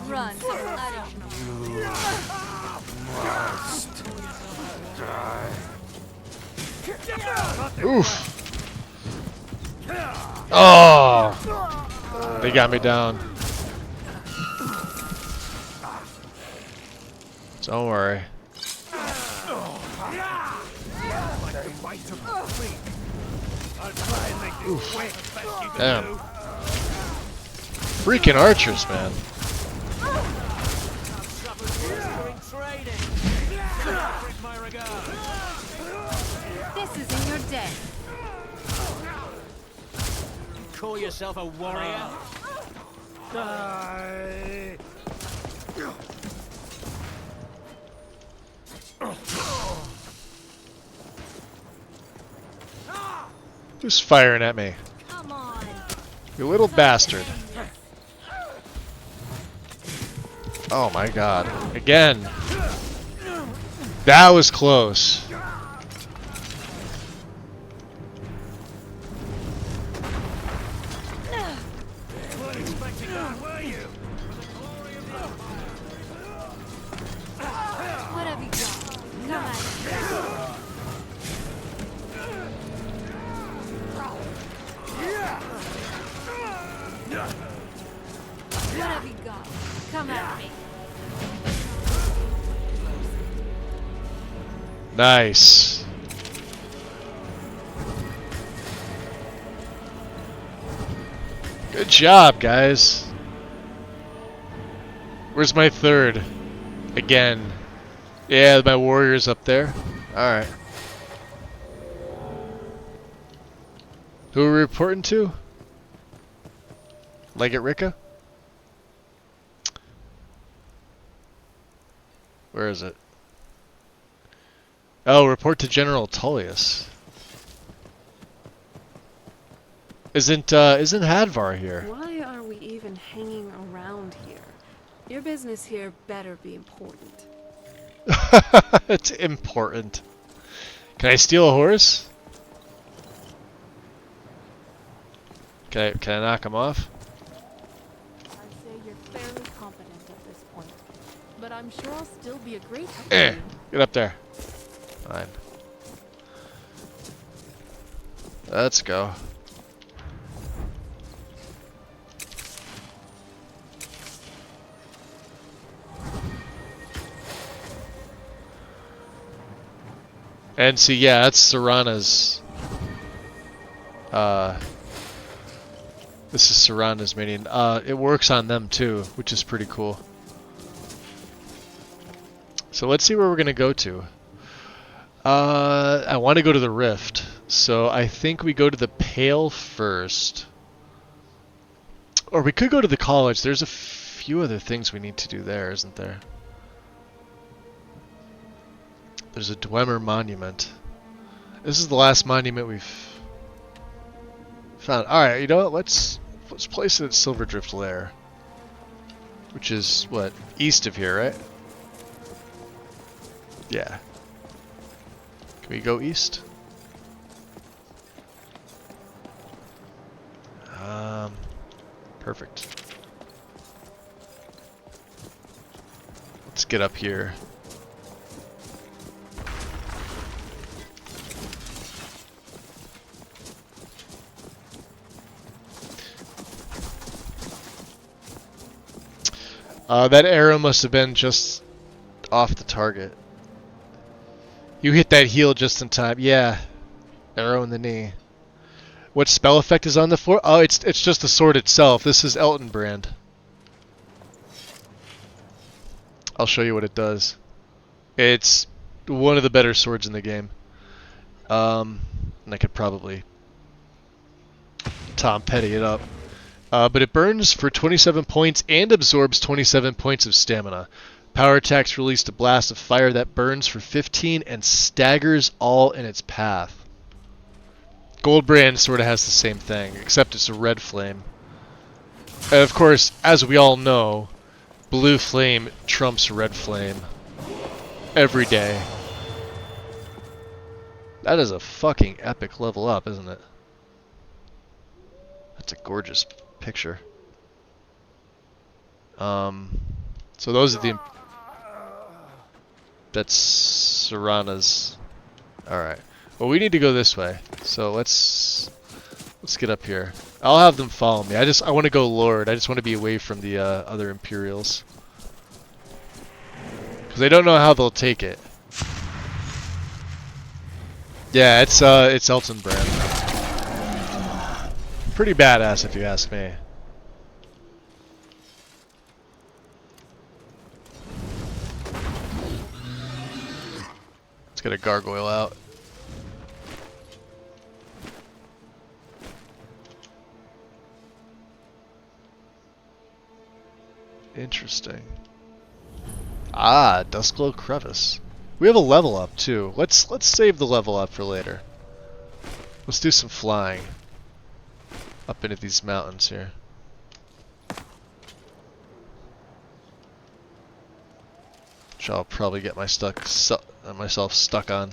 Run. Oof. Oh. They got me down. Don't worry. Oof. Damn. Freaking archers, man. This is in your day. Call yourself a warrior? Die. Who's firing at me? Come on. You little bastard. Oh my god. Again. That was close. What have you got? Come at me. What have you got? Come at me. Nice. Good job, guys. Where's my third? Again. Yeah, my warrior's up there. Alright. Who are we reporting to? Legate Ricka? Where is it? Oh, report to General Tullius. Isn't Hadvar here? Why are we even hanging around here? Your business here better be important. It's important. Can I steal a horse? Can I knock him off? I'd say you're fairly competent at this point, but I'm sure I'll still be a great help Eh, to you. get up there. Fine. Let's go. And see, yeah, that's Serana's. This is Serana's minion. It works on them too, which is pretty cool. So let's see where we're gonna go to. I want to go to the Rift, so I think we go to the Pale first. Or we could go to the college. There's a few other things we need to do there, isn't there? There's a Dwemer monument. This is the last monument we've found. Alright, you know what? Let's place it at Silverdrift Lair. Which is, what, east of here, right? Yeah. Can we go east? Perfect. Let's get up here. That arrow must have been just off the target. You hit that heal just in time. Yeah. Arrow in the knee. What spell effect is on the floor? Oh, it's just the sword itself. This is Elton Brand. I'll show you what it does. It's one of the better swords in the game. And I could probably Tom Petty it up. But it burns for 27 points and absorbs 27 points of stamina. Power attacks release a blast of fire that burns for 15 and staggers all in its path. Goldbrand sort of has the same thing, except it's a red flame. And of course, as we all know, blue flame trumps red flame. Every day. That is a fucking epic level up, isn't it? That's a gorgeous picture. So those are the... That's Serana's... Alright. Well, we need to go this way. So let's get up here. I'll have them follow me. I want to go Lord. I just want to be away from the other Imperials. Because they don't know how they'll take it. Yeah, it's Elton Brand. Pretty badass if you ask me. Let's get a gargoyle out. Interesting. Ah, Duskglow Crevice. We have a level up too. Let's save the level up for later. Let's do some flying up into these mountains here. which I'll probably get myself stuck on.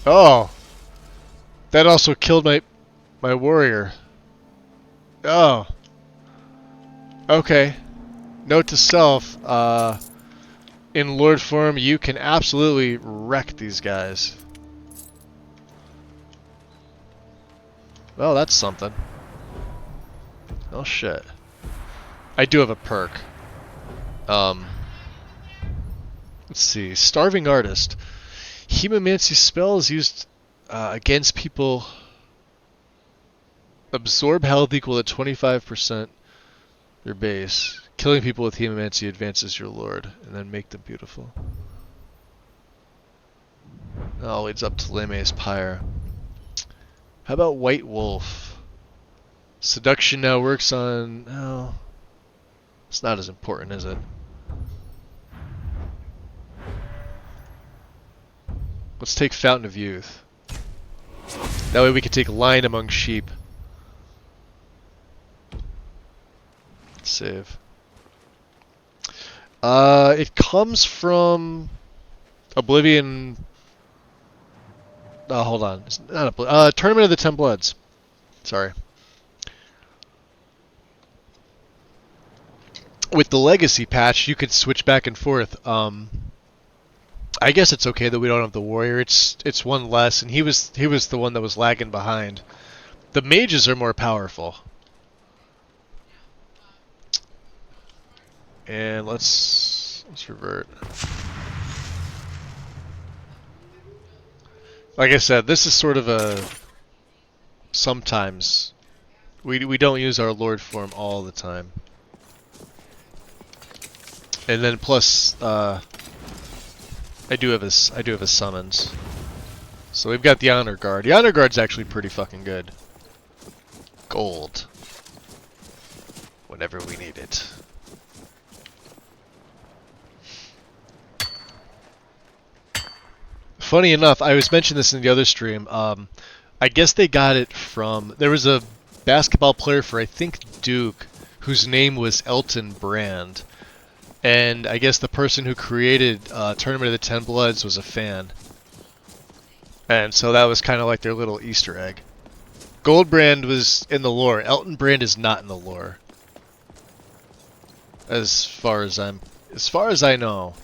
Oh, that also killed my warrior. Oh, okay. Note to self: in Lord form, you can absolutely wreck these guys. Well, that's something. Oh shit. I do have a perk. Let's see. Starving Artist. Hemomancy spell is used against people. Absorb health equal to 25% your base. Killing people with Hemomancy advances your lord, and then make them beautiful. Oh, leads up to Leme's Pyre. How about White Wolf? Seduction now works on... Oh, it's not as important, is it? Let's take Fountain of Youth. That way we can take Lion Among Sheep. Let's save. It comes from Oblivion. Oh, hold on. It's not Tournament of the Ten Bloods. Sorry. With the Legacy patch, you could switch back and forth. I guess it's okay that we don't have the warrior. It's one less, and he was the one that was lagging behind. The mages are more powerful. And let's revert. Like I said, this is sort of a sometimes we don't use our lord form all the time. And then plus I do have a summons. So we've got the Honor Guard. The Honor Guard's actually pretty fucking good. Gold. Whenever we need it. Funny enough, I was mentioning this in the other stream. I guess they got it from... There was a basketball player for, I think, Duke, whose name was Elton Brand. And I guess the person who created Tournament of the Ten Bloods was a fan. And so that was kind of like their little Easter egg. Goldbrand was in the lore. Elton Brand is not in the lore. As far as I know.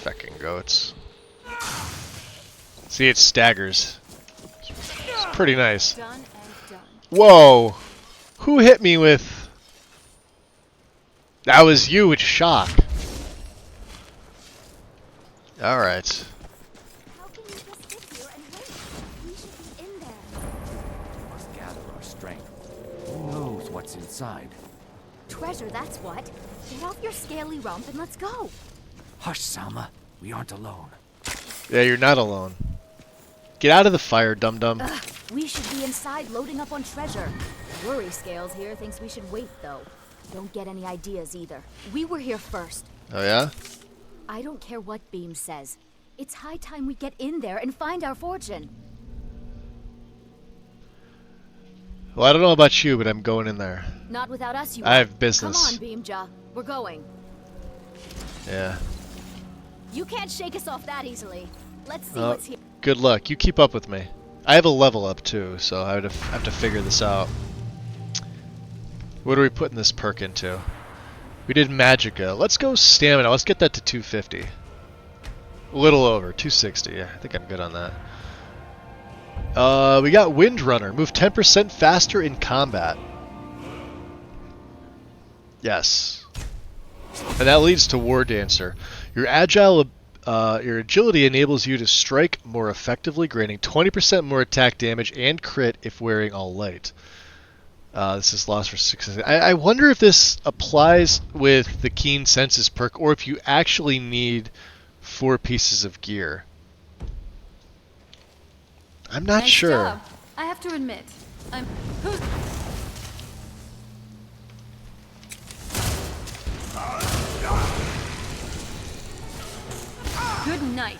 Feckin' goats. See, it staggers. It's pretty nice. Whoa! Who hit me with... That was you with shock. Alright. How can you just sit here and wait? We should be in there. We must gather our strength. Who knows what's inside? Treasure, that's what. Get off your scaly rump and let's go. Hush, Salma. We aren't alone. Yeah, you're not alone. Get out of the fire, dum-dum. We should be inside loading up on treasure. Worry Scales here thinks we should wait, though. Don't get any ideas either. We were here first. Oh, yeah? I don't care what Beam says. It's high time we get in there and find our fortune. Well, I don't know about you, but I'm going in there. Not without us, you I have business. Come on, Beamja. We're going. Yeah. You can't shake us off that easily. Let's see what's here. Good luck. You keep up with me. I have a level up too, so I would have to figure this out. What are we putting this perk into? We did Magica. Let's go Stamina. Let's get that to 250. A little over. 260. Yeah, I think I'm good on that. We got Windrunner. Move 10% faster in combat. Yes. And that leads to War Dancer. Your agility enables you to strike more effectively, granting 20% more attack damage and crit if wearing all light. This is lost for 6. I wonder if this applies with the Keen Senses perk, or if you actually need 4 pieces of gear. I'm not sure. Job. I have to admit, I'm. Good night.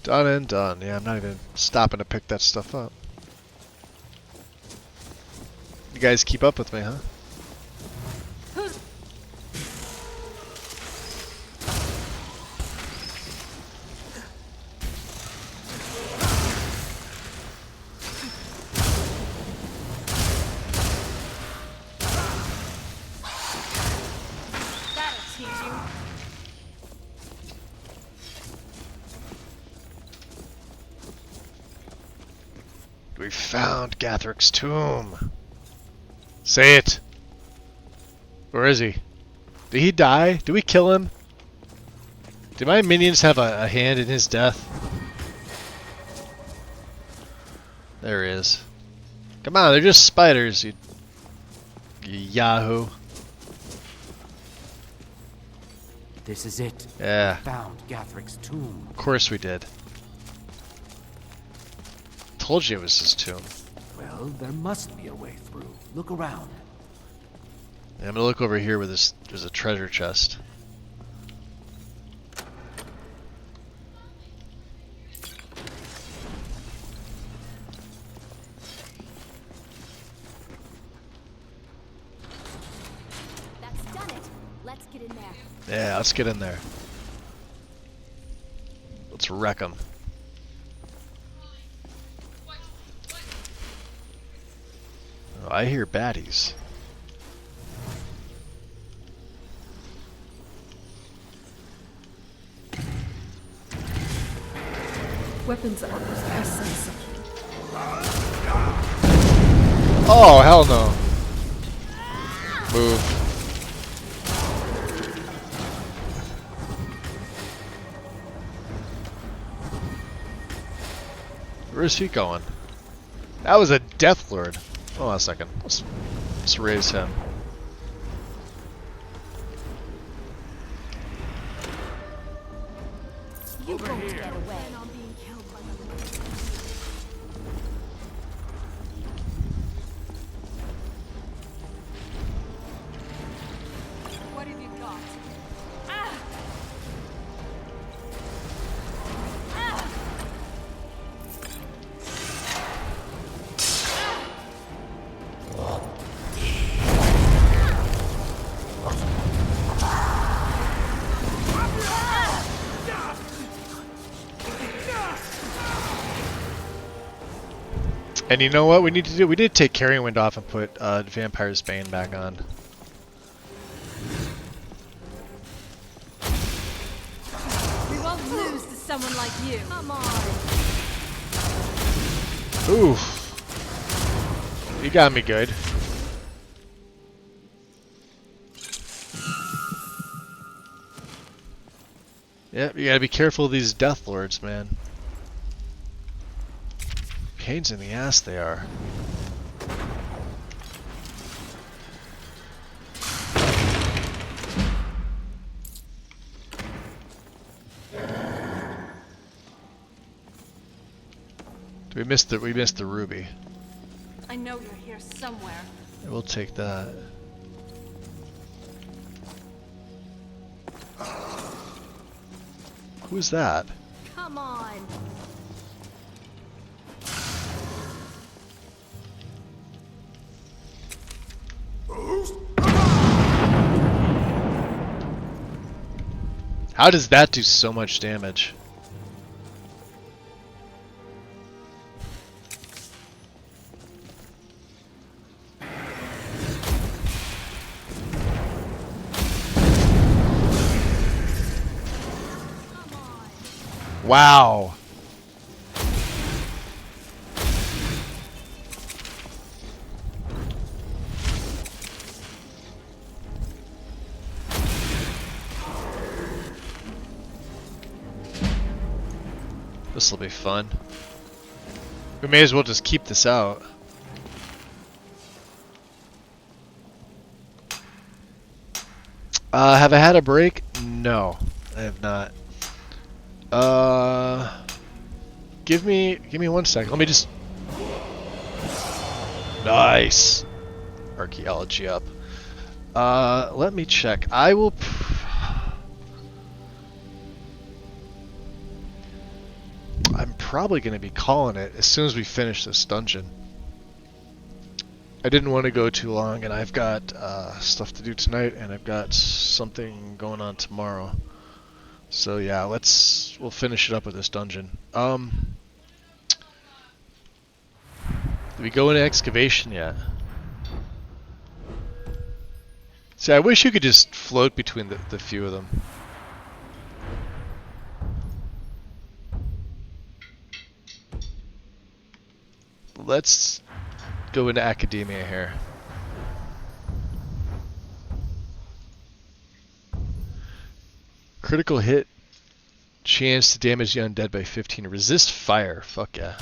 Done and done. Yeah, I'm not even stopping to pick that stuff up. You guys keep up with me, huh? We found Gathric's tomb. Say it. Where is he? Did he die? Did we kill him? Did my minions have a hand in his death? There he is. Come on, they're just spiders, you yahoo. This is it. Yeah. We found Gathric's tomb. Of course we did. Told you it was his tomb. Well, there must be a way through. Look around. Yeah, I'm gonna look over here where there's a treasure chest. That's done it. Let's get in there. Yeah, let's get in there. Let's wreck them. Oh, I hear baddies. Weapons are essential. Oh, hell no. Move. Where's he going? That was a Death Lord. Hold on a second. Let's raise him. You won't get away. What have you got? And you know what we need to do? We need to take Carrying Wind off and put Vampire's Bane back on. We won't lose to someone like you. Come on. Oof. You got me good. Yep, you gotta be careful of these Death Lords, man. Pains in the ass they are. We missed the ruby. I know you're here somewhere. We'll take that. Who's that? Come on. How does that do so much damage? This'll be fun. We may as well just keep this out. Have I had a break? No, I have not. Give me 1 second. Let me just. Nice. Archaeology up. Let me check. I will. I'm probably going to be calling it as soon as we finish this dungeon. I didn't want to go too long, and I've got stuff to do tonight, and I've got something going on tomorrow. So yeah, we'll finish it up with this dungeon. Did we go into excavation yet? See, I wish you could just float between the few of them. Let's go into academia here. Critical hit, chance to damage the undead by 15. Resist fire. Fuck yeah.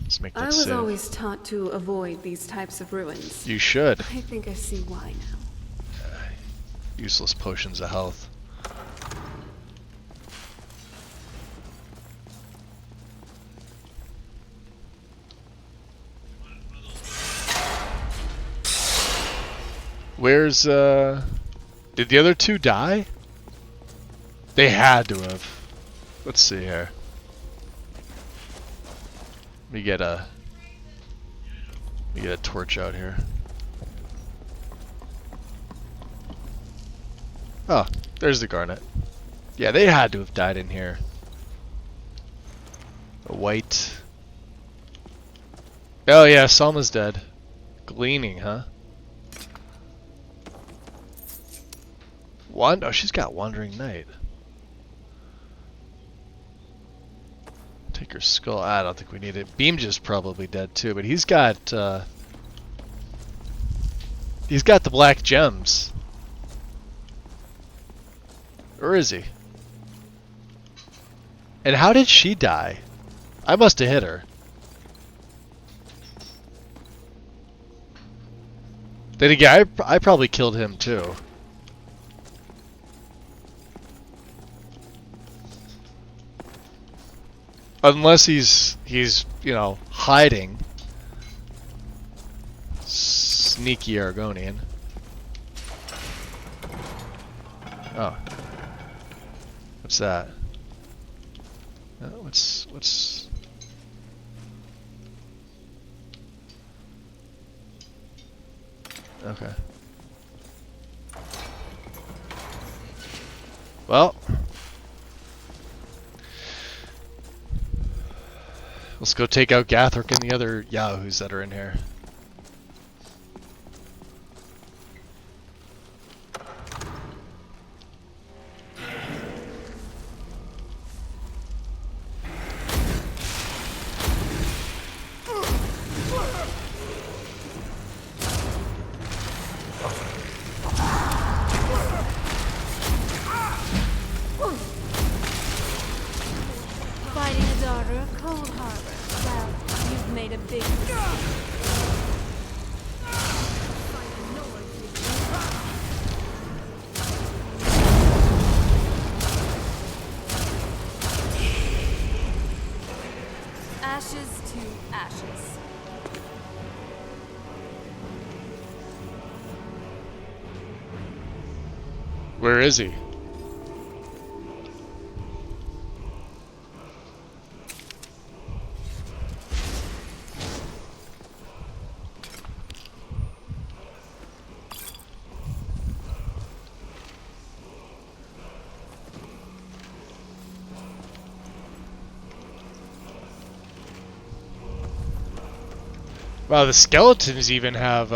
Let's make that I was save. always taught to avoid these types of ruins. You should. I think I see why now. Useless potions of health. Where's, did the other two die? They had to have. Let's see here. Let me get a torch out here. Oh, there's the garnet. Yeah, they had to have died in here. A white. Oh yeah, Salma's dead. Gleaning, huh? Oh, she's got Wandering Knight. Take her skull. I don't think we need it. Beamja's probably dead too, but he's got the black gems. Or is he? And how did she die? I must have hit her. Then again, I probably killed him too. Unless he's you know, hiding. Sneaky Argonian. Oh. What's that? What's okay. Well, let's go take out Gathric and the other yahoos that are in here. Fighting a daughter of Cold Harbor. Well, you've made a big mistake. Ashes to ashes. Where is he? Wow, the skeletons even have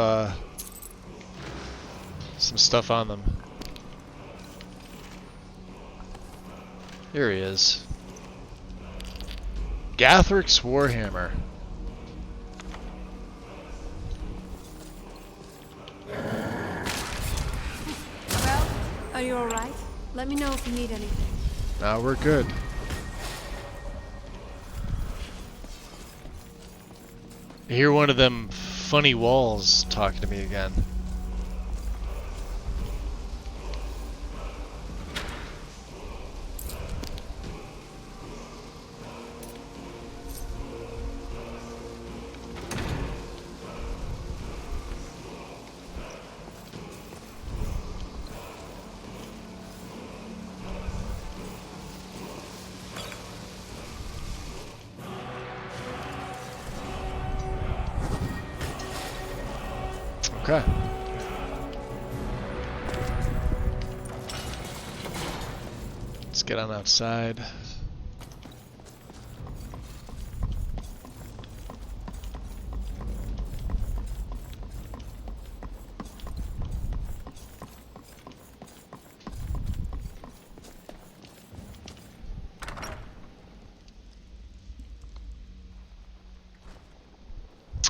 some stuff on them. Here he is. Gathric's Warhammer. Well, are you alright? Let me know if you need anything. Now we're good. I hear one of them funny walls talking to me again. Okay. Let's get on outside.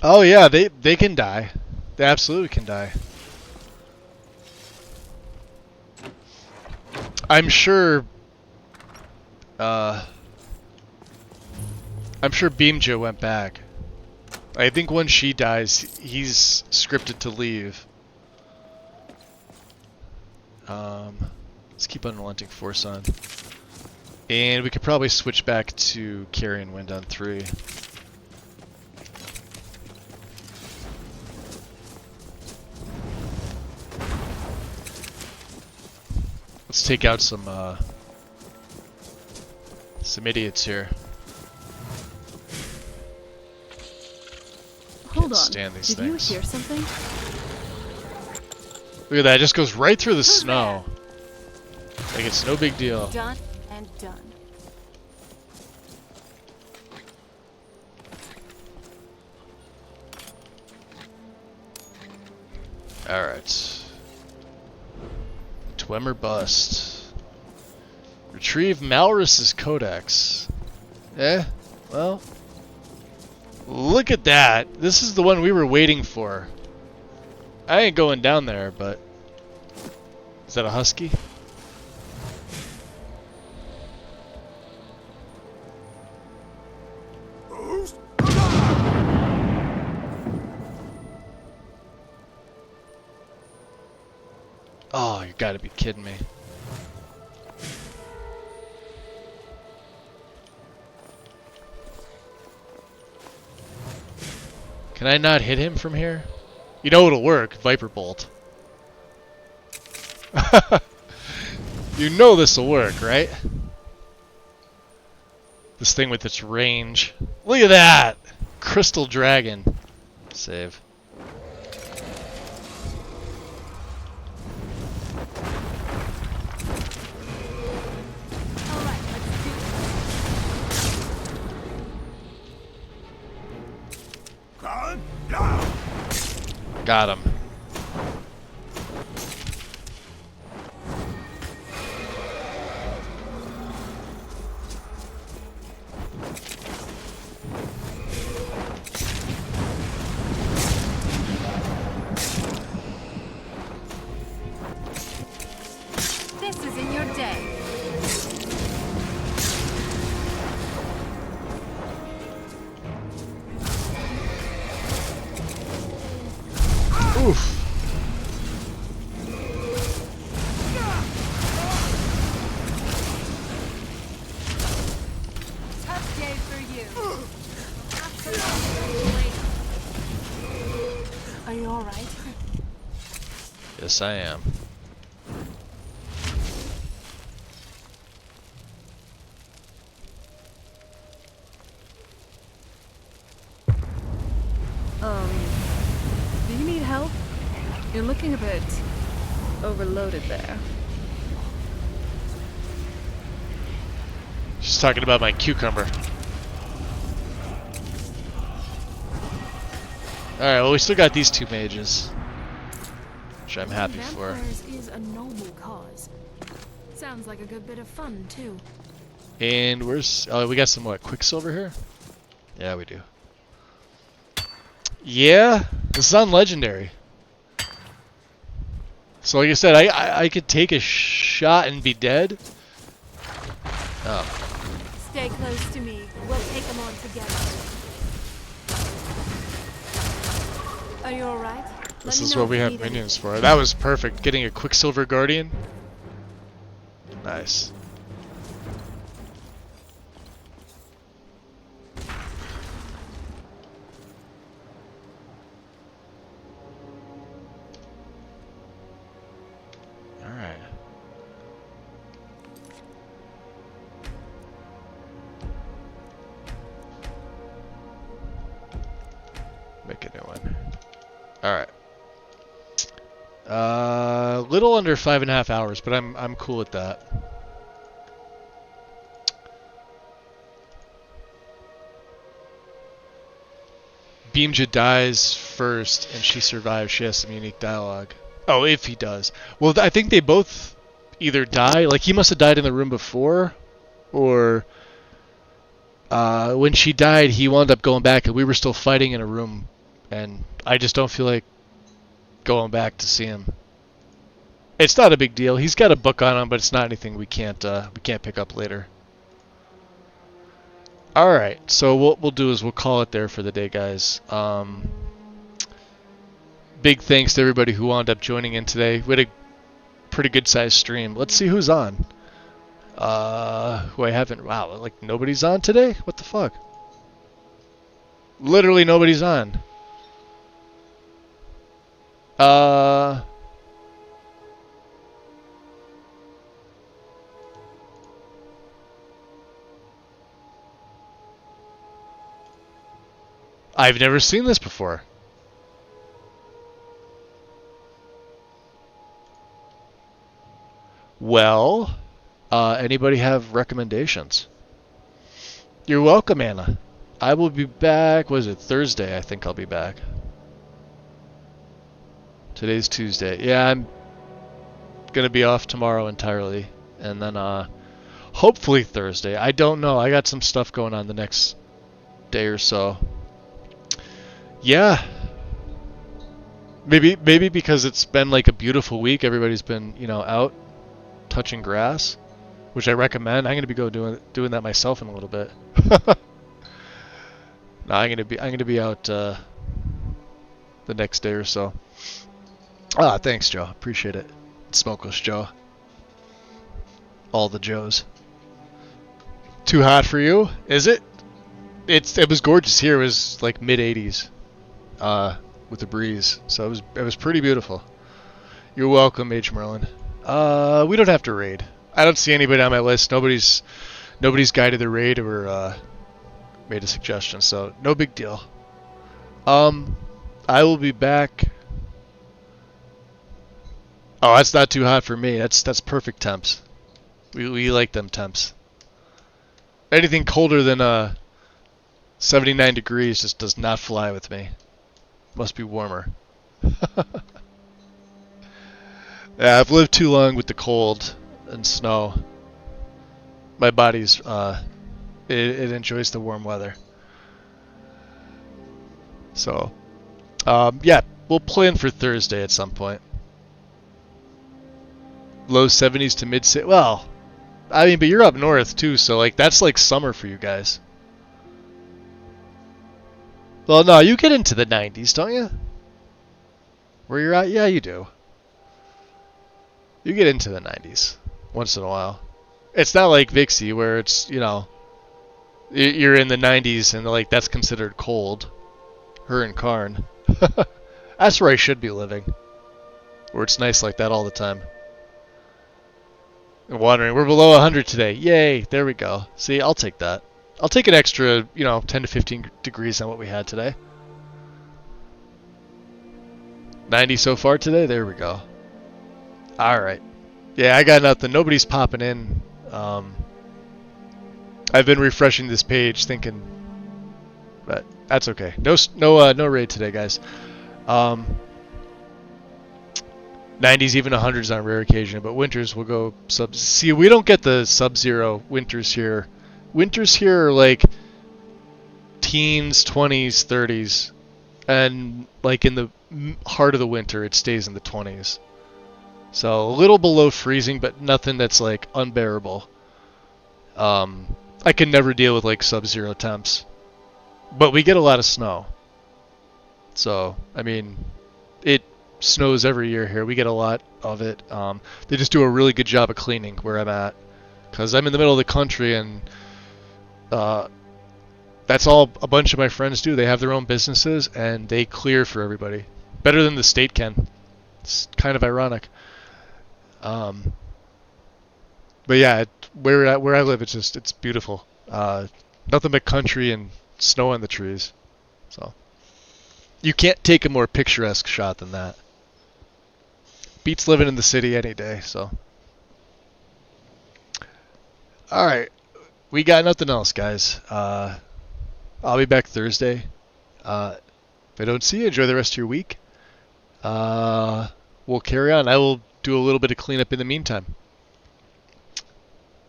Oh yeah, they can die. They absolutely can die. I'm sure Beamjo went back. I think when she dies, he's scripted to leave. Let's keep Unrelenting Force on. And we could probably switch back to Carrion Wind on 3. Let's take out some idiots here. Hold on. Stand these Did things. you hear something? Look at that, it just goes right through the snow. Like it's no big deal. Done and done. Alright. Dwemer bust. Retrieve Malrus's Codex. Well. Look at that. This is the one we were waiting for. I ain't going down there, but... Is that a husky? Oh, you gotta be kidding me. Can I not hit him from here? You know it'll work, Viper Bolt. You know this'll work, right? This thing with its range. Look at that! Crystal Dragon. Save. Got him. This is in your day. Oof. Tough day for you. Are you alright? Yes, I am. Do you need help? You're looking a bit overloaded there. She's talking about my cucumber. Alright, well we still got these two mages. Which I'm happy for. Vampires is a noble cause. Sounds like a good bit of fun, too. And where's... Oh, we got some, what, Quicksilver here? Yeah, we do. Yeah, this is on Legendary. So like I said, I could take a shot and be dead. Oh. Stay close to me. We'll take them on together. Are you alright? This is what we have minions for. That was perfect. Getting a Quicksilver Guardian. Nice. Alright. Make a new one. Alright. Little under 5.5 hours, but I'm cool with that. Beamja dies first, and she survives. She has some unique dialogue. Oh, if he does. Well, I think they both either die. Like, he must have died in the room before, or when she died, he wound up going back, and we were still fighting in a room, and I just don't feel like going back to see him. It's not a big deal. He's got a book on him, but it's not anything we can't pick up later. All right, so what we'll do is we'll call it there for the day, guys. Big thanks to everybody who wound up joining in today. We had a pretty good sized stream. Let's see who's on. Who I haven't. Wow, like nobody's on today? What the fuck? Literally nobody's on. I've never seen this before. Well, anybody have recommendations? You're welcome, Anna. I will be back, what is it, Thursday? I think I'll be back. Today's Tuesday. Yeah, I'm going to be off tomorrow entirely. And then hopefully Thursday. I don't know. I got some stuff going on the next day or so. Yeah. Maybe because it's been like a beautiful week. Everybody's been, you know, out touching grass, which I recommend. I'm going to be doing that myself in a little bit. No, I'm going to be out the next day or so. Ah, thanks, Joe. Appreciate it. Smokeless Joe. All the Joes. Too hot for you? Is it? It was gorgeous here. It was like mid-80s. With a breeze, so it was pretty beautiful. You're welcome, Mage Merlin. We don't have to raid. I don't see anybody on my list. Nobody's guided the raid or made a suggestion, so no big deal. I will be back. Oh, that's not too hot for me. That's perfect temps. We like them temps. Anything colder than 79 degrees just does not fly with me. Must be warmer. Yeah, I've lived too long with the cold and snow. My body's it enjoys the warm weather. So, yeah, we'll plan for Thursday at some point. Low 70s to mid. Well, I mean, but you're up north too, so like that's like summer for you guys. Well, no, you get into the 90s, don't you? Where you're at? Yeah, you do. You get into the 90s once in a while. It's not like Vixie where it's, you know, you're in the 90s and like that's considered cold. Her and Karn. That's where I should be living. Where it's nice like that all the time. And wondering, we're below 100 today. Yay, there we go. See, I'll take that. I'll take an extra, 10 to 15 degrees on what we had today. 90 so far today? There we go. Alright. Yeah, I got nothing. Nobody's popping in. I've been refreshing this page thinking, but that's okay. No raid today, guys. 90s, even 100s on rare occasion, but winters will go sub. See, we don't get the sub-zero winters here. Winters here are like teens, 20s, 30s, and like in the heart of the winter, it stays in the 20s. So a little below freezing, but nothing that's like unbearable. I can never deal with like sub-zero temps, but we get a lot of snow. So I mean, it snows every year here. We get a lot of it. They just do a really good job of cleaning where I'm at, because I'm in the middle of the country, and that's all a bunch of my friends do. They have their own businesses, and they clear for everybody. Better than the state can. It's kind of ironic. But yeah, where I live, it's beautiful. Nothing but country and snow on the trees. So you can't take a more picturesque shot than that. Beats living in the city any day. So all right, we got nothing else, guys. I'll be back Thursday. If I don't see you, enjoy the rest of your week. We'll carry on. I will do a little bit of cleanup in the meantime.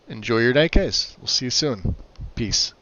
Enjoy your night, guys. We'll see you soon. Peace.